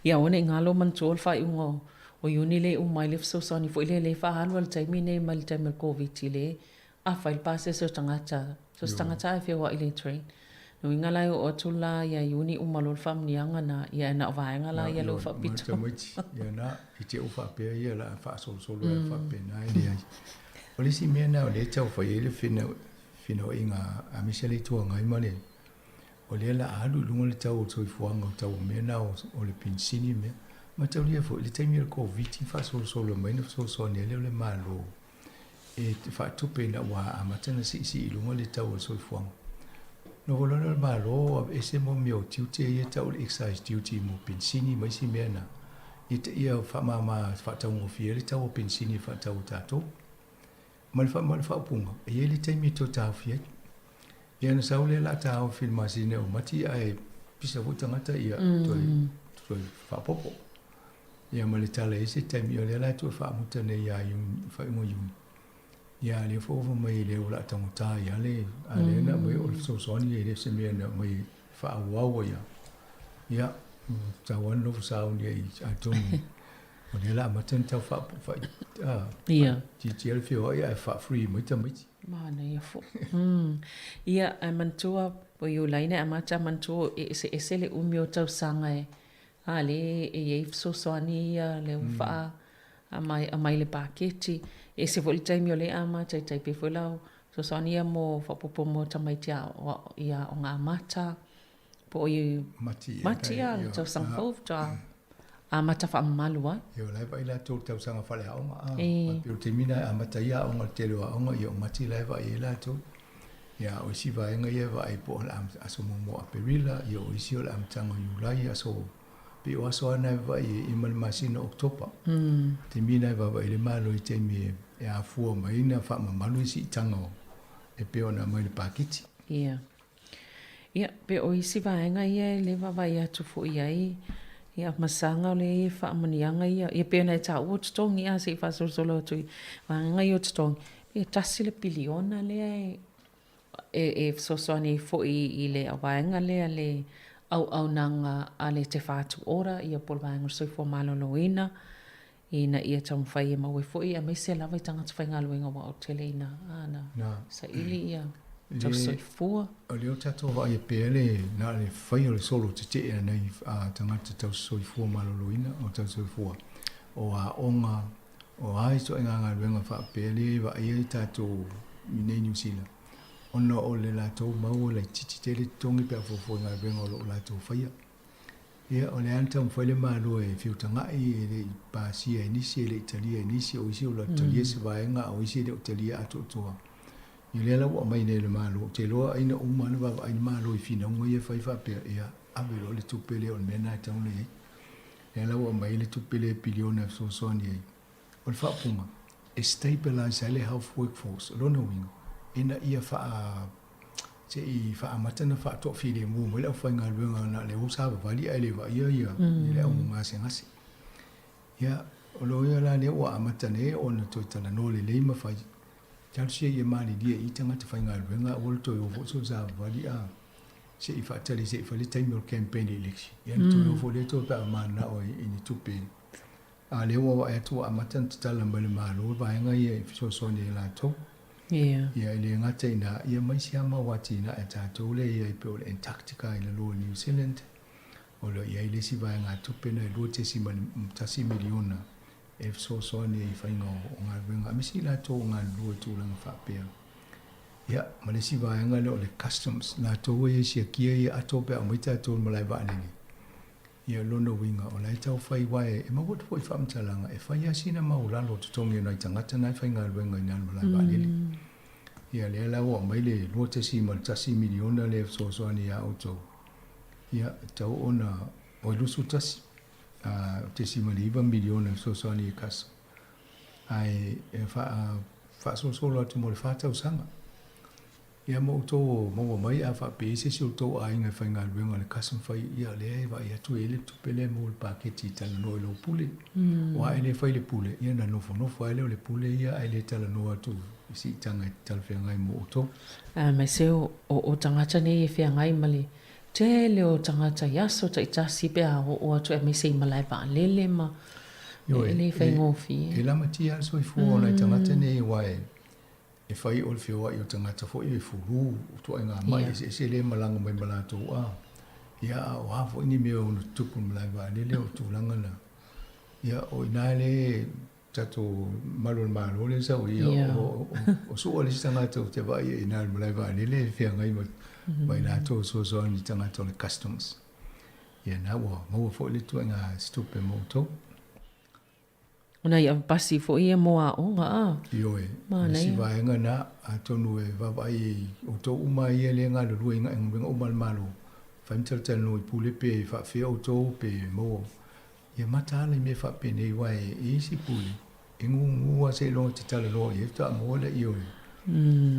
ia one ngalo man tol fa ungo o yuni le o mai le so soni fo le fa halu al taimi ne mal taimi covid le a fa il passe so tangata fe wa ile train no ingala o tula ya yuni o malol fam ni anga na ya na va ngala ya lo fa pito ya na ite o fa pe ya la fa so lo fa pe na ile oli si mena o le tau fa ile fina inga a misele tu ngai mane o le la alu lungo le tau so fuanga tau mena o le pinsini me ma tau le fo le taimi ko viti fa so lo mai no so ne le malo e fa tu pe na wa amatana si lungo le tau so fuanga no volano malo e se mo mio tuti e tau excise duty mo pinsini mai si mena ite ia fa mama fa tau mo fiele tau pinsini fa tau tato mal fa punga e ele taimi to tau fie ia na saule la tau filma sine o mati ai pisa vutanga ta ia to fa popo ia mal tala ese taimi o le la to fa mutane ia fa mo yun ia le fo mai le ola tau ta ia le ale na mai o so soni e se me na mai fa wa ia tawan no sa ni a tonu o le la maten tau fa ia ti el fio ia fa free mai tamai mana ia fo ia a mantua po yo laina a macha mantua e se le umio tau sanga e ale e so soni ia le fa a mai le paketi e se voli taimi o le ama tai pe folau so sonia mo fa popo mo tamai tia ia o ngā mata po i matia tau sangfo ta a mata fa malua yo lai vai la tau sanga fa le aonga pe te mina a mata ia o ngā te loa onga i o mati lai vai e la tau ia o si vai nga ia vai po la aso mo a perila i o isi o la amtanga yulai aso pe o aso ana vai i mal masina oktopa te mina vai le malo i te mi e a fua mai na fa malu si tango e pe ona mai le pakiti ia pe o isi vaenga ia le vai atu fo ia masanga le fa manianga ia pe na ta o tong ia se fa solo tu vaenga yo tong e tasi le biliona le e so soni fo i le vaenga le au nanga ale te fatu ora ia por vaenga so fo malo loina ina ia tau whai e maue fo ia mai se lawa i tangata whai ngā luenga wa o tele ina ana sa ili ia tau soifua o leo tato wa i pele na le whai o le solo te te ea nei tangata tau soifua malolo ina o tau soifua o a onga o ai so e ngā luenga wha pele wa ia i tato minei New Zealand ono o le lato mau le titi tele tongi pe a fofo ngā luenga o lo lato whaia ia o le anta mfale malo e fiutanga i le pasia inisi le Italia inisi o isi o la Italia se vaenga o isi le Italia atotoa i le la wa mai le malo te loa ina umana va ai malo i fina ngo ia fai fa pe ia ave lo le tupele o mena tau le la wa mai le tupele biliona so soni o fa punga e stabilize le health workforce lo no wing ina ia fa se i fa amatana fa to fi le mu le fa nga le na le usa va li ai le va ia le o nga se ngasi ya o lo ia la le o amatane o na to tala no le ma fa tal se ye mali dia i tanga te fa nga le nga o to yo vo so za va li a se i fa tali se fa le time campaign election ya to yo vo le to pa ma na o ini tupe a le o wa to amatana tala ma le ma lo va nga ye so ni la to ia le ngata ina ia mai siama wati na e tatou le ia i pe o le Antarctica i le loa New Zealand o le ia i le si vai ngā tupe na i lua tasi miliona e so ni i whainga o ngā ruenga a misi la tō ngā lua tūlanga whapea ia ma le si vai ngā le o le customs la tō e si a kia ia ato pe a maita tō malai wa anene ia lono winga o lai tau whai wae e mawatu po i whamtalanga e whai asina maulalo tutongi o nai tangata nai whai ngā ruenga i nāna malai wa anene ia le la o mai le lo te si mal tasi miliona le so ani a auto ia tau ona o lusu tasi te si mal 1 miliona so ani kas ai e fa so lo te mo le fa tau sanga ia mo to mo mai a fa pe se so to ai nga fa nga luenga le kasum fa ia le va ia tu ele tu pele mo le paketi tal no lo pule wa ele fa le pule ia na no fo ele le pule ia ele tal no tu si tanga tal whengai mo oto. Mai seo o tangata nei e whengai mali. Te leo tangata yaso ta itasi pe a o atu e mai sei malai pa lele ma. E le whai ngofi. E lama ti al so i fu ona i tangata nei wae. E whai o le whioa i o tangata fo i furu. Tua e ngā mai e se le malanga mai malato a. Ia o hafo ini mea o tupu malai pa lele o tūlanga na. Ia o ina le tato malo le sa o ia o so le tangata o te vai e ina malai pa lele whiangai ma. Mai nā tō so ni tangata o le customs. Ia nā wa maua fo le tua ngā stupe mo tō. Ona ia pasi fo ia moa o ngā a. Ioe, si vaenga na a tonu e vavai o tō uma ia le ngā lulu inga inga umal malo. Whaimtara tano i pule pe wha whea o tō pe mo. Ia mata ala i me wha pe nei wai e isi pule. Ingu ngua se longa te tala loa i efta mo le ioe.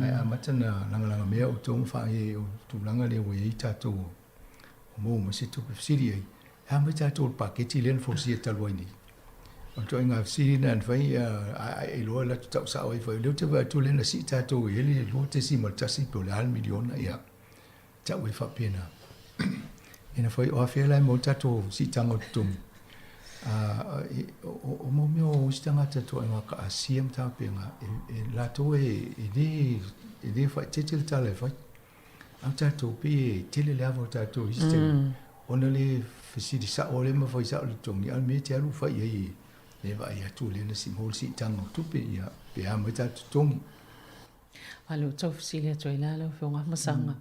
Ai a mata na langa mea o tō mwha e o tūlanga le wai i tātou. O mo ma se tupe fsiri ai. Ha mai tātou paketi len fosi e talwai ni. O to inga fsiri na nfai e loa la tutau sa oi fai. Leo te vai tu lena si tātou e ele loa te si maltasi pe o le hal miliona ia. Tau e wha pena. Ina fai o hawhia lai mo tātou si tango tumu. O mo meo o si tangata to inga ka asiam tā penga. E lato e le fai tetel tala e fai. Au tātou pe e tele le avo tātou isi tele. Ona le fsiri sa o le ma fai sa o le tongi. Al me te alu fai e le vai atu le na si mol si tango tupe ia pe a mai tātou tongi. Alu tau fsiri atu i lalo whionga masanga.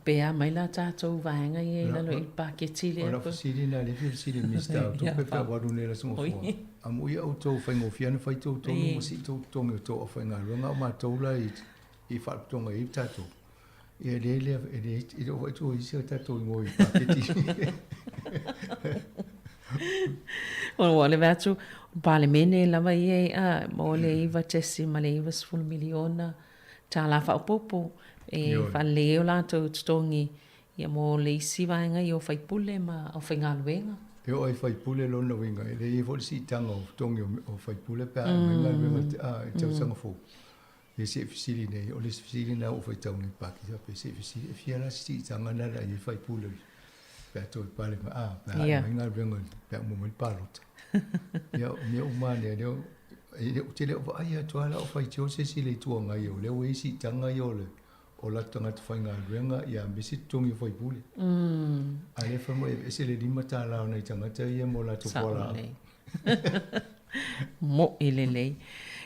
Pe a mai la tātou vaenga i e lalo i paketi le. Ona fsiri na le fsiri mista o tupe pe waru ne la sunga fua. Amu ia o tau whai ngofia na whai tau tonu mo si tau tongi o tau a whai ngā runga o mā tau la i whalatonga i tātou. Ia le o whai tau i sia tātou i ngoi paketi. O le vatu pale mene lava ie a mo le iwa tesi ma le iwa 10 miliona ta la fa popo e fa leo la to stongi ia mo le isi vaenga i o fai pule ma o fai ngaluenga. E o fai pule lona winga e le i fo si tanga o tongi o fai pule pe a ngaluenga e tau sanga fo. E se fisili nei o le fisili na o fai taungi paki pe se fisili e fiala si tanga na la i fai pule. Pe to pale ma pe ngaluenga pe mo mo palota. Ia me o mane le o tele o ai to ala o fai tio se si le tua ngai o le we si tanga yo le o la tanga te fai ngaluenga ia bisi tongi fai pule. Ai fa mo e se le lima ta la nei tanga te ia mo la to pola. Mo elele.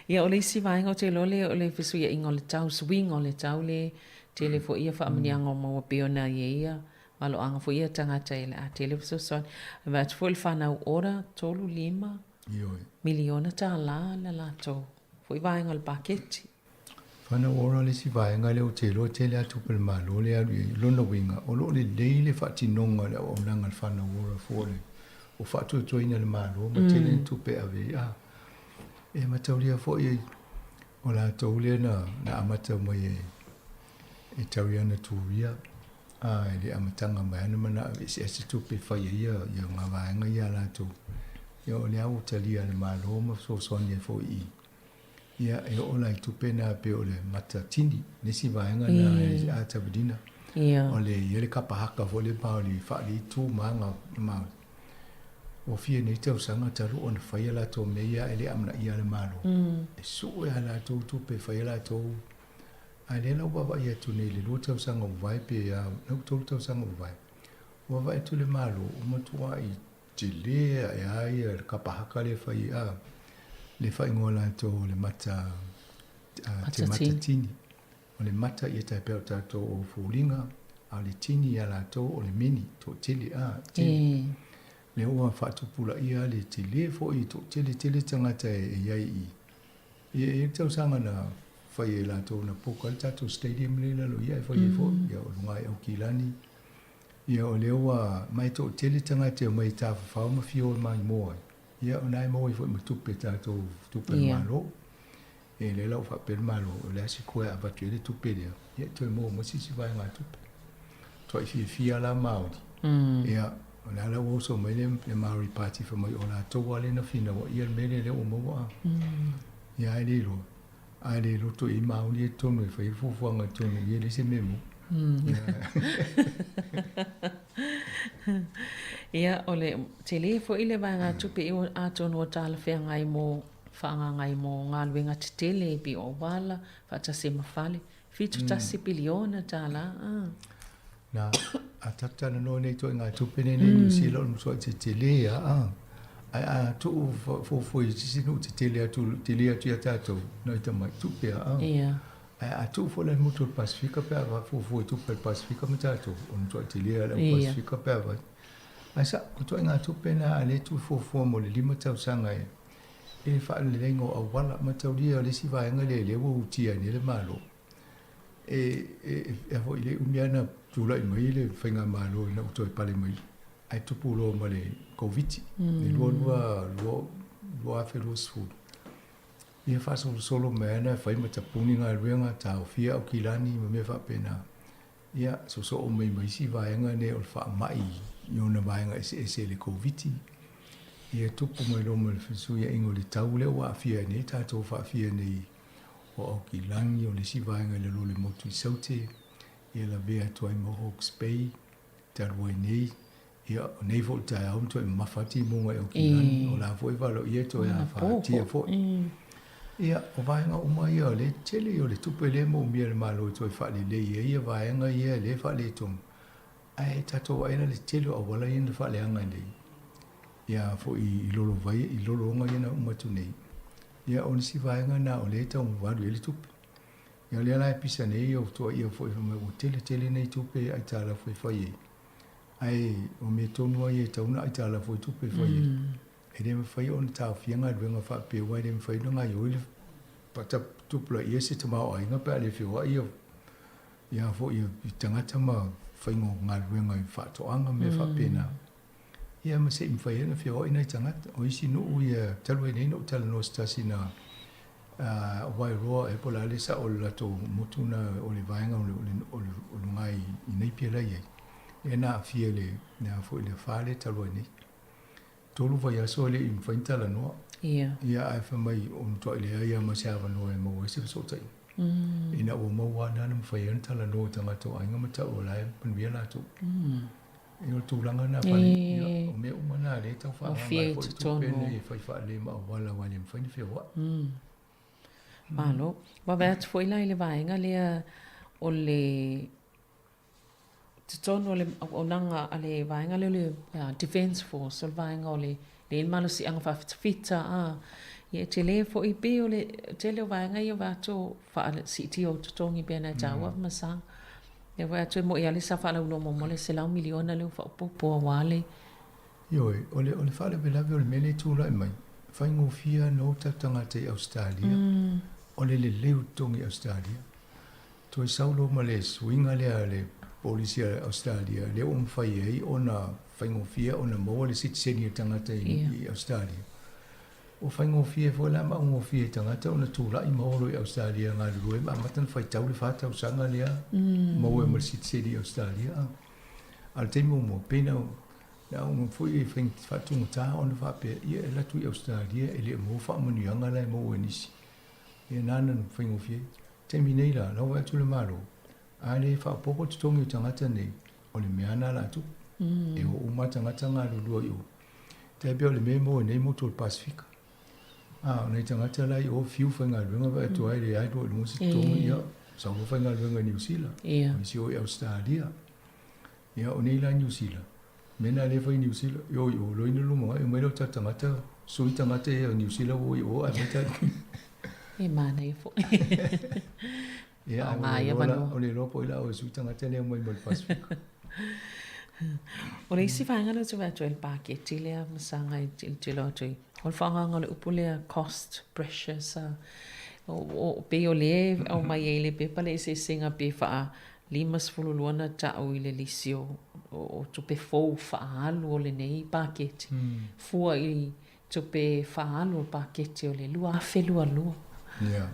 Ia o le si vaenga o te lole o le fisu ia ingo le tau swing o le tau le tele fo ia fa amnianga o maua peona ia. Malo anga fo ia tangata ele a televiso son. Vat fo il whanau ora tolu 5 miliona ta la to. Fo i vaenga le paketi. Whanau ora le si vaenga le o tele atu pel malo le alu i lona winga. O lo le leile whati nonga le o nanga le whanau ora fo le. O whatu e toina le malo. Ma tele tu pe ave a. E mataulia fo i o la taulia na amata mo e tauriana tuuria. Ele amatanga mai ana mana se tupe fai ia ngā vaenga ia la tu. Ia o le au talia le malo ma so sonia fo i. Ia e o lai tupe na pe o le matatini nesi vaenga na a tabidina. O le ele kapahaka fo le pauli fali tu manga ma. O fie nei tau sanga taru on fai la to meia ele amna ia le malo. E su e la tu tupe fai la to. Ai le lau wawa ia tu nei le lua tau sanga uwai pe a nau tolu tau sanga uwai. Wawa e tu le malo o matua i te lea e ai le kapahaka le fai a le fai ngoa la to le mata te mata tini. O le mata i e tai peo tato o fulinga a le tini a la to o le mini to tele a tini. Le ua fatu pula ia le te le fo i to tele tangata e iai i. E tau sanga na fai e la tō na poka le tātou stadium le lalo ia e fai e fo ia o lunga e au kilani ia o leo a mai tō tele tangata o mai tāwha whao ma fio o mai moa ia o nai moa i fo i matupe tātou tupe malo e le lau whapel malo o le asi koe a batu e le tupe lea ia tō e moa masisi vai ngā tupe tō i fia la Māori ia o le ala oso mai le Māori party fa mai o la tō wale na fina wa ia mele le o moa ia e le lo ai le loto I mauni e tonu e whai fufuanga tonu I le se memo. Ia, ole, te le fo ile vai ngā tupe I a tonu o tāla whea ngai mō whaanga ngai mō ngā luenga te tele pi o wala, whata se mawhale. Fitu tasi biliona tāla. Na, a tatana no nei toi ngā tupe nei New Zealand so te tele a tu fo I sinu te tele atu ia tātou no I tamai tupe Ia. A tu fo le mutu Pasifika pe ava fo I tupe Pasifika me tātou on toi tele a Pasifika pe ava. A sa, ko toi ngā tupe na a le tu fo mo le 5 tau sanga e wha le lengo a wala matau lia le si vaenga le wo utia ni le malo. E ho ile umiana tula I mai le whainga malo na utoi pale mai. Ai tupu lo ma le COVID. Le lua awhelo sfuru. Ia wha solo meana whai matapuni ngā ruenga tau fia o kilani ma me wha pena. Ia so o mai si vaenga ne o wha mai I ona vaenga ese le COVID. Ia tupu mai lo ma le fisu ia ingo le tau le wa fia ne tātou wha fia nei o kilani o le si vaenga le lo le motu I saute. Ia la vea tuai mo Hawke's Bay, tarwai nei. Ia nei fo tai au tuai mawhati munga o kilani. O la foi valo ia tuai a whaatia fo. Ia o vaenga uma ia le tele o le tupu le mo mia le malo tuai whaale le ia vaenga ia le whaale tonga. Ai tatou aina le tele o wala ia le whaale anga nei. Ia fo I lolo vai, I lolo onga ia na umatu nei. Ia o nisi vaenga na o le tau mwadu ele tupu. Ia le ala pisa nei o toa ia fo o tele nei tupe ai tala fo fai. Ai o me tonu ai tauna ai tala fo tupe fai. E le me fai on tau fianga ruenga fa pe wai le me fai no ngai o le pata tupla ia se tama o inga pe le fi wa ia fo ia tangata ma fai ngo ngā ruenga I fa toanga me fa pena. Ia ma se me fai na fi o ina tangata o isi no ia talwe nei no tala no stasi na wai roa e pola le sa o lato mutuna o le vaenga o le ngai I nei pia lai ai. E na fia le na fo le fale talwe nei. Tolu vai aso le I mwhainta la noa. Ia. Ia ai whamai o mtua le ia ma se awa noa e maua se sotai. Ina o maua nana mwhaianta la noa tangata o ainga mata o lai panuia lato. Ino tūlanga na pani. O mea umana le tau wha. O fie te tono. Pene e whai wha le ma wala wale mwhaini whia wa. Malo. Wawe atu fo ila le vaenga lea o le te tono o nanga a le vaenga le Defence Force o le vaenga o le malo si anga whawhita Ia te le fo I pe o le te le vaenga I o vato wha si ti o tutongi pēnei tāua masang. Ia wai atu e mo I ale sa wha lau mo le se lau miliona leo wha upo wale. Ioi, o le whale pelawe o le mele tūla mai. Whaingo fia no tatanga te Australia. O le leo tongi Australia. Toi saulo ma le swinga le polisia Australia. Le whai ei o na whaingo fia o na moa le sitseni tangata I Australia. O whaingo fia fo la ma ungo fia tangata o na tūla I maolo I Australia ngā rurue ma matan whai tau le whātau sanga lea. Moa ma le sitseni Australia. Al te mo pena na ungo fui whatunga tā o na whape ia e latu I Australia e le mo whaamanuanga lai mo nisi. E nānan whaingo fia. Te minei la, lau atu le malo. A le whaapoko tutongi o tangata nei o le meana la tu. E o umatangata ngā rurua I o. Te bea o le me mo nei moto le Pasifika. O nei tangata lai o fiu whainga ruenga wa atu ai le aido o le mosi tongi ia. Sau whainga ruenga New Zealand. O isi o Australia. Ia o nei la New Zealand. Mena le whai New Zealand. Yo loina lumonga. E maero ta tangata. Sui tangata e New Zealand o a meta. E mana I fo. Ia o le lopo ila o sui tangata lea mai mal Pasifika. O le isi whainga le tu watu el paketi lea masanga I te lotu. O le whaanga le upu lea cost, pressures. O pe o le o mai e le pepa le se singa pe wha limas fululuana ta o I le lisio. O tupe fau wha alu o le nei paketi. Fua I tupe wha alu o paketi o le lua afe lua. Ia.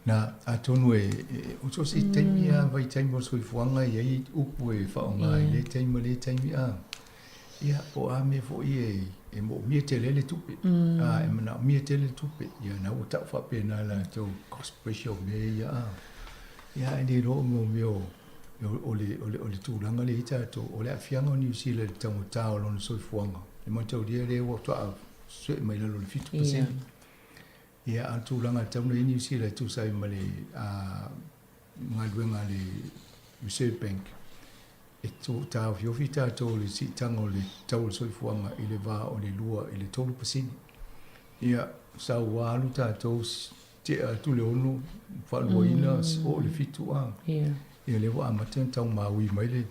Na atonu o so se taimi a vai taimi o soi fuanga I upu e whaonga I le taimi a. Ia, po a me fo e mo mia te lele tupe. E mana mia te lele tupe. Ia, na o tau whape na la tau cost pressure me ia. Ia, e ni ro mo meo ole tūranga le ita to ole a fianga o New Zealand tango tau lona soifuanga. E mo tau dia le o toa sui mai lalo le 50%. Ia, a tūranga tau na New Zealand tu sai ma le ngā duenga le Reserve Bank. E tō tāu whiofi tātou le si tango le tau le soifuanga i le wā o le lua i le 12%. Ia, sa wālu tātou te atu le ono whanua ina o le fitu a. Ia le wa amaten tau maui mai le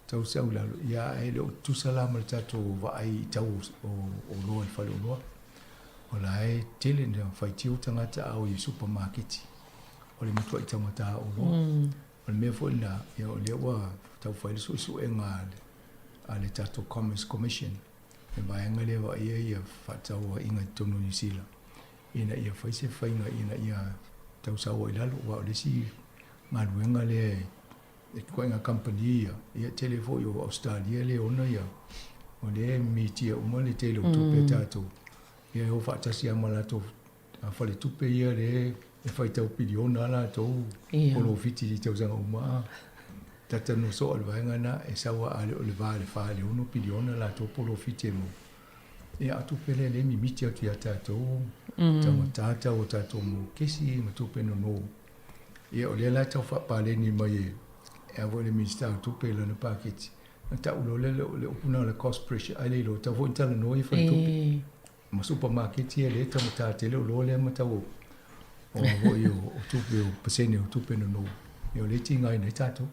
tau sau lalo. Ia e le o tusalama le tātou wa ai tau o loa le whale o loa. O la e tele nea whaitiu tangata au i supermarketi. O le matua i tangata o loa. O le mea fo ina, ia o le wa tau whaile su e ngā a le tātou Commerce Commission. E vaenga le wa ia whatau inga tono New Zealand. Ina ia whaise whainga ia tau sau i lalo wa o le si ngā ruenga le e koinga company ia telefo i o Australia le ona ia. O le mitia uma le tele o tupe tātou. Ia o whaatasi amalato a whale tupe ia le e whaitau piliona la tau polo fiti di tau zanga uma. Tata no so al vaenga na e sawa ale o le vale whaale uno piliona la tau polo fiti mo. Ia atu pele le mi mitia ki a tātou. Tama tāta o tātou mo kesi ma tupe no no. Ia o le la tau whapale ni mai e avo le minister o tupe la na paketi. Na tau lo le upuna le cost pressure ai le lo tau vo intala no i whale tupe. Ma supermarket ia le tama tātele o lo le ma tau o avo i o tupe o pasene o tupe no no. Ia o le tinga i nei tātou.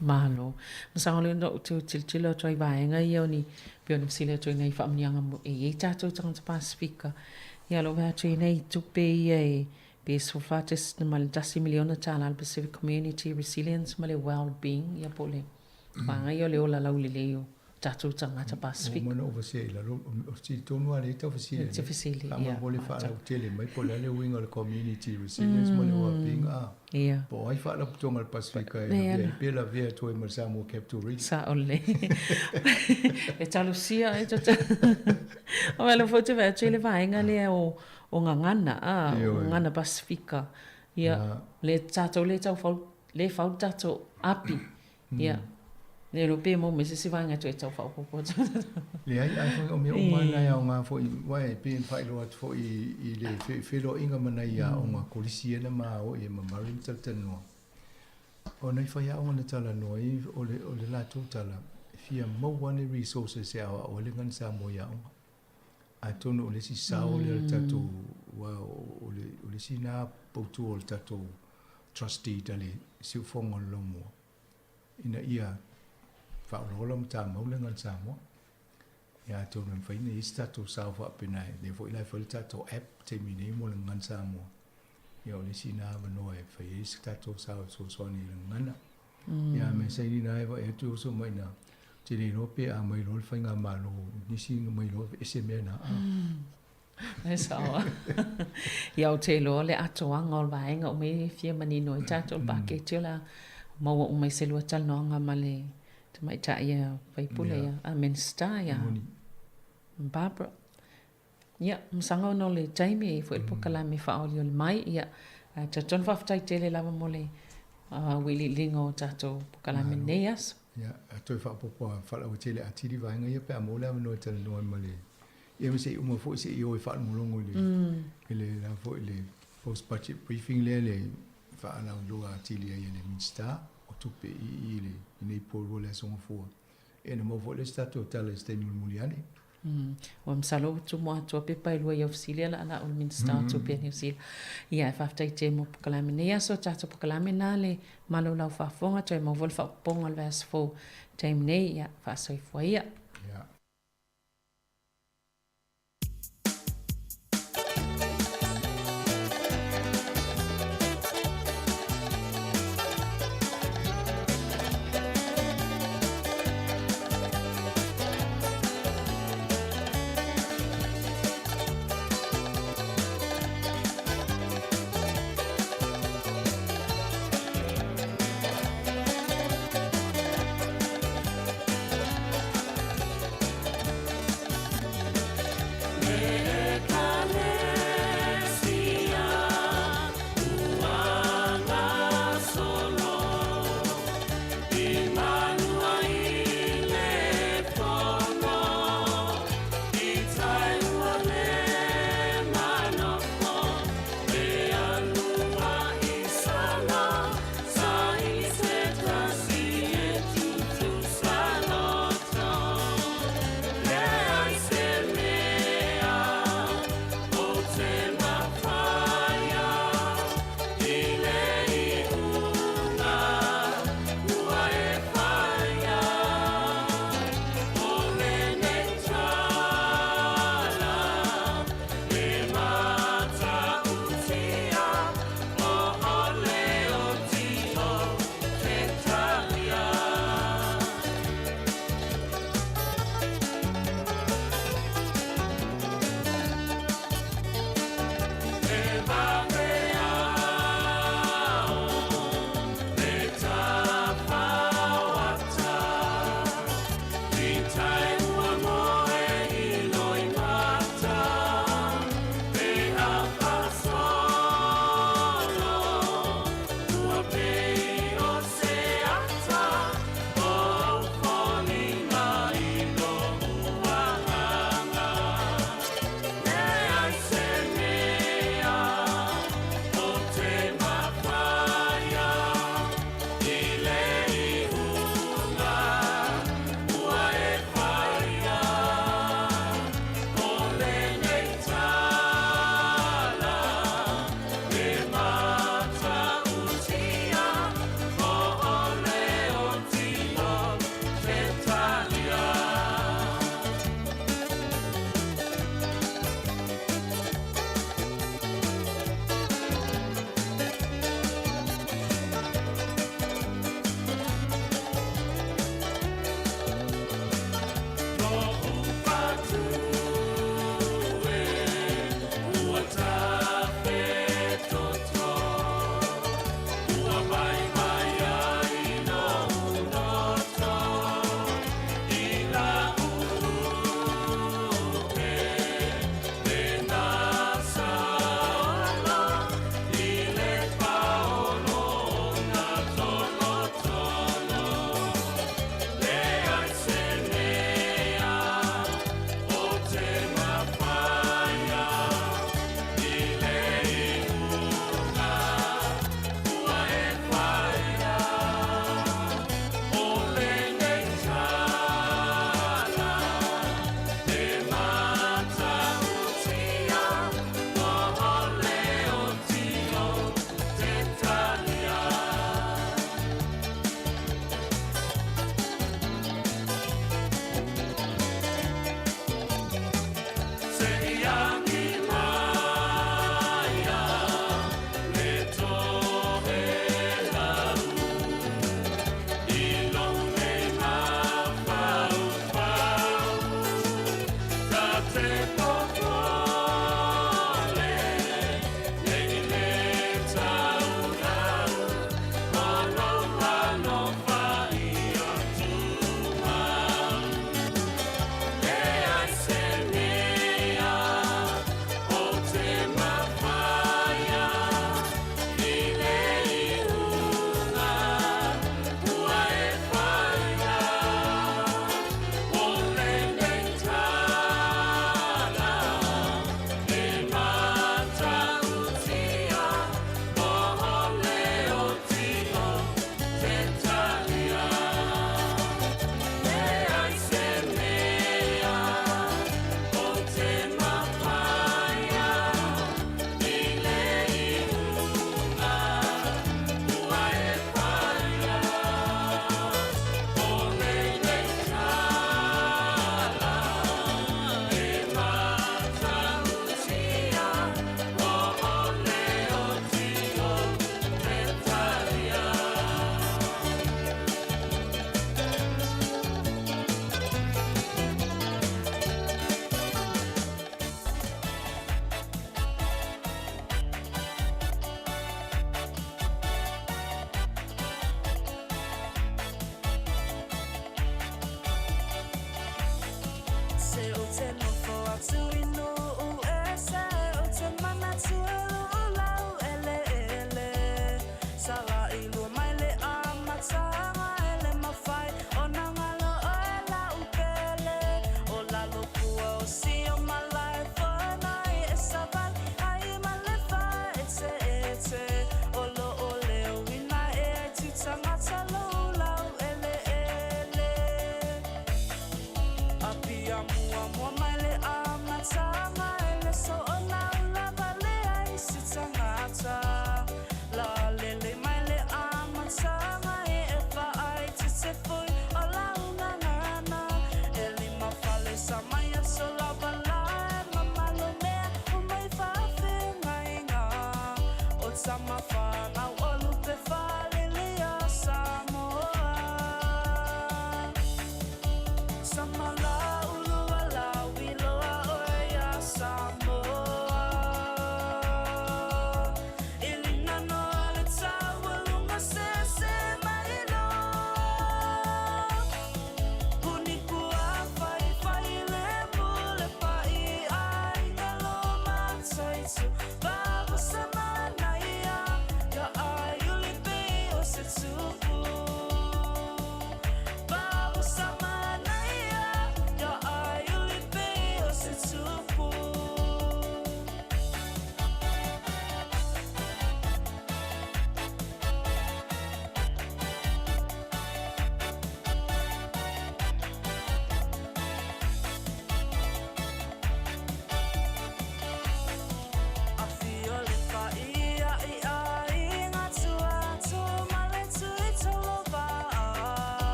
Mahalo. Masanga le no tu tiltilo toi vaenga ia o ni pio ni sile toi nei whaamnianga mo e tātou tangata Pasifika. Ia lo vea toi nei tupe ia e Base for Fatis na male 10 miliona tala al Pacific Community Resilience male well-being ia pole. Wanga ia le ola lau leo tātou tangata Pacific. O mana oversee la o si tonu ale ta facile. Te facile. Ia. Pole fa la tele mai pole le winga le Community Resilience male well-being a. Ia. Po ai fa la putonga al Pacifica e pela vea toi ma Samoa Capital Region. Sa ole. E talusia e tota. O vela fote vea tele vaenga le o ngangana o ngana Pasifika. Ia le tātou le tau le fau tātou api. Ia. Le lo pe mo me se vaenga tu e tau fau popo. Le ai o me o mana ia o ngā fo i wai pe fai lo at fo i le felo inga mana ia o ngā kolisia na ma o e ma marin taltanoa. O nei fai au na tala no i o le la tu tala fia mo one resources ia o le ngan sa mo ia o. A tono o le si sao le tatu wa o le si na poutu o le tatu trustee tali si fongo lo mo. Ina ia whaolola mta maule ngan Samoa. Ia tono en whaine i tatu sao whapinai. Le fo ilai whale tatu app te minei mo le ngan Samoa. Ia o le si na wanoa e whai i tatu sao so soani le ngana. Ia me saini na ewa e tu so mai na. Te le rope a mai rol whainga malo. Nisi mai rol SME na. E sawa. Ia o te lo le Atua ngol vaenga o me fia manino i tatu bake tila. Maua o mai selua talnoanga male. Te mai ta ia waipule ia. A Minster ia. Barbara. Ia, msanga no le taimi e fwel pokala me whaoli o le mai. Ia, ta ton whaftai tele lava mo le wili lingo tato pokala me neas. Ia, a toi whapopo a whala o tele a tiri vaenga ia pe a mola no e tala noa ma le. Ia me se uma fo se i o e whala molongo le. Ele la fo le post-budget briefing le whaala o loa a tili ia le Minster. O tupe i le nei poro le songa fua. E na mo fo le stato tala e stenu muliane. O msalo tu mo Atua pepa i lua i ofisilia la ala o Minster tu pe New Zealand. Ia e whaftai te mo pukalame nea so tato pukalame na le malo lau whafonga toi mo vol whaponga le vas fo taim nei ia whasoi fua ia.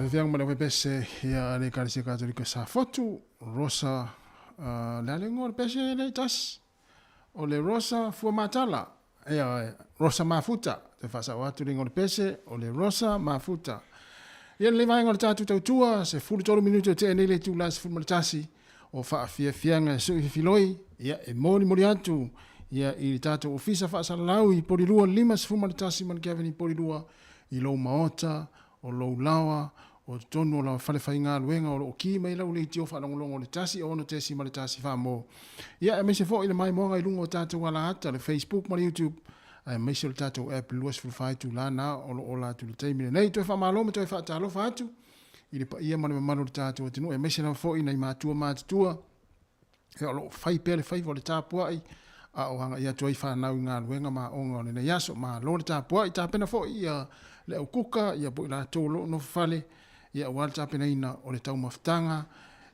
fiang mana pese ia le Ecclesia Katolika sa fotu Rosa la le ngor pese le tas o le Rosa fu matala ia Rosa mafuta te fa sa watu le ngor pese o le Rosa mafuta ia le vai ngor tatu tua se fu 3 minuto te nele tu las fu matasi o fa fianga su filoi ia e moni atu ia i tatu ofisa fa sa lau i porirua 5 fu matasi man Kevin i porirua i lo maota o lo lawa o tonu la fale fainga luenga o ki mai lau le tio fa longo le tasi o no tesi ma le tasi fa mo ia me se fo ile mai mo ngai lungo tatu wala ata le Facebook ma YouTube ai me se tatu app luas fu fai tu lana o la tu le taimi nei to fa malo me to fa talo fa tu ile pa ia ma le tatu tinu e me se na fo ina i matua e o lo fai pele fai vo le tapu ai a o hanga ia toi fa na nga luenga ma onga ne yaso ma lo le tapu ai ta pena fo ia le ukuka ia po la tolo no fale ia walta pena ina o le tau maftanga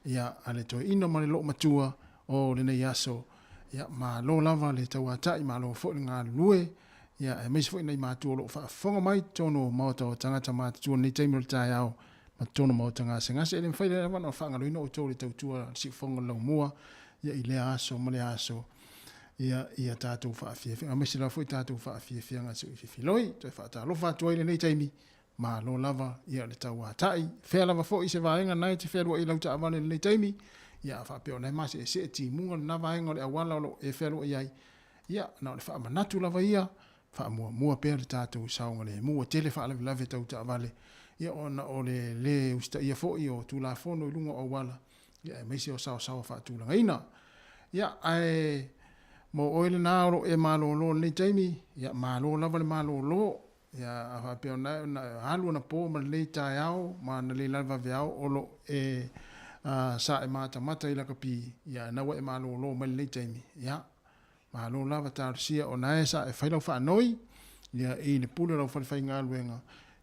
ia ale to ina ma le lo matua o le nei yaso ia ma lo lava le tau atai ma lo fo nga lue ia e mes fo ina ma tu lo fa fonga mai tono moto tangata ma tu ni te mil tai au ma tono mo tanga senga se le fai le ma no fa nga lo ino to le tau tua si fonga lo mua ia ile aso ma le aso ia tatu fa afia a mesila foi tatu fa afia nga se filoi to fa ta lo fa to ile nei taimi ma lo lava ia le tau atai fe lava foi se vaenga nai te fe lo i lauta avale nei taimi ia fa pe ona ma se ti munga na vaenga le awala lo e fe lo ia na le fa manatu lava ia fa mua pe le tatu saunga le mua tele fa lava tau ta avale ia ona ole le usta ia foi o tu la fono lunga o wala ia me se o sa fa tu la ina ia ai mo oile na ro e malo lo le taimi ya malo lava le malo lo ya fa pe na halu na po ma le tai au ma na le lava viao o lo e sa e mata ila kapi ya na we malo lo ma le taimi ya malo lava ta sia o na esa e failo fa noi ya e le pulo lo fa inga luenga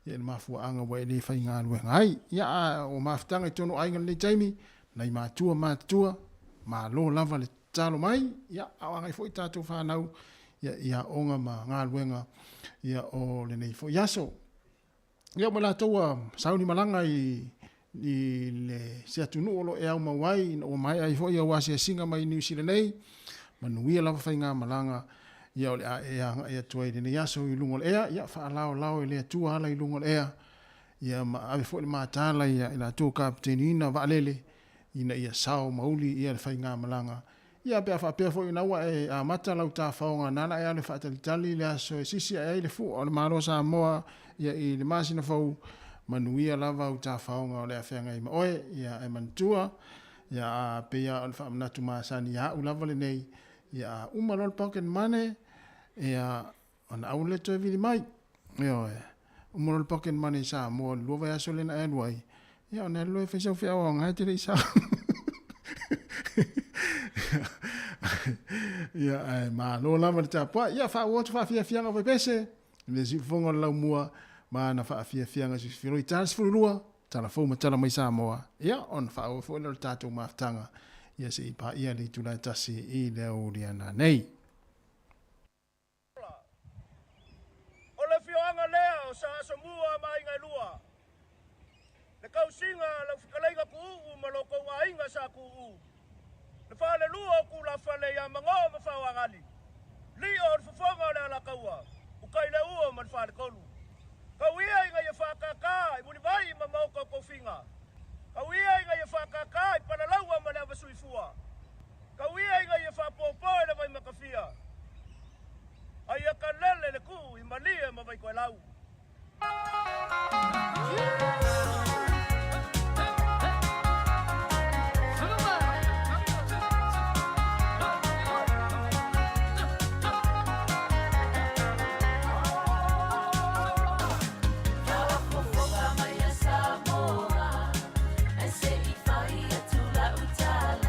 ya le mafu anga we le fa inga luenga ai ya o maftanga tono ai le taimi na i matua malo lava le talo mai ia awangai foi tatu whanau ia onga ma ngā luenga ia o le nei foi yaso ia mala toua sauni malanga i le se atunu olo e au mawai o mai ai foi ia wasi singa mai New Zealand nei manuia lava fai ngā malanga ia o le ia tuai le yaso i lungo ea ia whaalao i le atua ala i lungo ea ia ma ave foi le mātala ia ila tō kapteni ina waalele ina ia sao mauli ia le fai ngā malanga ia pe fa pe fo ina wa e a mata lau ta faunga nana ia le fatalitali le aso sisi ai le fu o le maro Samoa ia i le masina fo manuia lava u ta faunga o le afenga i oe ia e mantua ia pe ia o fa mnatu masani ia u lava le nei ia uma lol pocket money ia on aule to vi mai ia uma lol pocket money Samoa lo va aso le na anwai ia on lo fe so fe o ngai te sa ia ai ma lo lava ta pa ia fa o fa fia no pese le si fonga la mua ma na fa fia nga si firo i tans furua tala fo ma tala mai Samoa ia on fa o fo le tatu maftanga ia se pa ia le tula tasi i le oriana nei o le fioanga lea o sa Samoa mai ngai lua le kausinga le fikalenga ku ma lo ko ainga sa ku le fale lua ku la fale ya mango ma fa wangali li o fonga le la kaua u kai le u ma fale kolu kawia inga ye fa kaka i muni vai ma mau ko finga kawia inga ye fa kaka i pana laua ma le vasuifua kawia inga ye fa popo le vai makafia ai ka lele le ku i malie ma vai ko lau Samoa, I say if I tula utala.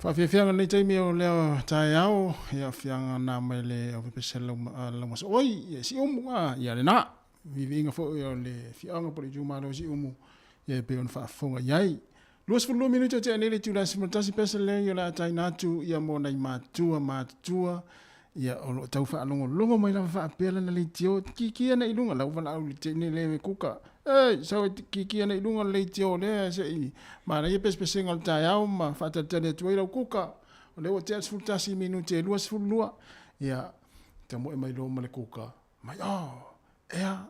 Whawhiawhianga nei teimi o leo tae au, ia whianga nā mai le o pepese lau maso. Oi, ia si umu ia le nā. Vivi inga fo o le whianga poli tūmaro si umu, ia pe on whaafonga iai. Luas fulu minuto te anele tu la simultasi pese le, ia la tai nātu, ia mo nei mātua, ia o lo tau whaalongo mai la whaapela na le tio, kikia na ilunga, lau wala au le te ne le kuka. Ei, sao kikia na ilunga le tio le, se i, mara ia pese ngal tai au, ma whaatatane tuai lau kuka, o le o te asfultasi minute, luas fulua, ia, te mo e mai lo ma le kuka, mai, ea,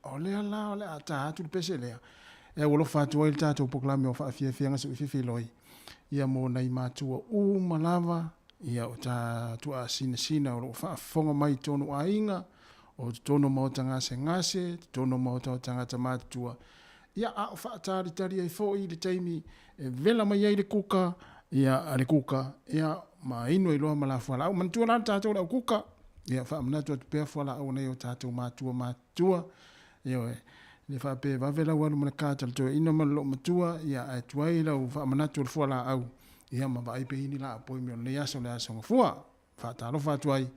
o lea la, o lea ta atu le pese lea, ea walo whātua il tātou poklame o whaafia ngasa uwhiwhi loi, ia mo nei mātua malava, ia o tātua sina o lo whaafonga mai tonu a inga, o tono mo tangase ngase, tono mo tangata mātua, ia a o whaatari ai fo i le taimi, e vela mai ai le kuka, ia a le kuka, ia ma ino i loa malafu ala, au mantua nā tātou lau kuka, ia whaamanatua tu pēr fuala au nei o tātou mātua, ia oe, le whape wawela walu mana kātala toa ino malo matua, ia ai tuai lau whaamanatua le fuala au, ia ma vai pe ini la apoi me le aso ngafua, whaatalo whaatuai,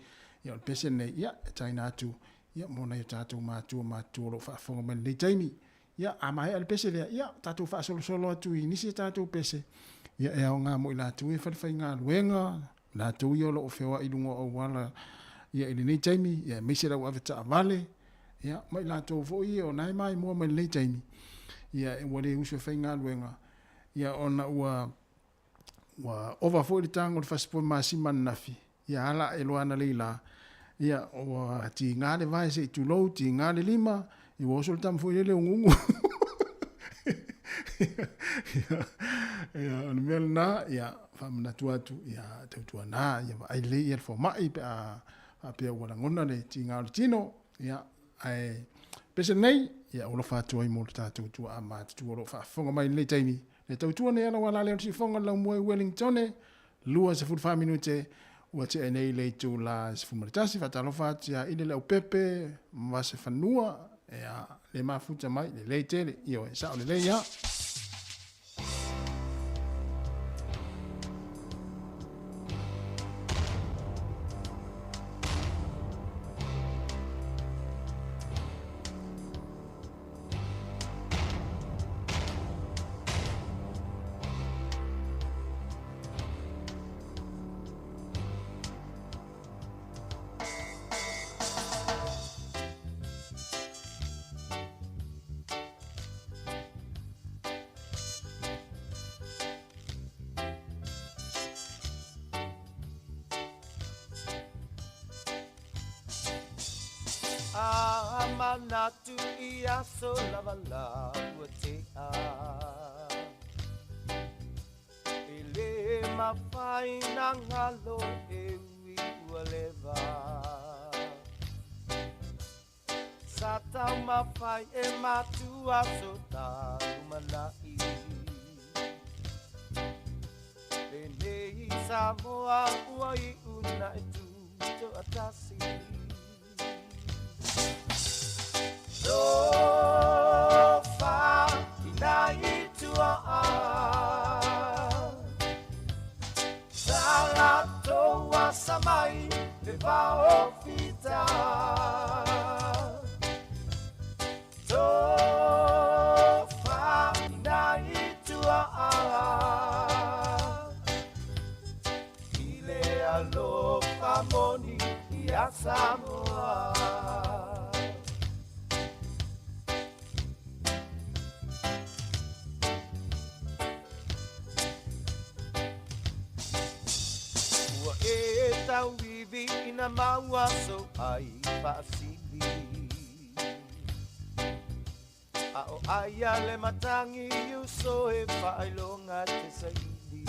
ia le pese nei, ia tai nātu, ia mona i tātou mātua lo whaafonga mai le taimi, ia amahe ale pese lea, ia tātou whaasolo atu i nisi tātou pese, ia e au ngā mo i lātu e whaliwhai ngā luenga, lātu i olo o whewa i lungo au wala, ia ili nei taimi, ia meise rau aveta a vale, ia mai lātou fo i o nai mai mua mai le taimi, ia e wale uswe whai ngā luenga, ia ona ua ova fo i tango le whasipo māsima nafi, ia ala e loana leila, ia o ti ngāle vai se i tulou, ti ngāle lima, i waso le tamu fo i lele ungungu. Ia, ana mea nā, ia, whamanatu atu, ia, tautua nā, ia, ai le ia le fo mai pe a pia wala ngona le ti ngāle tino, ia, ai, pese nei, ia, olo whātua i mo le tātou tua a mātu olo whaafonga mai le taimi, le tautua nei ala wala leo si fonga lau mua i Wellington, lua se 45 minute, ua te nei le tu la se fumaritasi, whatalo whatia, ile leo pepe, mwase whanua, ea, le mafuta mai, le tele, io, e sao le ia. Amanatu ia so lava te a ele mawhai na ngalo e ui ualeva sa tau mawhai e matua so taru manai e nei Samoa ua i una e tu to atasi so far inai tua salato wasamai le vao fita so far inai tua ile alo famoni ia Samoa tau vivi ina maua so ai paasili a o aia le matangi you so e whailonga te saili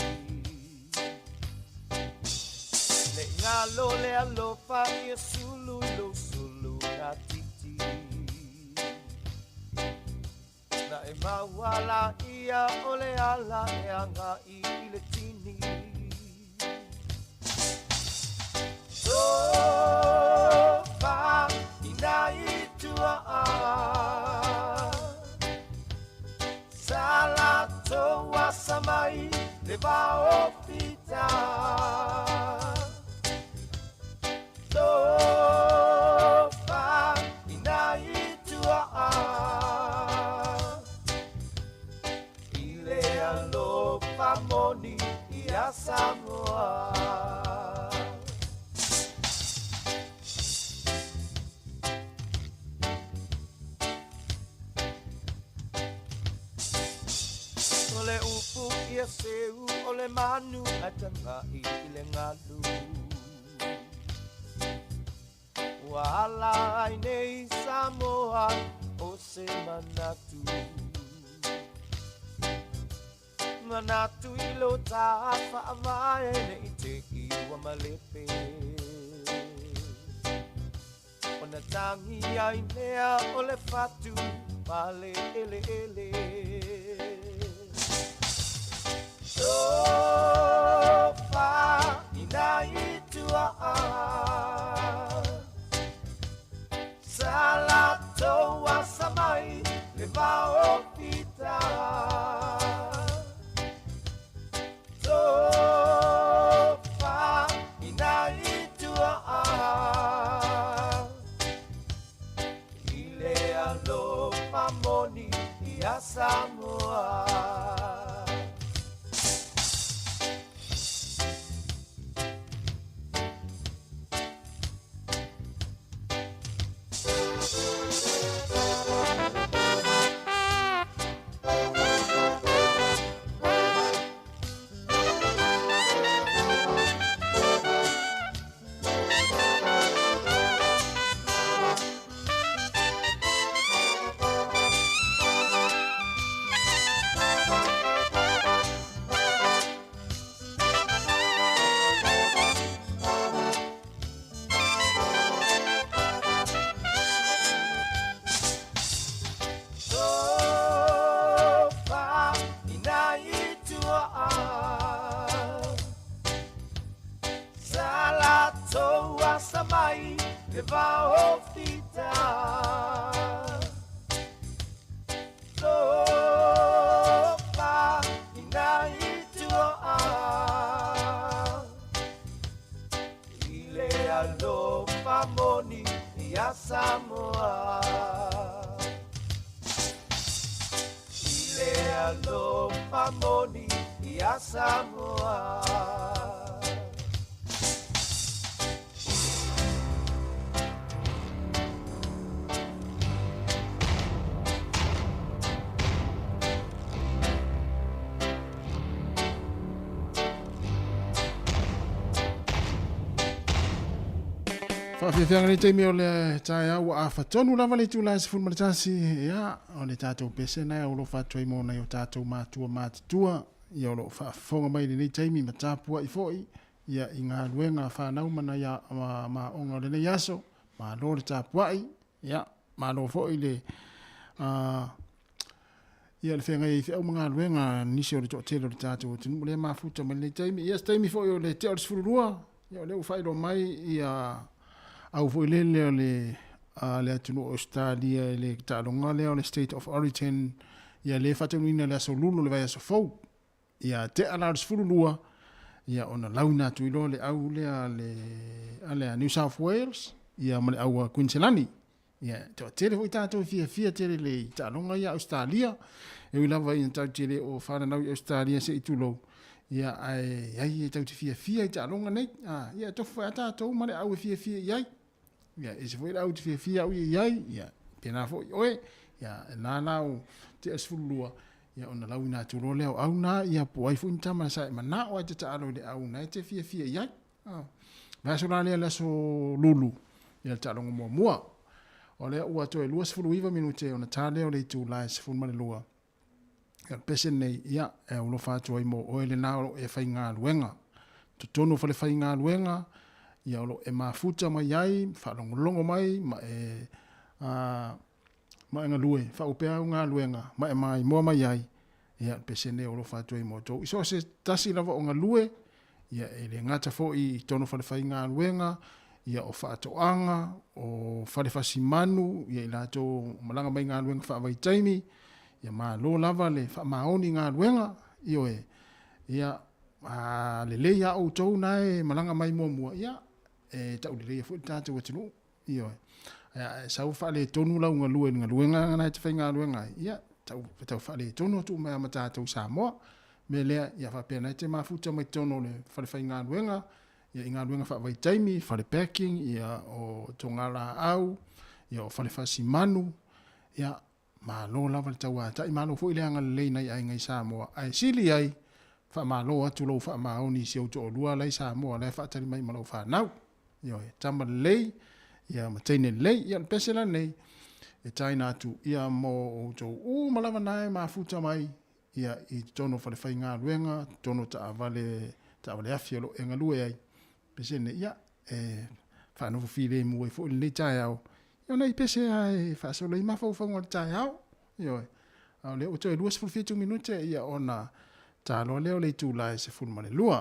le ngalo le alofa ia sulu lo sulu na titi na e maua la ia ole ala e anga i le tini so far inai tua salato wasamai le vao fita fita fa ina itua ile alo famoni ia Samoa ole upu ia seu ole manu atangai ile ngalu wala nei Samoa o se manatu ilo ta fa vai nei te iwa malepe ona tangi ai nea ole fatu pale ele fa ina itua salato wa samai le va opita fa ina itua ile alo famoni ia Samoa Whawhiawhianga ni teimi o le tae au a whatonu lava le tūlai se fulma le tasi ia o le tātou pese nai o lo whatuai mo nei o tātou mātua mātutua ia o lo whaafonga mai ni teimi ma tāpua i fōi ia i ngā luenga whanau mana ia ma onga le nei aso ma lo le tāpuai ia ma lo fōi le ia le whenga i whiau mga luenga nisi o le tōtelo le tātou tinu le mafuta mai le teimi ia teimi fōi o le te o le sifururua ia o le uwhairo mai ia au foi le le atunu Australia le talonga le state of origin ia le fatunina le solulu le vai so fou ia te ala sfululua ia ona launa tu ilo le au le ale New South Wales ia male au Queensland ia to tele foi tato fia tele le talonga ia Australia e ila vai ta tele o fana na Australia se itulo ia ai tau fia talonga nei ia to fa tato male au fia ia ia is foi au fia au ia ia pena foi oe ia na te asfulua ia ona launa tu role au na ia po ai fun tama sai mana o te alo de au na te fia ia va so la so lulu ia talonga mo ole ua to luas fuluiva minute ona tale o le tu la fun ma lua ia pesen nei ia e uno fa to ai mo o le na e fa inga luenga to tono fa le fa inga luenga ia lo e mafuta mai ai fa longo mai ma ma nga lue fa upea nga luenga ma e mai mo mai ai ia pesene o lo fa to i moto iso se tasi lava o nga lue ia e le ngata fo i tono fa le fa nga luenga ia o fa to anga o fa le fa simanu ia ila to malanga mai nga luenga fa vai taimi ia ma lo lava le fa maoni nga luenga io e ia le ya o tau nai malanga mai mua ia tau le fu tatu tunu io sa fa le tonu la nga luenga na te fainga luenga ia tau fa le tonu tu mai mata tau Samoa me le ia fa pena te mafuta mai tonu le fa fainga luenga ia inga luenga fa vai taimi fa le packing ia o tongala au ia fa le fasimanu ia ma lo la val tau ata ma lo fu ile anga le nei ai ngai Samoa ai sili ai fa ma lo atu lo fa ma oni si o to lua lai Samoa le fa tali mai ma lo fa nau io tama le ia matene le ia pesela nei e taina tu ia mo o to malava nai ma futa mai ia I tono fa le fainga luenga tono ta avale afielo enga lue ai pesene ia fa no file mo fo le taiao io nei pese ai fa so le ma fo fo ngol taiao io le o to 2 minute ia ona ta lo le tu la se fu male lua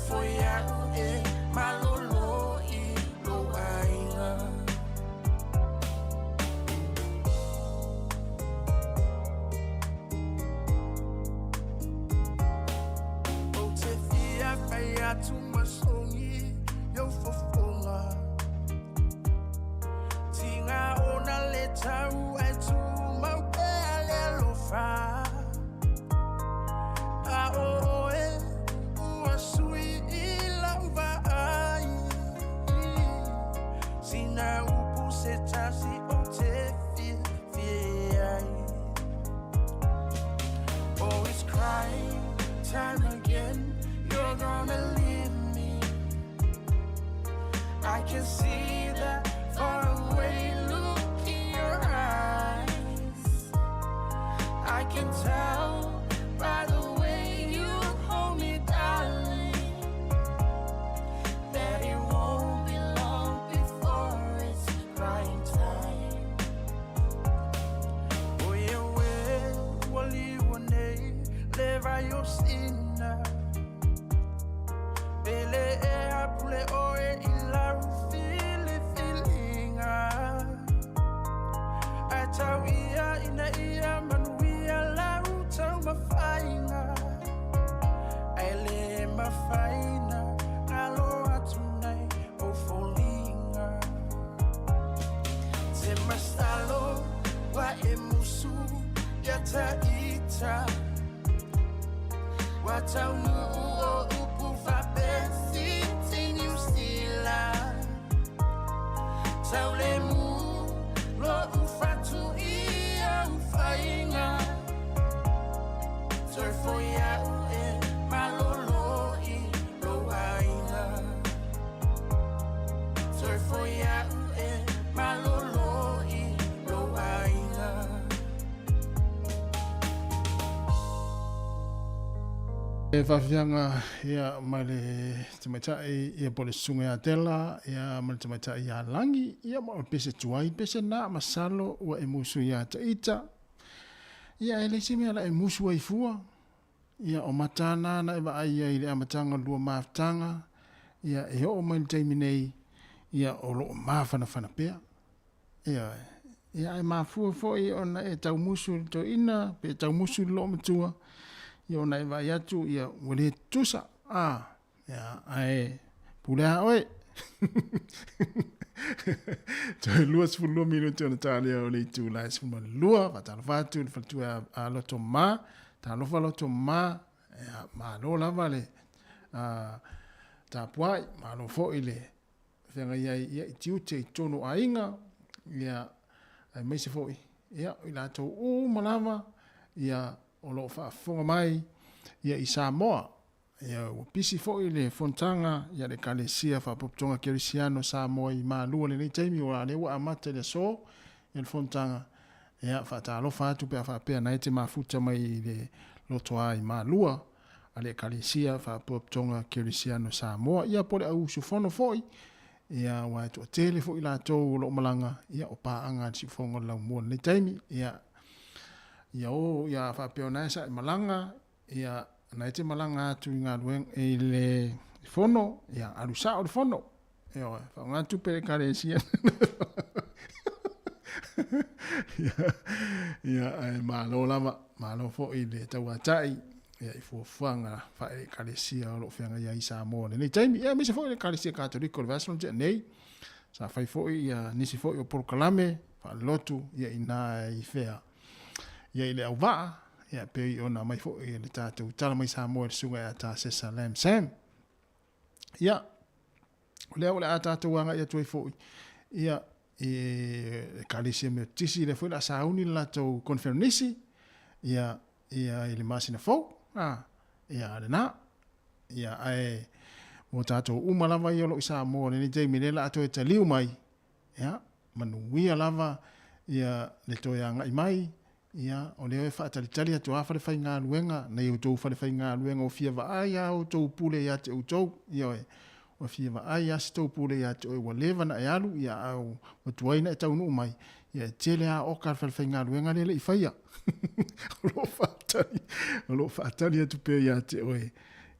for you. E whawhianga ia male tamatai ia pole sunga ia tela ia male tamatai ia langi ia ma pese tuai pese na masalo ua e musu ia taita ia ele simi ala e musu ai fua ia o matana na eva ai ia ile amatanga lua maftanga ia e o mai taiminei ia o lo mafana fana pea ia e mafua foi ona e tau musu to ina pe tau musu lo matua ia ona e vai atu ia wale tusa ia ai pulea oe toi lua sifulu minuti ona talia o le itu lai sifulu lua fatalo fatu le fatu a loto ma talofa loto ma ma lo lava le tapuai ma lo fo ile fenga ia tiu te tono ainga ia ai mai se foi ia ila to malava ia o lo fa fonga mai ia i Samoa ia o pisi foi le fontanga ia le kalesia fa poptonga kerisiano Samoa i malua le nei taimi o le wa amate le so il fontanga ia fa talo fa tu pe fa pe na te mafuta mai le loto ai malua ale kalesia fa poptonga kerisiano Samoa ia pole au su fono foi ia wa to tele foi la to lo malanga ia o pa anga si fonga la mo le taimi ia ia fa peona sa malanga ia na te malanga tu nga luen ele fono ia alusa o fono ia fa nga tu pe karesia ia ai malo fo ile tawatai ia i fo fanga fa e karesia o fanga ia isa mo ne taimi ia mi se fo e karesia katoliko le vaso nei sa fa fo ia nisi fo o proclame fa lotu ia ina i fea ia ile au va ia pe ona mai fo ia le tatu tala mai Samoa sunga ia ta se salam sam ia ole ata tu wanga ia tu fo ia e kalisi me tisi le fo la sauni la to conferenisi ia ile masina fo ia le na ia ai mo tato umalava ia lo Samoa ni te minela ato e taliu mai ia manuia lava ia le to yanga i mai ia o le fa talitali atu afa le fainga luenga na eu tou fa le fainga luenga o fia va ai au tou pule ia te tou ia o fia va ai as tou pule ia te o leva na alu ia au o tuaina tau no mai ia tele a o ka fa le fainga luenga le i faia lo fa tali atu pe ia te oe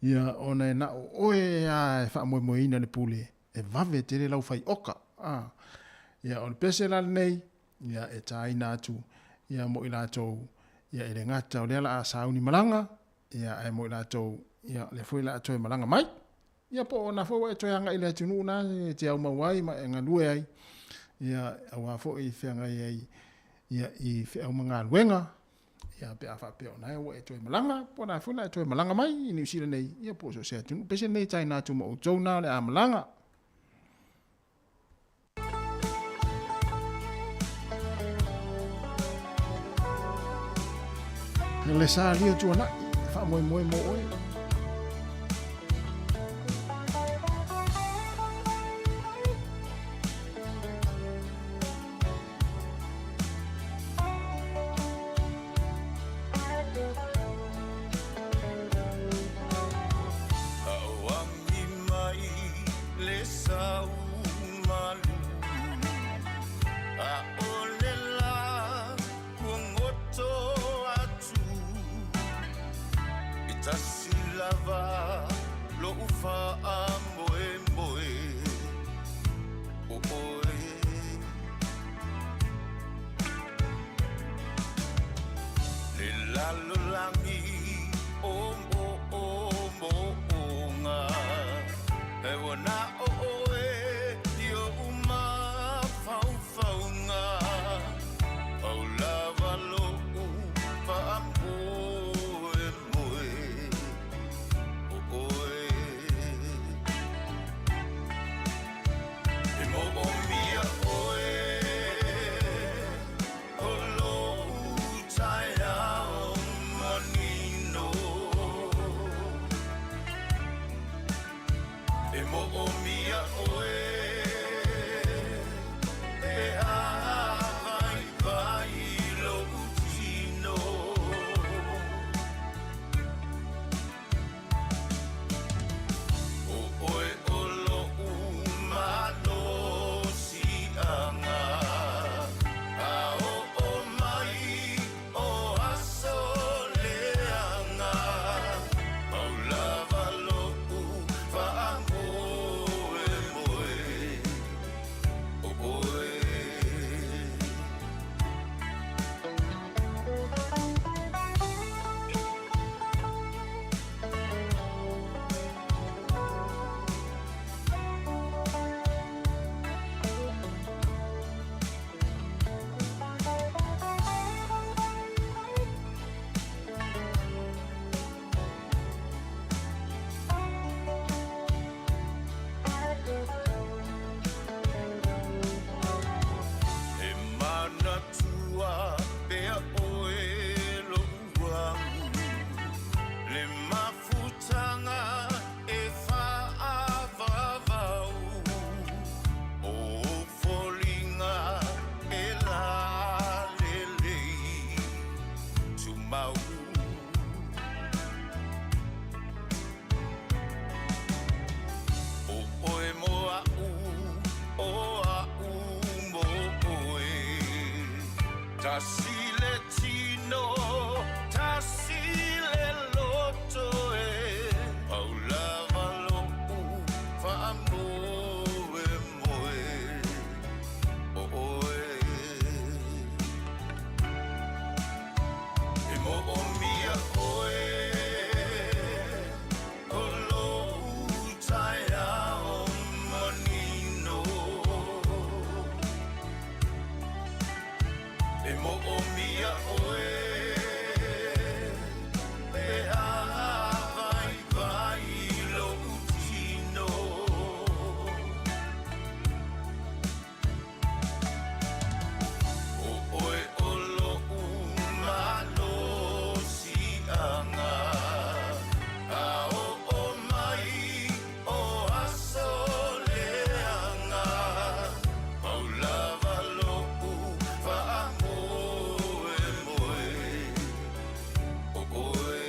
ia ona na oe a fa mo moina le pule e vave tele lau fai oka ia on pese la nei ia e taina atu ia mo ila to ia ele ngata o le ala sauni malanga ia ai mo ila to ia le foi la to malanga mai ia po na fo e to yanga ile tunu na te au mawai ma nga lue ai ia awa fo i fenga ia i fe au manga luenga ia pe afa pe ona e to malanga po na fo la to malanga mai ni usile nei ia po so se tunu pese nei taina tu mo to na le malanga le sa lia tuana fa mo Tasile tino, tasile loto Paula valo fa moe moe mo o mia oe Olo utaya o manino mo o mia oe e a vai vai lo utino o oe olo umalo si anga a o mai o asoleanga paula valo fa moe moe o oe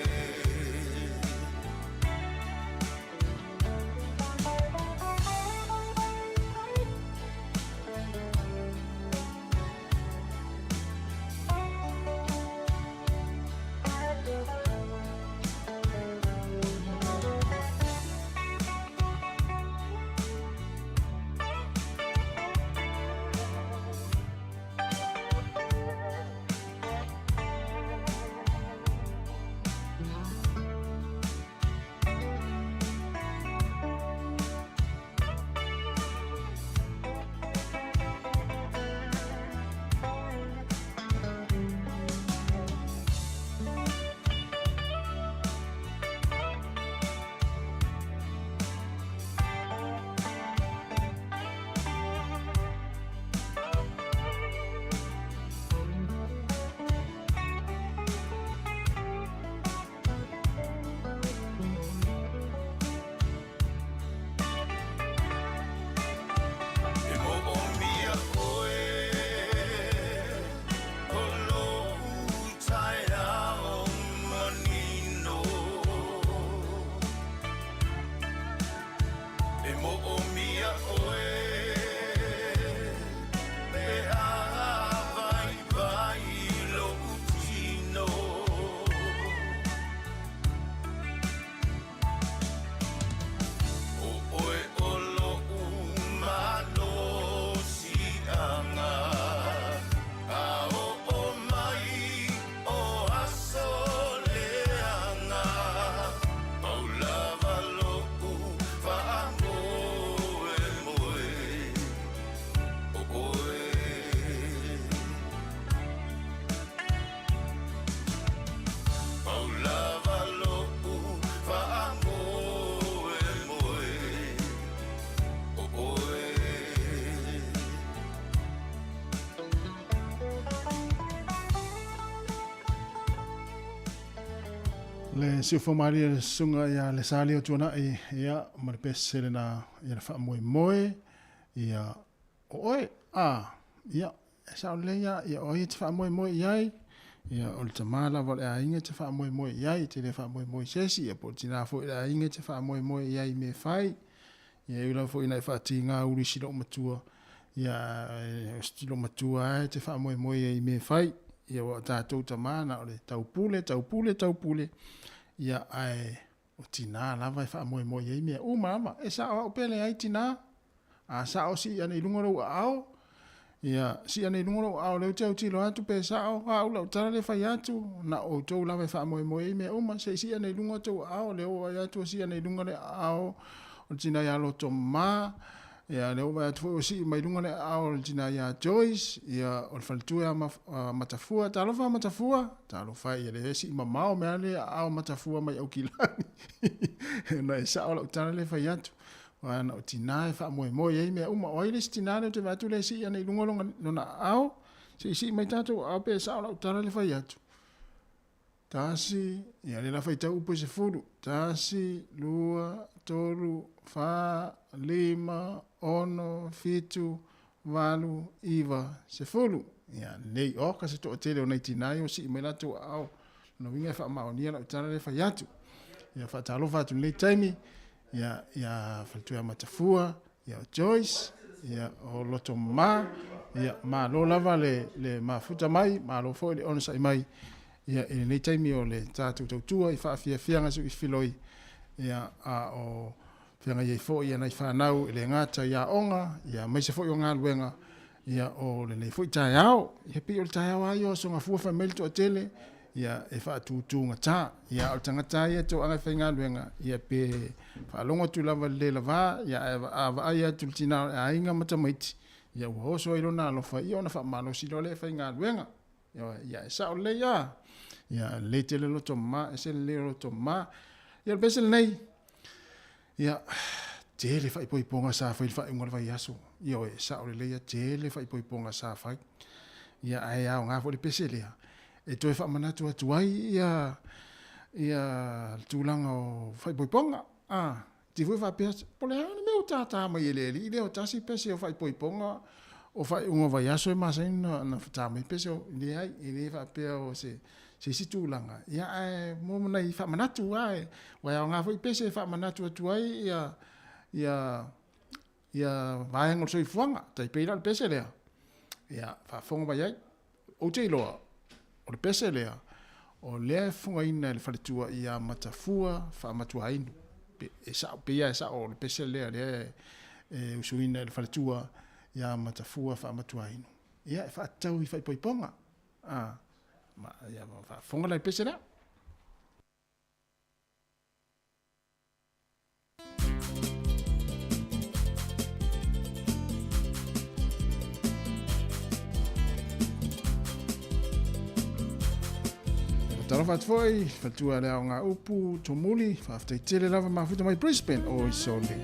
Le sifo mari le sunga ia le sali o tuana ia ma le pese le na ia le wha moe moe ia oe ia sa le ia oe te wha moe moe iai ia o le tamala wale a inge te wha moe moe iai te le wha moe moe sesi ia po tina fo ia inge te wha moe moe iai me fai ia ula fo ina wha ti ngā uri silo matua ia stilo matua te wha moe moe iai me fai ia wa tātou tamana o le taupule ia ai o tina lava wha moe moe iai mea mama e sa o pele ai tina a sa o si ane ilungoro ao ia si ane ilungoro ao leo te au tilo atu pe sa o a ula utara le fai atu na o tau lava wha moe moe iai mea se si ane ilungoro tau ao leo ai atu si ane ilungoro ao o tina ia loto ma ia leo vai atu o si mai ilungoro ao o tina ia Joyce ia o le falitua matafua talofa matafua talofa ia le si mamao mea le ao matafua mai au kilani na e sa o la utara le fai atu ana o tina e wha moe moe ei mea o ile si tina le te vatu le si ana i lungolonga nona au si mai tatou au pe sa o la utara le fai atu tasi ia le la fai tau upo se furu tasi lua toru fa lima ono fitu valu iva se furu ia nei o ka se to tele o nei tina o si mai latu au no winga wha maonia la utara le fai atu ia wha talo fatu nei taimi ia falitua matafua ia Joyce ia o loto ma Ia malo lava le mafuta mai, malo fo le ona sai mai. Ia e nei taimi o le tātou tautua i whaafianga su i whiloi. Ia a o whianga iei fo ia nei whanau i le ngata ia onga, ia maise fo i o ngā luenga. Ia o le nei fo i tae au, ia pi o le tae au ai o so ngā fua whameli to a tele. Ia e whaatūtūnga tā, ia o tangata ia tō anga whai ngā luenga. Ia pe whaalonga tu lava le lava, ia a ai atu le tina a inga matamaiti. Ia ua hoso i rona alofa, ia ona whaamalo si lo le whai ngā luenga. Ia e sao le ia. Ia le te le loto ma, e se le loto ma. Ia le besel nei. Ia te le whai poiponga sa whai whai unga whai aso. Ia e sao le ia te le whai poiponga sa whai. Ia ai au ngā fo le besel ia. E toi wha manatu atu ai ia tūlanga o whai poiponga. Ti fui wha pēs, pole hana meo tātā mai e leli, i leo tasi pēse o whai poiponga o whai unga vai aso e masain na whatā mai pēse o i ai, i le wha pēa o se si tūlanga. Ia e mōmana i wha manatu ai, wai au ngā whai pēse wha manatu atu ai ia vāenga o soi fuanga, tai peira le pēse lea. Ia wha whonga vai ai, o te iloa. O le pese lea, o lea funga ina le whaletua i a matafua wha matua ainu. E sa o le pese lea usuina le whaletua i a matafua wha matua ainu. Ia e whaatau i whaipoiponga. Ia whafonga le pese lea. Talo fat foi, fatua le au ngā upu, tomuli, whaaftei tele lava mafuta mai Brisbane o i sole.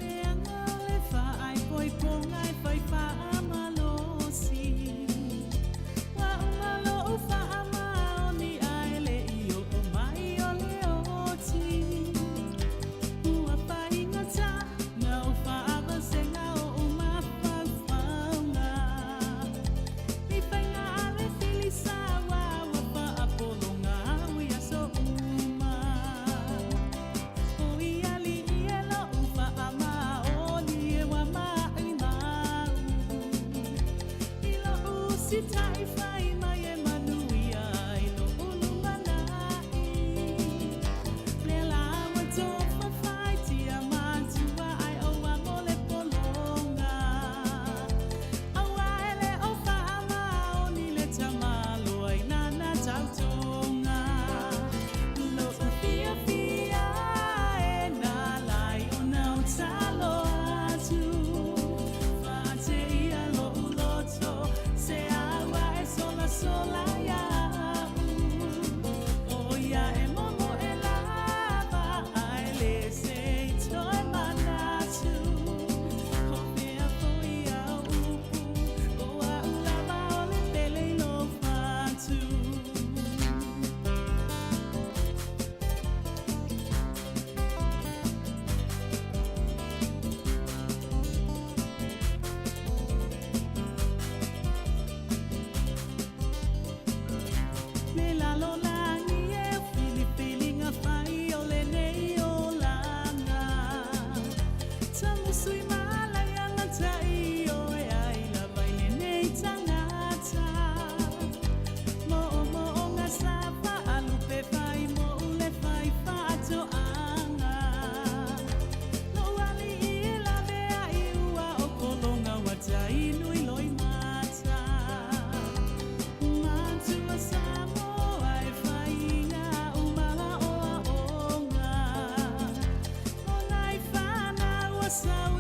Samoa,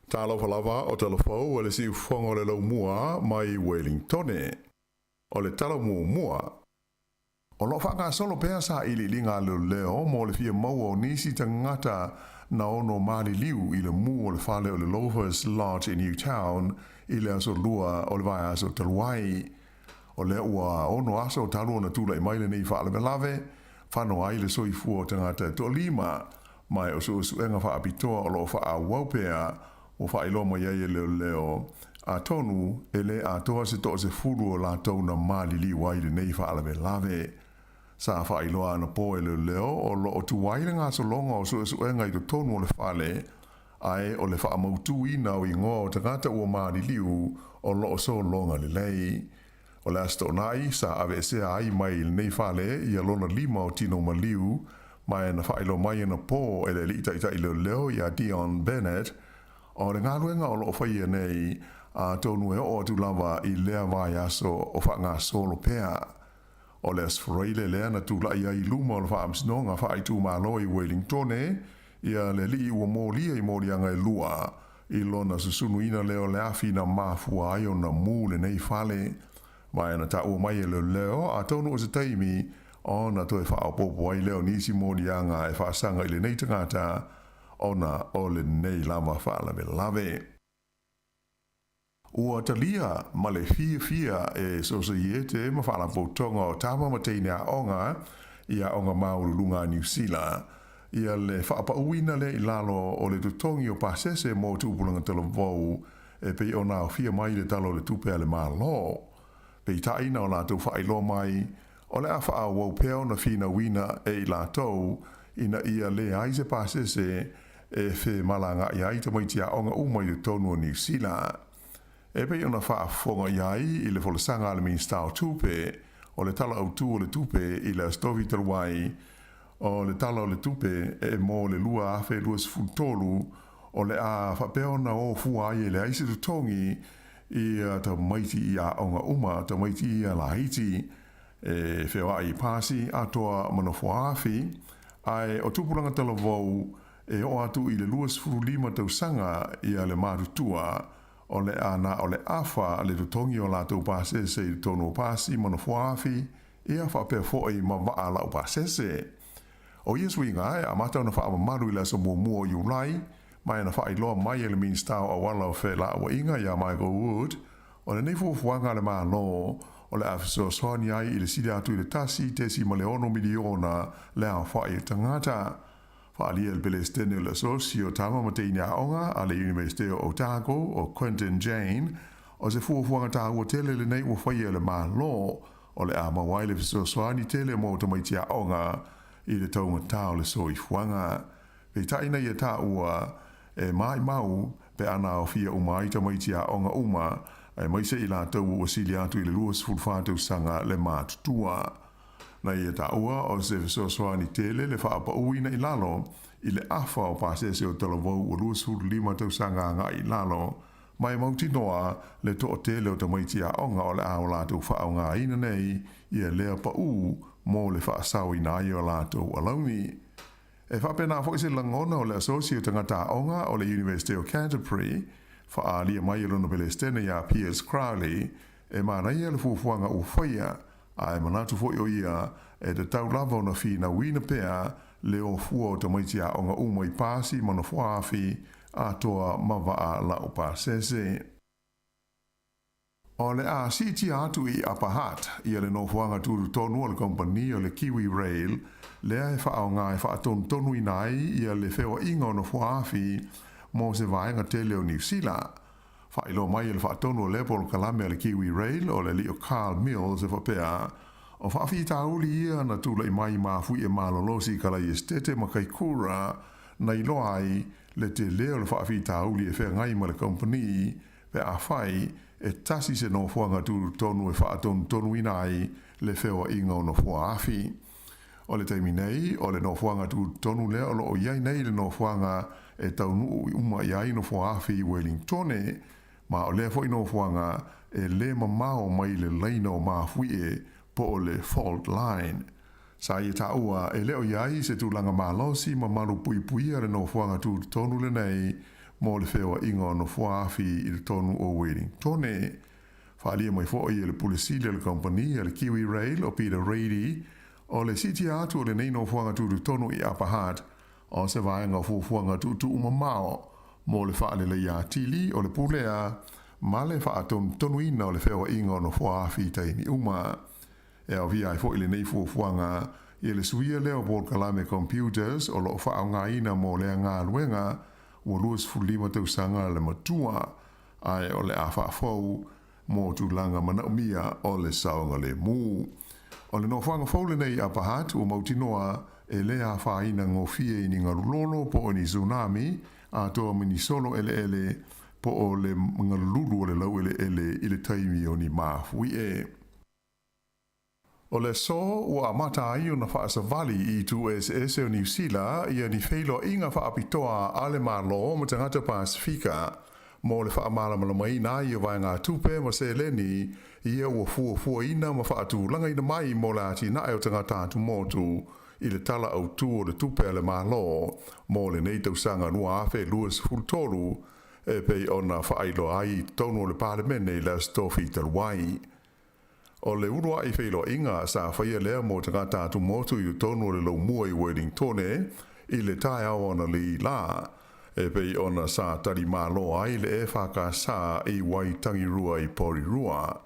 Talo falava o telefo o le si fongo le lau mua mai Wellington. O le talo mua. O lo whaka solo pea sa ili linga leo mo le fia mau o nisi tangata na ono mali liu i le mu o le whale o le Lovers Lodge in Newtown i le aso lua o le vai aso taluai. O le ua ono aso talu na tula i maile nei whaale me lave, whano ai le soifua tangata to lima, mai o su enga wha apitoa o lo wha waupea o wha ilo mai ai leo a tonu ele a toa se to se furu o la tau na mali liu ai le nei whaale me lave. Sa wha iloa ana po e leo o lo o tuwaile ngā so longa o su enga i to tonu o le whale, ai o le wha mautu ina o i ngō o tangata ua mali liu o lo o so longa le lei. O le asto nai sa ave se ai mai le nei whale i alona lima o tino maliu, mai na wha ilo mai ana po e le li ita leo i a Dion Bennett, o le ngāruenga o lo o whaia nei a tonu e o tu lava i lea vai aso o wha ngā solo pea. O le asfreile lea na tu lai ai luma o le wha amsinonga wha ai tu malo i Wellington i a le li ua mōlia i mōlianga e lua i lona susunu ina leo le afi na mafua ai o na mū le nei whale. Mai ana ta ua mai e leo a tonu o se taimi o na toi wha popo ai leo nisi mōlianga e wha sanga i le nei tangata o na o le nei lama wha me lave. Ua talia ma le fia e sosaiete ma whala poutonga o tama mateine a onga i a onga maurulunga New Zealand. Ia le whaapauina le i lalo o le tutongi o pasese mō tūpulanga talavou e pei o nao fia mai le talo le tupea le malo. Pei taina o lātou whailo mai o le a whaawau peo na fina wina e i lātou ina ia le aise pasese e whe malanga i aita maiti a onga umai le tonu o New Zealand. E pei ona whaafonga iai i le folesanga le minstao tupe o le tala au tu o le tupe i le astovi taluai o le tala o le tupe e mo le lua afe luas funtolu o le a whapeona o fua ai e le aise tutongi i ta maiti i a onga uma ta maiti i a lahiti e whewa i pasi Atua manofua afi ai o tupulanga talavou e o atu i le luas furulima tausanga i a le marutua o le ana o le afa le tutongi o lātou pasese i tono pasi manofua afi i a whapea fo'i ma waa lau pasese. O Yesu i ngai, a matau na wha maru i la sa mua i ulai, mai na wha iloa mai ele minstau a wala o whe la wa inga i a Michael Wood, o le neifu fuanga le maa lo, o le afiso soani ai i le sidi atu i le tasi tesi ma le 1 miliona le a wha i tangata. Whaalia le Pelestene o le Asosio tama mateine a onga a le Universite o Otago o Quentin Jane, o se fuanga ta ua tele le nei ua whaia le maa lo, o le a mawai le fiso soani tele mo tamaiti a onga, i le taunga tau le soi fuanga. Pe taina ia ta ua e mai mau pe ana o fia umai tamaiti a onga uma e maise i la tau o sili atu i le luas fulfatu sanga le mātutua. Na ia ta ua o se fisosoani tele le whaapa uina i lalo i le afa o pasese o talavou o luas fulima tau sanga nga i lalo mai mauti noa le to o tele o tamaiti a onga o le ao lātou whaau ngā ina nei i a lea pa u mō le whaasau i nai o lātou alauni. E whapena fo se langona o le Asosio tangata onga o le University of Canterbury, whaalia mai elona Pelestene ia Piers Crowley, e mānai le fufuanga u whaia, a e manatu fo o ia e te tau lava o na whina wina pea le o fua o tamaiti a onga umai pasi mana fuafi a toa mawaa la o pasese. O le a siti atu i Apahat, ia le no fuanga turu tonu o le kompani o le Kiwi Rail, lea e whaao ngā e whaatonu tonu i nai ia le whewa inga o na fuaafi mō se vaenga tele o New Zealand. Whailo mai e le whaatonu o lepo o kalame o le Kiwi Rail o le li o Carl Mills e whapea. O whaafi tauli ia na tula i mai mafui e malolosi kala i estete makai kura na iloa ai le te leo le whaafi tauli e whea ngai ma le kompani pe a whai e tasi se no fuanga turu tonu e whaatonu tonu i nai le whewa inga o na fuaafi. O le taimi nei, o le nofuanga tu tonu lea o lo o iai nei le nofuanga e taunu uma iai nofuafi i Wellington, ma o lea fo i nofuanga e le mamao mai le leina o mafui e po o le fault line. Sa i taua e leo iai se tu langa malosi ma malu pui pui le nofuanga tu tonu le nei, mo le fewa inga ono fuafi i le tonu o Wellingtone. Whaalia mai fo i le pulisi le company le Kiwi Rail o Peter Reedy o le siti atu o le neino fuanga tu tonu i Upper Hutt o se vaenga fuanga tu umamao mo le whaale le ia tili o le pulea ma le whaaton tonu ina o le fewa inga ono fuafi taimi uma. E au via i fo i le nei fuanga i le suia leo Port Kalame Computers o lo whaonga ina mo le ngā luenga o luas fulima tau sanga le matua ai o le awhaafou mo tu langa mana umia o le saonga le mu. O le no whanga fau le nei Upper Hutt o mautinoa e le a whaina ngō fie i ni ngarulolo po o ni tsunami a toa mini solo ele po o le ngarululu o le lau ele i le taimi o ni mafui e. O le so ua amata ai o na whaasavali i tu SS o New Zealand ia ni wheilo inga whaapitoa ale malo mo tangata Pasifika mo le whaamala mai na i o vai ngā tupe mo se leni ia ua fua ina ma whaatu langa ina mai mo la ati na o tangata atu motu i le tala au tu o le tupe ale malo mo le nei tausanga nua awhe luas fultoru e pei o na whaailo ai tonu o le parlemene i la stofi talwai. O le urua i wheilo inga sa whaia lea mo te ngata atu motu i tonu le lau mua i Wellingtone i le tae au ana li la. E pei ona sa tari malo ai le e whaka sa i wai tangi rua i pori rua.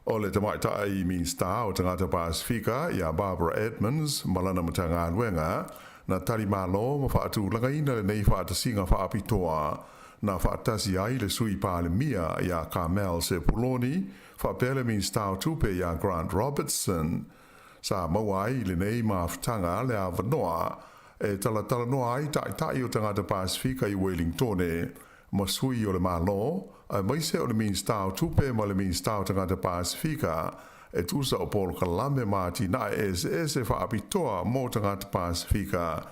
O le tamaita i Minsta o te ngata Pasifika i a Barbara Edmonds malana mata ngā luenga na tari malo ma whaatu langa ina le nei whaatasinga whaapitoa na whaatasi ai le sui pāle mia i a Carmel Sepuloni whapele Minsta o tupe i a Grant Robertson. Sa mawai le nei maafutanga le a vanoa e tala noa ai tai o tangata Pasifika i Wellingtone ma sui o le malo a maise o le Minsta o tupe ma le Minsta o tangata Pasifika e tusa o Port Kalame mati na SS e whaapitoa mo tangata Pasifika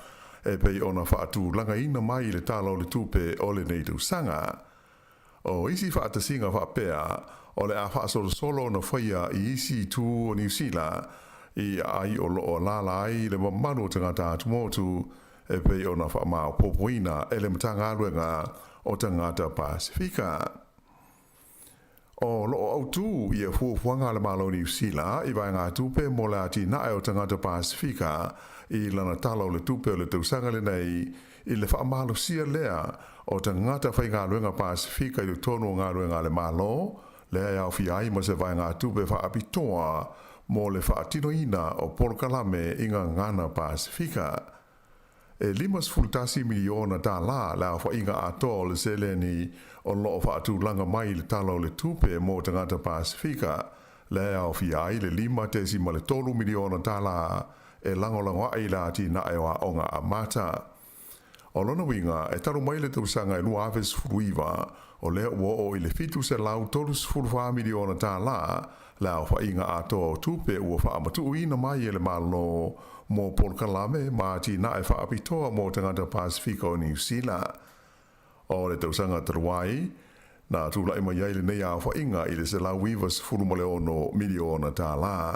e pei ona whaatu langa ina mai le talo le tupe o le nei sanga. O isi whaatasinga whapea o le a whaasolo na whaia i isi tu o New Zealand i ai o loo lala ai le mamanu o tangata atumotu e pei ona whaamao popoina e le matanga aluenga o tangata Pasifika. O loo autu i e fuanga le malo New Zealand i vai ngā tupe mo le ati nae o tangata Pasifika i lana tala o le tupe o le tausanga le nei i le whaamalo sia lea o tangata whai ngā luenga Pasifika i le tono ngā luenga le malo lea iau fi ai ma se vai ngā tupe whaapitoa mo le whaatino ina o Port Kalame i ngā ngana Pasifika. E 5 miliona dala la fa inga ato le seleni o lo fa tu langa mai le talo le tupe mo tangata Pasifika le au fi ai le 5 miliona dala e lango ai la ti na e wa onga amata. O lona winga e taru mai le tausanga e lua aves fruiva o le o i le fitu se lau tolus fulfa miliona dala la fa inga ato tupe ua fa amatu ina mai e le malo mo Port Kalame ma ti na e whaapitoa mo tangata Pasifika o New Zealand. O le tausanga taruai, na tūla ima iaile nei a whainga i le se la wivas furumale ono miliona tā la.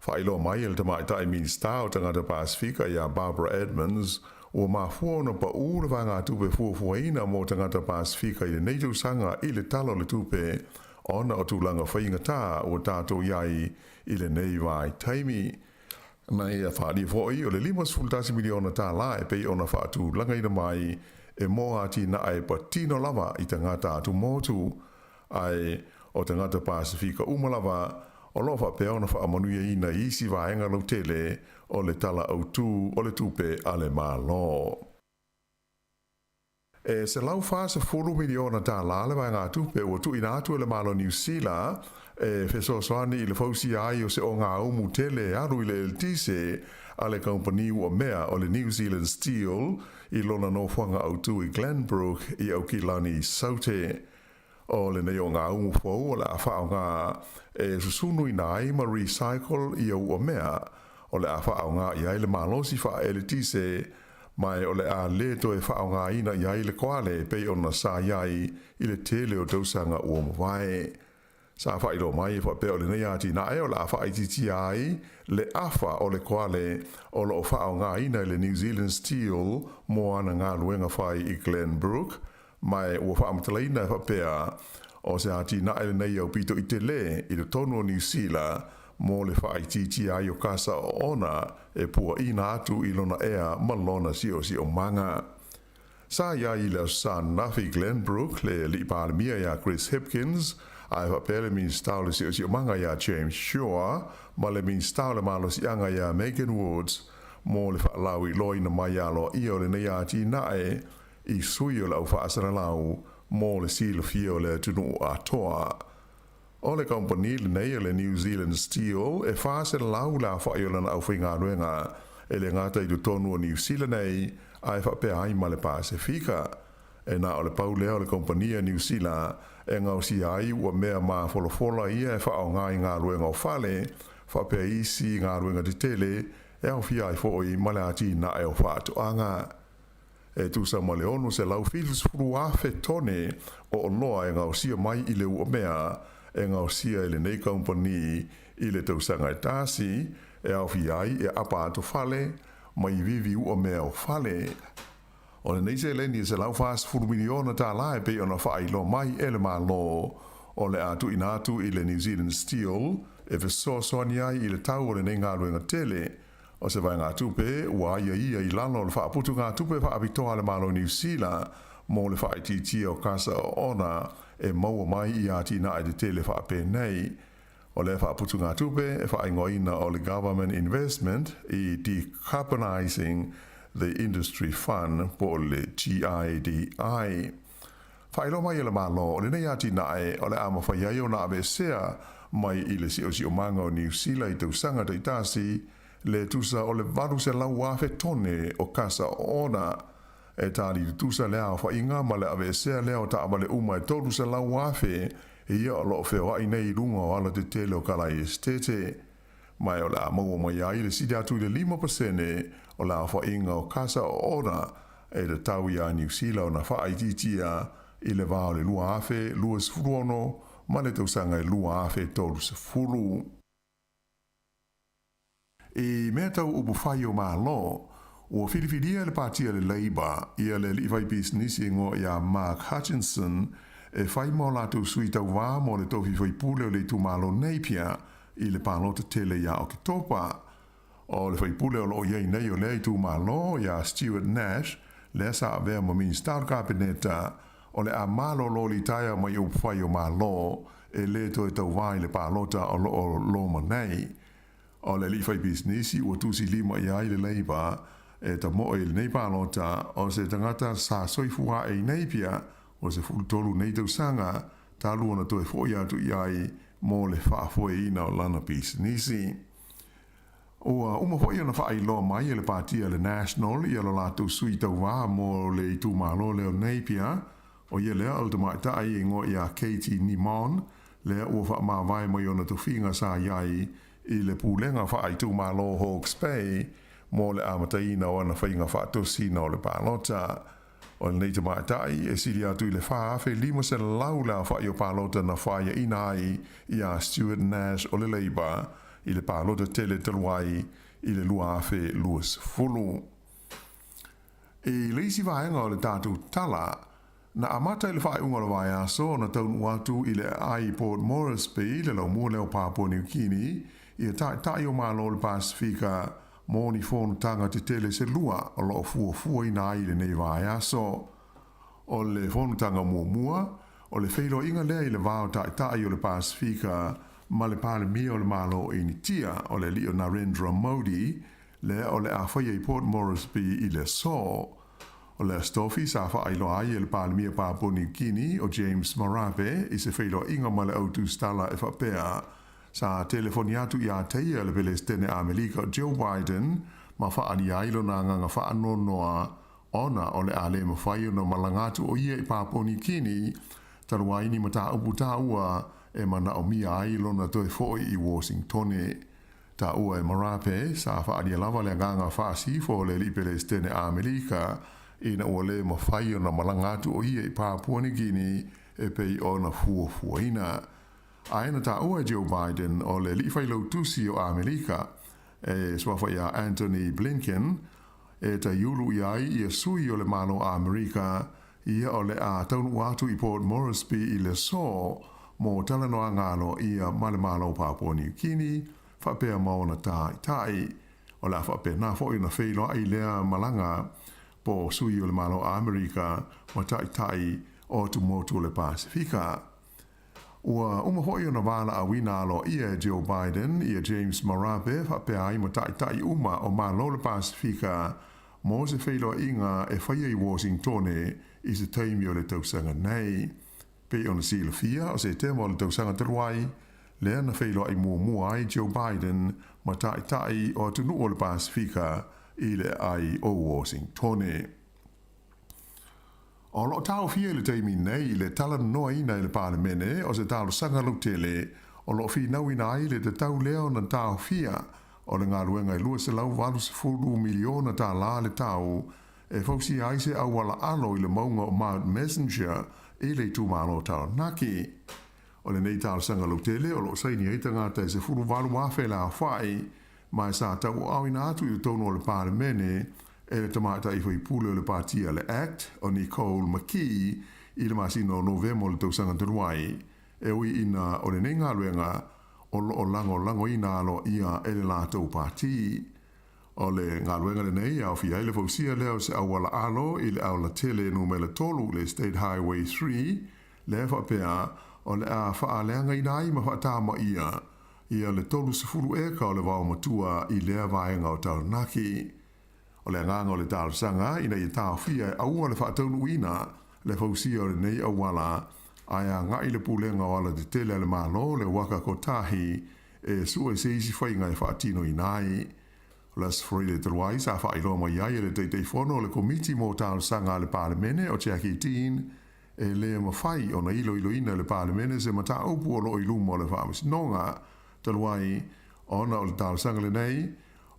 Whailo mai le tamaita i Minsta o tangata Pasifika i a Barbara Edmonds o ma fuona pa ura vanga tupe fuafuaina mo tangata Pasifika i le nei tausanga i le talo le tupe ona o tūlanga whainga tā o tātou iai i le nei vai taimi. Na ia whaari foi o le 5 miliona tā la e pei ona whaatu langa ina mai e moa ati na ai patino lava i tangata atu motu ai o tangata Pasifika umalava o lofa pe ona whaamanuia ina isi vaenga lau tele o le tala au tu o le tupe ale malo. E se lau fasa 4 miliona tā la le vaenga tupe o tu ina atu le malo New Zealand e fesosoani i le fausi ai o se o ngā umu tele aru i le eltise a le company ua mea o le New Zealand Steel i lona no whanga autu i Glenbrook i au kilani saute. O le nei o ngā umu fau o le a whao ngā e susunu i nai ma recycle i au ua mea o le a whao ngā i aile malosi wha eltise mai o le a leto e whao ngā ina i aile koale pei o na sa iai i le tele o tausanga ua mwai. Sa whairo mai wha peo le nei ati na e o la wha ititi ai le awha o le koale o lo whao ngā ina le New Zealand Steel mo ana ngā luenga whai i Glenbrook mai ua whaamtalaina whapea o se ati na ele nei au pito i te le i te tonu o New Zealand mō le whaititi ai o kasa o ona e pua ina atu i lona ea malona si o manga. Sa ia i leo san Nafi Glenbrook le li pālemia ia Chris Hipkins ai whapele min stau le si o manga ia James Shaw ma le min stau le malo si anga ia Megan Woods mō le whaalau i loina mai alo i o le nei ati nae i sui o lau whaasana lau mō le silo fio le tunu o Atua. O le company le nei le New Zealand Steel e whaasana lau la whaiolan au whinga nuenga e le ngata i tu tonu o New Zealand nei ai whapea ai ma le Pasifika. E na o le pau leo le kompania New Zealand e ngau si ai ua mea maa folofola ia e whao ngai ngā ruenga o whale, whapea isi ngā ruenga te tele e au fia ai fōi ma le ati na e o whātu anga. E tūsa ma le onu se lau whilus furu awhe tone o loa e ngau sia mai i le ua mea e ngau sia i le nei kompani i le tausanga e tāsi e au fia ai e apa atu whale mai vivi ua mea o whale. O le neise le ni se lau fast furu miliona tā lae pe ona whaai lo mai ele maa lo o le atu inatu i le New Zealand Steel e fesosoani ai i le tau o le nei ngā ruenga tele o se vai ngā tupe ua ia i lano le whaaputu ngā tupe whaapitoa le malo New Zealand mo le whaititi o kasa o ona e maua mai i ati na i te tele whaape nei. O le whaaputu ngā tupe e whaingoina o le government investment i decarbonizing the industry fund po le GIDI. Whaelo mai le malo o le nei ati nae o le ama whaiai o na avesea mai i le si o manga o New Zealand i tausanga te itasi le tusa o le varu se lau wafe tone o kasa o ona e tali tusa lea o whainga ma le avesea lea o ta ama le uma e toru se lau wafe e ia o loo whewha i nei runga o ala te tele o kalai estete. Mai o la maua mai ai le sidi atu i le 5% o la whainga o kasa o ona e le tau i a New Zealand o na whaititia i le vao le lua afe, lua sfuruono, ma le tausanga i lua afe toru se furu. E mea tau upu whai o maa lo, o whiriwhiria le pātia le Labour ia le liwhai business ingo i a Mark Hutchinson e whai mo la tu sui tau wā mo le tofi whai pule o le tu malo neipia i le pālota tele ia o ki topa. O le whai pule o lo iei nei o le tu malo ia Stuart Nash le sa avea mo Minister Kabineta o le a malo lo li taia mai upu whai o malo e le to e tau wā i le pālota o lo manei. O le liwhai business i ua tusi lima ia i le Labour e ta mo e le nei pālota o se tangata sa soifua e neipia o se fulutolu nei tausanga ta luona to e fōi atu iai mo le whaafoe ina o lana business. Ua uma fōi ana whaai loa mai e le pātia le National i alo lātou sui tau wā mo le tu malo leo neipia o ia lea o te maitai e ngo i a Katie Nimon lea ua wha maa vai mai ona tu whinga sa iai i le pūlenga whaai tu malo Hawke's Bay mo le amataina o ana whainga whaatosi na o le pālota. O le nei te maitai e siri atu i le whaafe 5 laula whai o pālota na whaia ina ai i a Stuart Nash o le Labour i le pālota tele taluai i le lua afe luas fulu. E leisi vaenga o le tātou tala na amata i le whai unga le vai aso na taunu atu i le ai Port Moresby le lau mua leo Papua New Guinea i a tai o malo le Pasifika mōni whonu tanga te tele se lua o lo fua i nā i le nei vai aso. O le whonu tanga mua, o le wheilo inga lea i le vāo tai o le Pasifika ma le pāle mia o le malo i ni tia o le Leo Narendra Modi le o le awhaia i Port Moresby i le so. O le stofi sa whailo ai e le pāle mia Papua New Guinea o James Marape i se wheilo inga ma le autu stala e whapea sa telefoni atu i a teia le Pelestene Amerika Joe Biden ma whaani ailo na nganga whaanonoa ona o le ale mawhai no malangatu o ia i Papua New Guinea taruaini ma ta upu ta ua e mana o mia ailo na toi foi i Washingtone. Ta ua e Marape sa whaani lava le nganga whaasifo le li Pelestene Amerika ina ua le mawhai na malangatu o ia i Papua New Guinea e pei ona fuafuaina. Aina ta ua Joe Biden o le liwhailau tusi o Amerika e swafa ia Anthony Blinken e ta yulu iai i a sui o le malo Amerika ia o le a taunu atu i Port Moresby i le so mo talanoa ngalo ia male malo Papua New Guinea whapea maona tai o la whapea na fo ina wheilo ai lea malanga po sui o le malo a Amerika ma tai o tu motu le Pasifika. Ua hoi ona wala a wina alo ia Joe Biden ia James Marape whapea ai ma tai uma o malo le Pasifika mo se wheilo inga e whaia i Washington i se taimi o le tausanga nei. Pe ona sila fia o se temo o le tausanga teruai, lea na wheilo ai mua ai Joe Biden ma tai o tunu o le Pasifika i le ai o Washington. O lo tau fia le taimi nei le tala noa ina i le palemene o se talo sanga tele o lo fi nau ina ai le te tau leo na tau fia o le ngā ruenga i lua se lau valu se fulu miliona ta la le tau e fausi ai se au wala alo i le maunga o Mount Messenger e le tu malo tau naki. O le nei talo sanga tele o lo saini eita ngata e se fulu valu wafe la whai mai sa tau au ina atu i tono o le palemene e le tamata i fai pule o le partia le Act o Nicole McKee i le masino o Novemo le tausanga teruai e ui ina o le nenga luenga o lango ina alo ia e le lātou parti. O le ngā luenga le nei au fia i le fausia leo se awala alo i le au la tele numele tolu le State Highway 3 le whapea o le a whaaleanga i nai ma whaatama ia le tolu se furu eka o le wao matua i lea vaenga o Taranaki. O le nganga o le tālasanga ina i tāo fia aua le whaataunu ina le fausia o le nei awala aia ngai le pulenga o ala te tele le malo le waka kotahi e sua se isi whainga e whaatino i nai. Las Friday Teruai sa whailo mai ai le teitei fono le komiti mo tālasanga le palemene o Jackie Dean e le mawhai o na ilo ina le palemene se mata upu o lo ilumo le whaamisinonga Teruai ona o le tālasanga le nei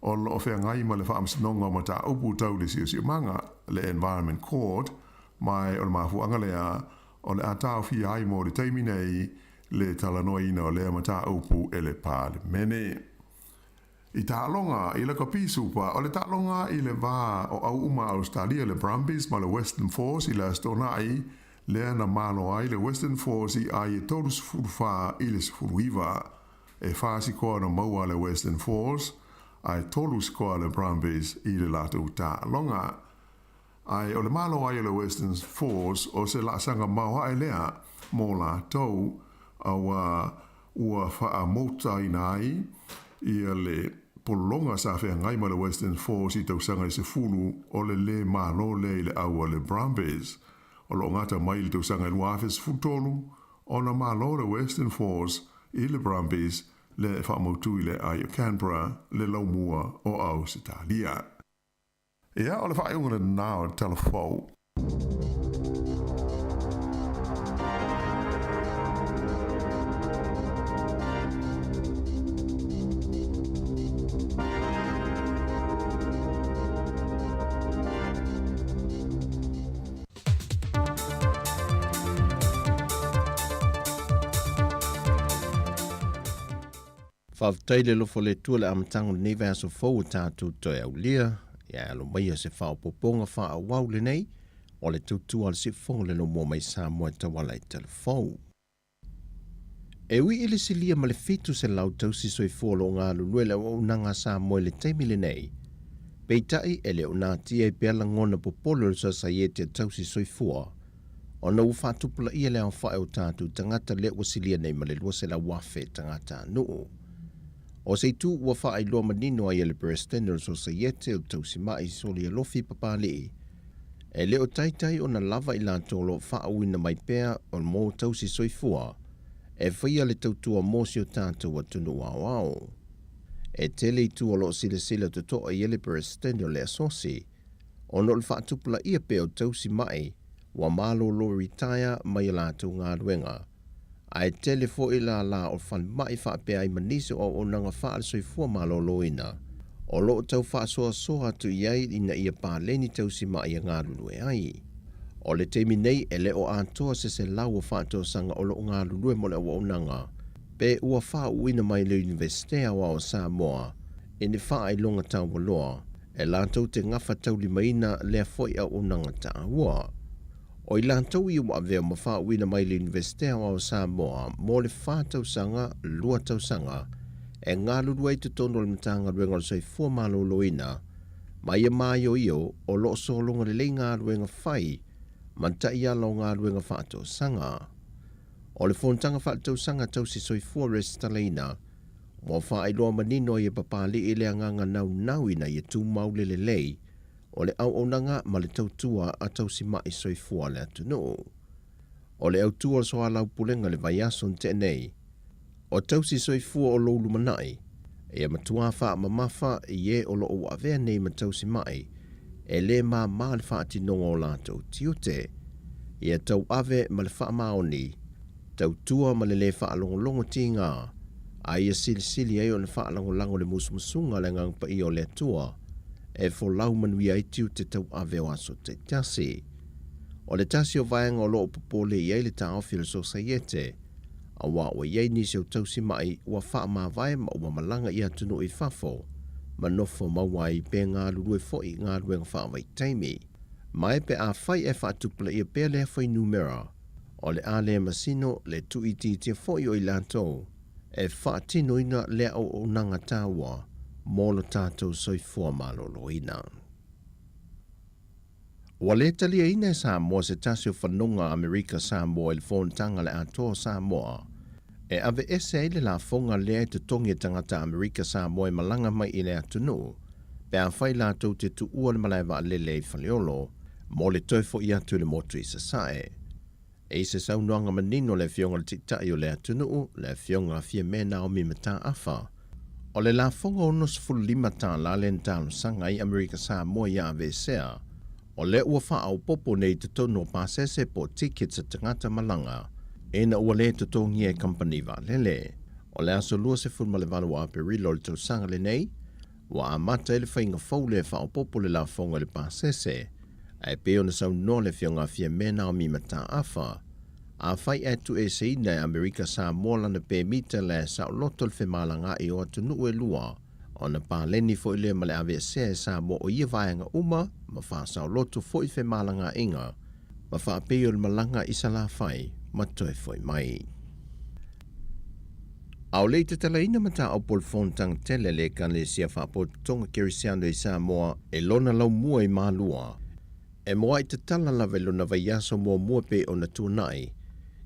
o lo fea ngai ma le whaamisinonga ma ta upu tau le siu manga le Environment Court mai o le mafuanga lea o le atao fia ai mo le taimi nei le talanoina o le mata upu e le palemene. I tālonga i le kapisupa o le tālonga i le vā o au uma Australia le Brumbies ma le Western Force i le astonai lea na malo ai le Western Force i ai e tolu sufurufā i le sufuruiva e whāsi koa na maua le Western Force ai tolu skoa le Brumbies i le lātou tālonga. Ai o le malo ai le Western Force o se la sanga maua ai lea mō lātou ua wha mota i nai i le polonga sa whea ngai ma le Western Force i tau sanga i se fulu o le malo le i le aua le Brumbies. O lo ngata mai i tau sanga i luafes futolu o na malo le Western Force i le Brumbies le whamautu i le ai o Canberra le laumua o Ausitalia. Ia o le whaeunga nā o telefou. Whawtaile lofo le tua le amatango nei vea so fau tātou toi au lia, ia alo mai se whao poponga wha wau le nei, o le tautua le se fonga le no mua mai Samoa tawala i telefou. E ui ili se lia ma le fitu se lau tausi soi fōlo ngā luluele o unanga Samoa le teimi le nei. Peitai e le unatia i pēla ngona popolo le sasaiete tausi soi fua, o na uwhatupula ia le au whae o tātou tangata le wasilia nei ma le lua se la wafe tangata nuu. O se tu ua wha ai loa manino ai ele President so sa yete o tausi mai soli alofi papali. E leo taitai o na lava i la tolo wha awina mai pea o mō tausi soifua. E whaia le tautua mōsi o tātou a tunu wawao. E tele i tu o lo sila sila to toa i ele President o le asosi. O no le wha tupula ia pea o tausi mai wa malo lo retire mai la tu ngā ruenga. Ai telefo i la o whan mai wha pia i manise o nanga wha al soifua malo loina. O lo tau wha soa tu iai ina ia pā leni tau si mai a ngā lulue ai. O le teimi nei e le o antoa se lau o wha to sanga o lo ngā lulue mo le o nanga. Pe ua wha uina mai le universitea wa o Samoa. E ne wha ai longa tau waloa. E la tau te ngafa tau li maina le foi a o nanga ta ua. O I lantou I ua avea ma whauina mai le Universitea o Samoa mo le whātausanga, lua tausanga, e ngā lulu ai te tono le matanga ruenga le soifua maloloina, ma ia māio io o loo solonga le ngā ruenga whai, man tai ala o ngā ruenga whātausanga. O le whontanga whātausanga tausi soifua restaleina, mo whaailoa manino I papali I le anganga nau ina I tu maule le lei, o le au onanga ma le tautua a tausi mai soifua le atunu. O le autua o soa lau pulenga le vaiason te nei, o tausi soifua o loulu manai, e matua wha mamafa I e o lo o avea nei ma tausi mai, e le ma le whaatinonga o lātou tiute, e tau ave ma le wha maoni, tau tua ma le whaalongolongo ti ngā, a ia sili ai o le whaalongolango le musumusunga le ngang pa I o le tua, e fo lau manui ai tiu te tau ave o aso te tasi. O le tasi o vaenga o loo popole I le taofi le sosaiete, a wa o iei nisi o tausi mai ua wha ma vae ma ua malanga I atunu I fafo, ma nofo maua I pe ngā lurue fo I ngā ruenga wha vai taimi. Mai pe a whai e wha tupula I a pe le whai numera, o le a le masino le tu iti tia fo I o I lantou, e wha tino ina le o nanga tāua, mōlo tātou soifua maloloina. Wa le talia ina Samoa se tasi o whanonga Amerika Samoa I le whontanga le Atua Samoa, e ave ese le la fonga lea te tongi tangata Amerika Samoa I malanga mai I le atunu, pe a whai lātou te tu ua le malaiwa lele I whaleolo, mo le toifo I atu le motu I sasae. E se saunoanga manino le fionga le titai o le atunu, le fionga fia mena o mi mata afa, o le la fonga ono sifuru lima tā la le ntalo sanga I Amerika Samoa ia ave sea, o le ua wha au popo nei te tono pasese po tickets a tangata malanga, e na ua le te tongi e company va lele. O le aso lua sifuru ma le valu a perilo le tau sanga le nei, wa amata ele whainga fau le wha au popo le la fonga le pasese, ai peo na sau no le fionga fia mena o mi mata afa, a whai atu e se ina Amerika Samoa lana pe mita le sa loto le whemalanga I o atunu e lua, o na pāleni fo ile ma le ave se Samoa o ia vaenga uma, ma wha sa loto fo I whemalanga inga, ma wha peo le malanga I sa la whai, ma toi foi mai. Au le te tala ina mata au polfontang tele le kan le sia wha po tonga kerisiano I Samoa e lona lau mua I malua, e moa I te tala lawe lona vaiaso mua pe o na tūnai,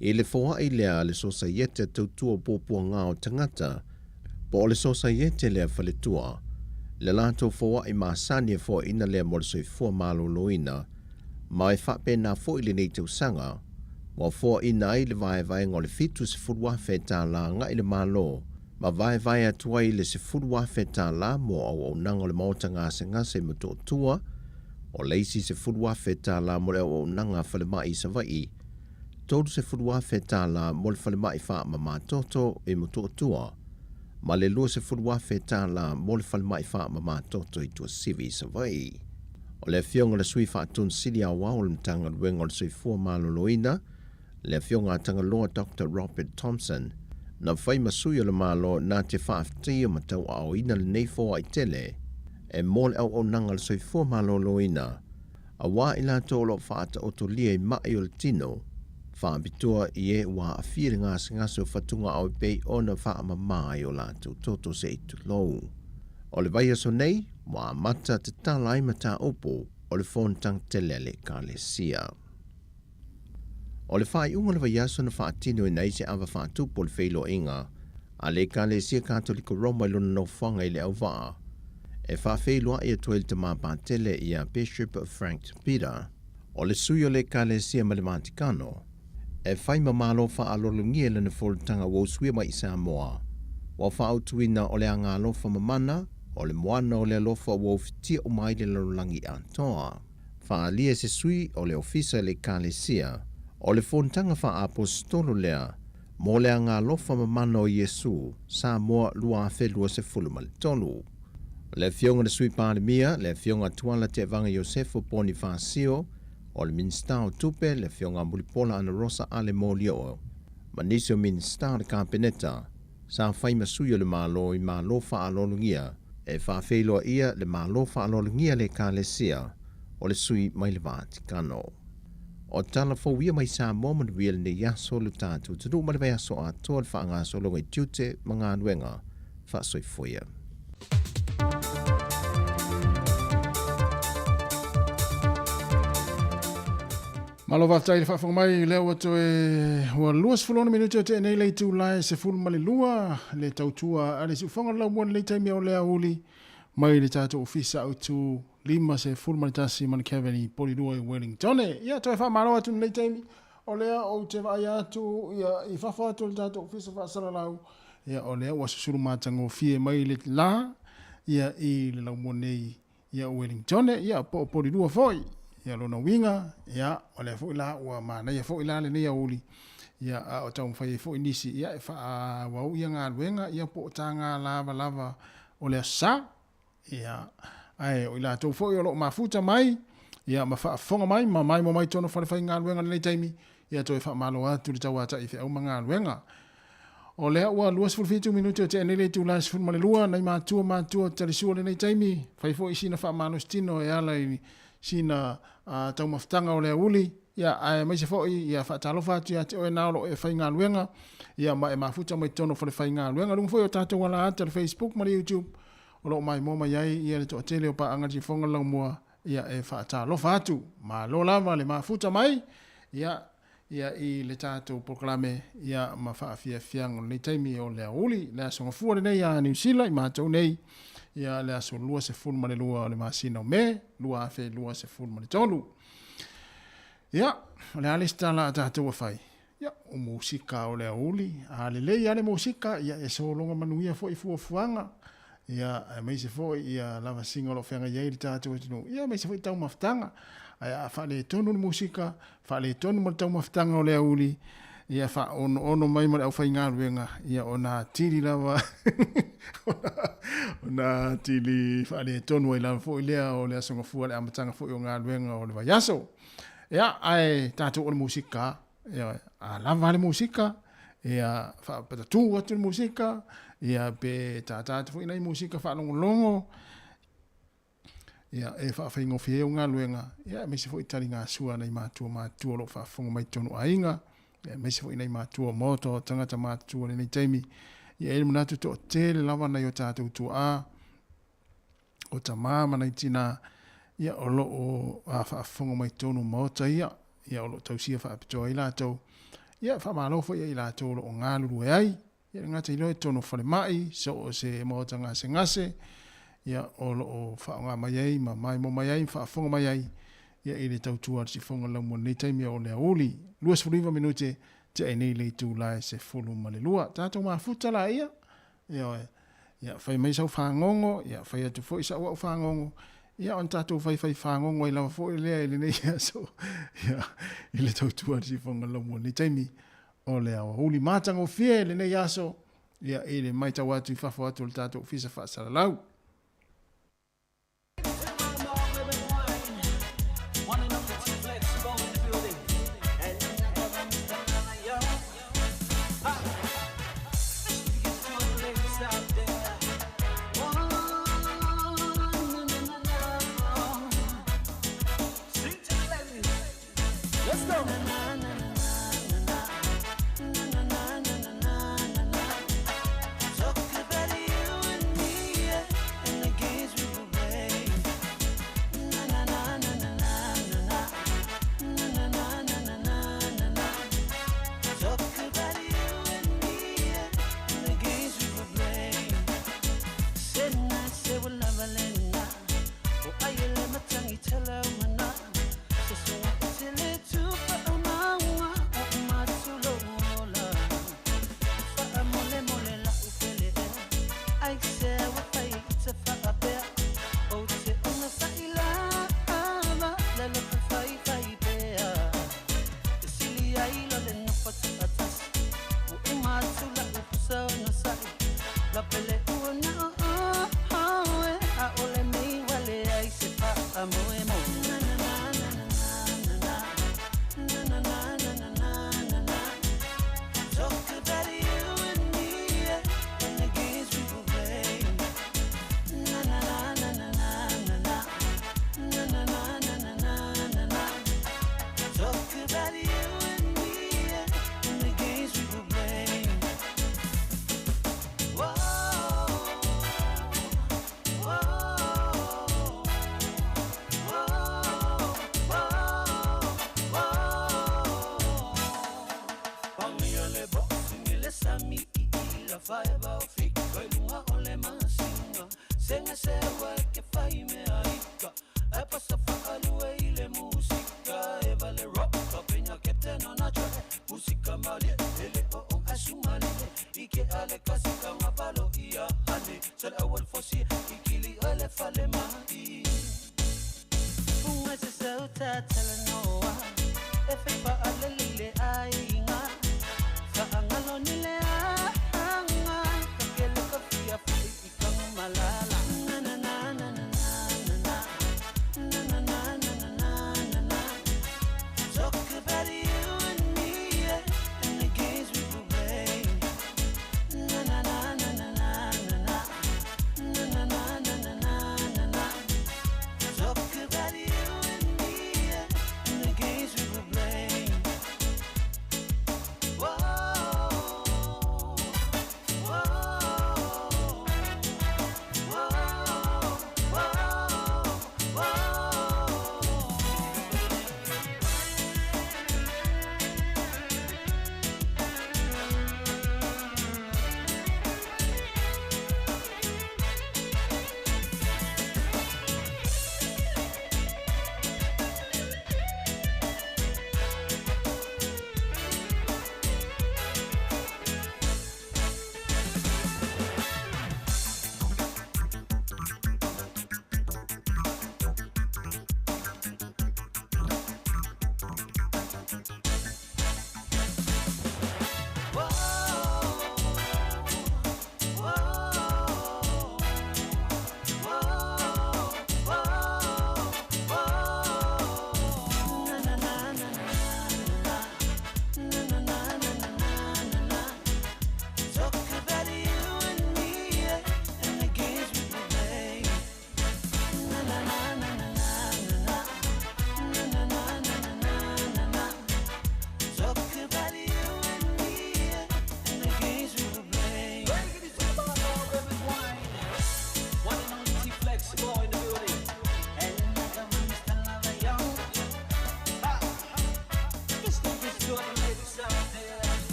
I le foa I lea le sosaiete tautua pōpua ngā o tangata, po le sosaiete lea whaletua, le lātou foa I māsani e foa ina lea mo le soifua maloloina, ma e whape nā foa I le nei tausanga, mo foa ina I le vai ngō le fitu se furuafe tā la ngā I le malo, ma vai atua I le se furuafe tā la mo au nanga le maota ngase mato tua, o leisi se furuafe tā la mo le au nanga whale mai sa vai, tolu se furuafe tā la mo le whale mai wha ma mātoto I mato tua, ma le lua se furuafe tā la mo le whale mai wha ma mātoto I tua sivi sa vai. O le fionga le sui wha tun sili a wau le mtanga luenga le sui fua maloloina, le fionga tanga loa Dr. Robert Thompson, na whai masui o le malo nā te whaafti o matau au ina le neifo ai tele, e mo le au nanga le sui fua maloloina, a wā ila tōlo whaata o to lia I mai o le tino, whaabitua I e wā a whiri ngaso whatunga au pei o na whaama mai o lātou toto se I tu lou. O le vai aso nei, wā mata te tala I mata opo o le whontang tele le ka le sia. O le whai unga le vai aso na whaatino I nei se awa whaatupo le whailo inga, a le ka le sia Katoliko Roma I luna no whanga I le au waa, e whaafeilua I atua I te māpātele I a Bishop of Frank Peter, o le sui o le ka le sia ma le Vatikano, e whai mamalo whaalolungia le na wholtanga woswia mai I Samoa, wa whaautuina o le anga alofa mamana, o le moana o le alofa wofitia o mai le larulangi Atua. Whaalia se sui o le ofisa le ka le sia, o le whontanga wha apostolo lea, mo le anga alofa mamana o Yesu, Samoa lua awhelua se fulumali tolu. Le fionga le sui pālemia, le fionga tuala te vanga Iosefo Bonifacio, o le minsta o tupe, le fionga mulipola ana rosa ale molio. Manisi o minsta le kampeneta, sa whai masui o le malo I malo whaalolungia, e whawheloa ia le malo whaalolungia le ka le sia, o le sui mai le Vatikano. O tala fo ia mai Samoa man wiel ne yaso le tātou tunu ma le vai aso atua le whaanga so longa i tiute mga anuenga whaasoi foia. Malo waftai le whaafonga mai leo atu ua luas fulona minuto te nei lei tu lai se fulu mali lua le tautua ale si ufonga lau muan le taimi o lea uli mai le tātou ofisa au tu lima se fulu mali tasi mani Kevin poli lua i Wellington. Ia toi wha malo atu le taimi o lea o te vai atu ia i whawha atu le tātou ofisa whaasara lau ia o lea ua susuru mātango fie mai le la ia i le lau muan nei ia Wellington ia poli lua foi. Ia lona winga, ia o le fo ila ua mana ia fo ila le nei uli. Ia o tau mwhai fo inisi, ia e wha wau ia ngā luenga, ia po tanga lava o le sa. Ia ai o ila tau fo i o lo mafuta mai, ia ma wha fonga mai, ma mai mo mai tono whare ngā luenga le nei taimi, ia toi wha malo atu le tau ata i whi au ma ngā luenga. O lea ua luas fulfitu minuto te anele tu las ful male lua, nei mātua talisua le nei taimi, whai fo isi na wha malo stino e ala i sina tau maftanga o lea uli ia ai mai se foi ia fa talo fa tia te o na lo e fa nga luenga ia ma e mafuta mai tono fa fa nga luenga lu foi o tato wala ata Facebook ma YouTube o lo mai mo mai ai ia le to tele o pa anga ji fonga la mo ia e fa talo fa tu ma lo lava le mafuta mai ia i le tato proclame ia ma fa fia fiang le taimi o lea uli le so fu le nei a New Zealand ma to nei ia le aso lua se fulu male lua le masina o me, lua afe lua se fulu male tolu. Ia, le alista la tātou a whai. Ia, o musika o le auli, a le lei ale musika, ia e so longa manuia fo i fuanga. Ia, mai se fo ia lava singa lo whenga iei le tātou e tino. Ia, mai se fo i tau maftanga. Ia, whale tonu le musika, whale tonu male tau maftanga o le auli. Ia fa ono mai mare au fai ngā ruenga. Ia ona tiri lava. Ona tiri whaale tonu ai lava fo i lea o lea songa fua le amatanga fo i o ngā ruenga o le vaiaso. Ia ai tātou o le musika. Ia a lava le musika. Ia wha patatu atu le musika. Ia pe tātātou fo i nei musika wha longo. Ia e wha whaingo fie o ngā ruenga. Ia me se fo i tari ngā sua nei mātua lo wha whonga mai tonu ainga. Me se fo inai mātua moto, tangata mātua le nei taimi. Ia ele manatu to tele lava nei o tātou tu a. O ta māma nei tina. Ia o lo o a whaafonga mai tonu mota ia. Ia o lo tausia whaapitoa i lātou. Ia whaamalofa ia i lātou lo o ngāluru e ai. Ia ngata i loe tonu whale mai, so o se mota ngase ngase. Ia o lo o whaonga mai ai, ma mai mo mai ai, whaafonga mai ai. Ia ele tautua si fonga lau mo nei taimi o lea uli. Luas furiva minute te ai nei lei tū lai se fulu male lua. Tātou mafuta la ia. Ia whai mai sau whangongo. Ia whai atu fo isa ua whangongo. Ia on tātou whai whangongo i lawa fo i lea ili nei ia. So, ia ele tautua si fonga lau mo nei taimi o lea o uli mātango fie le nei aso. Ia ele mai tau atu i whafo atu le tātou fisa whaasara lau.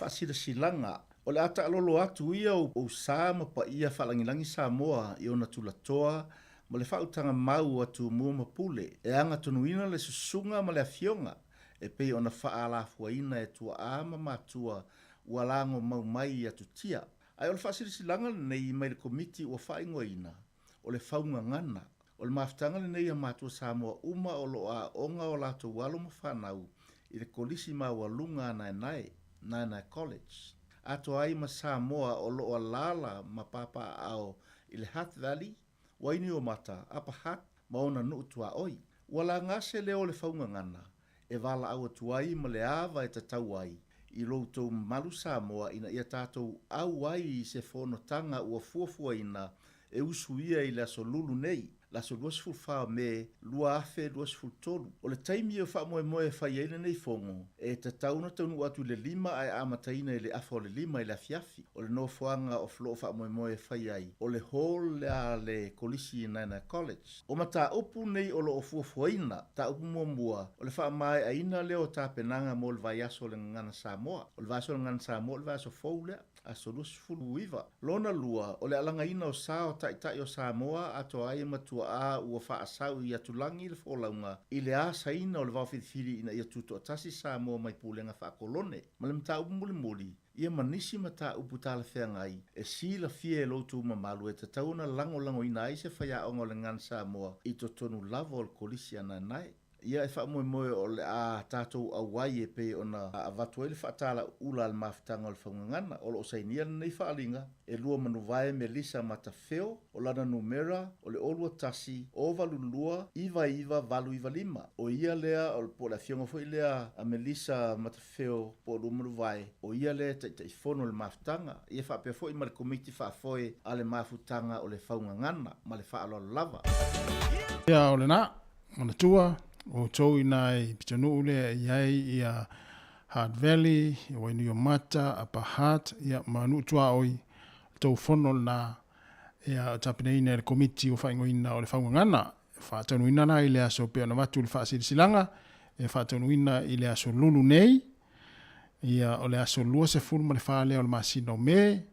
faasila-silanga o le ata alolo atu ia o sa ma pa ia faalangilangi Samoa i ona tulatoa ma le fautanga mau atu mua mapule e anga tonuina le susunga ma le afionga e pei ona faalafuaina e tua ama matua ua lango mau mai atu tia. Ai o le faasila-silanga nei mai le komiti ua faingoina o le faungangana o le mafutanga le nei a matua Samoa uma o lo a onga o lato walo mawhanau i le kolisi mawalunga Nainai College. Ato ai ma Samoa o lo a lala ma papa ao i le Hutt Valley, waini o mata, apa Hutt, ma ona nuu tua oi. Wala ngase leo le faungangana, e wala au atuai ma le ava e tatau ai, i loutou malu Samoa ina ia tātou au ai i se fono tanga ua fuafua ina e usuia i le aso lulu nei, laso 2 me lua afe 2 o le taimi o wha moe whai eile nei fongo e te tauna taunu atu le 5 ai amataina i le afa o le 5 i le afiafi o le nofoanga o flo wha moe whai ai o le hall le a le kolisi i Nainai College o ma ta upu nei o lo o fuafuaina ta upu mua o le wha mai aina leo ta penanga mo le vai aso le ngana Samoa o le vai aso le ngana Samoa o le vai aso fau lea aso 2 iwa lona lua o le alanga ina o sa o tai o Samoa ato ai matua a ua whaasau i atulangi le wholaunga i le a saina o le wawhirifiri ina i atuto atasi Samoa mai pūlenga whaakolone. Ma le mta upu muli ia manisi mata upu tala whengai e sila fie e loutu mamalu e tatauna lango ina ai se whaiaonga o le ngan Samoa i to tonu lava o le kolisi ana nai. Ia e wha moe o le a tātou awai e pe ona a watu ele whaatala ula al mafutanga o le whaungangana o le osainia nei whaalinga e lua manuvae me lisa matafeo o lana numera o le olua tasi o valulua iwa valu iwa 5 o ia lea o le po le fionga fo lea a melisa matafeo po lua manuvae o ia lea taifono le mafutanga ia whaapea fo i ma le komiti whaafoe a le mafutanga o le whaungangana ma le whaalo lava. Ia o le na, mana tua o tau inai pitanu ule iai ia Hutt Valley, ia wainu o mata, apa Hutt, ia manu tua oi tau fono na ia tapine ina le komiti o whaingoina o le whaungangana, whaatanu ina na i le aso pia na watu le whaasirisilanga, e whaatanu ina i le aso lulu nei, ia o le aso lua se fulu ma le whaale o le masino me,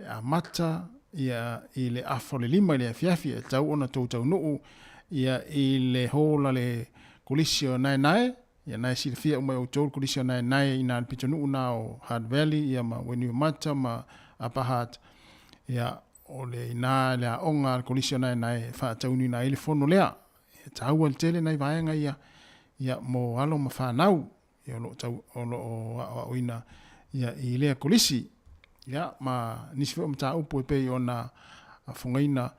a mata, ia i le afo le 5 i le afiafi, e tau ona tau nuu, ia i le hola le kolisi o Nainai, ia nai silifia umai o tōru kolisi o Nainai ina al pitonu una o Hutt Valley, ia ma Wainui Mata, ma Upper Hutt, ia o le ina le aonga al kolisi o Nainai, whaataunu ina ele fono lea, ia taua le tele nai vaenga ia mo alo ma whanau, ia o ina, ia i lea kolisi, ia ma nisifio mta upo e pei ona fungaina,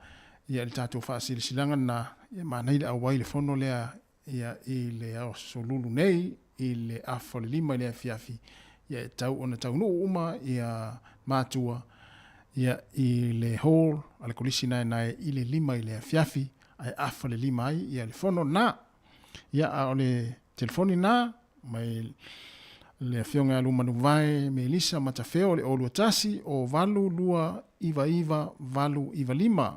ia le tātou whaasirisilanga na, ia ma naile awai le fono lea, ia i le au solulu nei i le afo le 5 i le afiafi ia tau ona tau no uma ia matua ia i le hall ale kolisi nai i le 5 i le afiafi ai afo le 5 ai ia le fono na ia o le telefoni na mai le afionga luma vai me lisa matafeo le olu atasi o valu lua iva valu iva 5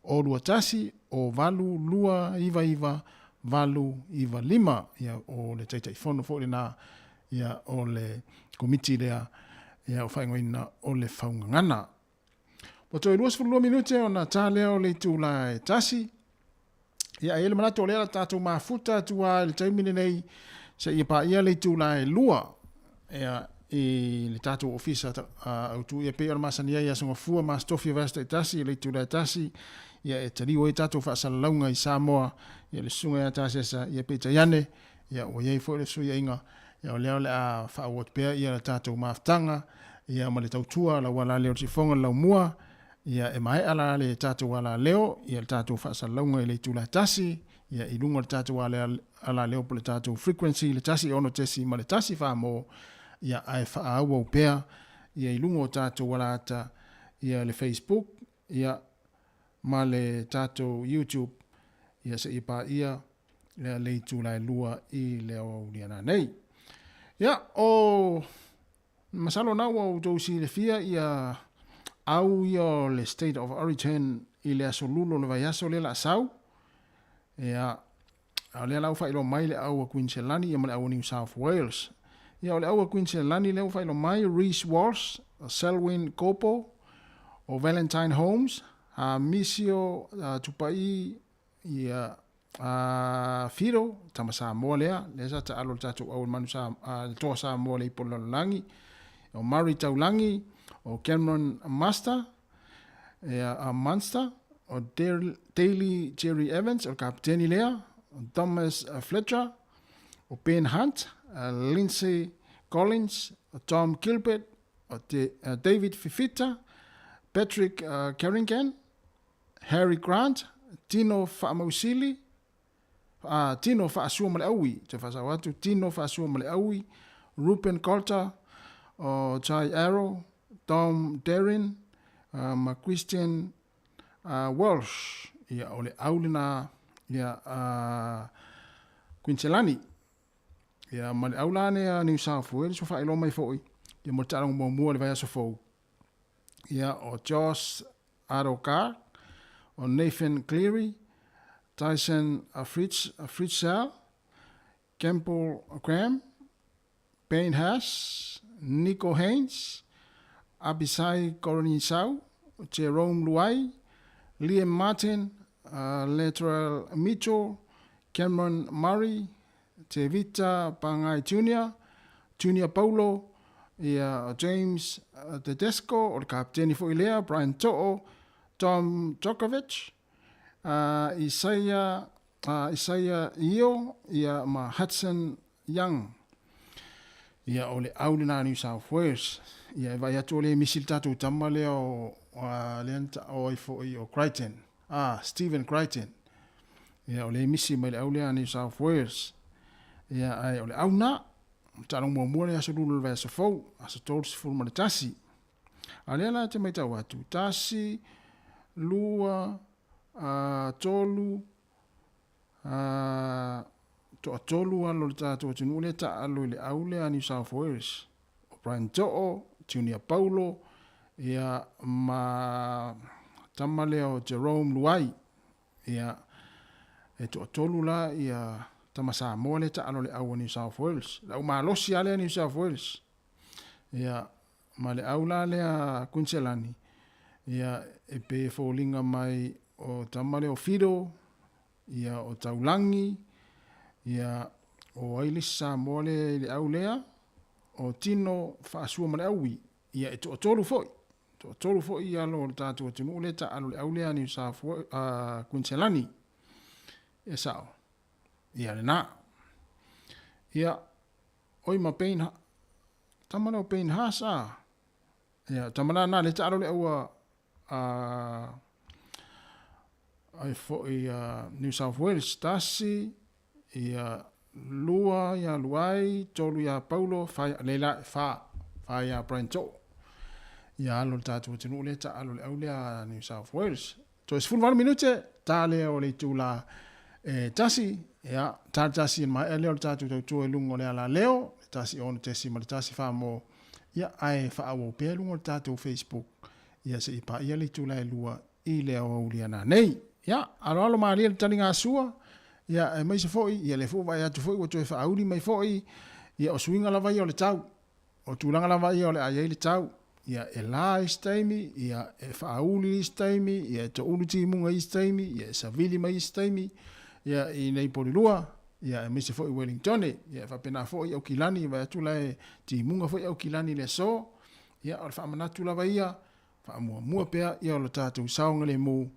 olu atasi o valu lua iva valu iwa 5 ia o le taitai fono fo le na ia o le komiti lea ia o whaingoina o le whaungangana. Wato i 2 minute o na tā lea o le tūla e tasi ia ele manatu o lea tātou mafuta tua le taimine nei sa ia pa ia le tūla e lua ia i le tātou ofisa au tu ia pei o masania ia songa fua mastofi vasta e tasi le tūla e tasi ia e tari o e tātou whaasalaunga i Samoa, ia le sunga ia tāsesa, ia peita iane, ia o iei fo le suia inga, ia o leo le a whaawot pēr, ia le tātou maftanga, ia ma le tautua, la wala leo tifonga lau mua, ia e mai ala le tātou ala leo, ia le tātou whaasalaunga i le tūla tasi, ia i lunga le tātou ala leo po le tātou frequency, le tasi ono tesi, ma le tasi whaamo, ia ai whaaua o pēr, ia i lunga o tātou wala ata, ia le Facebook, ia ma le tātou YouTube, ia se ipa ia, lea leitu lai lua i leo liana nei. Ia, o masalo na o tausi le fia, ia au ia le State of Origin i le aso lulo le vai aso le la sau, ia, au lea lau whailo mai le au a Queensland, ia ma le au New South Wales, Ia o le aua Queensland leo whailo mai, Reese Walsh, Selwyn Kopo, o Valentine Holmes, Misio tupai ia Firo, tama Samoa lea sa ta alo tatu au manu toa Samoa le ipo langi, o Murray Taulangi, o Cameron Master, Munster, o Daly Jerry Evans, o kapteni lea, o Thomas Fletcher, o Ben Hunt, Lindsay Collins, o Tom Gilbert, o David Fifita, Patrick Carrington, Harry Grant, Tino Fa'amausili, Tino Fa'asua Maleaui, te whasawatu, Tino Fa'asua Maleaui, Ruben Coulter, o Chai Arrow, Tom Darren, Christian Walsh, ia ole aulina, ia Quincelani, ia male aulane New South Wales, so whaelo mai foi, ia mo tarong mo mua le vai aso fou. Ia o Josh Adokar, o Nathan Cleary, Tyson Fritzell, Campbell Graham, Payne Haas, Nico Haynes, Abisai Koronisau, Jerome Luai, Liam Martin, Lateral Mitchell, Cameron Murray, Tevita Pangai Junior Paulo, ia James Tedesco, o kapteni fo ilea, Brian To'o, Tom Djokovic, Isaiah Io, ia ma Hudson Young, ia ole aulina New South Wales, ia vai atu ole misil tatu tamale o lenta o ifo o Crichton, Stephen Crichton, ia ole misi mai aulina New South Wales, ia ai ole auna, tarong mua le aso lulu vai aso fau, aso tolu si fulu male tasi, alela te mai tau atu, tasi, lua, tolu, tolu alo le tātou tunu le ta alo le aule a New South Wales. O Brian To'o, Junior Paulo, ia ma tamale o Jerome Luai, ia e tolu la ia tama Samoa le ta alo le au a New South Wales. Lau malosi ale a New South Wales. Ia ma le aula le a Quincelani. Ia e pe fōlinga mai o tamale o Fido, ia o Taulangi, ia o Ailis Samoa le aulea, o Tino Fa'asua ma le aui, ia e tolu foi. Tolu foi ia lo le tātua tunu le ta alo le aulea New South Quincelani. Ia sao. Ia le nā. Ia oi ma pein tamale o pein hasa. Ia tamala nā le ta alo le aua ai fo New South Wales tasi ia lua ia luai tolu ia Paulo fa leila fa ia Brento ia alo tatu tinu le ta alo le aulea New South Wales to is full 1 minute ta le o le tula tasi ia tasi mai le o tatu tu lungo le ala leo tasi on tesi ma tasi fa mo ia ai fa o pe lungo tatu Facebook ia se ipa ia le tula lua i le o uliana nei ia alo ma le talinga sua ia mai se foi ia le fo vai atu foi o to fa auri mai foi ia o swinga la vai o le tau o tulanga la vai o le ai le tau ia e la istaimi ia e fa auri istaimi ia to uluti munga istaimi ia sa vili mai istaimi ia i nei polilua ia mai se foi Wellington ia fa pena foi o kilani vai atu la ti munga foi o kilani le so ia o fa manatu la vai ia fa mua pea ia o le tatu saunga le mu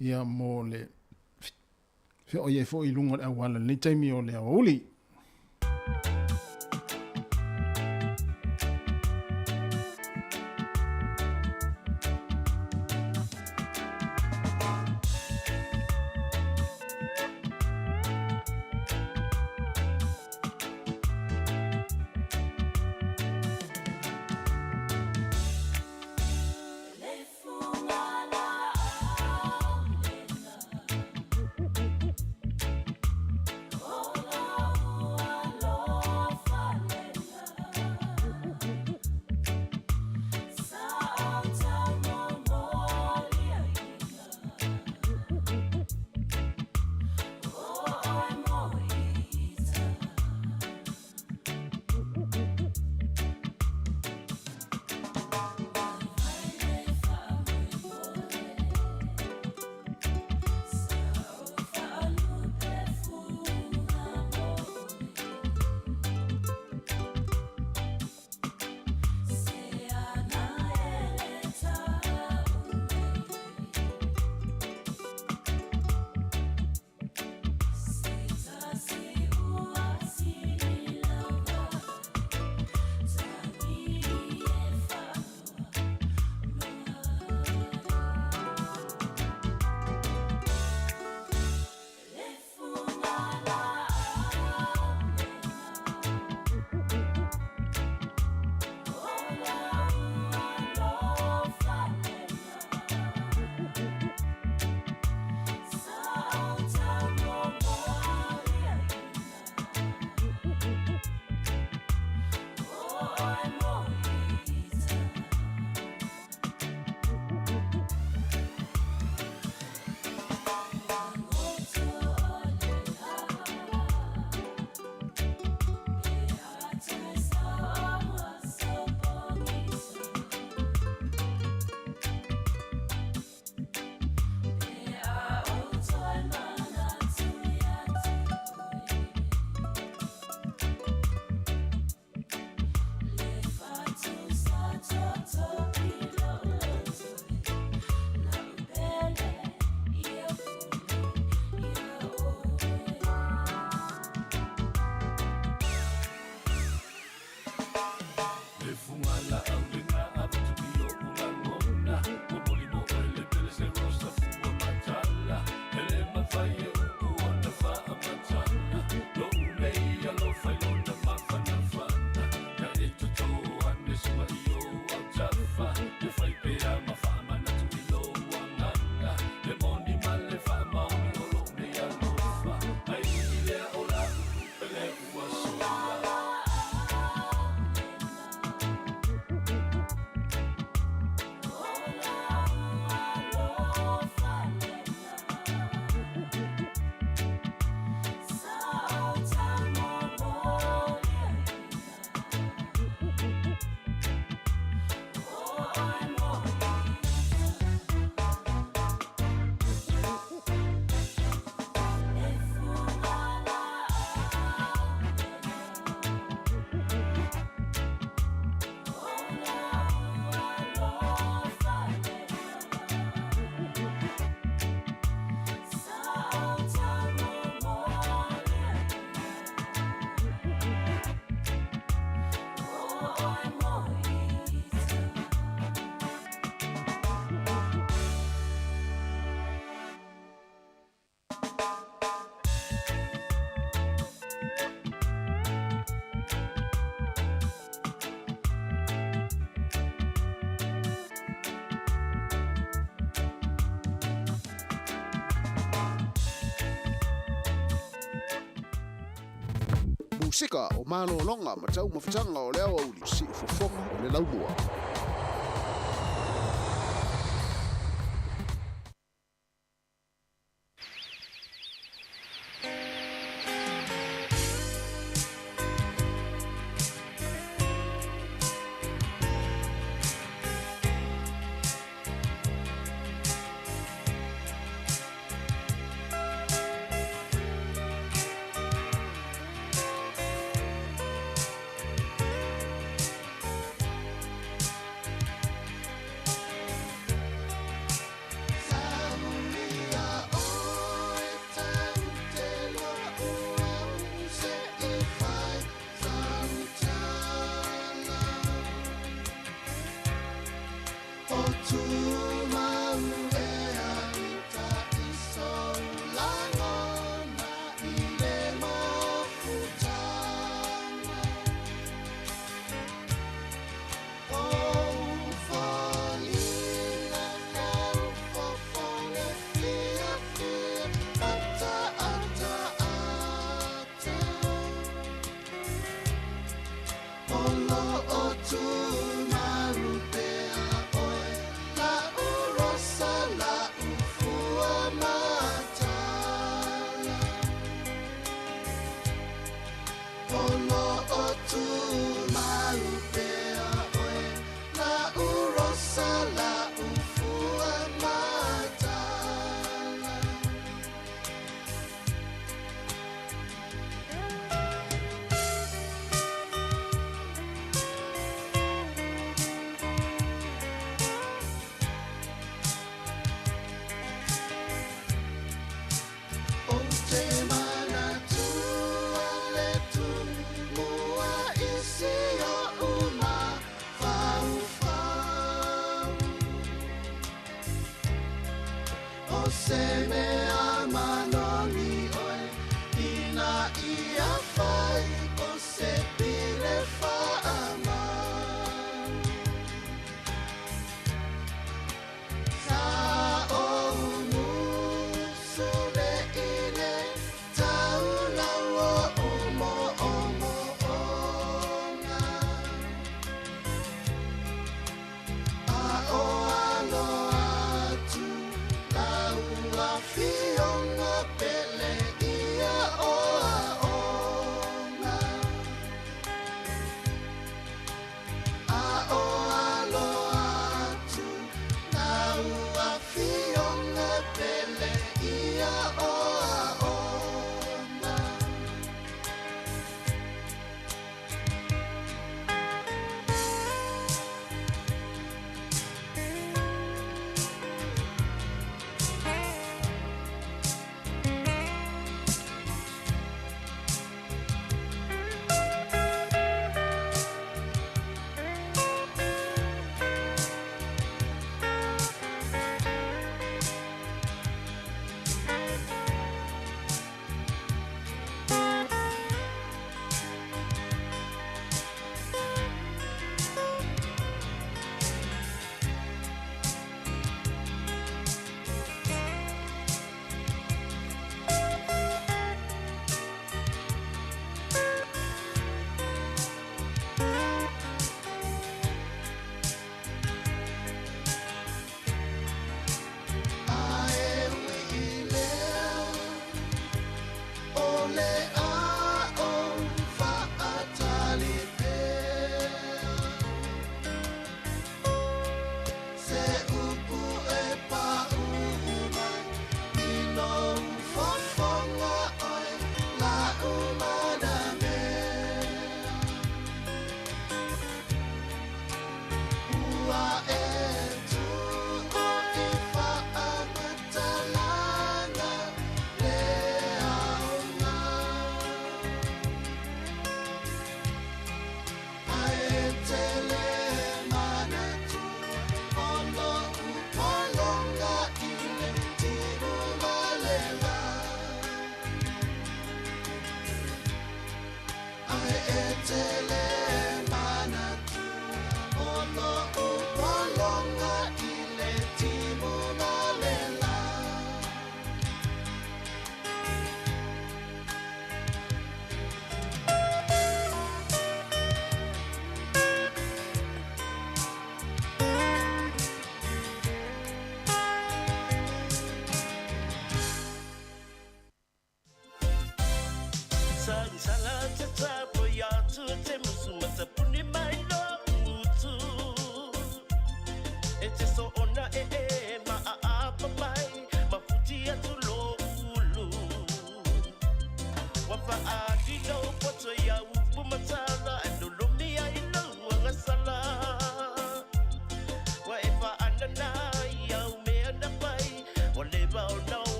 ia mo le fe o ye fo i lunga le awala le taimi o le auli. Oh, musika o malolonga ma tau mawhitanga o leo au li si ufofonga o le laumua.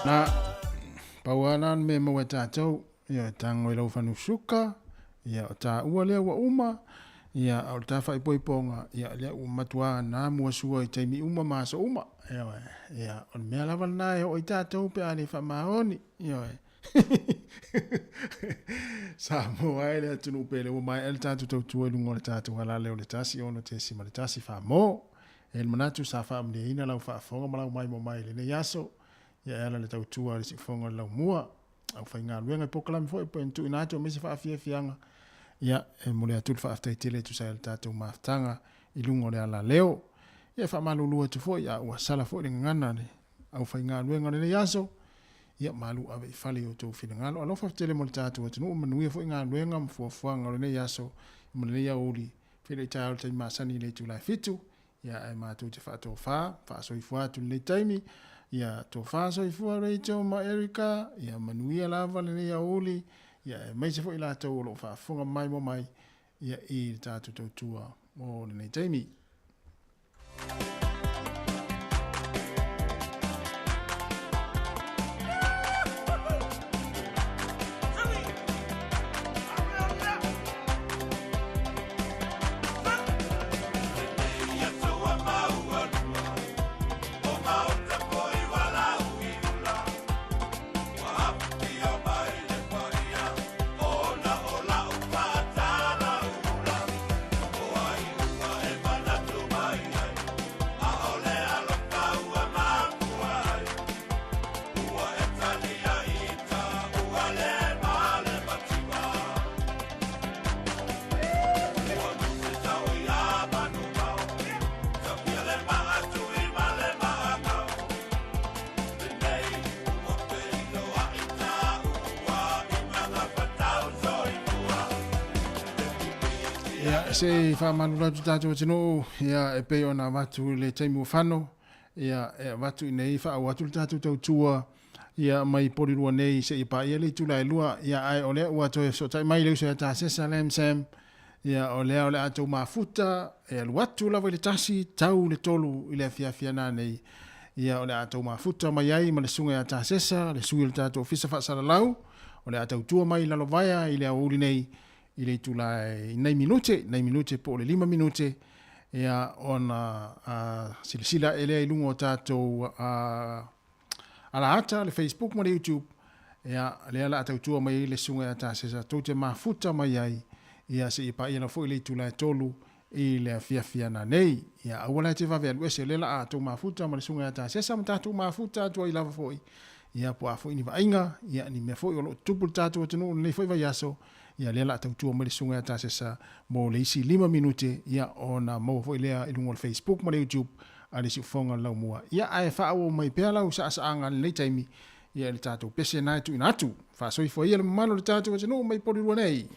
Na pauanan me mo tātou ia tango i lau whanusuka ia o tā ua lea wa uma ia o tā whai poiponga ia lea umatua nā mua sua i teimi uma māsa uma ia o mea lava nai o i tātou pe ane whamahoni ia Samoa e lea tunu pele o mai el tātou tau tua i lungo le tātou hala leo le tasi ono te sima le tasi whamo el manatu sa whaamne ina lau whaafonga malau mai mo mai le ne yaso ia ela le tau tua le sifonga lau mua au whai ngā luenga i pokalami fo e po entu inato o mesi whaafia fianga ia e mole atul whaaftai tele tu sa el tātou maaftanga i lungo le ala leo ia whaamalulua tu fo ia ua sala fo le ngana le au whai ngā luenga le yaso ia malu ave i whale o tau whina ngalo alo whaftele mo le tātou atinu o manuia fo i ngā luenga mfuafuanga le yaso mo le ia uli while i tai au tai masani le tu lai fitu ia e mātou te whaatou whaasoi fuatu le taimi ia to faso i fua Rachel ma Erika ia manuia lava le ia uli ia mai se fo i la tau lo fa funga mai mo mai ia i tatu tau tua o le nei taimi se fa manula tu tatu tino ia e pe ona watu le taimu fano ia e watu nei fa watu tatu tau tua ia mai porirua nei se i pa ia le tula e lua ia ai ole watu so tai mai le se ta se salem sem Ia o lea o le atou mafuta e alu atu lava i le tasi tau le tolu i le afiafia nā nei. Ia o le atou mafuta mai ai ma le sunga ia tāsesa, le sui le tātou fisa whaasaralau, o le atou tua mai lalo vaia i le auri nei i le tula nei minute po le 5 minute. Ia ona silasila e lea i lungo o tātou ala ata le Facebook ma le YouTube. Ia lea la atou tua mai le sunga ia tāsesa, tau te mafuta mai ai. Ia se i pa ia na fo i le tula e tolu i le afiafia na nei. Ia awala te vave alu ese lela a tau mafuta ma le sunga ia tāsesa ma tātou mafuta atua i lava fo i. Ia po a fo i ni vainga, ia ni mea fo i olo tupul tātou atenu nei fo i vai aso. Ia lela atou tua ma le sunga ia tāsesa mo le isi 5 minute. Ia ona mo fo i lea i lungo le Facebook ma le YouTube a le si ufonga lau mua. Ia ae wha awo mai pēr lau sa anga le taimi. Ia le tātou pese nai tu inatu. Wha soi fo ia le mamano le tātou atenu mai porirua nei.